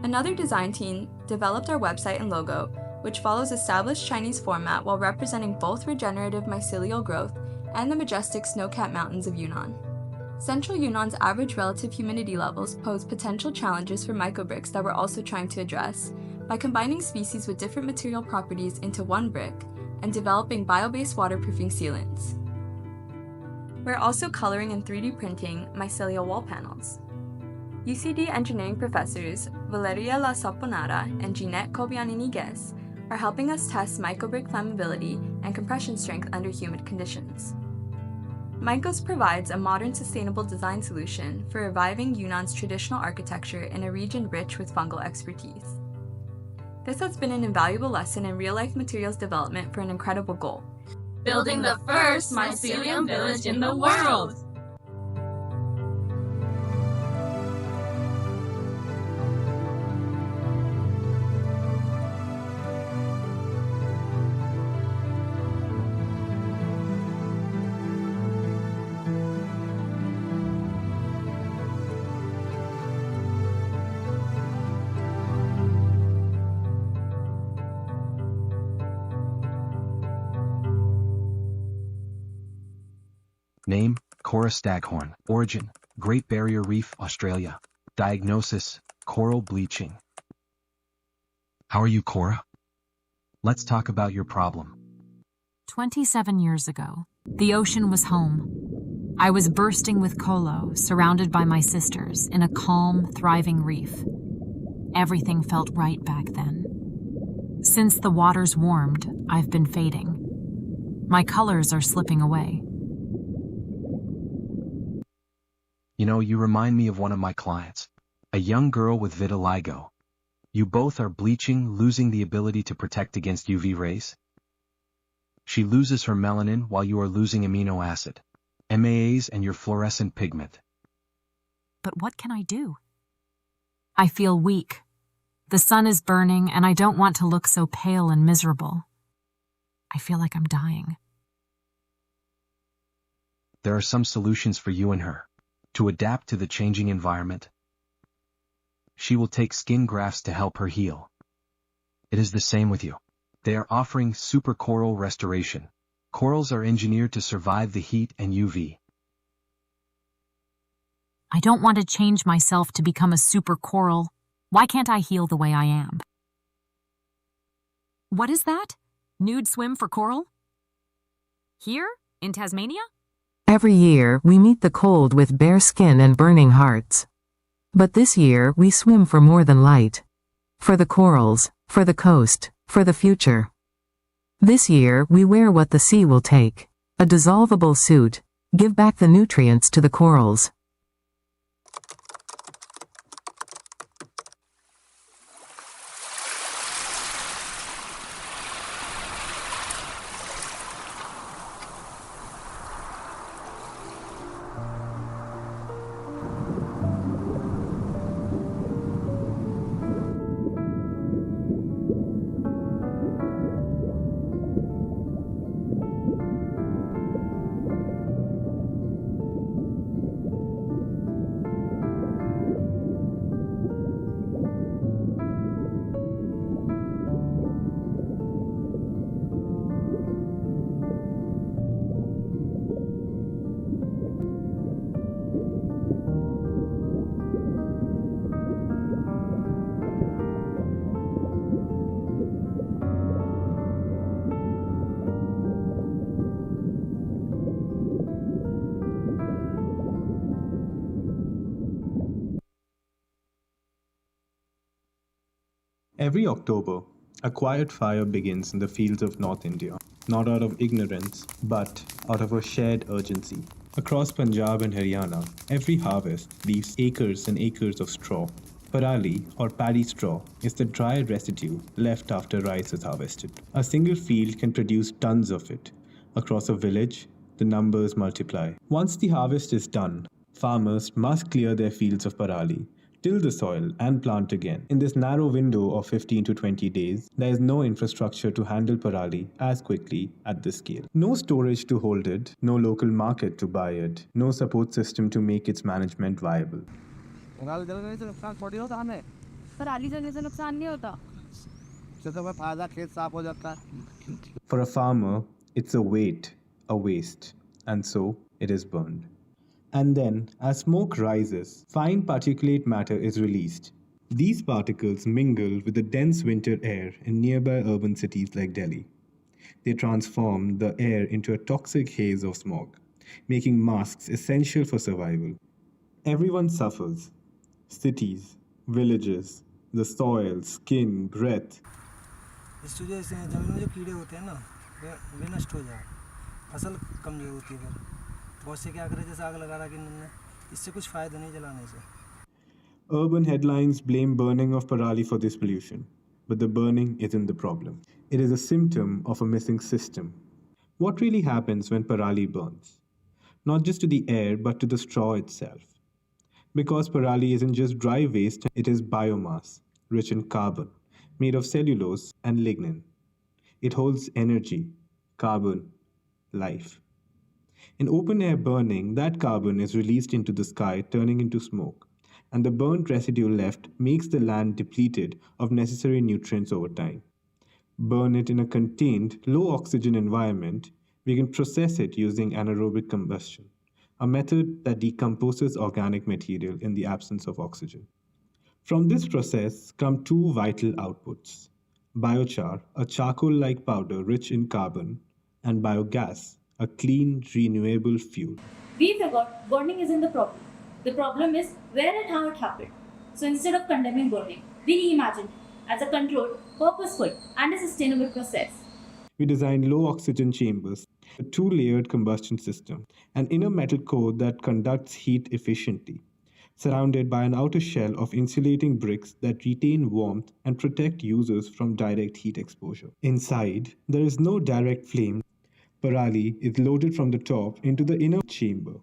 Another design team developed our website and logo, which follows established Chinese format while representing both regenerative mycelial growth and the majestic snow-capped mountains of Yunnan. Central Yunnan's average relative humidity levels pose potential challenges for microbricks that we're also trying to address by combining species with different material properties into one brick and developing bio-based waterproofing sealants. We're also coloring and 3D printing mycelial wall panels. UCD engineering professors Valeria La Saponara and Ginette Kobianiniguez are helping us test microbrick flammability and compression strength under humid conditions. Mycos provides a modern sustainable design solution for reviving Yunnan's traditional architecture in a region rich with fungal expertise. This has been an invaluable lesson in real-life materials development for an incredible goal: building the first mycelium village in the world! Name, Cora Staghorn. Origin, Great Barrier Reef, Australia. Diagnosis, coral bleaching. How are you, Cora? Let's talk about your problem. 27 years ago, the ocean was home. I was bursting with colo, surrounded by my sisters, in a calm, thriving reef. Everything felt right back then. Since the waters warmed, I've been fading. My colors are slipping away. You know, you remind me of one of my clients, a young girl with vitiligo. You both are bleaching, losing the ability to protect against UV rays. She loses her melanin while you are losing amino acid, MAAs, and your fluorescent pigment. But what can I do? I feel weak. The sun is burning, and I don't want to look so pale and miserable. I feel like I'm dying. There are some solutions for you and her to adapt to the changing environment. She will take skin grafts to help her heal. It is the same with you. They are offering super coral restoration. Corals are engineered to survive the heat and UV. I don't want to change myself to become a super coral. Why can't I heal the way I am? What is that? Nude swim for coral? Here? In Tasmania? Every year, we meet the cold with bare skin and burning hearts. But this year, we swim for more than light. For the corals, for the coast, for the future. This year, we wear what the sea will take. A dissolvable suit. Give back the nutrients to the corals. Every October, a quiet fire begins in the fields of North India, not out of ignorance, but out of a shared urgency. Across Punjab and Haryana, every harvest leaves acres and acres of straw. Parali, or paddy straw, is the dry residue left after rice is harvested. A single field can produce tons of it. Across a village, the numbers multiply. Once the harvest is done, farmers must clear their fields of parali, till the soil, and plant again. In this narrow window of 15 to 20 days, there is no infrastructure to handle parali as quickly at this scale. No storage to hold it, no local market to buy it, no support system to make its management viable. For a farmer, it's a weight, a waste, and so it is burned. And then, as smoke rises, fine particulate matter is released. These particles mingle with the dense winter air in nearby urban cities like Delhi. They transform the air into a toxic haze of smog, making masks essential for survival. Everyone suffers. Cities, villages, the soil, skin, breath. इस वजह से जमीन में जो कीड़े होते हैं ना वे नष्ट हो जाए फसल कमजोर होती है बहुत से क्या करे जैसे आग लगा रहा कि इन्होंने इससे कुछ फायदा नहीं जलाने से Urban headlines blame burning of parali for this pollution, but the burning isn't the problem. It is a symptom of a missing system. What really happens when parali burns? Not just to the air, but to the straw itself. Because parali isn't just dry waste, it is biomass, rich in carbon, made of cellulose and lignin. It holds energy, carbon, life. In open air burning, that carbon is released into the sky, turning into smoke, and the burnt residue left makes the land depleted of necessary nutrients over time. Burn it in a contained, low oxygen environment, we can process it using anaerobic combustion, a method that decomposes organic material in the absence of oxygen. From this process come two vital outputs: biochar, a charcoal-like powder rich in carbon, and biogas, a clean, renewable fuel. We forgot burning isn't the problem. The problem is where and how it happened. So instead of condemning burning, we reimagined it as a controlled, purposeful, and a sustainable process. We designed low oxygen chambers, a two-layered combustion system, an inner metal core that conducts heat efficiently, surrounded by an outer shell of insulating bricks that retain warmth and protect users from direct heat exposure. Inside, there is no direct flame. Parali is loaded from the top into the inner chamber.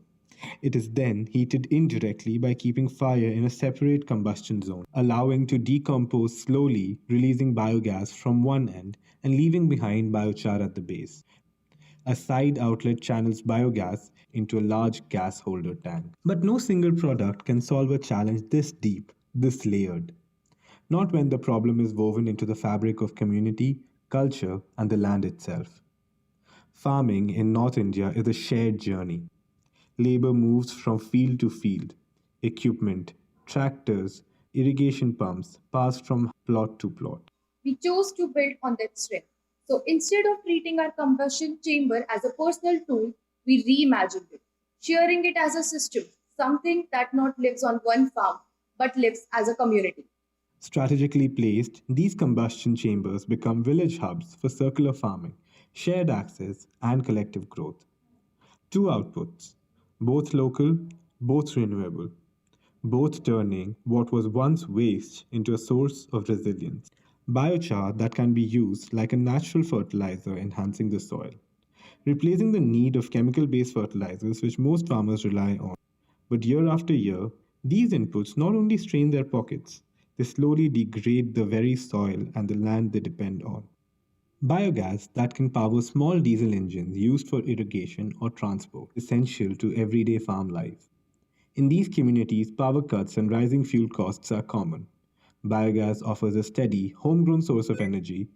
It is then heated indirectly by keeping fire in a separate combustion zone, allowing to decompose slowly, releasing biogas from one end and leaving behind biochar at the base. A side outlet channels biogas into a large gas holder tank. But no single product can solve a challenge this deep, this layered. Not when the problem is woven into the fabric of community, culture, and the land itself. Farming in North India is a shared journey. Labor moves from field to field. Equipment, tractors, irrigation pumps pass from plot to plot. We chose to build on that strength. So instead of treating our combustion chamber as a personal tool, we reimagined it, sharing it as a system, something that not lives on one farm, but lives as a community. Strategically placed, these combustion chambers become village hubs for circular farming, shared access, and collective growth. Two outputs, both local, both renewable, both turning what was once waste into a source of resilience. Biochar that can be used like a natural fertilizer enhancing the soil, replacing the need of chemical-based fertilizers which most farmers rely on. But year after year, these inputs not only strain their pockets, they slowly degrade the very soil and the land they depend on. Biogas that can power small diesel engines used for irrigation or transport, essential to everyday farm life. In these communities, power cuts and rising fuel costs are common. Biogas offers a steady, homegrown source of energy,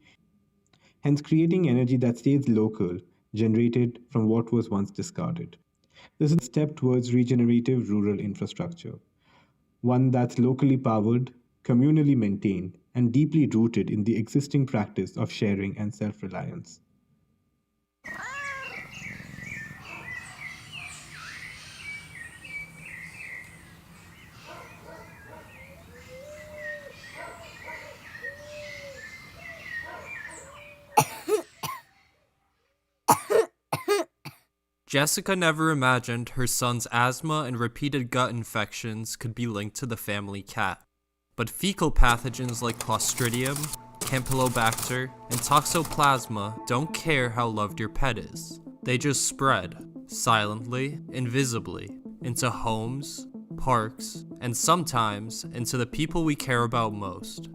hence creating energy that stays local, generated from what was once discarded. This is a step towards regenerative rural infrastructure, one that's locally powered, communally maintained, and deeply rooted in the existing practice of sharing and self-reliance. Jessica never imagined her son's asthma and repeated gut infections could be linked to the family cat. But fecal pathogens like Clostridium, Campylobacter, and Toxoplasma don't care how loved your pet is. They just spread, silently, invisibly, into homes, parks, and sometimes into the people we care about most.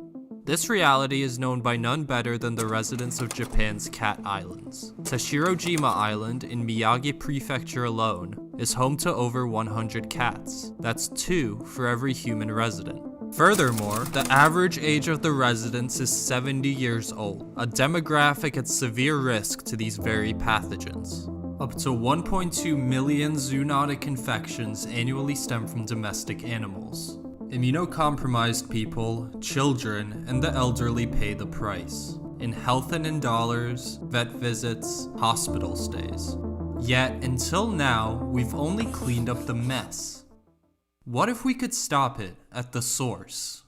This reality is known by none better than the residents of Japan's Cat Islands. Tashirojima Island in Miyagi Prefecture alone is home to over 100 cats. That's 2 for every human resident. Furthermore, the average age of the residents is 70 years old, a demographic at severe risk to these very pathogens. Up to 1.2 million zoonotic infections annually stem from domestic animals. Immunocompromised people, children, and the elderly pay the price in health and in dollars, vet visits, hospital stays. Yet, until now, we've only cleaned up the mess. What if we could stop it at the source?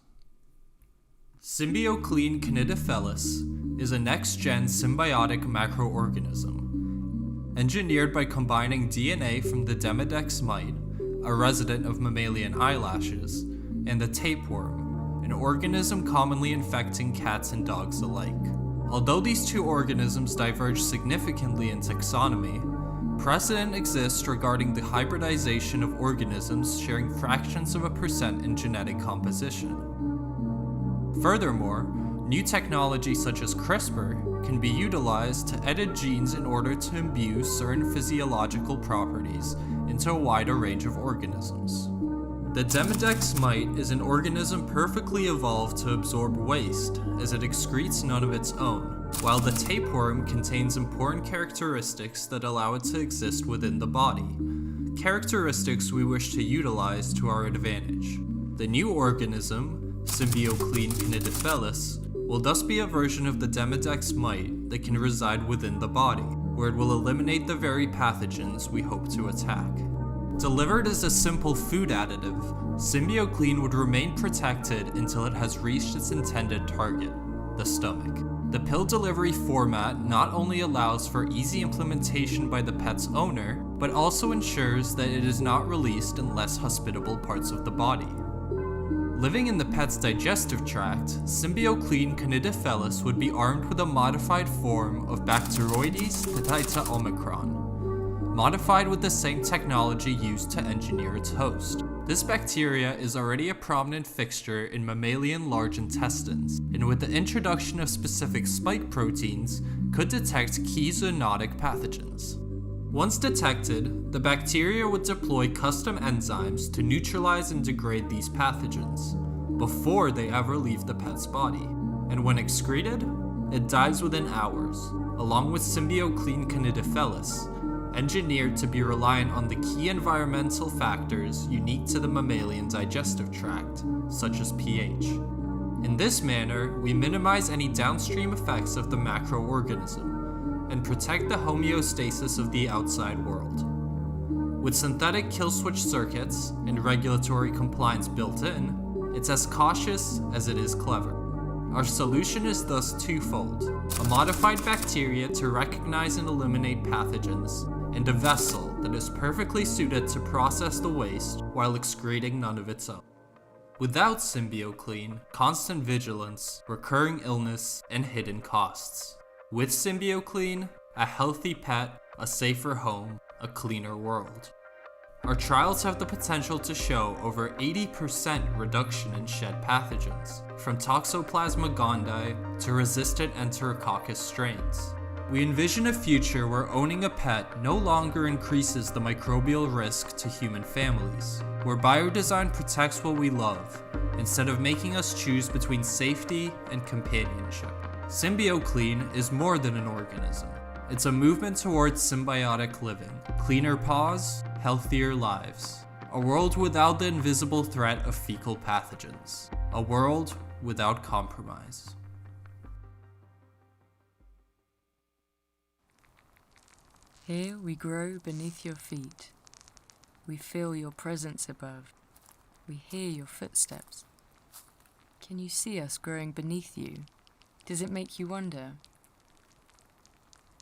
Symbioclean Cnidophilus is a next-gen symbiotic macroorganism, engineered by combining DNA from the Demodex mite, a resident of mammalian eyelashes, and the tapeworm, an organism commonly infecting cats and dogs alike. Although these two organisms diverge significantly in taxonomy, precedent exists regarding the hybridization of organisms sharing fractions of a percent in genetic composition. Furthermore, new technology such as CRISPR can be utilized to edit genes in order to imbue certain physiological properties into a wider range of organisms. The Demodex mite is an organism perfectly evolved to absorb waste, as it excretes none of its own, while the tapeworm contains important characteristics that allow it to exist within the body, characteristics we wish to utilize to our advantage. The new organism, Symbioclean Cnidophilus, will thus be a version of the Demodex mite that can reside within the body, where it will eliminate the very pathogens we hope to attack. Delivered as a simple food additive, SymbioClean would remain protected until it has reached its intended target, the stomach. The pill delivery format not only allows for easy implementation by the pet's owner, but also ensures that it is not released in less hospitable parts of the body. Living in the pet's digestive tract, SymbioClean Canidofelis would be armed with a modified form of Bacteroides thetaita omicron, modified with the same technology used to engineer its host. This bacteria is already a prominent fixture in mammalian large intestines, and with the introduction of specific spike proteins, could detect key zoonotic pathogens. Once detected, the bacteria would deploy custom enzymes to neutralize and degrade these pathogens, before they ever leave the pet's body. And when excreted, it dies within hours, along with SymbioClean Canidofelis, engineered to be reliant on the key environmental factors unique to the mammalian digestive tract, such as pH. In this manner, we minimize any downstream effects of the macroorganism, and protect the homeostasis of the outside world. With synthetic kill switch circuits and regulatory compliance built in, it's as cautious as it is clever. Our solution is thus twofold: a modified bacteria to recognize and eliminate pathogens, and a vessel that is perfectly suited to process the waste while excreting none of its own. Without SymbioClean, constant vigilance, recurring illness, and hidden costs. With SymbioClean, a healthy pet, a safer home, a cleaner world. Our trials have the potential to show over 80% reduction in shed pathogens, from Toxoplasma gondii to resistant Enterococcus strains. We envision a future where owning a pet no longer increases the microbial risk to human families, where biodesign protects what we love, instead of making us choose between safety and companionship. SymbioClean is more than an organism. It's a movement towards symbiotic living, cleaner paws, healthier lives. A world without the invisible threat of fecal pathogens. A world without compromise. Here we grow beneath your feet. We feel your presence above. We hear your footsteps. Can you see us growing beneath you? Does it make you wonder?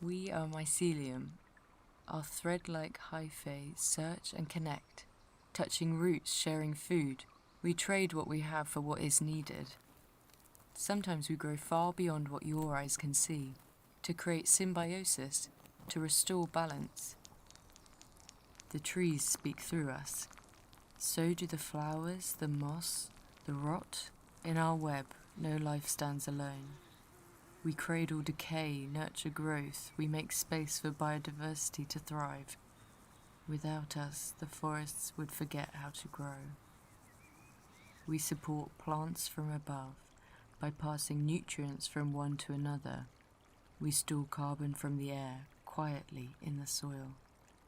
We are mycelium. Our thread-like hyphae search and connect, touching roots, sharing food. We trade what we have for what is needed. Sometimes we grow far beyond what your eyes can see, to create symbiosis, to restore balance. The trees speak through us. So do the flowers, the moss, the rot. In our web, no life stands alone. We cradle decay, nurture growth. We make space for biodiversity to thrive. Without us, the forests would forget how to grow. We support plants from above by passing nutrients from one to another. We store carbon from the air, quietly in the soil.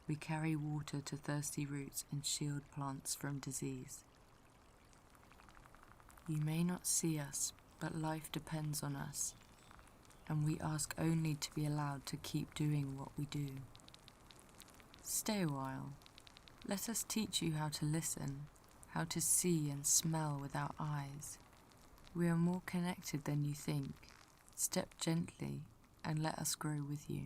We carry water to thirsty roots and shield plants from disease. You may not see us, but life depends on us, and we ask only to be allowed to keep doing what we do. Stay a while. Let us teach you how to listen, how to see and smell without eyes. We are more connected than you think. Step gently and let us grow with you.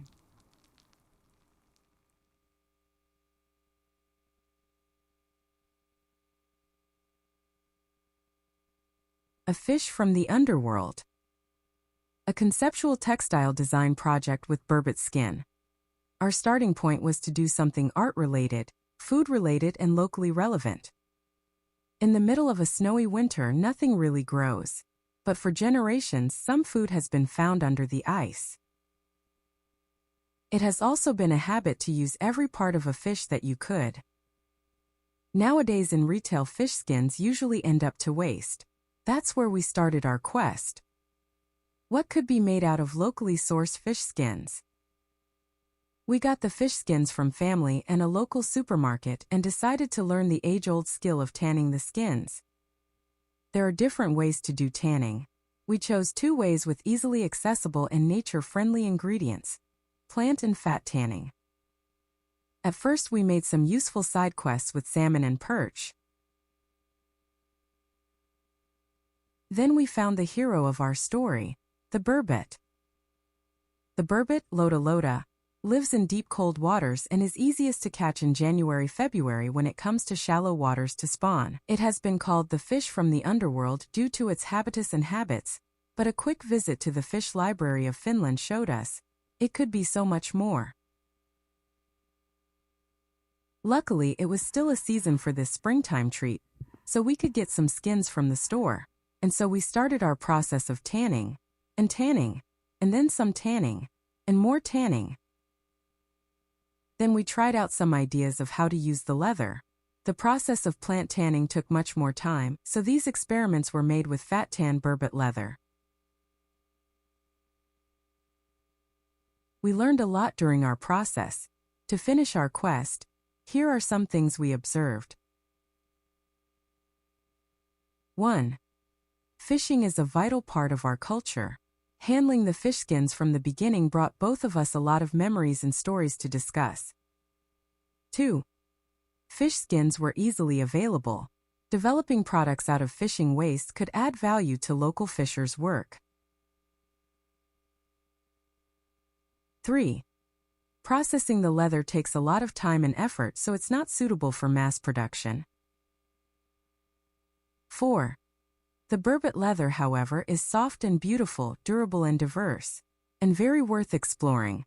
A fish from the underworld. A conceptual textile design project with Burbot Skin. Our starting point was to do something art-related, food-related, and locally relevant. In the middle of a snowy winter, nothing really grows. But for generations, some food has been found under the ice. It has also been a habit to use every part of a fish that you could. Nowadays in retail, fish skins usually end up to waste. That's where we started our quest. What could be made out of locally sourced fish skins? We got the fish skins from family and a local supermarket and decided to learn the age-old skill of tanning the skins. There are different ways to do tanning. We chose 2 ways with easily accessible and nature-friendly ingredients: plant and fat tanning. At first we made some useful side quests with salmon and perch. Then we found the hero of our story, the burbot. The burbot, Lota lota, lives in deep cold waters and is easiest to catch in January-February when it comes to shallow waters to spawn. It has been called the fish from the underworld due to its habitus and habits, but a quick visit to the Fish Library of Finland showed us it could be so much more. Luckily, it was still a season for this springtime treat, so we could get some skins from the store, and so we started our process of tanning, and then some tanning, and more tanning. Then we tried out some ideas of how to use the leather. The process of plant tanning took much more time, so these experiments were made with fat tan burbot leather. We learned a lot during our process. To finish our quest, here are some things we observed. 1. Fishing is a vital part of our culture. Handling the fish skins from the beginning brought both of us a lot of memories and stories to discuss. 2. Fish skins were easily available. Developing products out of fishing waste could add value to local fishers' work. 3. Processing the leather takes a lot of time and effort, so it's not suitable for mass production. 4. The burbot leather, however, is soft and beautiful, durable and diverse, and very worth exploring.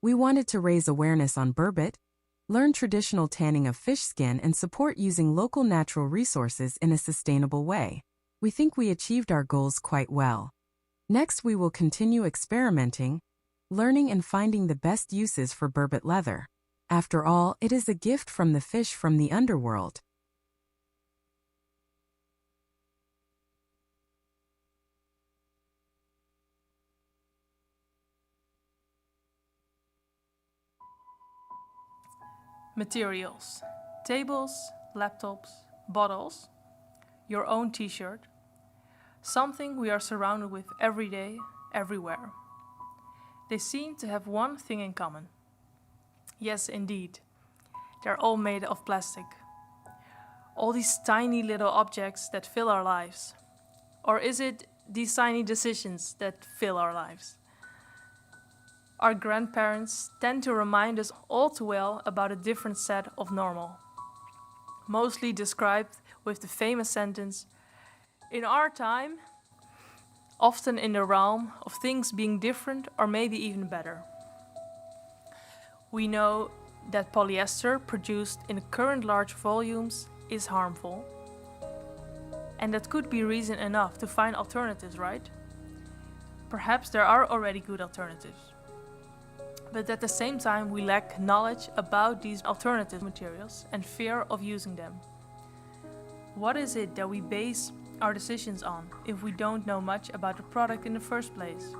We wanted to raise awareness on burbot, learn traditional tanning of fish skin, and support using local natural resources in a sustainable way. We think we achieved our goals quite well. Next, we will continue experimenting, learning and finding the best uses for burbot leather. After all, it is a gift from the fish from the underworld. Materials: tables, laptops, bottles, your own t-shirt, something we are surrounded with every day, everywhere. They seem to have one thing in common. Yes, indeed, they're all made of plastic. All these tiny little objects that fill our lives. Or is it these tiny decisions that fill our lives? Our grandparents tend to remind us all too well about a different set of normal, mostly described with the famous sentence, "In our time," often in the realm of things being different or maybe even better. We know that polyester produced in current large volumes is harmful, and that could be reason enough to find alternatives, right? Perhaps there are already good alternatives. But at the same time, we lack knowledge about these alternative materials and fear of using them. What is it that we base our decisions on if we don't know much about the product in the first place?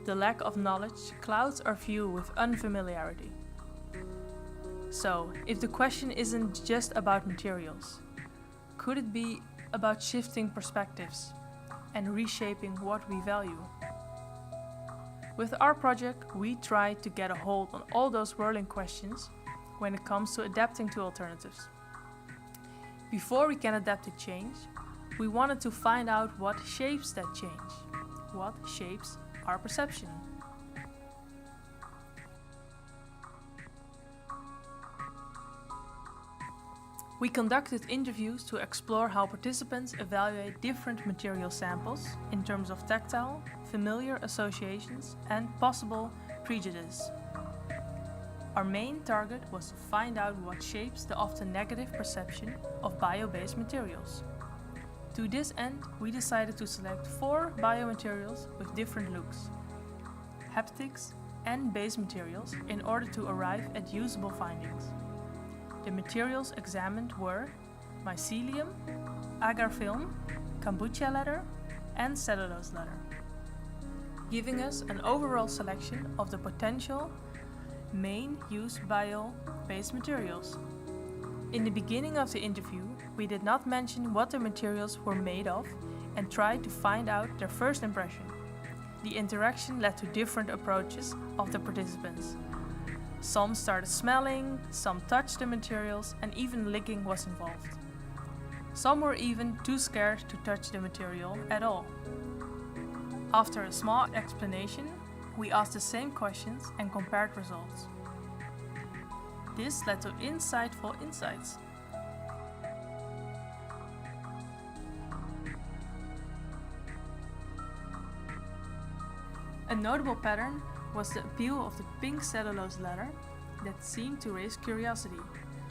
The lack of knowledge clouds our view with unfamiliarity. So, if the question isn't just about materials, could it be about shifting perspectives and reshaping what we value? With our project, we try to get a hold on all those whirling questions when it comes to adapting to alternatives. Before we can adapt to change, we wanted to find out what shapes that change, what shapes our perception. We conducted interviews to explore how participants evaluate different material samples in terms of tactile, familiar associations, and possible prejudice. Our main target was to find out what shapes the often negative perception of bio-based materials. To this end, we decided to select 4 biomaterials with different looks, haptics, and base materials in order to arrive at usable findings. The materials examined were mycelium, agar film, kombucha leather, and cellulose leather, giving us an overall selection of the potential main use bio-based materials. In the beginning of the interview, we did not mention what the materials were made of and tried to find out their first impression. The interaction led to different approaches of the participants. Some started smelling, some touched the materials, and even licking was involved. Some were even too scared to touch the material at all. After a small explanation, we asked the same questions and compared results. This led to insightful insights. A notable pattern was the appeal of the pink cellulose leather that seemed to raise curiosity.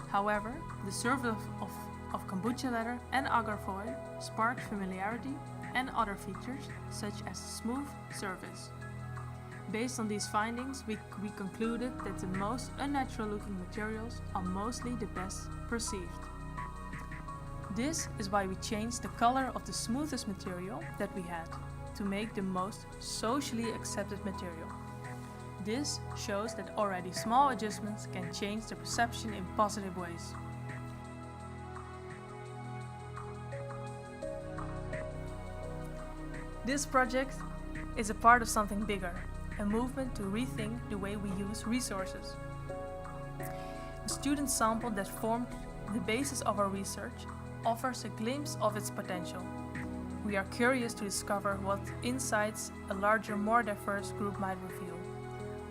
However, the surface of kombucha leather and agar foil sparked familiarity and other features such as smooth surface. Based on these findings, we concluded that the most unnatural looking materials are mostly the best perceived. This is why we changed the color of the smoothest material that we had to make the most socially accepted material. This shows that already small adjustments can change the perception in positive ways. This project is a part of something bigger, a movement to rethink the way we use resources. The student sample that formed the basis of our research offers a glimpse of its potential. We are curious to discover what insights a larger, more diverse group might reveal.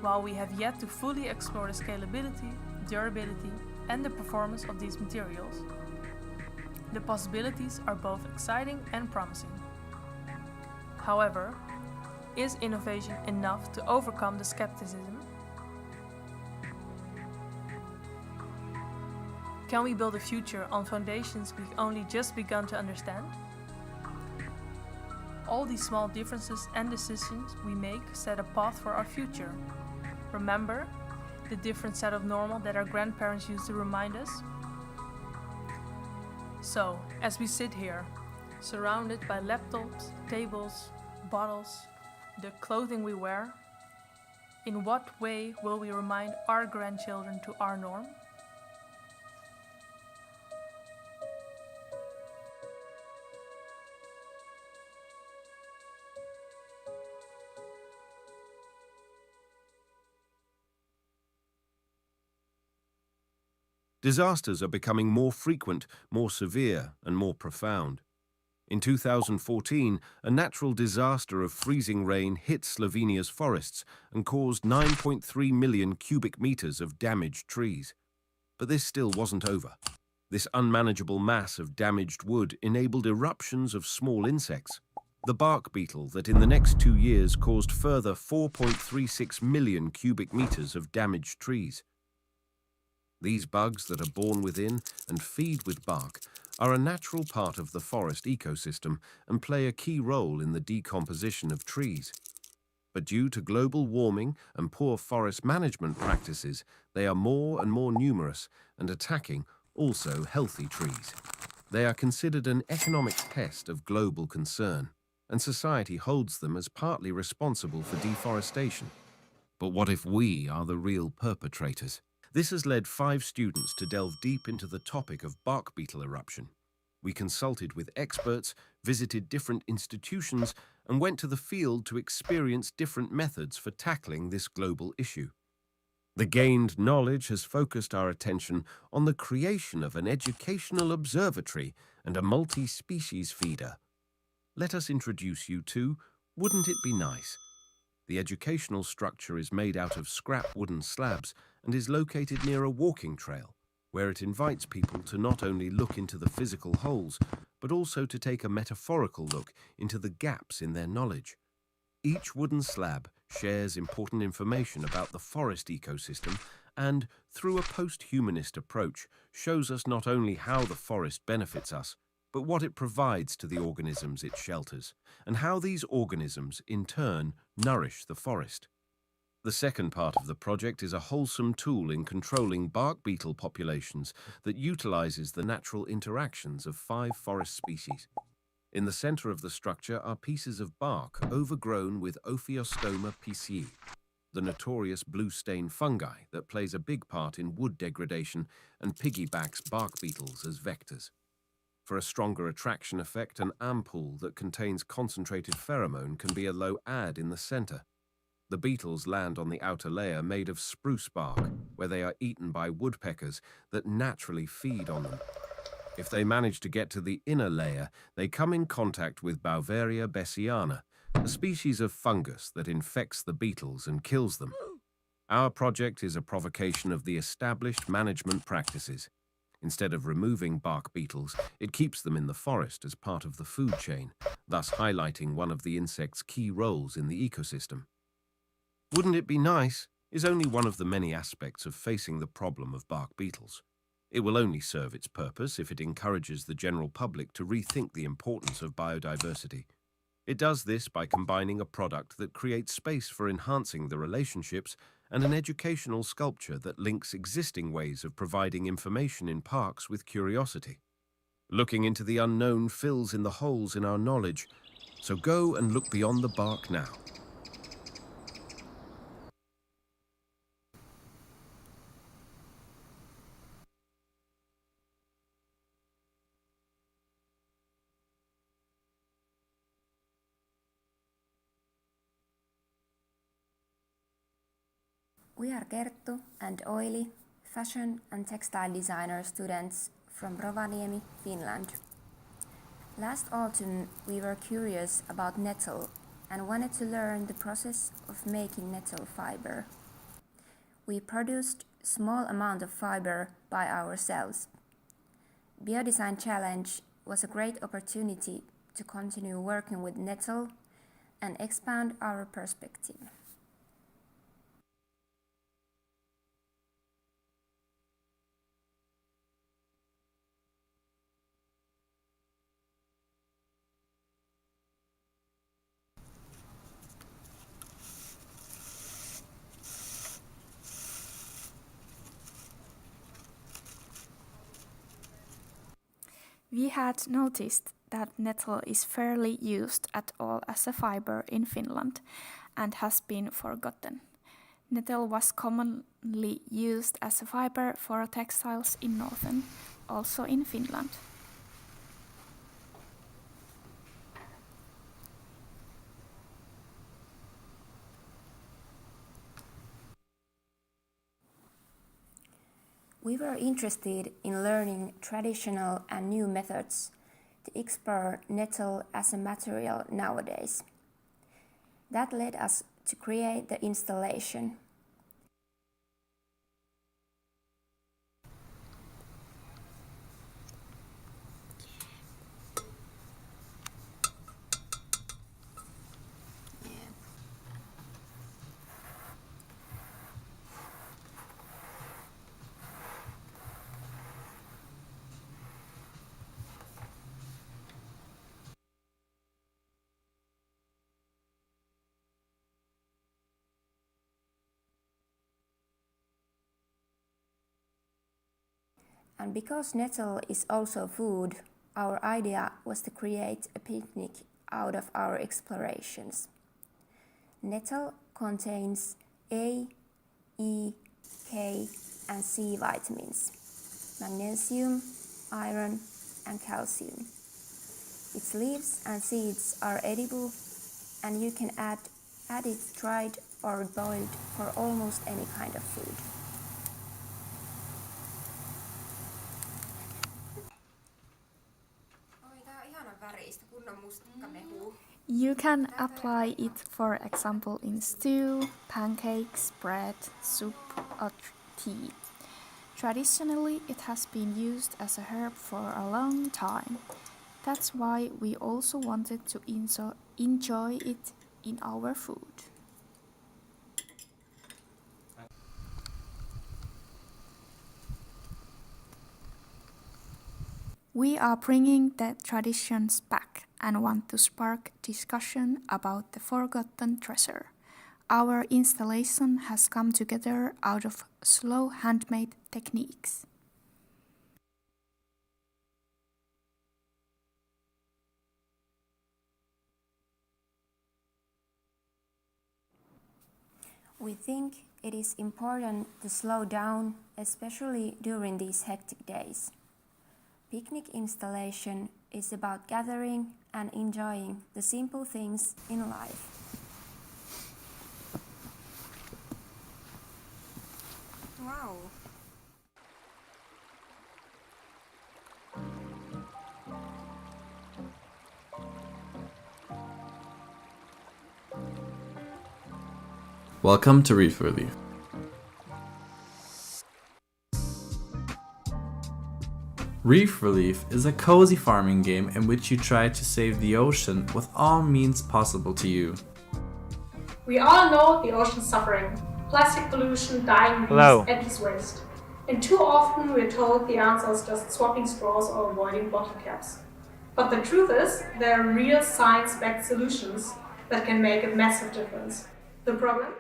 While we have yet to fully explore the scalability, durability, and the performance of these materials, the possibilities are both exciting and promising. However, is innovation enough to overcome the skepticism? Can we build a future on foundations we've only just begun to understand? All these small differences and decisions we make set a path for our future. Remember the different set of normal that our grandparents used to remind us? So, as we sit here, surrounded by laptops, tables, bottles, the clothing we wear, in what way will we remind our grandchildren to our norm? Disasters are becoming more frequent, more severe, and more profound. In 2014, a natural disaster of freezing rain hit Slovenia's forests and caused 9.3 million cubic meters of damaged trees. But this still wasn't over. This unmanageable mass of damaged wood enabled eruptions of small insects. The bark beetle that in the next 2 years caused further 4.36 million cubic meters of damaged trees. These bugs that are born within and feed with bark are a natural part of the forest ecosystem and play a key role in the decomposition of trees. But due to global warming and poor forest management practices, they are more and more numerous and attacking also healthy trees. They are considered an economic pest of global concern, and society holds them as partly responsible for deforestation. But what if we are the real perpetrators? This has led 5 students to delve deep into the topic of bark beetle eruption. We consulted with experts, visited different institutions, and went to the field to experience different methods for tackling this global issue. The gained knowledge has focused our attention on the creation of an educational observatory and a multi-species feeder. Let us introduce you to Wouldn't It Be Nice? The educational structure is made out of scrap wooden slabs and is located near a walking trail, where it invites people to not only look into the physical holes, but also to take a metaphorical look into the gaps in their knowledge. Each wooden slab shares important information about the forest ecosystem and, through a post-humanist approach, shows us not only how the forest benefits us, but what it provides to the organisms it shelters, and how these organisms, in turn, nourish the forest. The second part of the project is a wholesome tool in controlling bark beetle populations that utilizes the natural interactions of 5 forest species. In the center of the structure are pieces of bark overgrown with Ophiostoma piscii, the notorious blue stain fungi that plays a big part in wood degradation and piggybacks bark beetles as vectors. For a stronger attraction effect, an ampoule that contains concentrated pheromone can be a low add in the center. The beetles land on the outer layer made of spruce bark, where they are eaten by woodpeckers that naturally feed on them. If they manage to get to the inner layer, they come in contact with Beauveria bessiana, a species of fungus that infects the beetles and kills them. Our project is a provocation of the established management practices. Instead of removing bark beetles, it keeps them in the forest as part of the food chain, thus highlighting one of the insect's key roles in the ecosystem. Wouldn't it be nice is only one of the many aspects of facing the problem of bark beetles. It will only serve its purpose if it encourages the general public to rethink the importance of biodiversity. It does this by combining a product that creates space for enhancing the relationships and an educational sculpture that links existing ways of providing information in parks with curiosity. Looking into the unknown fills in the holes in our knowledge, so go and look beyond the bark now. We are Kerttu and Oili, fashion and textile designer students from Rovaniemi, Finland. Last autumn, we were curious about nettle and wanted to learn the process of making nettle fiber. We produced a small amount of fiber by ourselves. Biodesign Challenge was a great opportunity to continue working with nettle and expand our perspective. We had noticed that nettle is fairly used at all as a fiber in Finland and has been forgotten. Nettle was commonly used as a fiber for textiles in northern, also in Finland. We were interested in learning traditional and new methods to explore nettle as a material nowadays. That led us to create the installation. And because nettle is also food, our idea was to create a picnic out of our explorations. Nettle contains A, E, K, and C vitamins, magnesium, iron, and calcium. Its leaves and seeds are edible, and you can add it dried or boiled for almost any kind of food. You can apply it, for example, in stew, pancakes, bread, soup, or tea. Traditionally, it has been used as a herb for a long time. That's why we also wanted to enjoy it in our food. We are bringing the traditions back and want to spark discussion about the forgotten treasure. Our installation has come together out of slow handmade techniques. We think it is important to slow down, especially during these hectic days. Picnic installation is about gathering and enjoying the simple things in life. Wow. Welcome to Reef Relief. Reef Relief is a cozy farming game in which you try to save the ocean with all means possible to you. We all know the ocean's suffering. Plastic pollution, dying reefs, endless waste. And too often we're told the answer is just swapping straws or avoiding bottle caps. But the truth is, there are real science-backed solutions that can make a massive difference. The problem?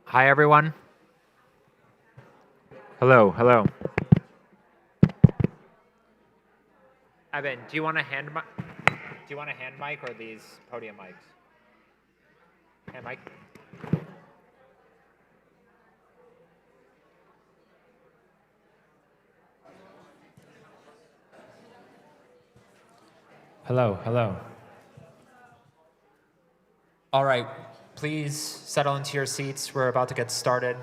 Hi, everyone. Hello, hello. Evan, do you want a hand mic or these podium mics? Hand mic. Hello, hello. All right, please settle into your seats. We're about to get started.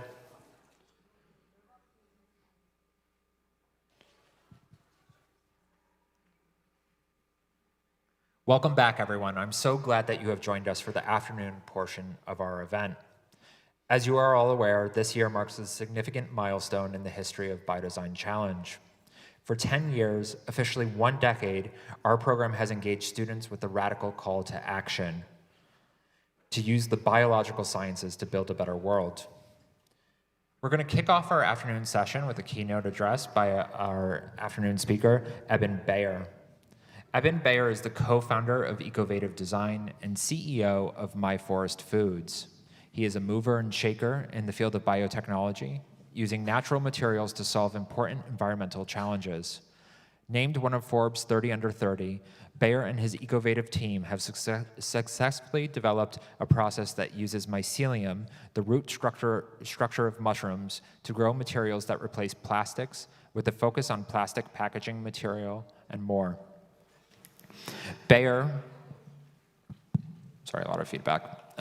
Welcome back, everyone. I'm so glad that you have joined us for the afternoon portion of our event. As you are all aware, this year marks a significant milestone in the history of Biodesign Challenge. For 10 years, officially 1 decade, our program has engaged students with the radical call to action to use the biological sciences to build a better world. We're going to kick off our afternoon session with a keynote address by our afternoon speaker, Eben Bayer. Eben Bayer is the co-founder of Ecovative Design and CEO of My Forest Foods. He is a mover and shaker in the field of biotechnology, using natural materials to solve important environmental challenges. Named one of Forbes 30 Under 30, Bayer and his Ecovative team have successfully developed a process that uses mycelium, the root structure of mushrooms, to grow materials that replace plastics, with a focus on plastic packaging material and more. Bayer, sorry, a lot of feedback.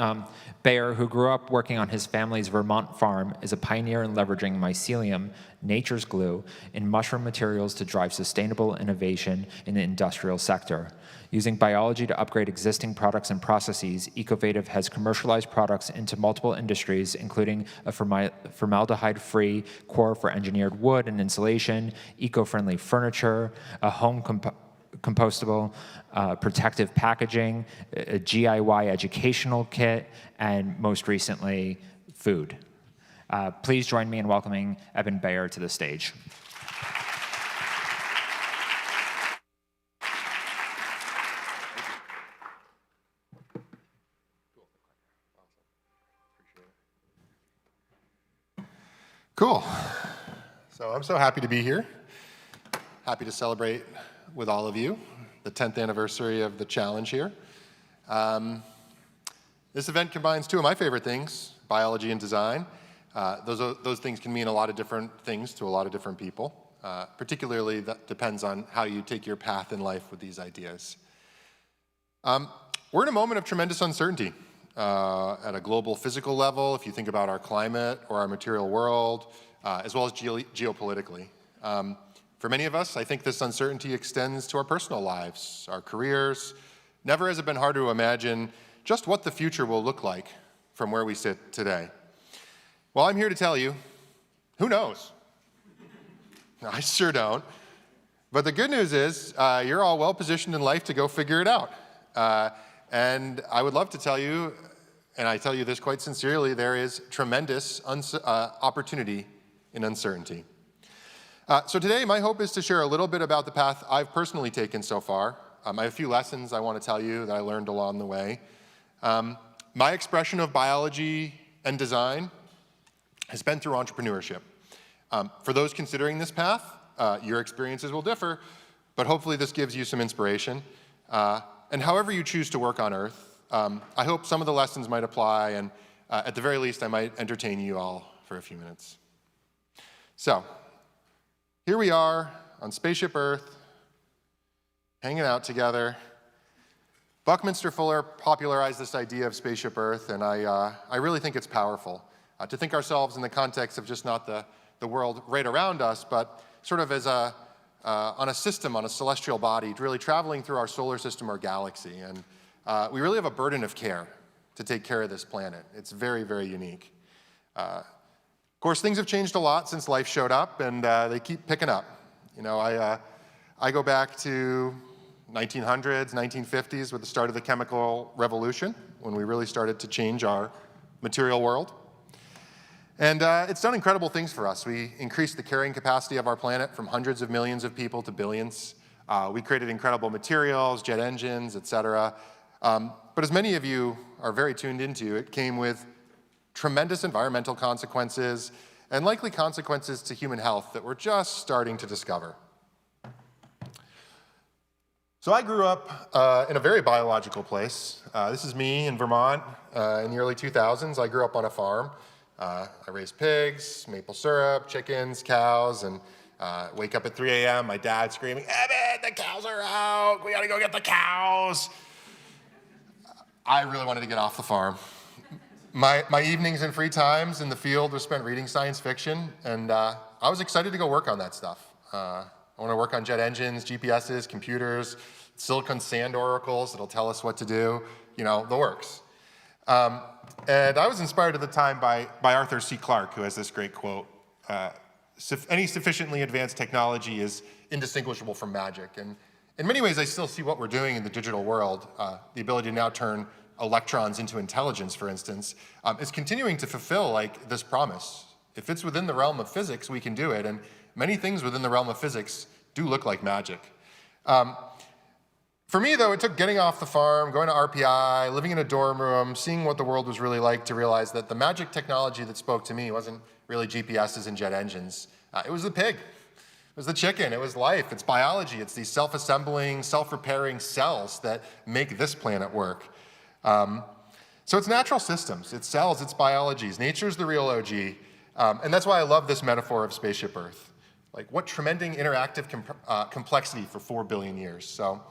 Bayer, who grew up working on his family's Vermont farm, is a pioneer in leveraging mycelium, nature's glue, in mushroom materials to drive sustainable innovation in the industrial sector. Using biology to upgrade existing products and processes, Ecovative has commercialized products into multiple industries, including a formaldehyde-free core for engineered wood and insulation, eco-friendly furniture, a home compostable protective packaging, a GIY educational kit, and most recently, food. Please join me in welcoming Eben Bayer to the stage. Cool. So I'm so happy to be here. Happy to celebrate with all of you the 10th anniversary of the challenge here. This event combines two of my favorite things, biology and design. Those things can mean a lot of different things to a lot of different people. Particularly, that depends on how you take your path in life with these ideas. We're in a moment of tremendous uncertainty at a global physical level, if you think about our climate or our material world, as well as geopolitically. For many of us, I think this uncertainty extends to our personal lives, our careers. Never has it been harder to imagine just what the future will look like from where we sit today. Well, I'm here to tell you, who knows? I sure don't. But the good news is you're all well positioned in life to go figure it out. And I would love to tell you, and I tell you this quite sincerely, there is tremendous opportunity in uncertainty. So today, my hope is to share a little bit about the path I've personally taken so far. I have a few lessons I want to tell you that I learned along the way. My expression of biology and design has been through entrepreneurship. For those considering this path, your experiences will differ, but hopefully this gives you some inspiration. And however you choose to work on Earth, I hope some of the lessons might apply, and at the very least, I might entertain you all for a few minutes. So, here we are on Spaceship Earth, hanging out together, Buckminster Fuller popularized this idea of spaceship Earth, and I really think it's powerful. To think ourselves in the context of just not the world right around us, but sort of as on a system, on a celestial body, really traveling through our solar system or galaxy. And we really have a burden of care to take care of this planet. It's very, very unique. Of course, things have changed a lot since life showed up, and they keep picking up. You know, I go back to 1900s, 1950s with the start of the chemical revolution, when we really started to change our material world. And it's done incredible things for us. We increased the carrying capacity of our planet from hundreds of millions of people to billions. We created incredible materials, jet engines, etc. But as many of you are very tuned into, it came with tremendous environmental consequences and likely consequences to human health that we're just starting to discover. So I grew up in a very biological place. This is me in Vermont in the early 2000s. I grew up on a farm. I raised pigs, maple syrup, chickens, cows, and wake up at 3 a.m., my dad screaming, "Evan, the cows are out, we gotta go get the cows." I really wanted to get off the farm. My evenings and free times in the field were spent reading science fiction, and I was excited to go work on that stuff. I want to work on jet engines, GPSs, computers, silicon sand oracles that'll tell us what to do, you know, the works. And I was inspired at the time by Arthur C. Clarke, who has this great quote, "Any sufficiently advanced technology is indistinguishable from magic." And in many ways, I still see what we're doing in the digital world, the ability to now turn electrons into intelligence, for instance, is continuing to fulfill like this promise. If it's within the realm of physics, we can do it. And many things within the realm of physics do look like magic. For me, though, it took getting off the farm, going to RPI, living in a dorm room, seeing what the world was really like to realize that the magic technology that spoke to me wasn't really GPSs and jet engines. It was the pig. It was the chicken. It was life. It's biology. It's these self-assembling, self-repairing cells that make this planet work. So it's natural systems. It's cells. It's biologies. Nature's the real OG. And that's why I love this metaphor of spaceship Earth. Like, what tremendous interactive complexity for 4 billion years. So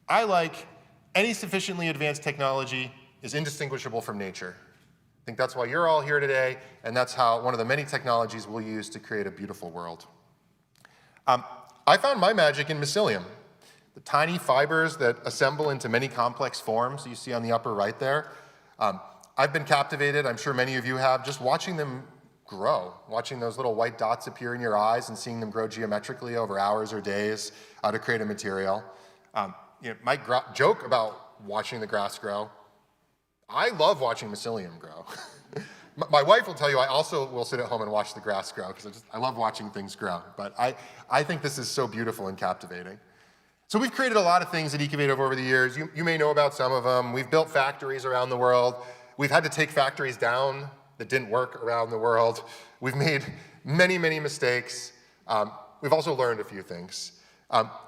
I like any sufficiently advanced technology is indistinguishable from nature. I think that's why you're all here today, and that's how one of the many technologies we'll use to create a beautiful world. I found my magic in mycelium, the tiny fibers that assemble into many complex forms you see on the upper right there. I've been captivated, I'm sure many of you have, just watching them grow, watching those little white dots appear in your eyes and seeing them grow geometrically over hours or days to create a material. You know, my joke about watching the grass grow, I love watching mycelium grow. My wife will tell you I also will sit at home and watch the grass grow because I love watching things grow. But I think this is so beautiful and captivating. So we've created a lot of things at Ecovative over the years. You may know about some of them. We've built factories around the world. We've had to take factories down that didn't work around the world. We've made many, many mistakes. We've also learned a few things.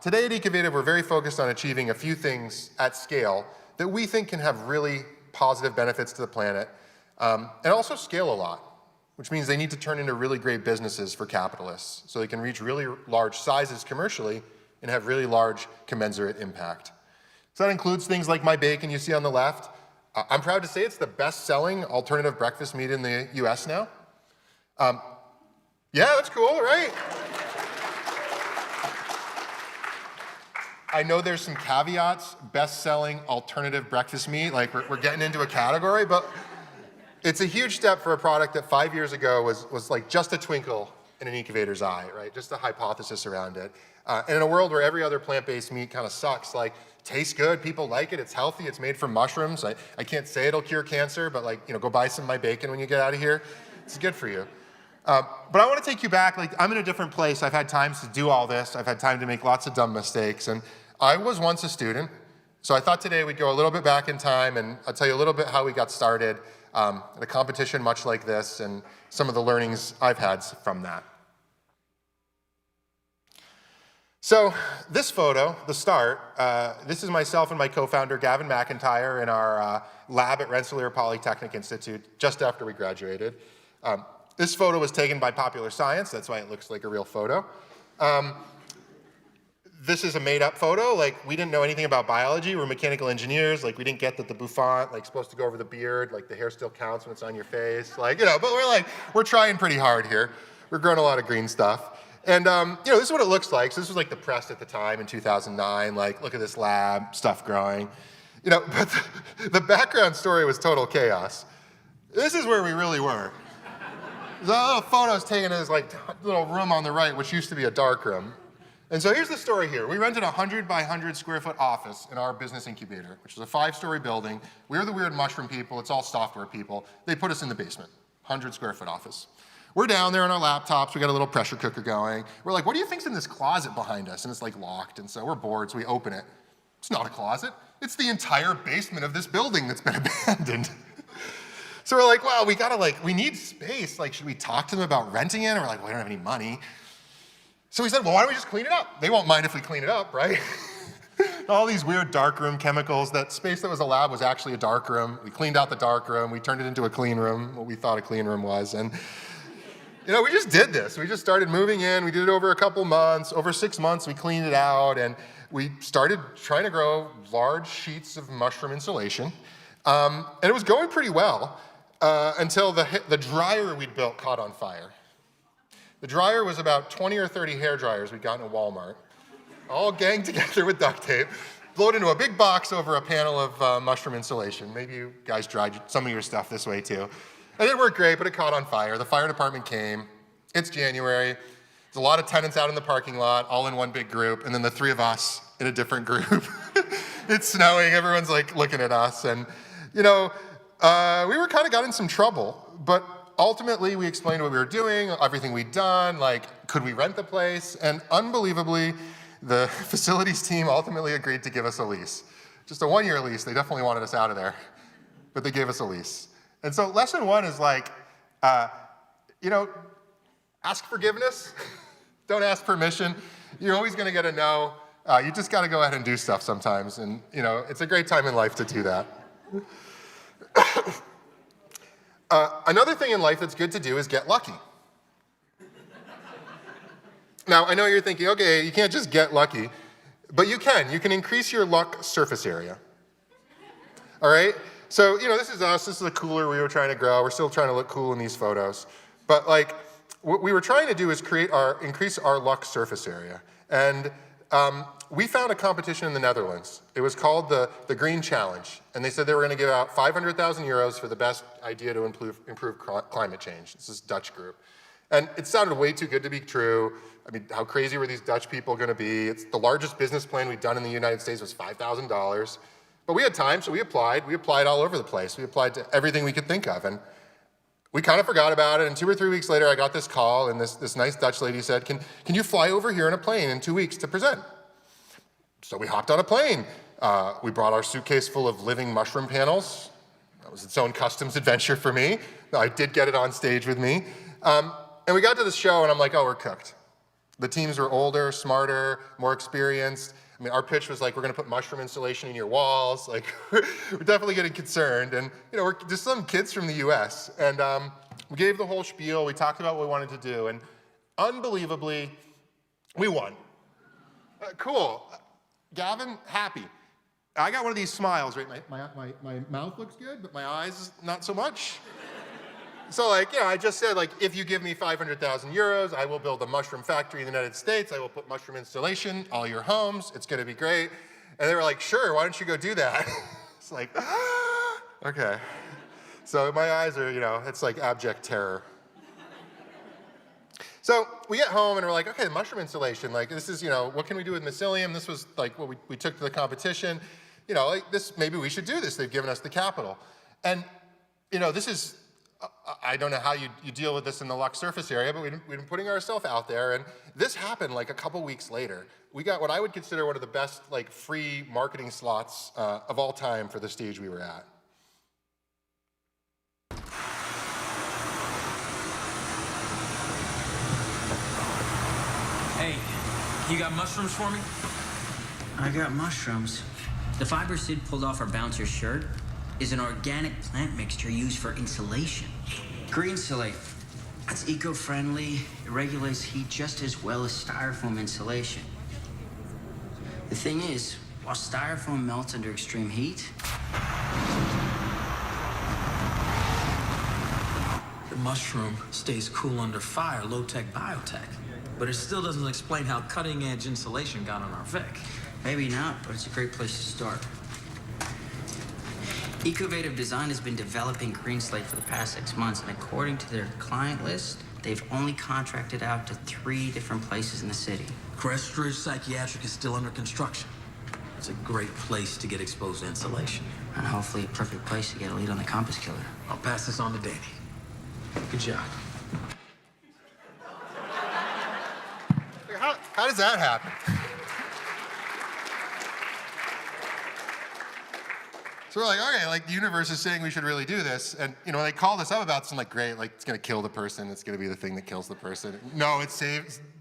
Today at Ecovative, we're very focused on achieving a few things at scale that we think can have really positive benefits to the planet, and also scale a lot, which means they need to turn into really great businesses for capitalists, so they can reach really large sizes commercially and have really large commensurate impact. So that includes things like my bacon you see on the left. I'm proud to say it's the best-selling alternative breakfast meat in the US now. Yeah, that's cool, right? I know there's some caveats, best-selling alternative breakfast meat, like we're getting into a category, but it's a huge step for a product that 5 years ago was like just a twinkle in an Ecovator's eye, right? Just a hypothesis around it. And in a world where every other plant-based meat kind of sucks, like, tastes good, people like it, it's healthy, it's made from mushrooms. I can't say it'll cure cancer, but like, you know, go buy some of my bacon when you get out of here. It's good for you. But I want to take you back, like, I'm in a different place. I've had times to do all this. I've had time to make lots of dumb mistakes. And I was once a student, so I thought today we'd go a little bit back in time and I'll tell you a little bit how we got started at a competition much like this and some of the learnings I've had from that. So this photo, the start, this is myself and my co-founder Gavin McIntyre in our lab at Rensselaer Polytechnic Institute just after we graduated. This photo was taken by Popular Science, that's why it looks like a real photo. this is a made-up photo. Like, we didn't know anything about biology. We're mechanical engineers. Like, we didn't get that the bouffant, like, supposed to go over the beard. Like, the hair still counts when it's on your face. Like, you know, but we're trying pretty hard here. We're growing a lot of green stuff. And, you know, this is what it looks like. So this was like the press at the time in 2009. Like, look at this lab, stuff growing. You know, but the background story was total chaos. This is where we really were. There's a little photos taken in this like little room on the right, which used to be a dark room. And so here's the story here. We rented a 100 by 100 square foot office in our business incubator, which was a 5-story building. We're the weird mushroom people. It's all software people. They put us in the basement, 100 square foot office. We're down there on our laptops. We got a little pressure cooker going. We're like, what do you think's in this closet behind us? And it's like locked. And so we're bored, so we open it. It's not a closet. It's the entire basement of this building that's been abandoned. So we're like, wow, we need space. Like, should we talk to them about renting it? And we're like, well, we don't have any money. So we said, well, why don't we just clean it up? They won't mind if we clean it up, right? All these weird darkroom chemicals. That space that was a lab was actually a darkroom. We cleaned out the darkroom. We turned it into a clean room, what we thought a clean room was. And, you know, we just did this. We just started moving in. We did it over a couple months. Over 6 months, we cleaned it out. And we started trying to grow large sheets of mushroom insulation. And it was going pretty well. Until the dryer we'd built caught on fire. The dryer was about 20 or 30 hair dryers we'd gotten at Walmart, all ganged together with duct tape, blowed into a big box over a panel of mushroom insulation. Maybe you guys dried some of your stuff this way too. And it worked great, but it caught on fire. The fire department came. It's January. There's a lot of tenants out in the parking lot, all in one big group, and then the 3 of us in a different group. It's snowing. Everyone's like looking at us, and you know, we were kind of got in some trouble, but ultimately we explained what we were doing, everything we'd done, like, could we rent the place? And unbelievably, the facilities team ultimately agreed to give us a lease. Just a 1-year lease. They definitely wanted us out of there, but they gave us a lease. And so lesson 1 is like, you know, ask forgiveness. Don't ask permission. You're always going to get a no. You just got to go ahead and do stuff sometimes. And, you know, it's a great time in life to do that. Another thing in life that's good to do is get lucky. Now, I know you're thinking, okay, you can't just get lucky, but you can. You can increase your luck surface area. All right? So, you know, this is us. This is a cooler we were trying to grow. We're still trying to look cool in these photos. But, like, what we were trying to do is increase our luck surface area. And we found a competition in the Netherlands. It was called the Green Challenge. And they said they were going to give out 500,000 euros for the best idea to improve climate change. This is a Dutch group. And it sounded way too good to be true. I mean, how crazy were these Dutch people going to be? It's the largest business plan we'd done in the United States was $5,000. But we had time, so we applied. We applied all over the place. We applied to everything we could think of. And we kind of forgot about it. And 2 or 3 weeks later, I got this call, and this nice Dutch lady said, can you fly over here in a plane in 2 weeks to present? So we hopped on a plane. We brought our suitcase full of living mushroom panels. That was its own customs adventure for me. I did get it on stage with me. And we got to the show, and I'm like, oh, we're cooked. The teams were older, smarter, more experienced. I mean, our pitch was like, we're going to put mushroom insulation in your walls. Like, we're definitely getting concerned. And, you know, we're just some kids from the US. And we gave the whole spiel. We talked about what we wanted to do. And unbelievably, we won. Cool. Gavin, happy. I got one of these smiles, right? My mouth looks good, but my eyes, not so much. So, like, you know, I just said, like, if you give me 500,000 euros, I will build a mushroom factory in the United States. I will put mushroom installation, all your homes. It's going to be great. And they were like, sure, why don't you go do that? It's like, okay. So my eyes are, you know, it's like abject terror. So we get home and we're like, okay, mushroom installation, like this is, you know, what can we do with mycelium? This was like what we took to the competition. You know, like this, maybe we should do this. They've given us the capital. And, you know, this is, I don't know how you deal with this in the luck surface area, but we've been putting ourselves out there. And this happened like a couple weeks later. We got what I would consider one of the best like free marketing slots of all time for the stage we were at. Hey, you got mushrooms for me? I got mushrooms. The fiber Sid pulled off our bouncer's shirt is an organic plant mixture used for insulation. Green Insulate. It's eco-friendly. It regulates heat just as well as styrofoam insulation. The thing is, while styrofoam melts under extreme heat, The mushroom stays cool under fire, low-tech biotech. But it still doesn't explain how cutting-edge insulation got on our Vic. maybe not, but it's a great place to start. Ecovative Design has been developing Green Slate for the past 6 months, and according to their client list, they've only contracted out to 3 different places in the city. Crestridge Psychiatric is still under construction. It's a great place to get exposed to insulation. And hopefully a perfect place to get a lead on the compass killer. I'll pass this on to Danny. Good job. How does that happen? So we're like, okay, like the universe is saying we should really do this. And when they called us up about this, I'm like, great, like it's gonna kill the person. It's gonna be the thing that kills the person. No, it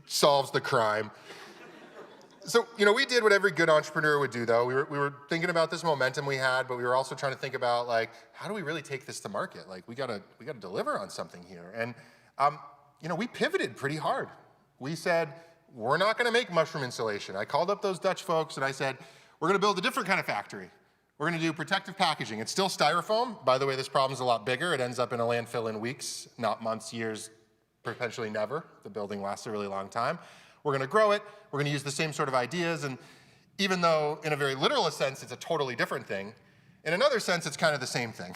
solves the crime. So, we did what every good entrepreneur would do though. We were thinking about this momentum we had, but we were also trying to think about like, how do we really take this to market? Like we gotta deliver on something here. And, we pivoted pretty hard. We said, we're not gonna make mushroom insulation. I called up those Dutch folks and I said, we're gonna build a different kind of factory. We're gonna do protective packaging. It's still styrofoam. By the way, this problem's a lot bigger. It ends up in a landfill in weeks, not months, years, potentially never. The building lasts a really long time. We're gonna grow it. We're gonna use the same sort of ideas. And even though in a very literal sense, it's a totally different thing, in another sense, it's kind of the same thing.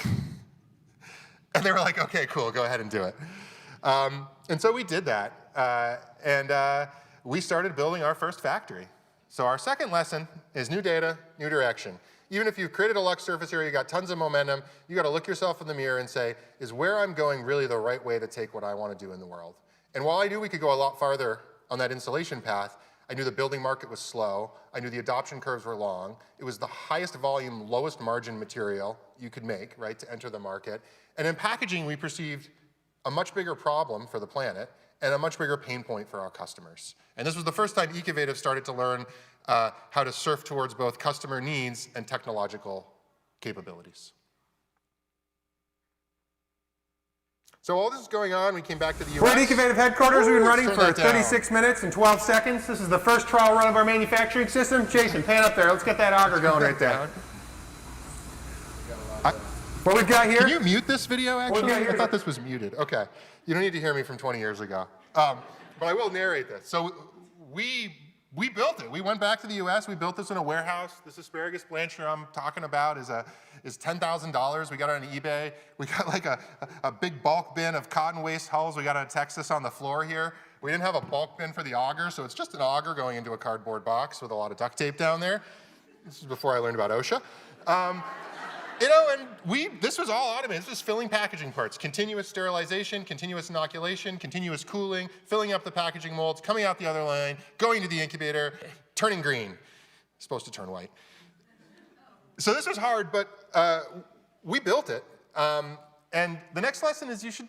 And they were like, okay, cool, go ahead and do it. And so we did that. And we started building our first factory. So our second lesson is new data, new direction. Even if you've created a Lux surface area, you got tons of momentum, you gotta look yourself in the mirror and say, is where I'm going really the right way to take what I wanna do in the world? And while I knew we could go a lot farther on that insulation path, I knew the building market was slow, I knew the adoption curves were long, it was the highest volume, lowest margin material you could make, right, to enter the market. And in packaging, we perceived a much bigger problem for the planet and a much bigger pain point for our customers. And this was the first time Ecovative started to learn how to surf towards both customer needs and technological capabilities. So all this is going on, we came back to the US. We're at Ecovative headquarters. We've been running Turn for that down. 36 minutes and 12 seconds. This is the first trial run of our manufacturing system. Jason, pan up there. Let's get that auger going right there. What we've got here? Can you mute this video, actually? here? I thought this was muted. Okay. You don't need to hear me from 20 years ago. But I will narrate this. So we built it. We went back to the US. We built this in a warehouse. This asparagus blancher I'm talking about is $10,000. We got it on eBay. We got like a big bulk bin of cotton waste hulls. We got out of Texas on the floor here. We didn't have a bulk bin for the auger, so it's just an auger going into a cardboard box with a lot of duct tape down there. This is before I learned about OSHA. And this was all automated. This was filling packaging parts, continuous sterilization, continuous inoculation, continuous cooling, filling up the packaging molds, coming out the other line, going to the incubator, turning green. Supposed to turn white. So this was hard, but we built it. And the next lesson is you should,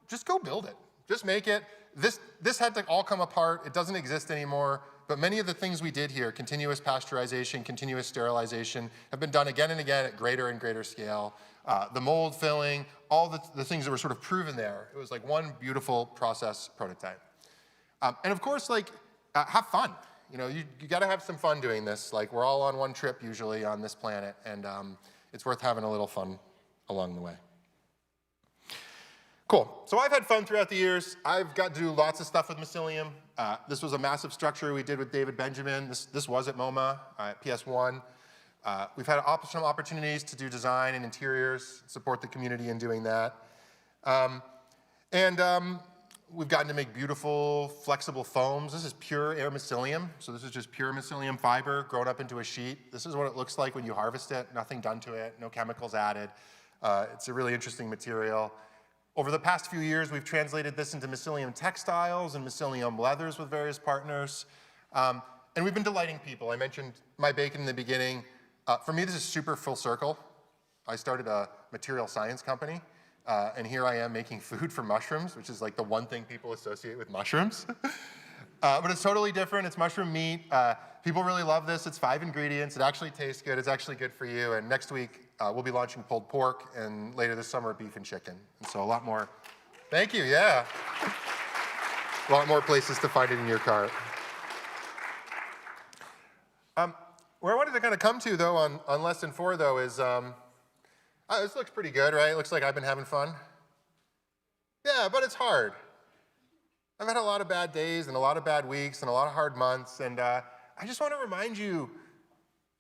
just go build it. Just make it. This had to all come apart. It doesn't exist anymore. But many of the things we did here, continuous pasteurization, continuous sterilization, have been done again and again at greater and greater scale. The mold filling, all the things that were sort of proven there. It was like one beautiful process prototype. And of course, have fun. You gotta have some fun doing this. Like, we're all on one trip usually on this planet, and it's worth having a little fun along the way. Cool. So I've had fun throughout the years. I've got to do lots of stuff with mycelium. This was a massive structure we did with David Benjamin. This was at MoMA, at PS1. We've had some opportunities to do design and interiors, support the community in doing that. We've gotten to make beautiful, flexible foams. This is pure air mycelium. So this is just pure mycelium fiber grown up into a sheet. This is what it looks like when you harvest it. Nothing done to it, no chemicals added. It's a really interesting material. Over the past few years, we've translated this into mycelium textiles and mycelium leathers with various partners. And we've been delighting people. I mentioned my bacon in the beginning. For me, this is super full circle. I started a material science company, and here I am making food from mushrooms, which is like the one thing people associate with mushrooms. But it's totally different. It's mushroom meat. People really love this. It's 5 ingredients. It actually tastes good. It's actually good for you. And next week, we'll be launching pulled pork, and later this summer, beef and chicken. And so a lot more. Thank you, yeah. A lot more places to find it in your cart. Where I wanted to kind of come to, though, on lesson 4, though, is this looks pretty good, right? It looks like I've been having fun. Yeah, but it's hard. I've had a lot of bad days and a lot of bad weeks and a lot of hard months, and I just want to remind you,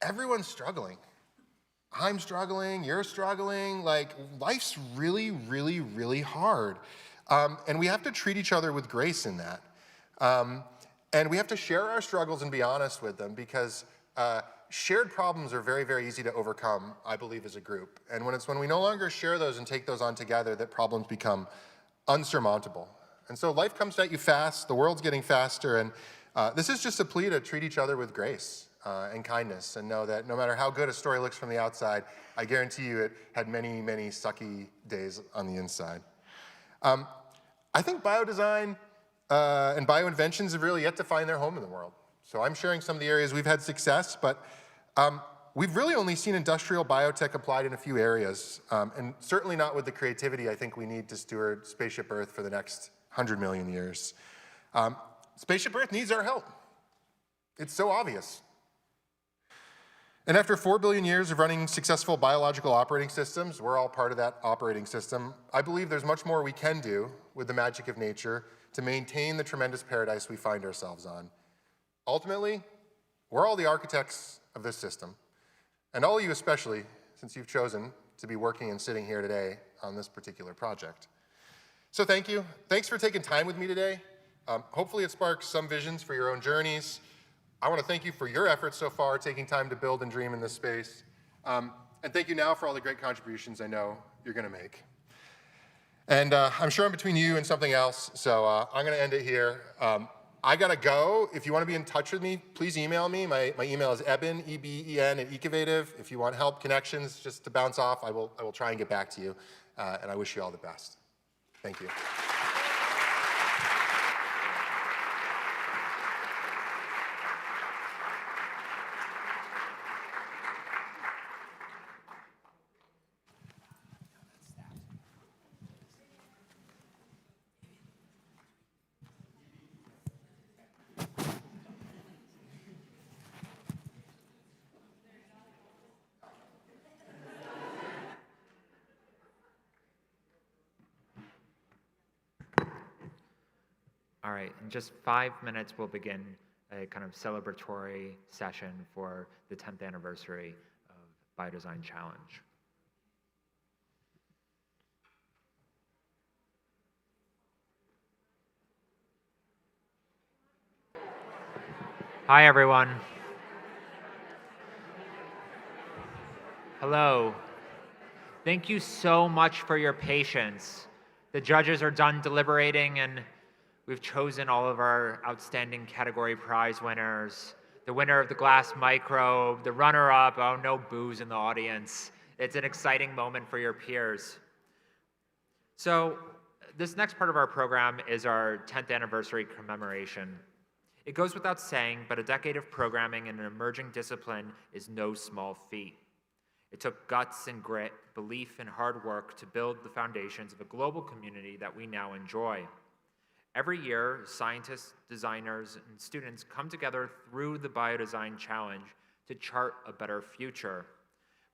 everyone's struggling. I'm struggling, you're struggling. Like, life's really, really, really hard. And we have to treat each other with grace in that. And we have to share our struggles and be honest with them, because shared problems are very, very easy to overcome, I believe, as a group. And when we no longer share those and take those on together, that problems become unsurmountable. And so life comes at you fast, the world's getting faster, and this is just a plea to treat each other with grace and kindness, and know that no matter how good a story looks from the outside, I guarantee you it had many, many sucky days on the inside. I think biodesign and bioinventions have really yet to find their home in the world. So I'm sharing some of the areas we've had success, but we've really only seen industrial biotech applied in a few areas, and certainly not with the creativity I think we need to steward Spaceship Earth for the next 100 million years. Spaceship Earth needs our help. It's so obvious. And after 4 billion years of running successful biological operating systems, we're all part of that operating system, I believe there's much more we can do with the magic of nature to maintain the tremendous paradise we find ourselves on. Ultimately, we're all the architects of this system, and all of you especially, since you've chosen to be working and sitting here today on this particular project. So thank you. Thanks for taking time with me today. Hopefully it sparks some visions for your own journeys. I want to thank you for your efforts so far, taking time to build and dream in this space. And thank you now for all the great contributions I know you're going to make. And I'm sure I'm between you and something else, so I'm going to end it here. I got to go. If you want to be in touch with me, please email me. My email is eben, E-B-E-N, at Ecovative. If you want help, connections, just to bounce off, I will try and get back to you. And I wish you all the best. Thank you. All right, in just 5 minutes, we'll begin a kind of celebratory session for the 10th anniversary of Biodesign Challenge. Hi, everyone. Hello. Thank you so much for your patience. The judges are done deliberating, and we've chosen all of our outstanding category prize winners. The winner of the glass microbe, the runner-up, oh, no booze in the audience. It's an exciting moment for your peers. So this next part of our program is our 10th anniversary commemoration. It goes without saying, but a decade of programming in an emerging discipline is no small feat. It took guts and grit, belief and hard work to build the foundations of a global community that we now enjoy. Every year, scientists, designers, and students come together through the Biodesign Challenge to chart a better future.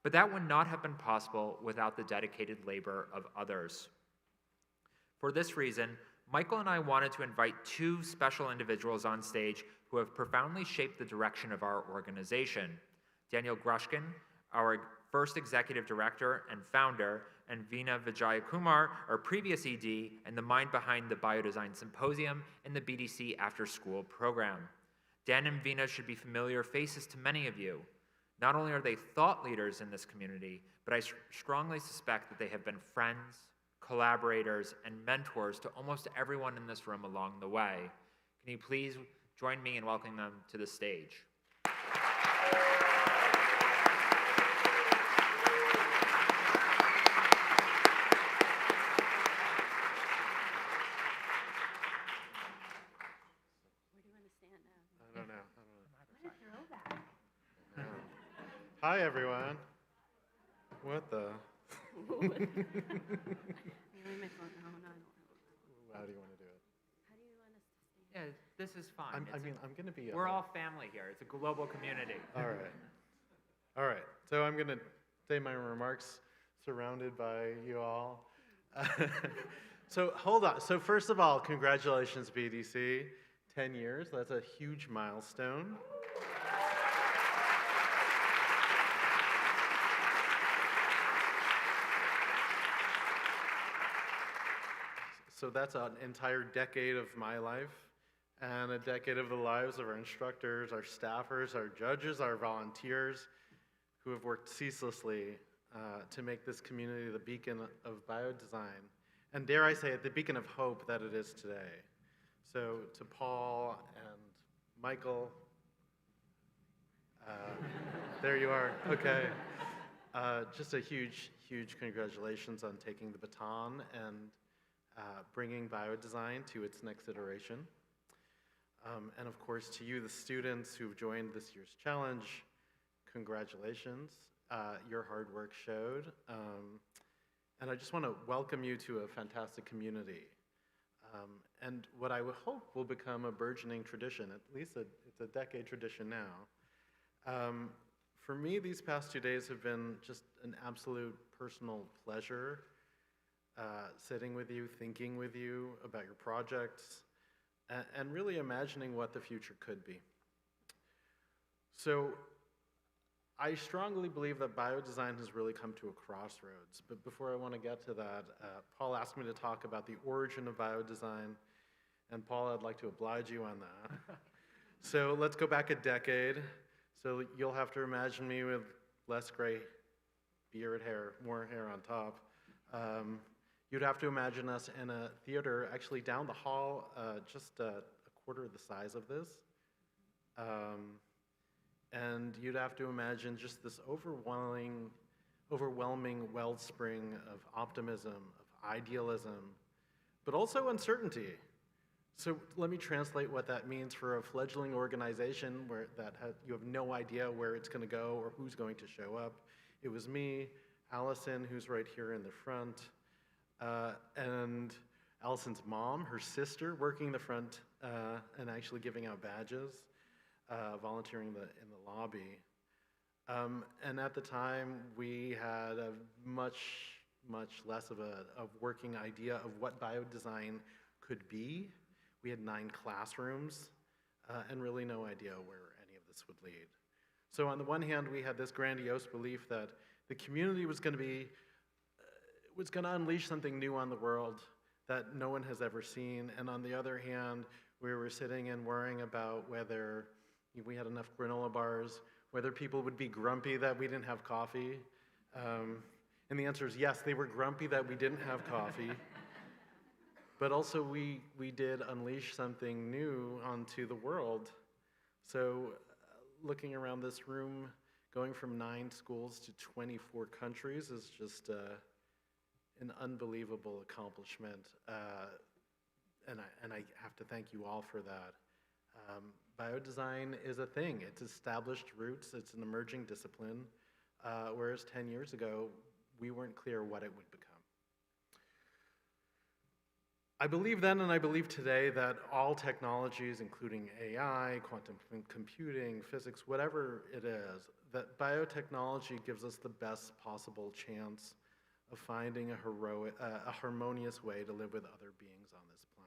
But that would not have been possible without the dedicated labor of others. For this reason, Michael and I wanted to invite 2 special individuals on stage who have profoundly shaped the direction of our organization. Daniel Grushkin, our first executive director and founder, and Veena Vijayakumar, our previous ED and the mind behind the Biodesign Symposium and the BDC After School program. Dan and Veena should be familiar faces to many of you. Not only are they thought leaders in this community, but I strongly suspect that they have been friends, collaborators, and mentors to almost everyone in this room along the way. Can you please join me in welcoming them to the stage? Hi, everyone. What the? How do you want to do it? Yeah, this is fine. I'm going to be. We're all family here. It's a global community. All right. All right, so I'm going to say my remarks surrounded by you all. So hold on. So first of all, congratulations, BDC. 10 years, that's a huge milestone. So that's an entire decade of my life and a decade of the lives of our instructors, our staffers, our judges, our volunteers who have worked ceaselessly to make this community the beacon of biodesign, and dare I say it, the beacon of hope that it is today. So to Paul and Michael, there you are, okay. Just a huge, huge congratulations on taking the baton and bringing biodesign to its next iteration. And of course, to you, the students who've joined this year's challenge, congratulations. Your hard work showed. And I just want to welcome you to a fantastic community. And what I would hope will become a burgeoning tradition, at least it's a decade tradition now. For me, these past 2 days have been just an absolute personal pleasure, sitting with you, thinking with you about your projects, and really imagining what the future could be. So I strongly believe that biodesign has really come to a crossroads. But before I want to get to that, Paul asked me to talk about the origin of biodesign. And Paul, I'd like to oblige you on that. So let's go back a decade. So you'll have to imagine me with less gray beard hair, more hair on top. You'd have to imagine us in a theater actually down the hall, just a quarter of the size of this. And you'd have to imagine just this overwhelming wellspring of optimism, of idealism, but also uncertainty. So let me translate what that means for a fledgling organization where you have no idea where it's going to go or who's going to show up. It was me, Allison, who's right here in the front, and Allison's mom, her sister, working the front and actually giving out badges. Volunteering in the lobby. And at the time, we had a much less of a working idea of what biodesign could be. We had 9 classrooms and really no idea where any of this would lead. So on the one hand, we had this grandiose belief that the community was going to unleash something new on the world that no one has ever seen. And on the other hand, we were sitting and worrying about whether we had enough granola bars, whether people would be grumpy that we didn't have coffee. And the answer is yes, they were grumpy that we didn't have coffee. But also we did unleash something new onto the world. So looking around this room, going from 9 schools to 24 countries is just an unbelievable accomplishment. And I have to thank you all for that. Biodesign is a thing. It's established roots. It's an emerging discipline, whereas 10 years ago, we weren't clear what it would become. I believe then and I believe today that all technologies, including AI, quantum computing, physics, whatever it is, that biotechnology gives us the best possible chance of finding a harmonious way to live with other beings on this planet.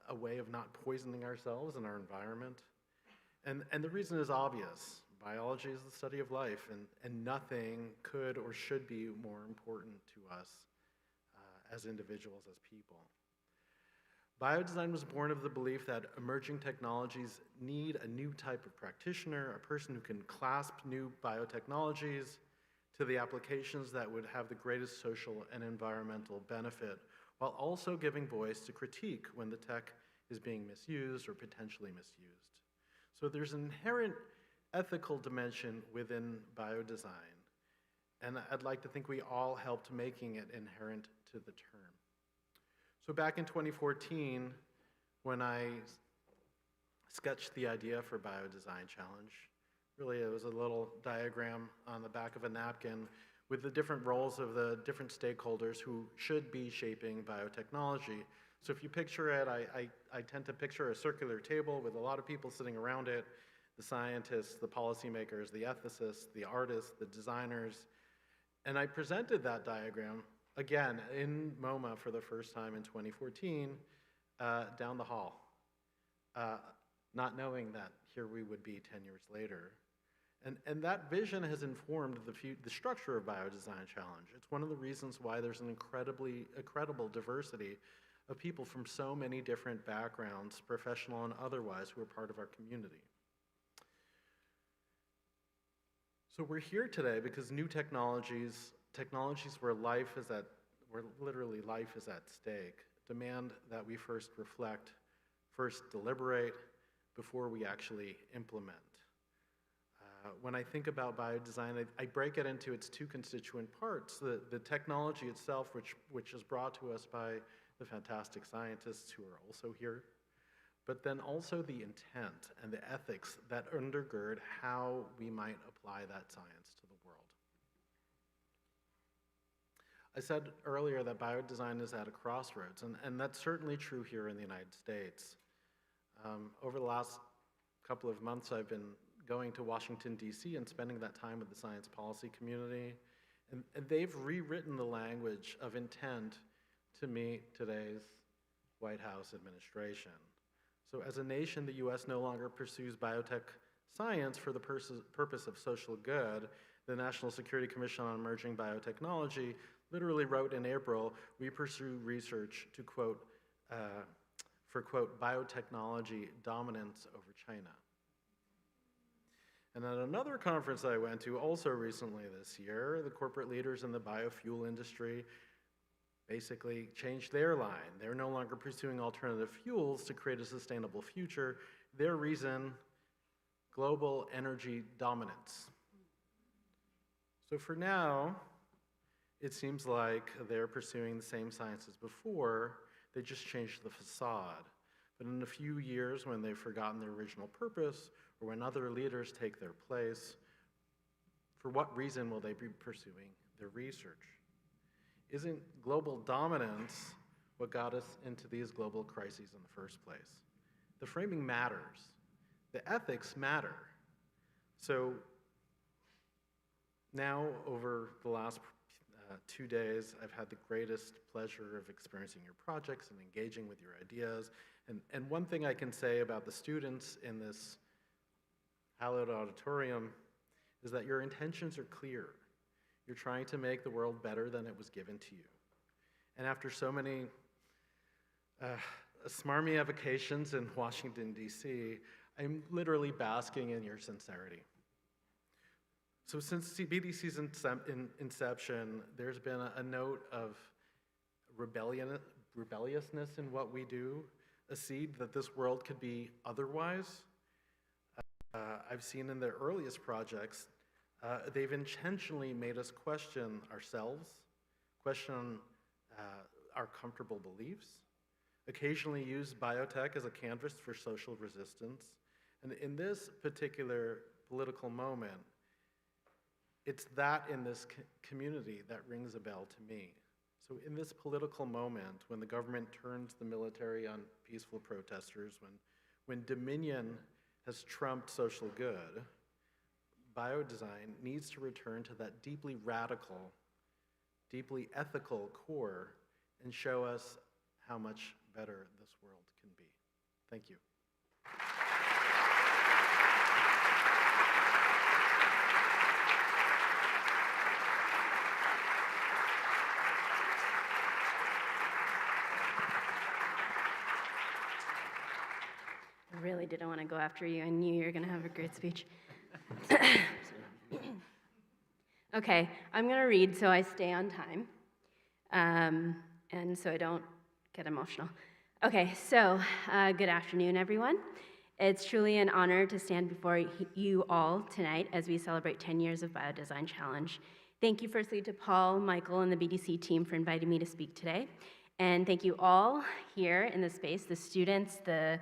A way of not poisoning ourselves and our environment. And the reason is obvious. Biology is the study of life, and nothing could or should be more important to us as individuals, as people. Biodesign was born of the belief that emerging technologies need a new type of practitioner, a person who can clasp new biotechnologies to the applications that would have the greatest social and environmental benefit, while also giving voice to critique when the tech is being misused or potentially misused. So there's an inherent ethical dimension within biodesign, and I'd like to think we all helped making it inherent to the term. So back in 2014, when I sketched the idea for Biodesign Challenge, really it was a little diagram on the back of a napkin with the different roles of the different stakeholders who should be shaping biotechnology. So if you picture it, I tend to picture a circular table with a lot of people sitting around it. the scientists, the policymakers, the ethicists, the artists, the designers. And I presented that diagram, again, in MoMA for the first time in 2014, down the hall, not knowing that here we would be 10 years later. And that vision has informed the structure of Biodesign Challenge. It's one of the reasons why there's an incredible diversity of people from so many different backgrounds, professional and otherwise, who are part of our community. So we're here today because new technologies where literally life is at stake, demand that we first reflect, first deliberate, before we actually implement. When I think about biodesign, I break it into its two constituent parts, the technology itself, which is brought to us by the fantastic scientists who are also here, but then also the intent and the ethics that undergird how we might apply that science to the world. I said earlier that biodesign is at a crossroads, and that's certainly true here in the United States. Over the last couple of months, I've been going to Washington, D.C. and spending that time with the science policy community, and they've rewritten the language of intent to meet today's White House administration. So as a nation, the US no longer pursues biotech science for the purpose of social good. The National Security Commission on Emerging Biotechnology literally wrote in April, we pursue research to quote, for quote, biotechnology dominance over China. And at another conference I went to also recently this year, the corporate leaders in the biofuel industry basically changed their line. They're no longer pursuing alternative fuels to create a sustainable future. Their reason, global energy dominance. So for now, it seems like they're pursuing the same science as before, they just changed the facade. But in a few years, when they've forgotten their original purpose, or when other leaders take their place, for what reason will they be pursuing their research? Isn't global dominance what got us into these global crises in the first place? The framing matters. The ethics matter. So now, over the last 2 days, I've had the greatest pleasure of experiencing your projects and engaging with your ideas. And one thing I can say about the students in this hallowed auditorium is that your intentions are clear. You're trying to make the world better than it was given to you. And after so many smarmy avocations in Washington, D.C., I'm literally basking in your sincerity. So since BDC's inception, there's been a note of rebelliousness in what we do, a seed that this world could be otherwise. I've seen in their earliest projects, they've intentionally made us question ourselves, question our comfortable beliefs, occasionally use biotech as a canvas for social resistance. And in this particular political moment, it's that in this community that rings a bell to me. So in this political moment, when the government turns the military on peaceful protesters, when dominion has trumped social good, biodesign needs to return to that deeply radical, deeply ethical core and show us how much better this world can be. Thank you. I really didn't want to go after you. I knew you were going to have a great speech. Okay, I'm going to read so I stay on time, and so I don't get emotional. Okay, so good afternoon, everyone. It's truly an honor to stand before you all tonight as we celebrate 10 years of Biodesign Challenge. Thank you firstly to Paul, Michael, and the BDC team for inviting me to speak today. And thank you all here in the space, the students, the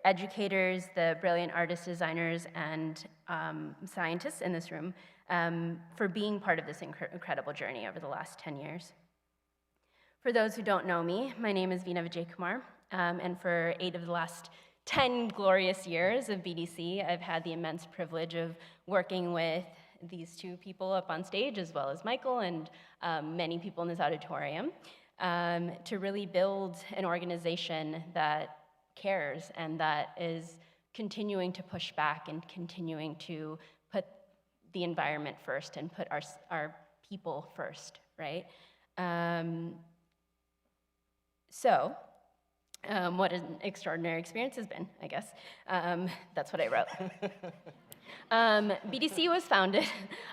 educators, the brilliant artists, designers, and scientists in this room for being part of this incredible journey over the last 10 years. For those who don't know me, my name is Veena Vijaykumar, and for 8 of the last 10 glorious years of BDC, I've had the immense privilege of working with these two people up on stage, as well as Michael and many people in this auditorium, to really build an organization that cares and that is continuing to push back and continuing to put the environment first and put our people first, right? What an extraordinary experience has been, I guess. That's what I wrote. BDC was founded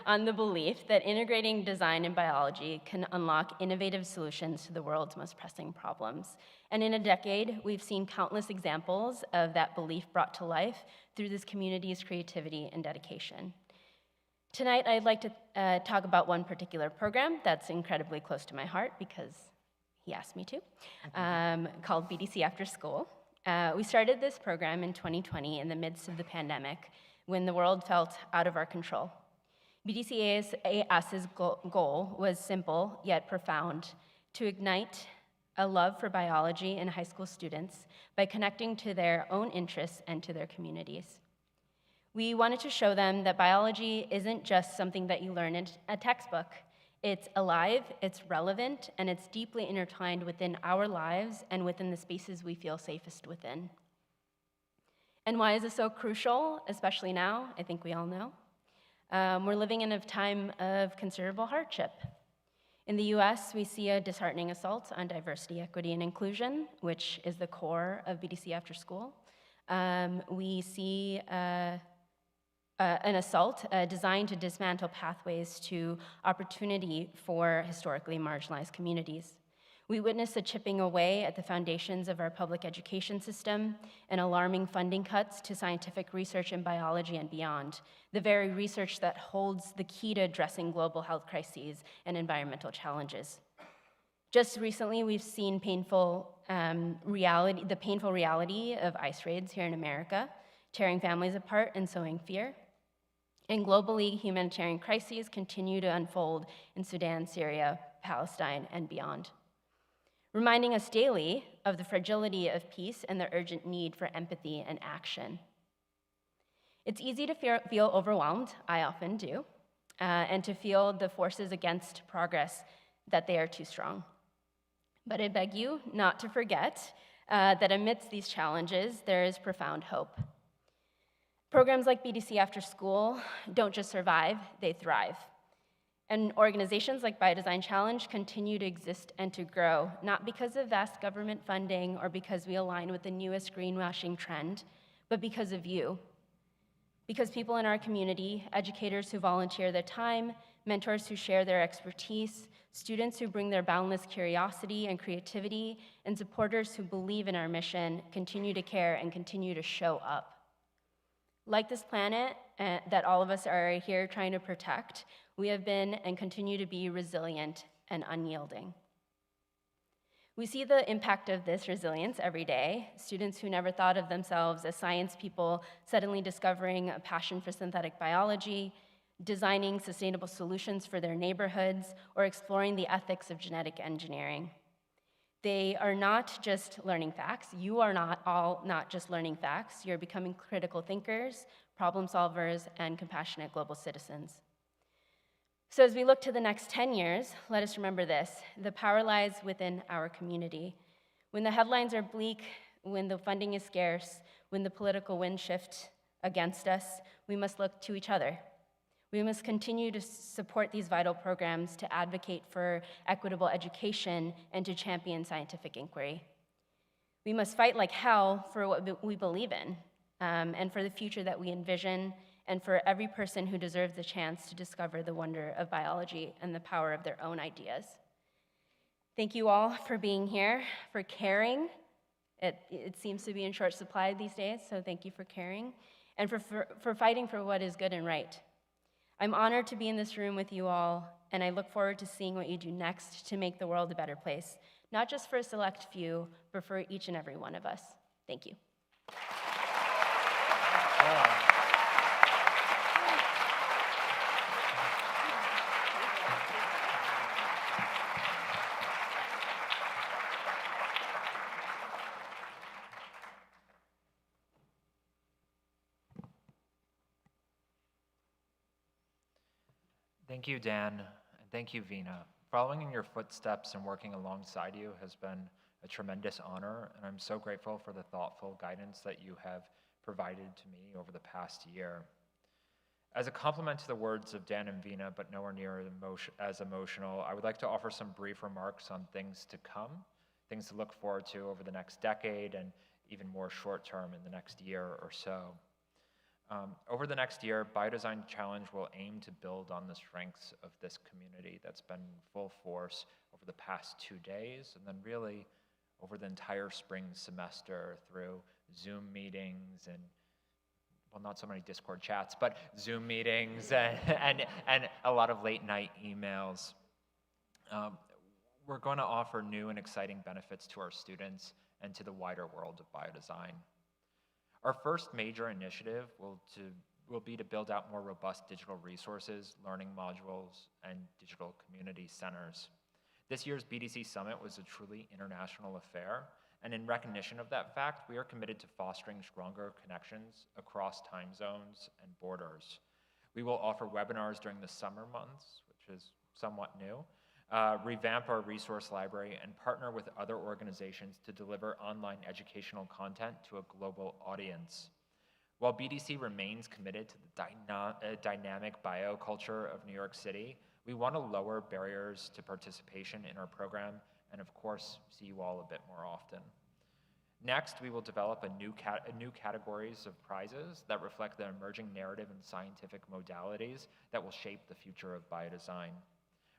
on the belief that integrating design and biology can unlock innovative solutions to the world's most pressing problems. And in a decade, we've seen countless examples of that belief brought to life through this community's creativity and dedication. Tonight, I'd like to talk about one particular program that's incredibly close to my heart because he asked me to, called BDC After School. We started this program in 2020 in the midst of the pandemic when the world felt out of our control. BDCAS's goal was simple yet profound: to ignite a love for biology in high school students by connecting to their own interests and to their communities. We wanted to show them that biology isn't just something that you learn in a textbook. It's alive, it's relevant, and it's deeply intertwined within our lives and within the spaces we feel safest within. And why is this so crucial, especially now? I think we all know. We're living in a time of considerable hardship. In the US, we see a disheartening assault on diversity, equity, and inclusion, which is the core of BDC After School. We see an assault designed to dismantle pathways to opportunity for historically marginalized communities. We witness a chipping away at the foundations of our public education system and alarming funding cuts to scientific research in biology and beyond, the very research that holds the key to addressing global health crises and environmental challenges. Just recently, we've seen the painful reality of ICE raids here in America, tearing families apart and sowing fear. And globally, humanitarian crises continue to unfold in Sudan, Syria, Palestine, and beyond, reminding us daily of the fragility of peace and the urgent need for empathy and action. It's easy to feel overwhelmed, I often do, and to feel the forces against progress, that they are too strong. But I beg you not to forget that amidst these challenges, there is profound hope. Programs like BDC After School don't just survive, they thrive. And organizations like Biodesign Challenge continue to exist and to grow, not because of vast government funding or because we align with the newest greenwashing trend, but because of you. Because people in our community, educators who volunteer their time, mentors who share their expertise, students who bring their boundless curiosity and creativity, and supporters who believe in our mission continue to care and continue to show up. Like this planet that all of us are here trying to protect, we have been and continue to be resilient and unyielding. We see the impact of this resilience every day. Students who never thought of themselves as science people suddenly discovering a passion for synthetic biology, designing sustainable solutions for their neighborhoods, or exploring the ethics of genetic engineering. They are not just learning facts. You are not just learning facts. You're becoming critical thinkers, problem solvers, and compassionate global citizens. So as we look to the next 10 years, let us remember this: the power lies within our community. When the headlines are bleak, when the funding is scarce, when the political winds shift against us, we must look to each other. We must continue to support these vital programs, to advocate for equitable education, and to champion scientific inquiry. We must fight like hell for what we believe in, and for the future that we envision, and for every person who deserves the chance to discover the wonder of biology and the power of their own ideas. Thank you all for being here, for caring. It seems to be in short supply these days, so thank you for caring, and for fighting for what is good and right. I'm honored to be in this room with you all, and I look forward to seeing what you do next to make the world a better place, not just for a select few, but for each and every one of us. Thank you. Thank you, Dan, and thank you, Vina. Following in your footsteps and working alongside you has been a tremendous honor, and I'm so grateful for the thoughtful guidance that you have provided to me over the past year. As a complement to the words of Dan and Vina, but nowhere near as emotional, I would like to offer some brief remarks on things to come, things to look forward to over the next decade, and even more short term in the next year or so. Over the next year, Biodesign Challenge will aim to build on the strengths of this community that's been in full force over the past 2 days, and then really over the entire spring semester through Zoom meetings and, well, not so many Discord chats, but Zoom meetings and a lot of late night emails. We're going to offer new and exciting benefits to our students and to the wider world of biodesign. Our first major initiative will be to build out more robust digital resources, learning modules, and digital community centers. This year's BDC Summit was a truly international affair, and in recognition of that fact, we are committed to fostering stronger connections across time zones and borders. We will offer webinars during the summer months, which is somewhat new, revamp our resource library, and partner with other organizations to deliver online educational content to a global audience. While BDC remains committed to the dynamic bioculture of New York City, we want to lower barriers to participation in our program and, of course, see you all a bit more often. Next, we will develop a new categories of prizes that reflect the emerging narrative and scientific modalities that will shape the future of biodesign.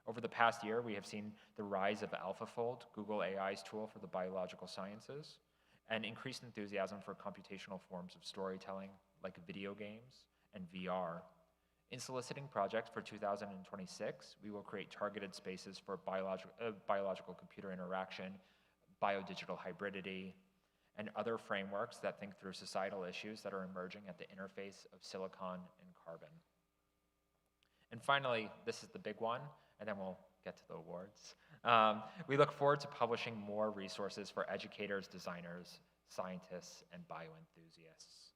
Over the past year, we have seen the rise of AlphaFold, Google AI's tool for the biological sciences, and increased enthusiasm for computational forms of storytelling like video games and VR. In soliciting projects for 2026, we will create targeted spaces for biological computer interaction, biodigital hybridity, and other frameworks that think through societal issues that are emerging at the interface of silicon and carbon. And finally, this is the big one, and then we'll get to the awards. We look forward to publishing more resources for educators, designers, scientists, and bioenthusiasts.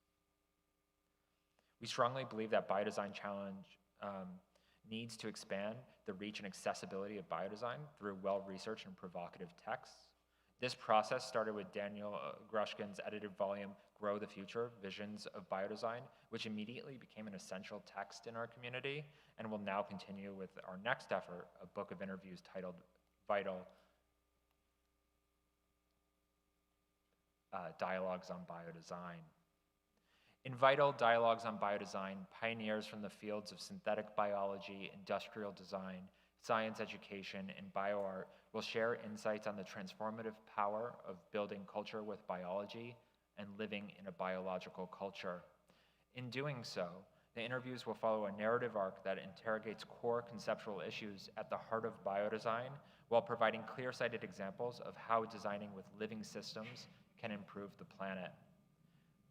We strongly believe that Biodesign Challenge needs to expand the reach and accessibility of biodesign through well-researched and provocative texts. This process started with Daniel Grushkin's edited volume, Grow the Future, Visions of Biodesign, which immediately became an essential text in our community, and will now continue with our next effort, a book of interviews titled Vital, Dialogues on Biodesign. In Vital Dialogues on Biodesign, pioneers from the fields of synthetic biology, industrial design, science education, and bioart will share insights on the transformative power of building culture with biology and living in a biological culture. In doing so, the interviews will follow a narrative arc that interrogates core conceptual issues at the heart of biodesign while providing clear-sighted examples of how designing with living systems can improve the planet.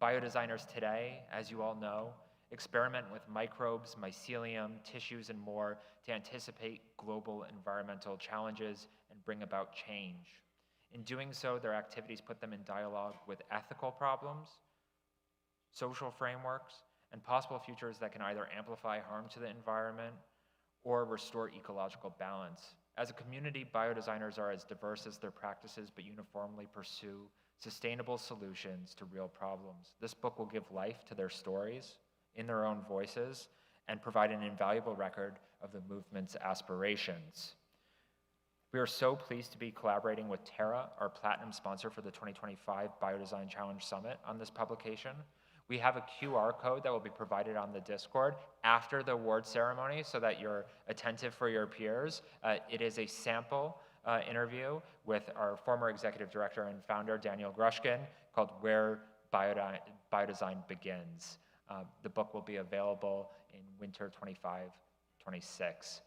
Biodesigners today, as you all know, experiment with microbes, mycelium, tissues, and more to anticipate global environmental challenges and bring about change. In doing so, their activities put them in dialogue with ethical problems, social frameworks, and possible futures that can either amplify harm to the environment or restore ecological balance. As a community, biodesigners are as diverse as their practices, but uniformly pursue sustainable solutions to real problems. This book will give life to their stories in their own voices and provide an invaluable record of the movement's aspirations. We are so pleased to be collaborating with Terra, our platinum sponsor for the 2025 Biodesign Challenge Summit, on this publication. We have a QR code that will be provided on the Discord after the award ceremony so that you're attentive for your peers. It is a sample interview with our former executive director and founder, Daniel Grushkin, called Where Biodesign Begins. The book will be available in winter 25-26.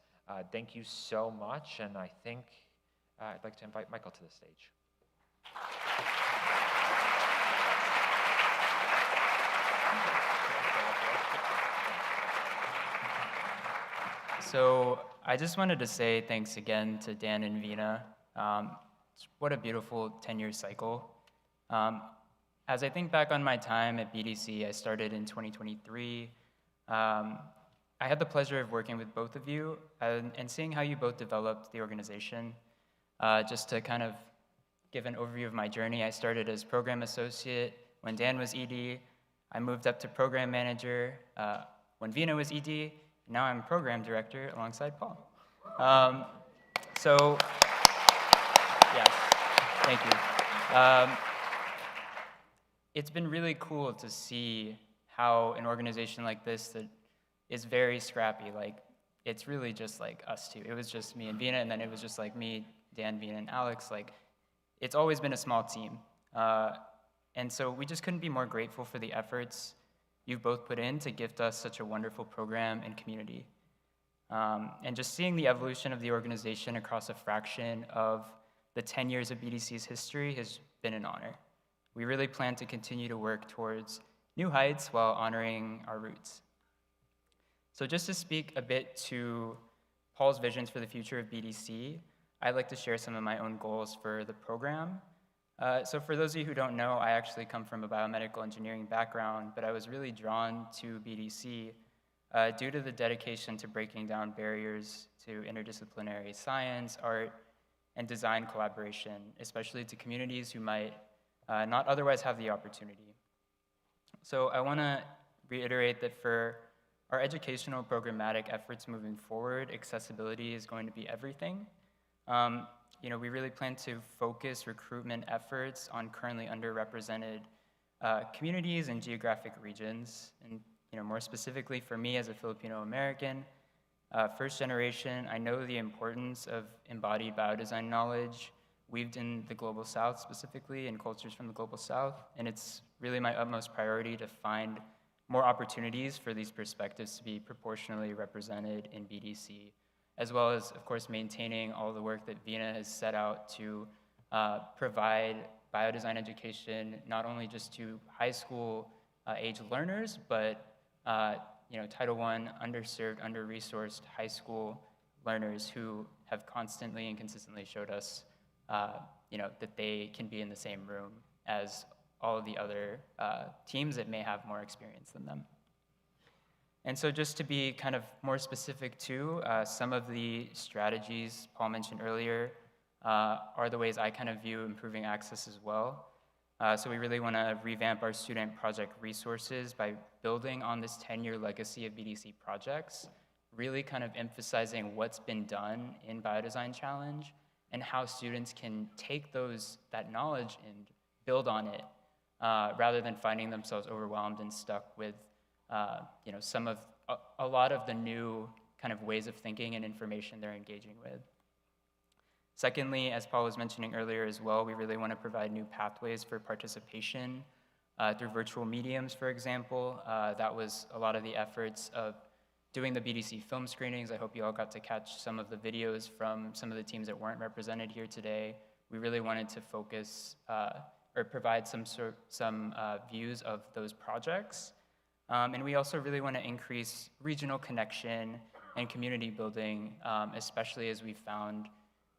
Thank you so much, and I think I'd like to invite Michael to the stage. So I just wanted to say thanks again to Dan and Vina. What a beautiful 10-year cycle. As I think back on my time at BDC, I started in 2023. I had the pleasure of working with both of you and seeing how you both developed the organization. Just to kind of give an overview of my journey, I started as program associate when Dan was ED. I moved up to program manager when Vina was ED, and now I'm program director alongside Paul. So, yes, thank you. It's been really cool to see how an organization like this that is very scrappy, like it's really just like us two. It was just me and Vina, and then it was just like me, Dan, Vina, and Alex. Like, it's always been a small team. And so we just couldn't be more grateful for the efforts you've both put in to gift us such a wonderful program and community. And just seeing the evolution of the organization across a fraction of the 10 years of BDC's history has been an honor. We really plan to continue to work towards new heights while honoring our roots. So just to speak a bit to Paul's visions for the future of BDC, I'd like to share some of my own goals for the program. So for those of you who don't know, I actually come from a biomedical engineering background, but I was really drawn to BDC due to the dedication to breaking down barriers to interdisciplinary science, art, and design collaboration, especially to communities who might not otherwise have the opportunity. So I want to reiterate that for our educational programmatic efforts moving forward, accessibility is going to be everything. We really plan to focus recruitment efforts on currently underrepresented communities and geographic regions. And more specifically for me as a Filipino American, first generation, I know the importance of embodied biodesign knowledge weaved in the Global South specifically, and cultures from the Global South. And it's really my utmost priority to find more opportunities for these perspectives to be proportionally represented in BDC, as well as, of course, maintaining all the work that Vina has set out to provide biodesign education, not only just to high school age learners, but Title I underserved, under-resourced high school learners who have constantly and consistently showed us that they can be in the same room as all of the other teams that may have more experience than them. And so just to be kind of more specific too, some of the strategies Paul mentioned earlier are the ways I kind of view improving access as well. So we really want to revamp our student project resources by building on this 10-year legacy of BDC projects, really kind of emphasizing what's been done in Biodesign Challenge and how students can take that knowledge and build on it rather than finding themselves overwhelmed and stuck with a lot of the new kind of ways of thinking and information they're engaging with. Secondly, as Paul was mentioning earlier as well, we really want to provide new pathways for participation through virtual mediums, for example. That was a lot of the efforts of doing the BDC film screenings. I hope you all got to catch some of the videos from some of the teams that weren't represented here today. We really wanted to focus or provide some views of those projects. And we also really want to increase regional connection and community building, especially as we found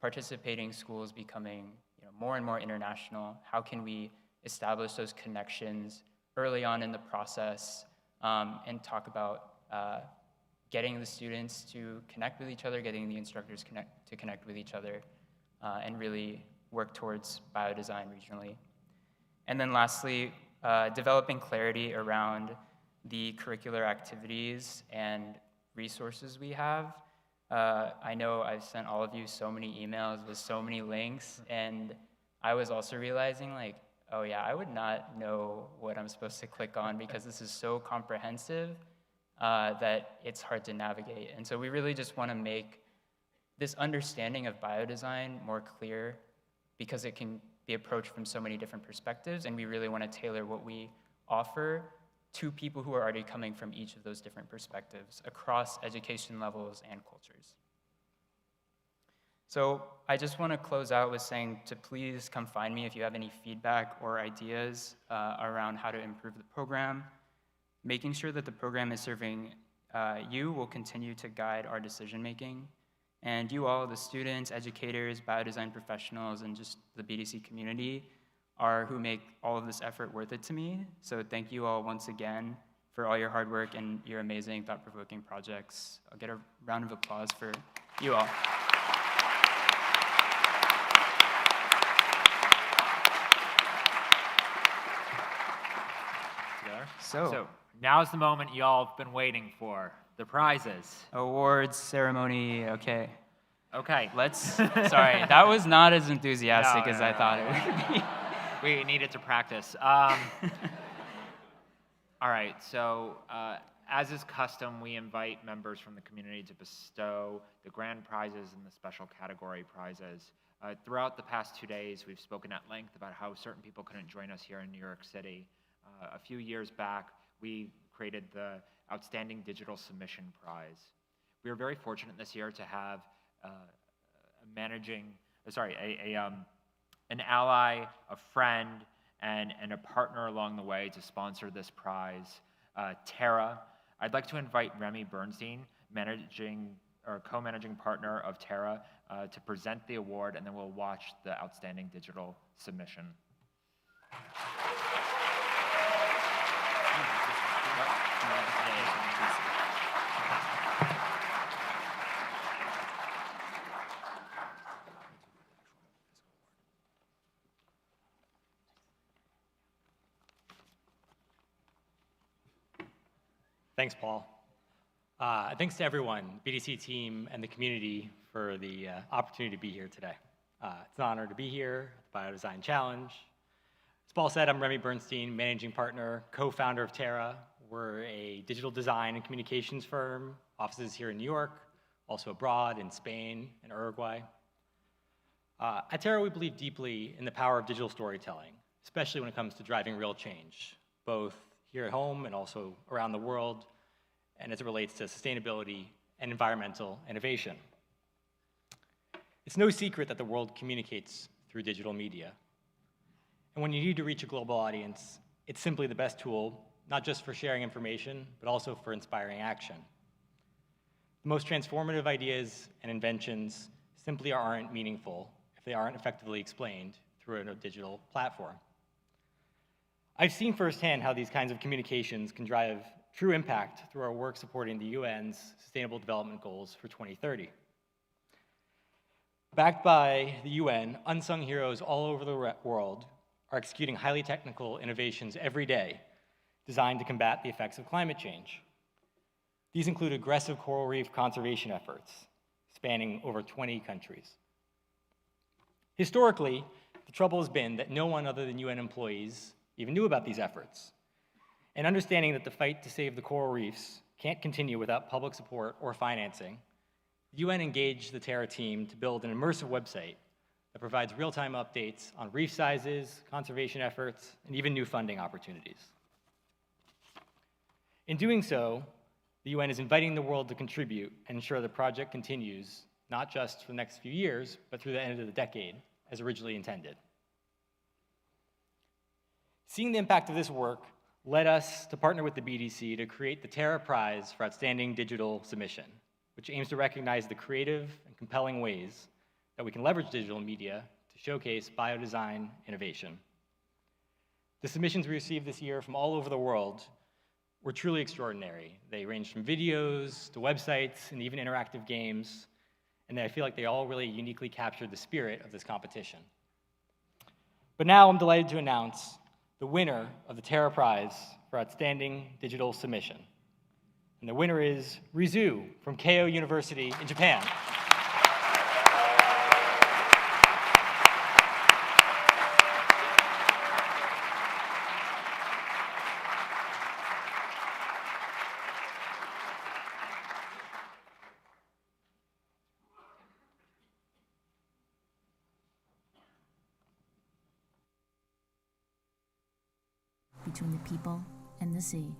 participating schools becoming more and more international. How can we establish those connections early on in the process and talk about getting the students to connect with each other, getting the instructors to connect with each other, and really work towards biodesign regionally. And then lastly, developing clarity around the curricular activities and resources we have. I know I've sent all of you so many emails with so many links, and I was also realizing like, oh yeah, I would not know what I'm supposed to click on because this is so comprehensive that it's hard to navigate. And so we really just want to make this understanding of biodesign more clear because it can be approached from so many different perspectives, and we really want to tailor what we offer to people who are already coming from each of those different perspectives across education levels and cultures. So I just want to close out with saying to please come find me if you have any feedback or ideas around how to improve the program. Making sure that the program is serving you will continue to guide our decision making. And you all, the students, educators, biodesign professionals, and just the BDC community are who make all of this effort worth it to me. So thank you all once again for all your hard work and your amazing, thought-provoking projects. I'll get a round of applause for you all. So now's the moment y'all have been waiting for, the prizes. Awards ceremony, okay. Okay. Sorry, that was not as enthusiastic as I thought it would be. We needed to practice. All right, so as is custom, we invite members from the community to bestow the grand prizes and the special category prizes. Throughout the past 2 days, we've spoken at length about how certain people couldn't join us here in New York City. A few years back, we created the Outstanding Digital Submission Prize. We were very fortunate this year to have an ally, a friend, and a partner along the way to sponsor this prize, Terra. I'd like to invite Remy Bernstein, co-managing partner of Terra, to present the award, and then we'll watch the Outstanding Digital Submission. Thanks, Paul. Thanks to everyone, BDC team, and the community for the opportunity to be here today. It's an honor to be here at the Biodesign Challenge. As Paul said, I'm Remy Bernstein, managing partner, co-founder of Terra. We're a digital design and communications firm, offices here in New York, also abroad in Spain and Uruguay. At Terra, we believe deeply in the power of digital storytelling, especially when it comes to driving real change, both here at home and also around the world, and as it relates to sustainability and environmental innovation. It's no secret that the world communicates through digital media. And when you need to reach a global audience, it's simply the best tool, not just for sharing information, but also for inspiring action. The most transformative ideas and inventions simply aren't meaningful if they aren't effectively explained through a digital platform. I've seen firsthand how these kinds of communications can drive true impact through our work supporting the UN's Sustainable Development Goals for 2030. Backed by the UN, unsung heroes all over the world are executing highly technical innovations every day designed to combat the effects of climate change. These include aggressive coral reef conservation efforts spanning over 20 countries. Historically, the trouble has been that no one other than UN employees even knew about these efforts. And understanding that the fight to save the coral reefs can't continue without public support or financing, the UN engaged the Terra team to build an immersive website that provides real-time updates on reef sizes, conservation efforts, and even new funding opportunities. In doing so, the UN is inviting the world to contribute and ensure the project continues, not just for the next few years, but through the end of the decade, as originally intended. Seeing the impact of this work led us to partner with the BDC to create the Terra Prize for Outstanding Digital Submission, which aims to recognize the creative and compelling ways that we can leverage digital media to showcase biodesign innovation. The submissions we received this year from all over the world were truly extraordinary. They ranged from videos to websites and even interactive games, and I feel like they all really uniquely captured the spirit of this competition. But now I'm delighted to announce the winner of the Terra Prize for Outstanding Digital Submission. And the winner is Rizu from Keio University in Japan. Between the people and the sea.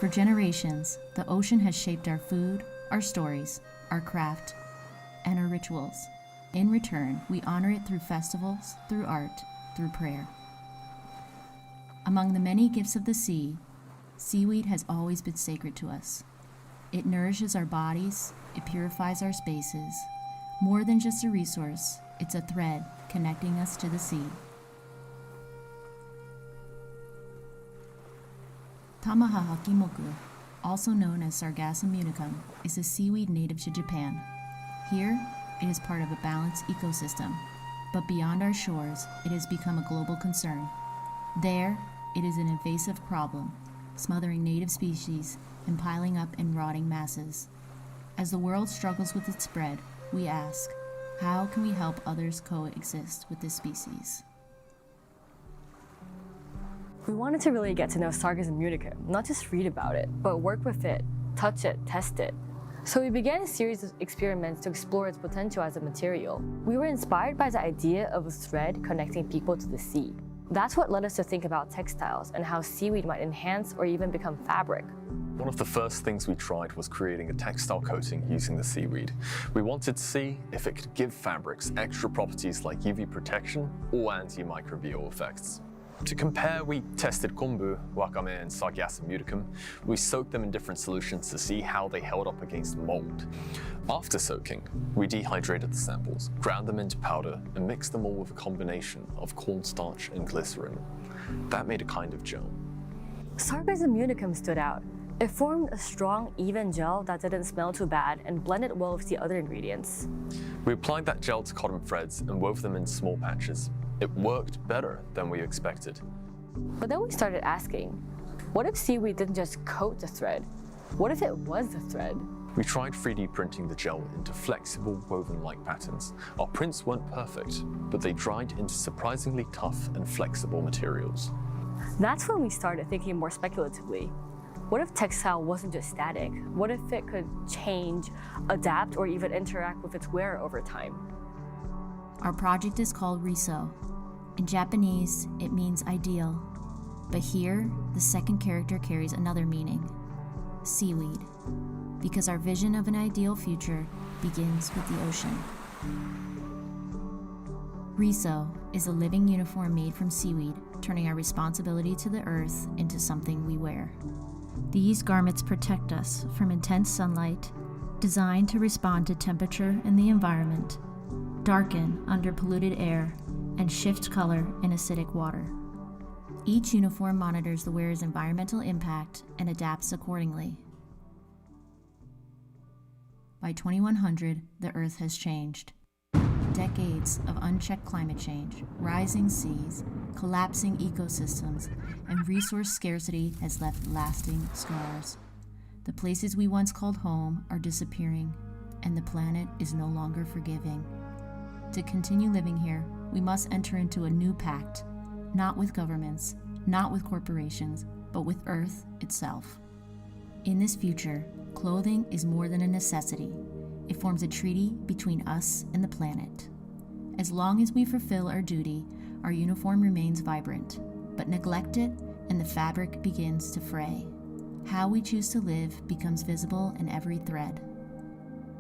For generations, the ocean has shaped our food, our stories, our craft, and our rituals. In return, we honor it through festivals, through art, through prayer. Among the many gifts of the sea, seaweed has always been sacred to us. It nourishes our bodies, it purifies our spaces. More than just a resource, it's a thread connecting us to the sea. Tamahahakimoku, also known as Sargassum unicum, is a seaweed native to Japan. Here, it is part of a balanced ecosystem, but beyond our shores, it has become a global concern. There, it is an invasive problem, smothering native species and piling up in rotting masses. As the world struggles with its spread, we ask, how can we help others coexist with this species? We wanted to really get to know Sargassum unicum, not just read about it, but work with it, touch it, test it. So we began a series of experiments to explore its potential as a material. We were inspired by the idea of a thread connecting people to the sea. That's what led us to think about textiles and how seaweed might enhance or even become fabric. One of the first things we tried was creating a textile coating using the seaweed. We wanted to see if it could give fabrics extra properties like UV protection or antimicrobial effects. To compare, we tested kombu, wakame, and Sargassum unicum. We soaked them in different solutions to see how they held up against mold. After soaking, we dehydrated the samples, ground them into powder, and mixed them all with a combination of cornstarch and glycerin. That made a kind of gel. Sargassum unicum stood out. It formed a strong, even gel that didn't smell too bad and blended well with the other ingredients. We applied that gel to cotton threads and wove them in small patches. It worked better than we expected. But then we started asking, what if seaweed didn't just coat the thread? What if it was the thread? We tried 3D printing the gel into flexible woven-like patterns. Our prints weren't perfect, but they dried into surprisingly tough and flexible materials. That's when we started thinking more speculatively. What if textile wasn't just static? What if it could change, adapt, or even interact with its wearer over time? Our project is called Riso. In Japanese, it means ideal, but here, the second character carries another meaning, seaweed, because our vision of an ideal future begins with the ocean. Riso is a living uniform made from seaweed, turning our responsibility to the earth into something we wear. These garments protect us from intense sunlight, designed to respond to temperature in the environment, darken under polluted air, and shift color in acidic water. Each uniform monitors the wearer's environmental impact and adapts accordingly. By 2100, the Earth has changed. Decades of unchecked climate change, rising seas, collapsing ecosystems, and resource scarcity has left lasting scars. The places we once called home are disappearing, and the planet is no longer forgiving. To continue living here, we must enter into a new pact, not with governments, not with corporations, but with Earth itself. In this future, clothing is more than a necessity. It forms a treaty between us and the planet. As long as we fulfill our duty, our uniform remains vibrant, but neglect it and the fabric begins to fray. How we choose to live becomes visible in every thread.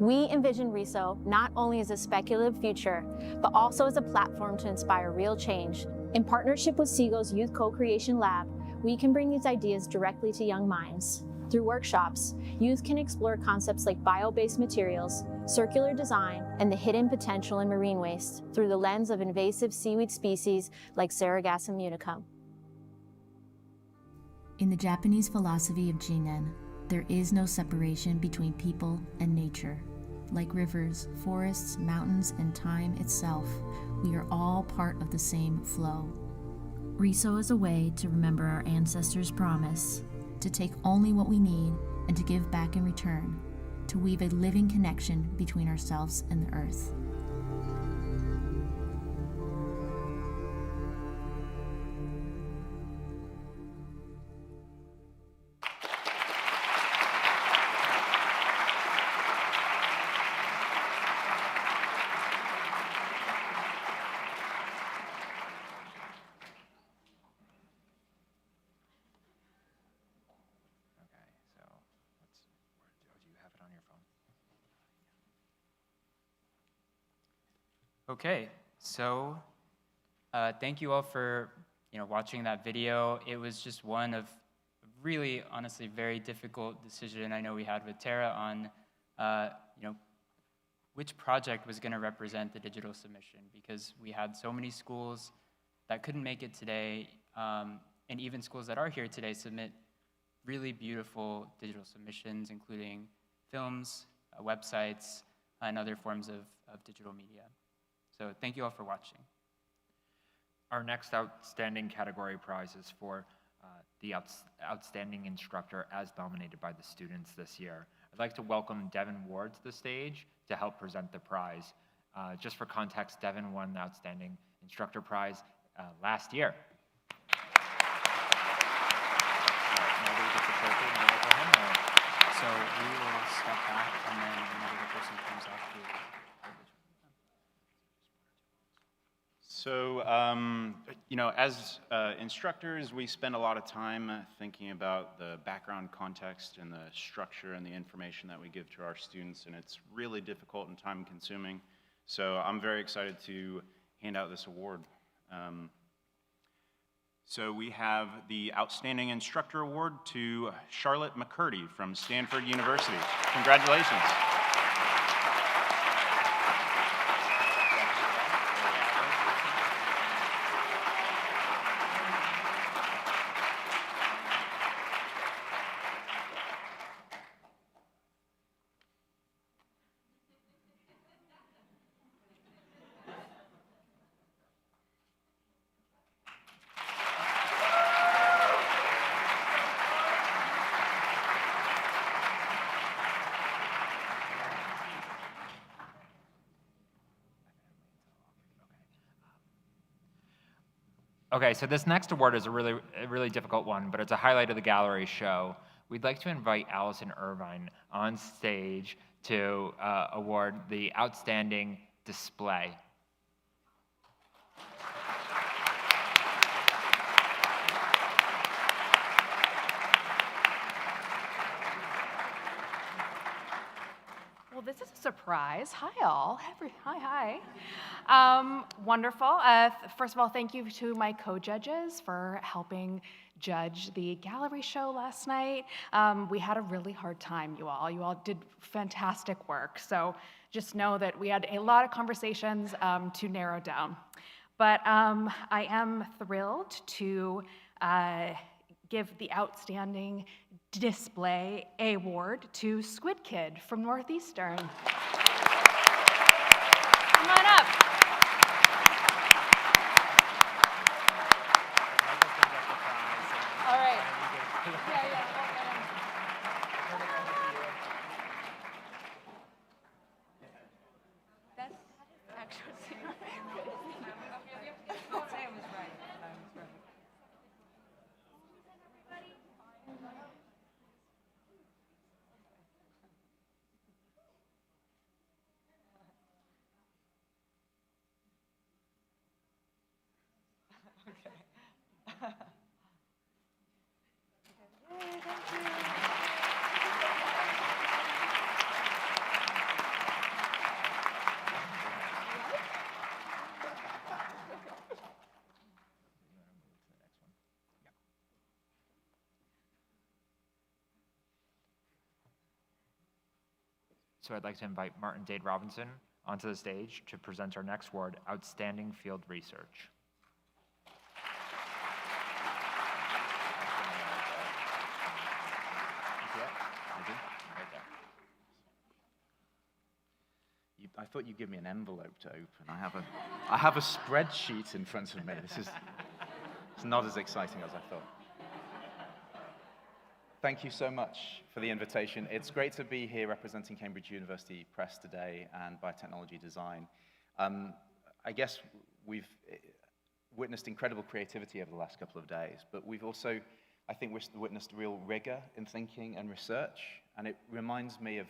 We envision Riso not only as a speculative future, but also as a platform to inspire real change. In partnership with Seagull's Youth Co-Creation Lab, we can bring these ideas directly to young minds. Through workshops, youth can explore concepts like bio-based materials, circular design, and the hidden potential in marine waste through the lens of invasive seaweed species like Sargassum unicum. In the Japanese philosophy of Jinen, there is no separation between people and nature. Like rivers, forests, mountains, and time itself, we are all part of the same flow. Riso is a way to remember our ancestors' promise, to take only what we need and to give back in return, to weave a living connection between ourselves and the earth. Okay, so thank you all for watching that video. It was just one of really, honestly, very difficult decision I know we had with Tara on which project was going to represent the digital submission, because we had so many schools that couldn't make it today, and even schools that are here today submit really beautiful digital submissions, including films, websites, and other forms of digital media. So thank you all for watching. Our next outstanding category prize is for the outstanding instructor as nominated by the students this year. I'd like to welcome Devin Ward to the stage to help present the prize. Just for context, Devin won the outstanding instructor prize last year. So we will step back, and then another person comes up to. So, you know, as instructors, we spend a lot of time thinking about the background context and the structure and the information that we give to our students, and it's really difficult and time-consuming. So I'm very excited to hand out this award. So we have the Outstanding Instructor Award to Charlotte McCurdy from Stanford University. Congratulations. Okay, so this next award is a really difficult one, but it's a highlight of the gallery show. We'd like to invite Allison Irvine on stage to award the Outstanding Display. Well, this is a surprise. Hi, all. Hi. Wonderful. First of all, thank you to my co-judges for helping judge the gallery show last night. We had a really hard time, you all. You all did fantastic work. So just know that we had a lot of conversations to narrow down. But I am thrilled to give the Outstanding Display Award to Squid Kid from Northeastern. Come on up. All right. Yeah. That's actually. Sam was right. So I'd like to invite Martin Dade Robinson onto the stage to present our next award, Outstanding Field Research. I thought you'd give me an envelope to open. I have a spreadsheet in front of me. It's not as exciting as I thought. Thank you so much for the invitation. It's great to be here representing Cambridge University Press today and Biotechnology Design. I guess we've witnessed incredible creativity over the last couple of days, but we've also, I think, witnessed real rigor in thinking and research, and it reminds me of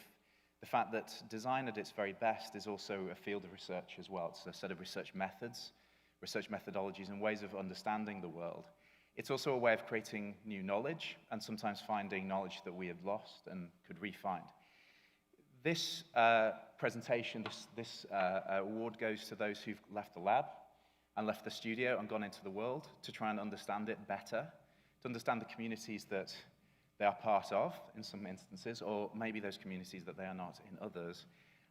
the fact that design at its very best is also a field of research as well. It's a set of research methods, research methodologies, and ways of understanding the world. It's also a way of creating new knowledge and sometimes finding knowledge that we have lost and could re-find. This presentation, this award goes to those who've left the lab and left the studio and gone into the world to try and understand it better, to understand the communities that they are part of in some instances, or maybe those communities that they are not in others,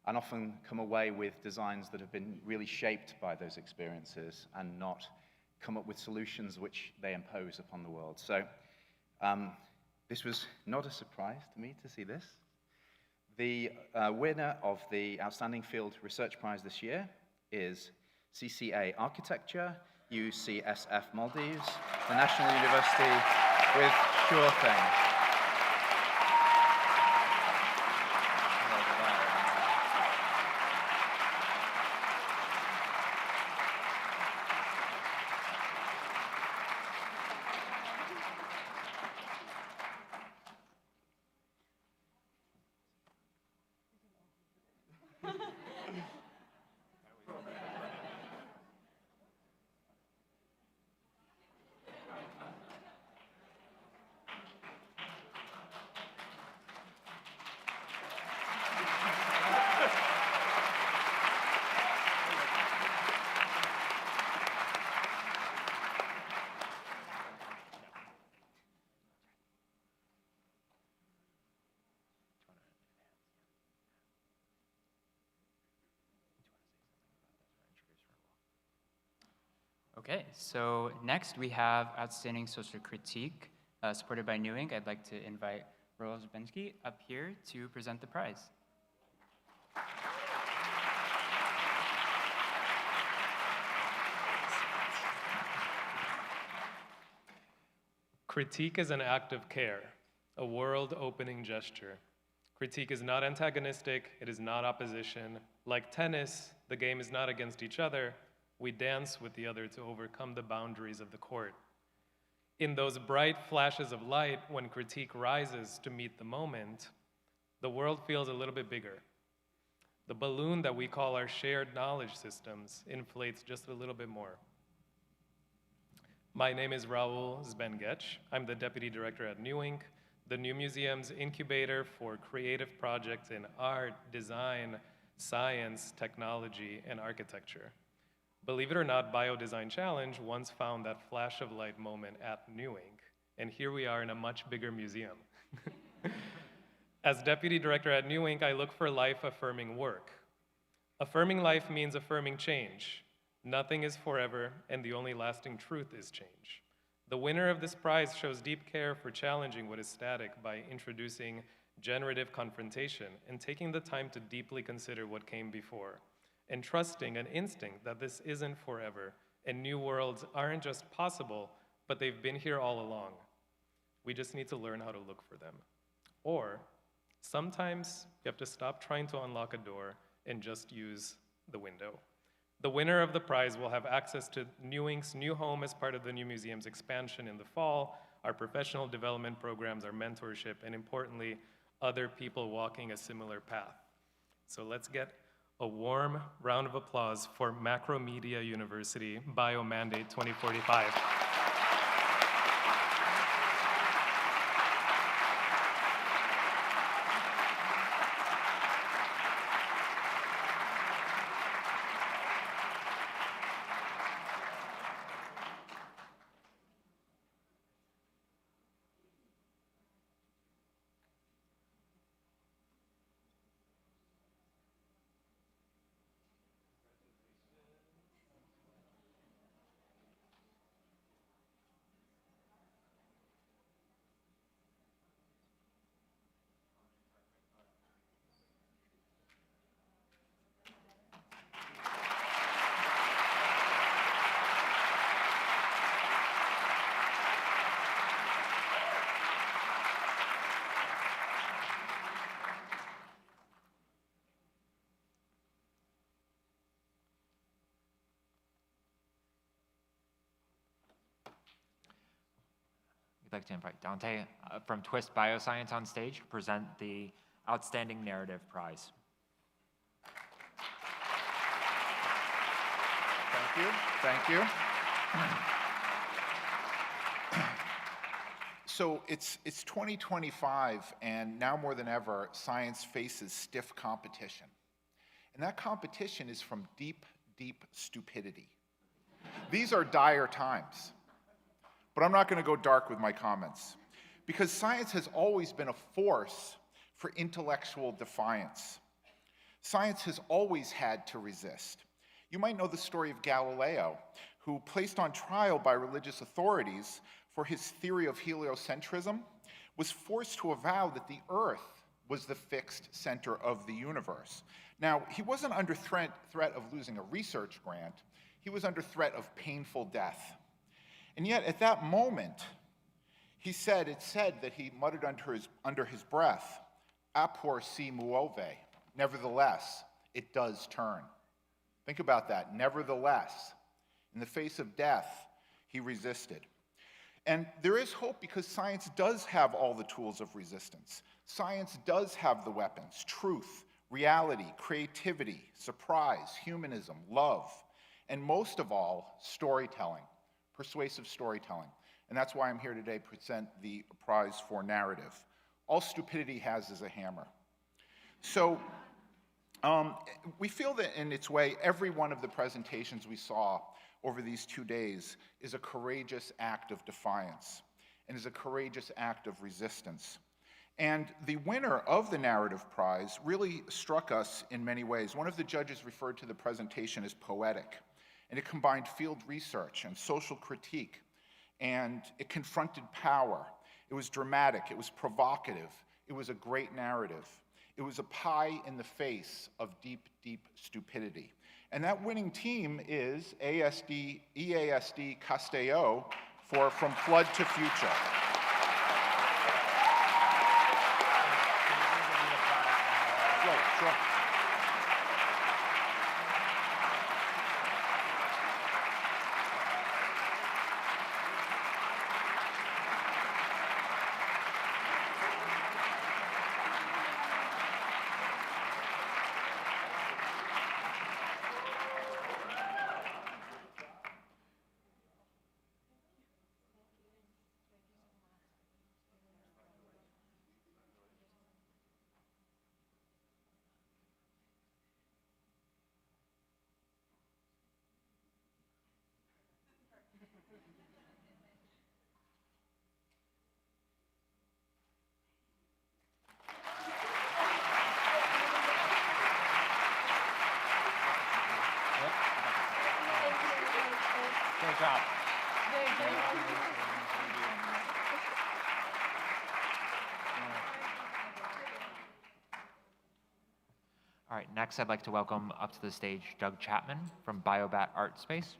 and often come away with designs that have been really shaped by those experiences and not come up with solutions which they impose upon the world. So This was not a surprise to me to see this. The winner of the Outstanding Field Research Prize this year is CCA Architecture, UCSF Maldives, the National University with Sure Thing. Okay, so next we have Outstanding Social Critique, supported by New Ink. I'd like to invite Roel Zbensky up here to present the prize. Critique is an act of care, a world-opening gesture. Critique is not antagonistic, it is not opposition. Like tennis, the game is not against each other. We dance with the other to overcome the boundaries of the court. In those bright flashes of light, when critique rises to meet the moment, the world feels a little bit bigger. The balloon that we call our shared knowledge systems inflates just a little bit more. My name is Raul Zbengech. I'm the Deputy Director at New Ink, the New Museum's incubator for creative projects in art, design, science, technology, and architecture. Believe it or not, Biodesign Challenge once found that flash of light moment at New Ink, and here we are in a much bigger museum. As Deputy Director at New Ink, I look for life-affirming work. Affirming life means affirming change. Nothing is forever, and the only lasting truth is change. The winner of this prize shows deep care for challenging what is static by introducing generative confrontation and taking the time to deeply consider what came before, and trusting an instinct that this isn't forever, and new worlds aren't just possible, but they've been here all along. We just need to learn how to look for them. Or, sometimes you have to stop trying to unlock a door and just use the window. The winner of the prize will have access to New Ink's new home as part of the New Museum's expansion in the fall, our professional development programs, our mentorship, and importantly, other people walking a similar path. So let's get a warm round of applause for Macromedia University Biomandate 2045. We'd like to invite Dante from Twist Bioscience on stage to present the Outstanding Narrative Prize. Thank you. So it's 2025, and now more than ever, science faces stiff competition. And that competition is from deep, deep stupidity. These are dire times. But I'm not going to go dark with my comments, because science has always been a force for intellectual defiance. Science has always had to resist. You might know the story of Galileo, who, placed on trial by religious authorities for his theory of heliocentrism, was forced to avow that the Earth was the fixed center of the universe. Now, he wasn't under threat of losing a research grant. He was under threat of painful death. And yet, at that moment, it said that he muttered under his breath, "Apor si muove," nevertheless, it does turn. Think about that, nevertheless. In the face of death, he resisted. And there is hope because science does have all the tools of resistance. Science does have the weapons: truth, reality, creativity, surprise, humanism, love, and most of all, storytelling, persuasive storytelling. And that's why I'm here today to present the prize for narrative. All stupidity has is a hammer. So we feel that in its way, every one of the presentations we saw over these 2 days is a courageous act of defiance and is a courageous act of resistance. And the winner of the narrative prize really struck us in many ways. One of the judges referred to the presentation as poetic, and it combined field research and social critique, and it confronted power. It was dramatic, it was provocative, it was a great narrative. It was a pie in the face of deep, deep stupidity. And that winning team is EASD Castello for From Flood to Future. Sure. Great job. All right, next I'd like to welcome up to the stage Doug Chapman from Biobat Art Space.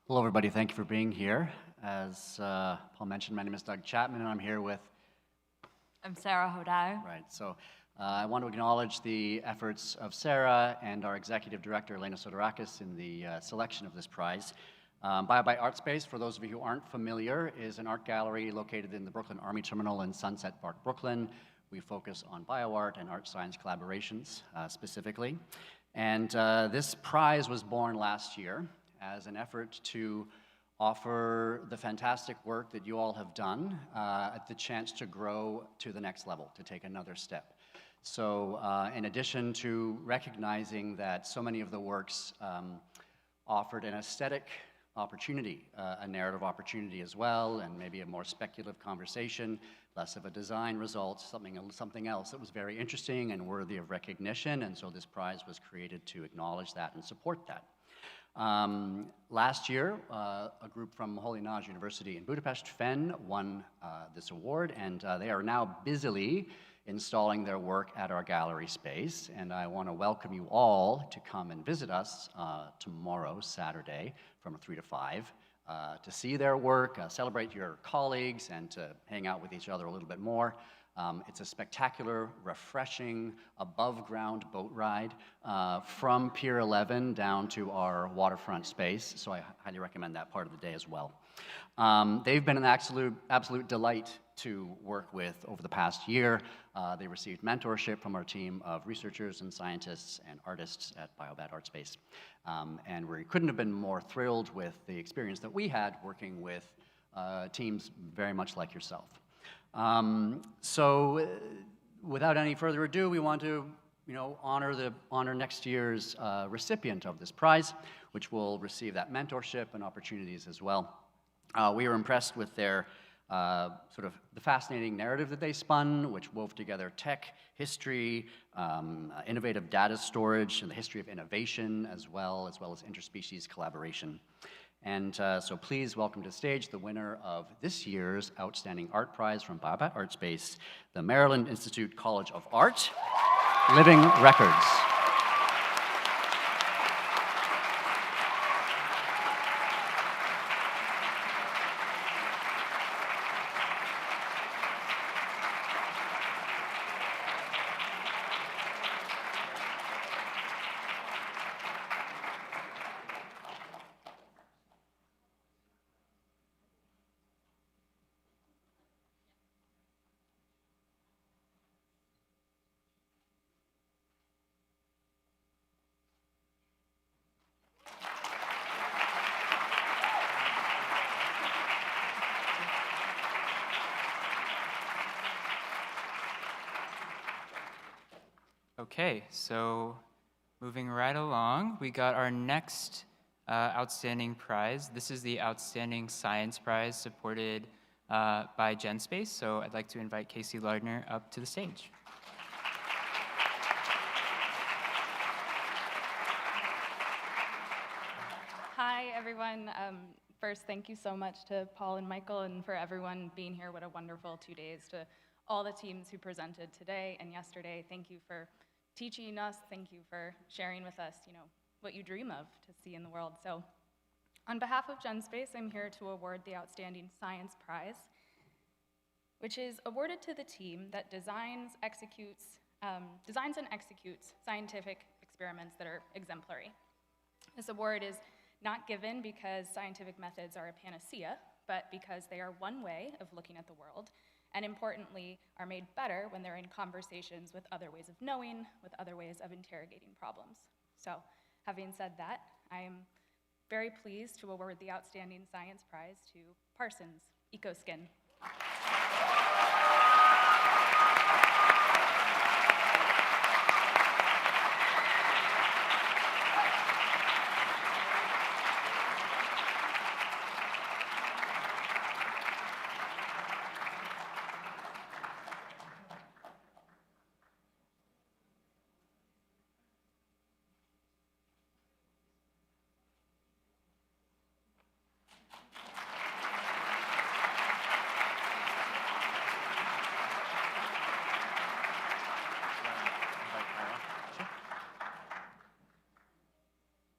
Hello, everybody. Thank you for being here. As Paul mentioned, my name is Doug Chapman, and I'm here with... I'm Sarah Hodai. Right, so I want to acknowledge the efforts of Sarah and our executive director, Elena Sodorakis, in the selection of this prize. Biobat Art Space, for those of you who aren't familiar, is an art gallery located in the Brooklyn Army Terminal in Sunset Park, Brooklyn. We focus on bioart and art science collaborations specifically. And this prize was born last year as an effort to offer the fantastic work that you all have done the chance to grow to the next level, to take another step. So in addition to recognizing that so many of the works offered an aesthetic opportunity, a narrative opportunity as well, and maybe a more speculative conversation, less of a design result, something else that was very interesting and worthy of recognition, and so this prize was created to acknowledge that and support that. Last year, a group from Holy Nagy University in Budapest, FEN, won this award, and they are now busily installing their work at our gallery space, and I want to welcome you all to come and visit us tomorrow, Saturday, from 3 to 5, to see their work, celebrate your colleagues, and to hang out with each other a little bit more. It's a spectacular, refreshing, above-ground boat ride from Pier 11 down to our waterfront space, so I highly recommend that part of the day as well. They've been an absolute delight to work with over the past year. They received mentorship from our team of researchers and scientists and artists at Biobat Art Space. And we couldn't have been more thrilled with the experience that we had working with teams very much like yourself. So without any further ado, we want to honor next year's recipient of this prize, which will receive that mentorship and opportunities as well. We were impressed with their sort of the fascinating narrative that they spun, which wove together tech, history, innovative data storage, and the history of innovation, as well as interspecies collaboration. And so please welcome to the stage the winner of this year's Outstanding Art Prize from Biobat Artspace, the Maryland Institute College of Art, Living Records. Okay, so moving right along, we got our next outstanding prize. This is the Outstanding Science Prize supported by GenSpace. So I'd like to invite Casey Lardner up to the stage. Hi, everyone. First, thank you so much to Paul and Michael and for everyone being here. What a wonderful 2 days. To all the teams who presented today and yesterday, thank you for teaching us. Thank you for sharing with us, what you dream of to see in the world. So on behalf of GenSpace, I'm here to award the Outstanding Science Prize, which is awarded to the team that designs and executes scientific experiments that are exemplary. This award is not given because scientific methods are a panacea, but because they are one way of looking at the world, and importantly, are made better when they're in conversations with other ways of knowing, with other ways of interrogating problems. So, having said that, I am very pleased to award the Outstanding Science Prize to Parsons EcoSkin.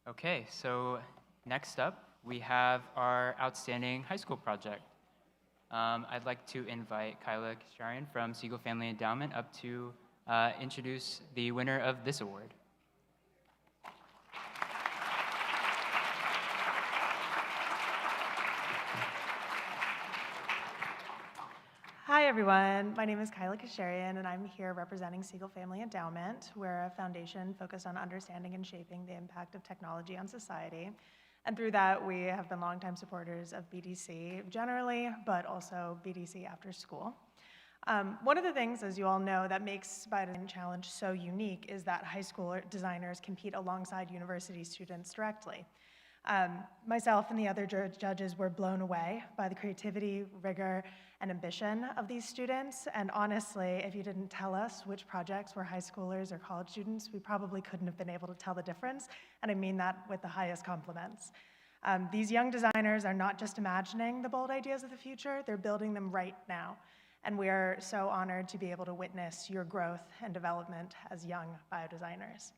Okay, so next up, we have our Outstanding High School Project. I'd like to invite Kyla Kisharian from Siegel Family Endowment up to introduce the winner of this award. Hi everyone, my name is Kyla Kisharian and I'm here representing Siegel Family Endowment. We're a foundation focused on understanding and shaping the impact of technology on society. And through that, we have been longtime supporters of BDC generally, but also BDC after school. One of the things, as you all know, that makes Biodesign Challenge so unique is that high school designers compete alongside university students directly. Myself and the other judges were blown away by the creativity, rigor, and ambition of these students. And honestly, if you didn't tell us which projects were high schoolers or college students, we probably couldn't have been able to tell the difference. And I mean that with the highest compliments. These young designers are not just imagining the bold ideas of the future, they're building them right now. And we are so honored to be able to witness your growth and development as young biodesigners.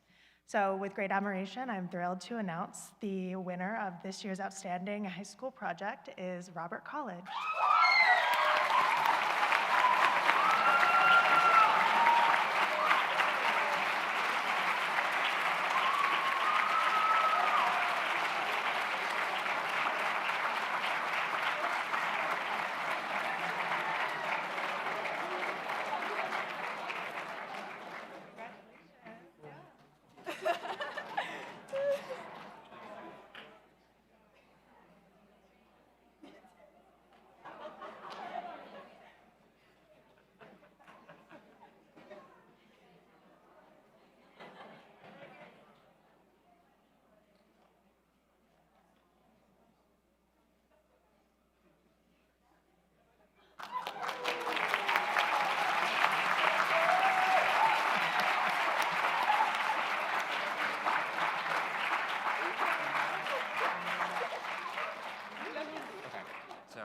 So with great admiration, I'm thrilled to announce the winner of this year's Outstanding High School Project is Robert College. So,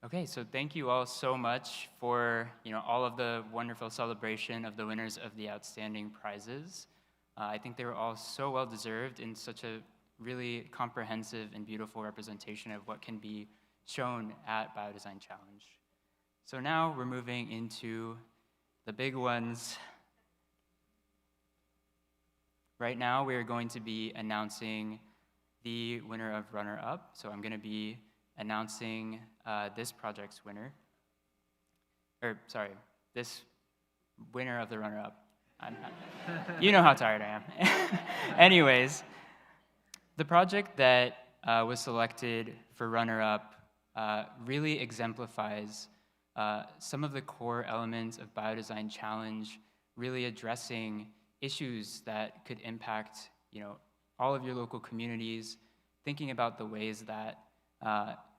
Okay, so thank you all so much for all of the wonderful celebration of the winners of the outstanding prizes. I think they were all so well deserved in such a really comprehensive and beautiful representation of what can be shown at Biodesign Challenge. So now we're moving into the big ones. Right now we are going to be announcing the winner of runner-up. So I'm going to be announcing this project's winner. This winner of the runner-up. You know how tired I am. Anyways, the project that was selected for runner-up really exemplifies some of the core elements of Biodesign Challenge, really addressing issues that could impact all of your local communities, thinking about the ways that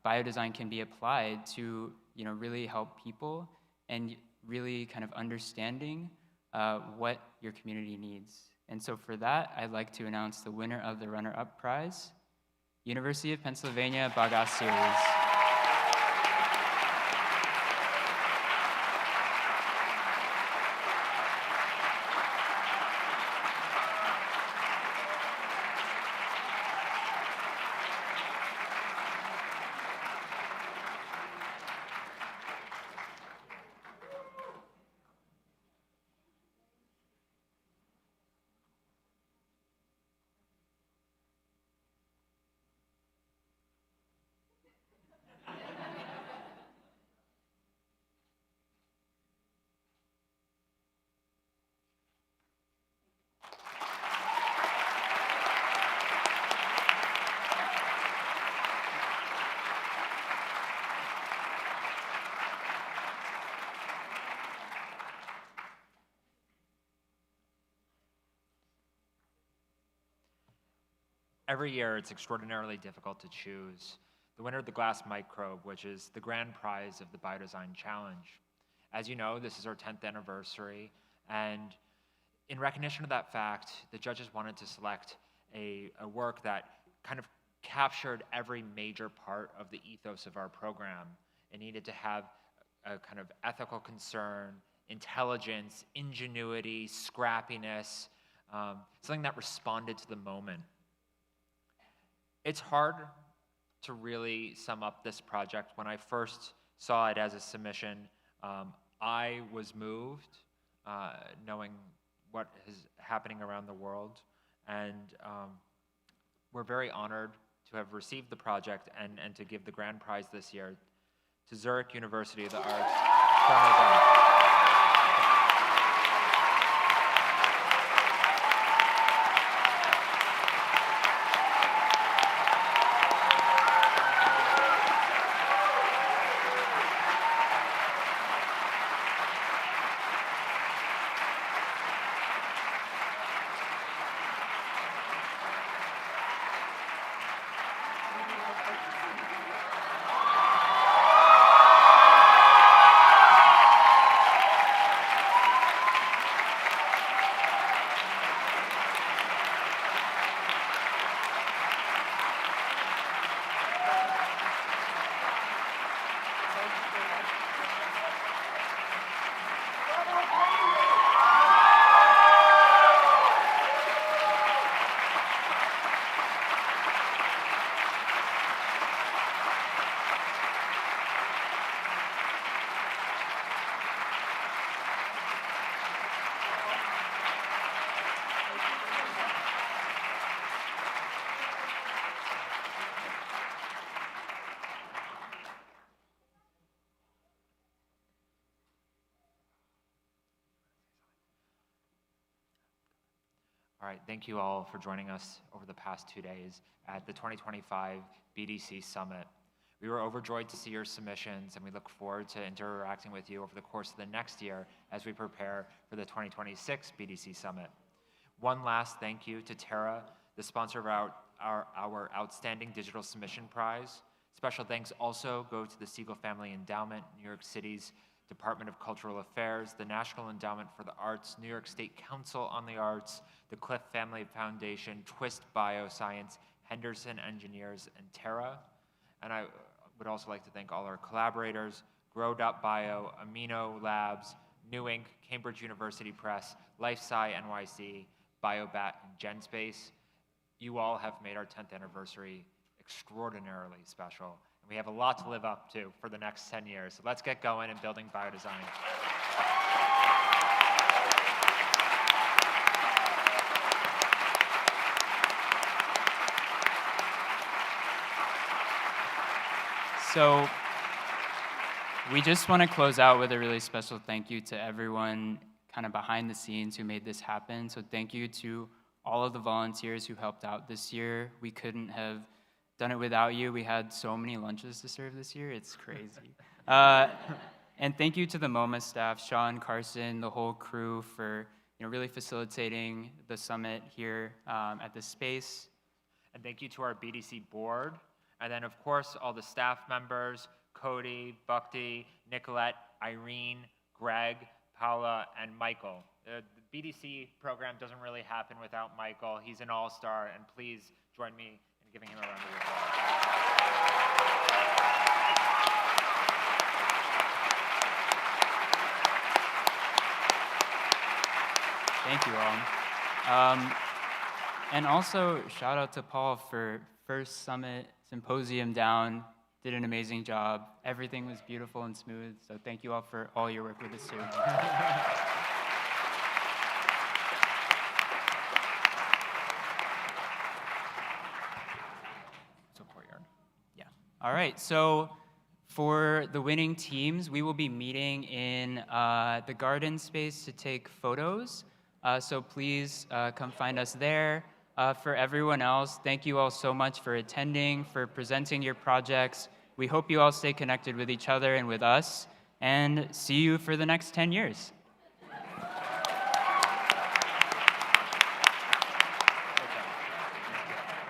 biodesign can be applied to really help people, and really kind of understanding what your community needs. And so for that, I'd like to announce the winner of the runner-up prize, University of Pennsylvania Bagas Series. Every year, it's extraordinarily difficult to choose the winner of the glass microbe, which is the grand prize of the Biodesign Challenge. As you know, this is our 10th anniversary, and in recognition of that fact, the judges wanted to select a work that kind of captured every major part of the ethos of our program. It needed to have a kind of ethical concern, intelligence, ingenuity, scrappiness, something that responded to the moment. It's hard to really sum up this project. When I first saw it as a submission, I was moved, knowing what is happening around the world, and we're very honored to have received the project and to give the grand prize this year to Zurich University of the Arts. All right, thank you all for joining us over the past 2 days at the 2025 BDC Summit. We were overjoyed to see your submissions, and we look forward to interacting with you over the course of the next year as we prepare for the 2026 BDC Summit. One last thank you to Tara, the sponsor of our Outstanding Digital Submission Prize. Special thanks also go to the Siegel Family Endowment, New York City's Department of Cultural Affairs, the National Endowment for the Arts, New York State Council on the Arts, the Cliff Family Foundation, Twist Bioscience, Henderson Engineers, and Terra. And I would also like to thank all our collaborators, Grow.bio, Amino Labs, New Inc., Cambridge University Press, LifeSci NYC, BioBat, and GenSpace. You all have made our 10th anniversary extraordinarily special. And we have a lot to live up to for the next 10 years. So let's get going and building biodesign. So we just want to close out with a really special thank you to everyone kind of behind the scenes who made this happen. So thank you to all of the volunteers who helped out this year. We couldn't have done it without you. We had so many lunches to serve this year. It's crazy. And thank you to the MoMA staff, Sean, Carson, the whole crew for really facilitating the summit here at this space. And thank you to our BDC board. And then, of course, all the staff members, Cody, Bhakti, Nicolette, Irene, Greg, Paula, and Michael. The BDC program doesn't really happen without Michael. He's an all-star, and please join me in giving him a round of applause. Thank you all. And also, shout out to Paul for first summit symposium down. Did an amazing job. Everything was beautiful and smooth. So thank you all for all your work with us too. So courtyard. Yeah. All right. So for the winning teams, we will be meeting in the garden space to take photos. So please come find us there. For everyone else, thank you all so much for attending, for presenting your projects. We hope you all stay connected with each other and with us, and see you for the next 10 years.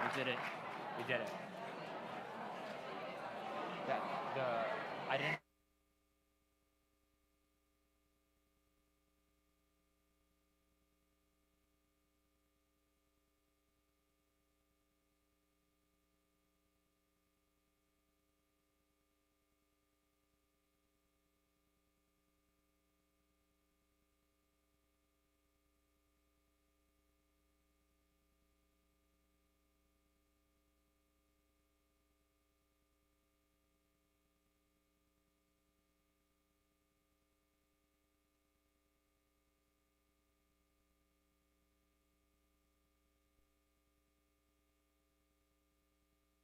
We did it. We did it. I didn't.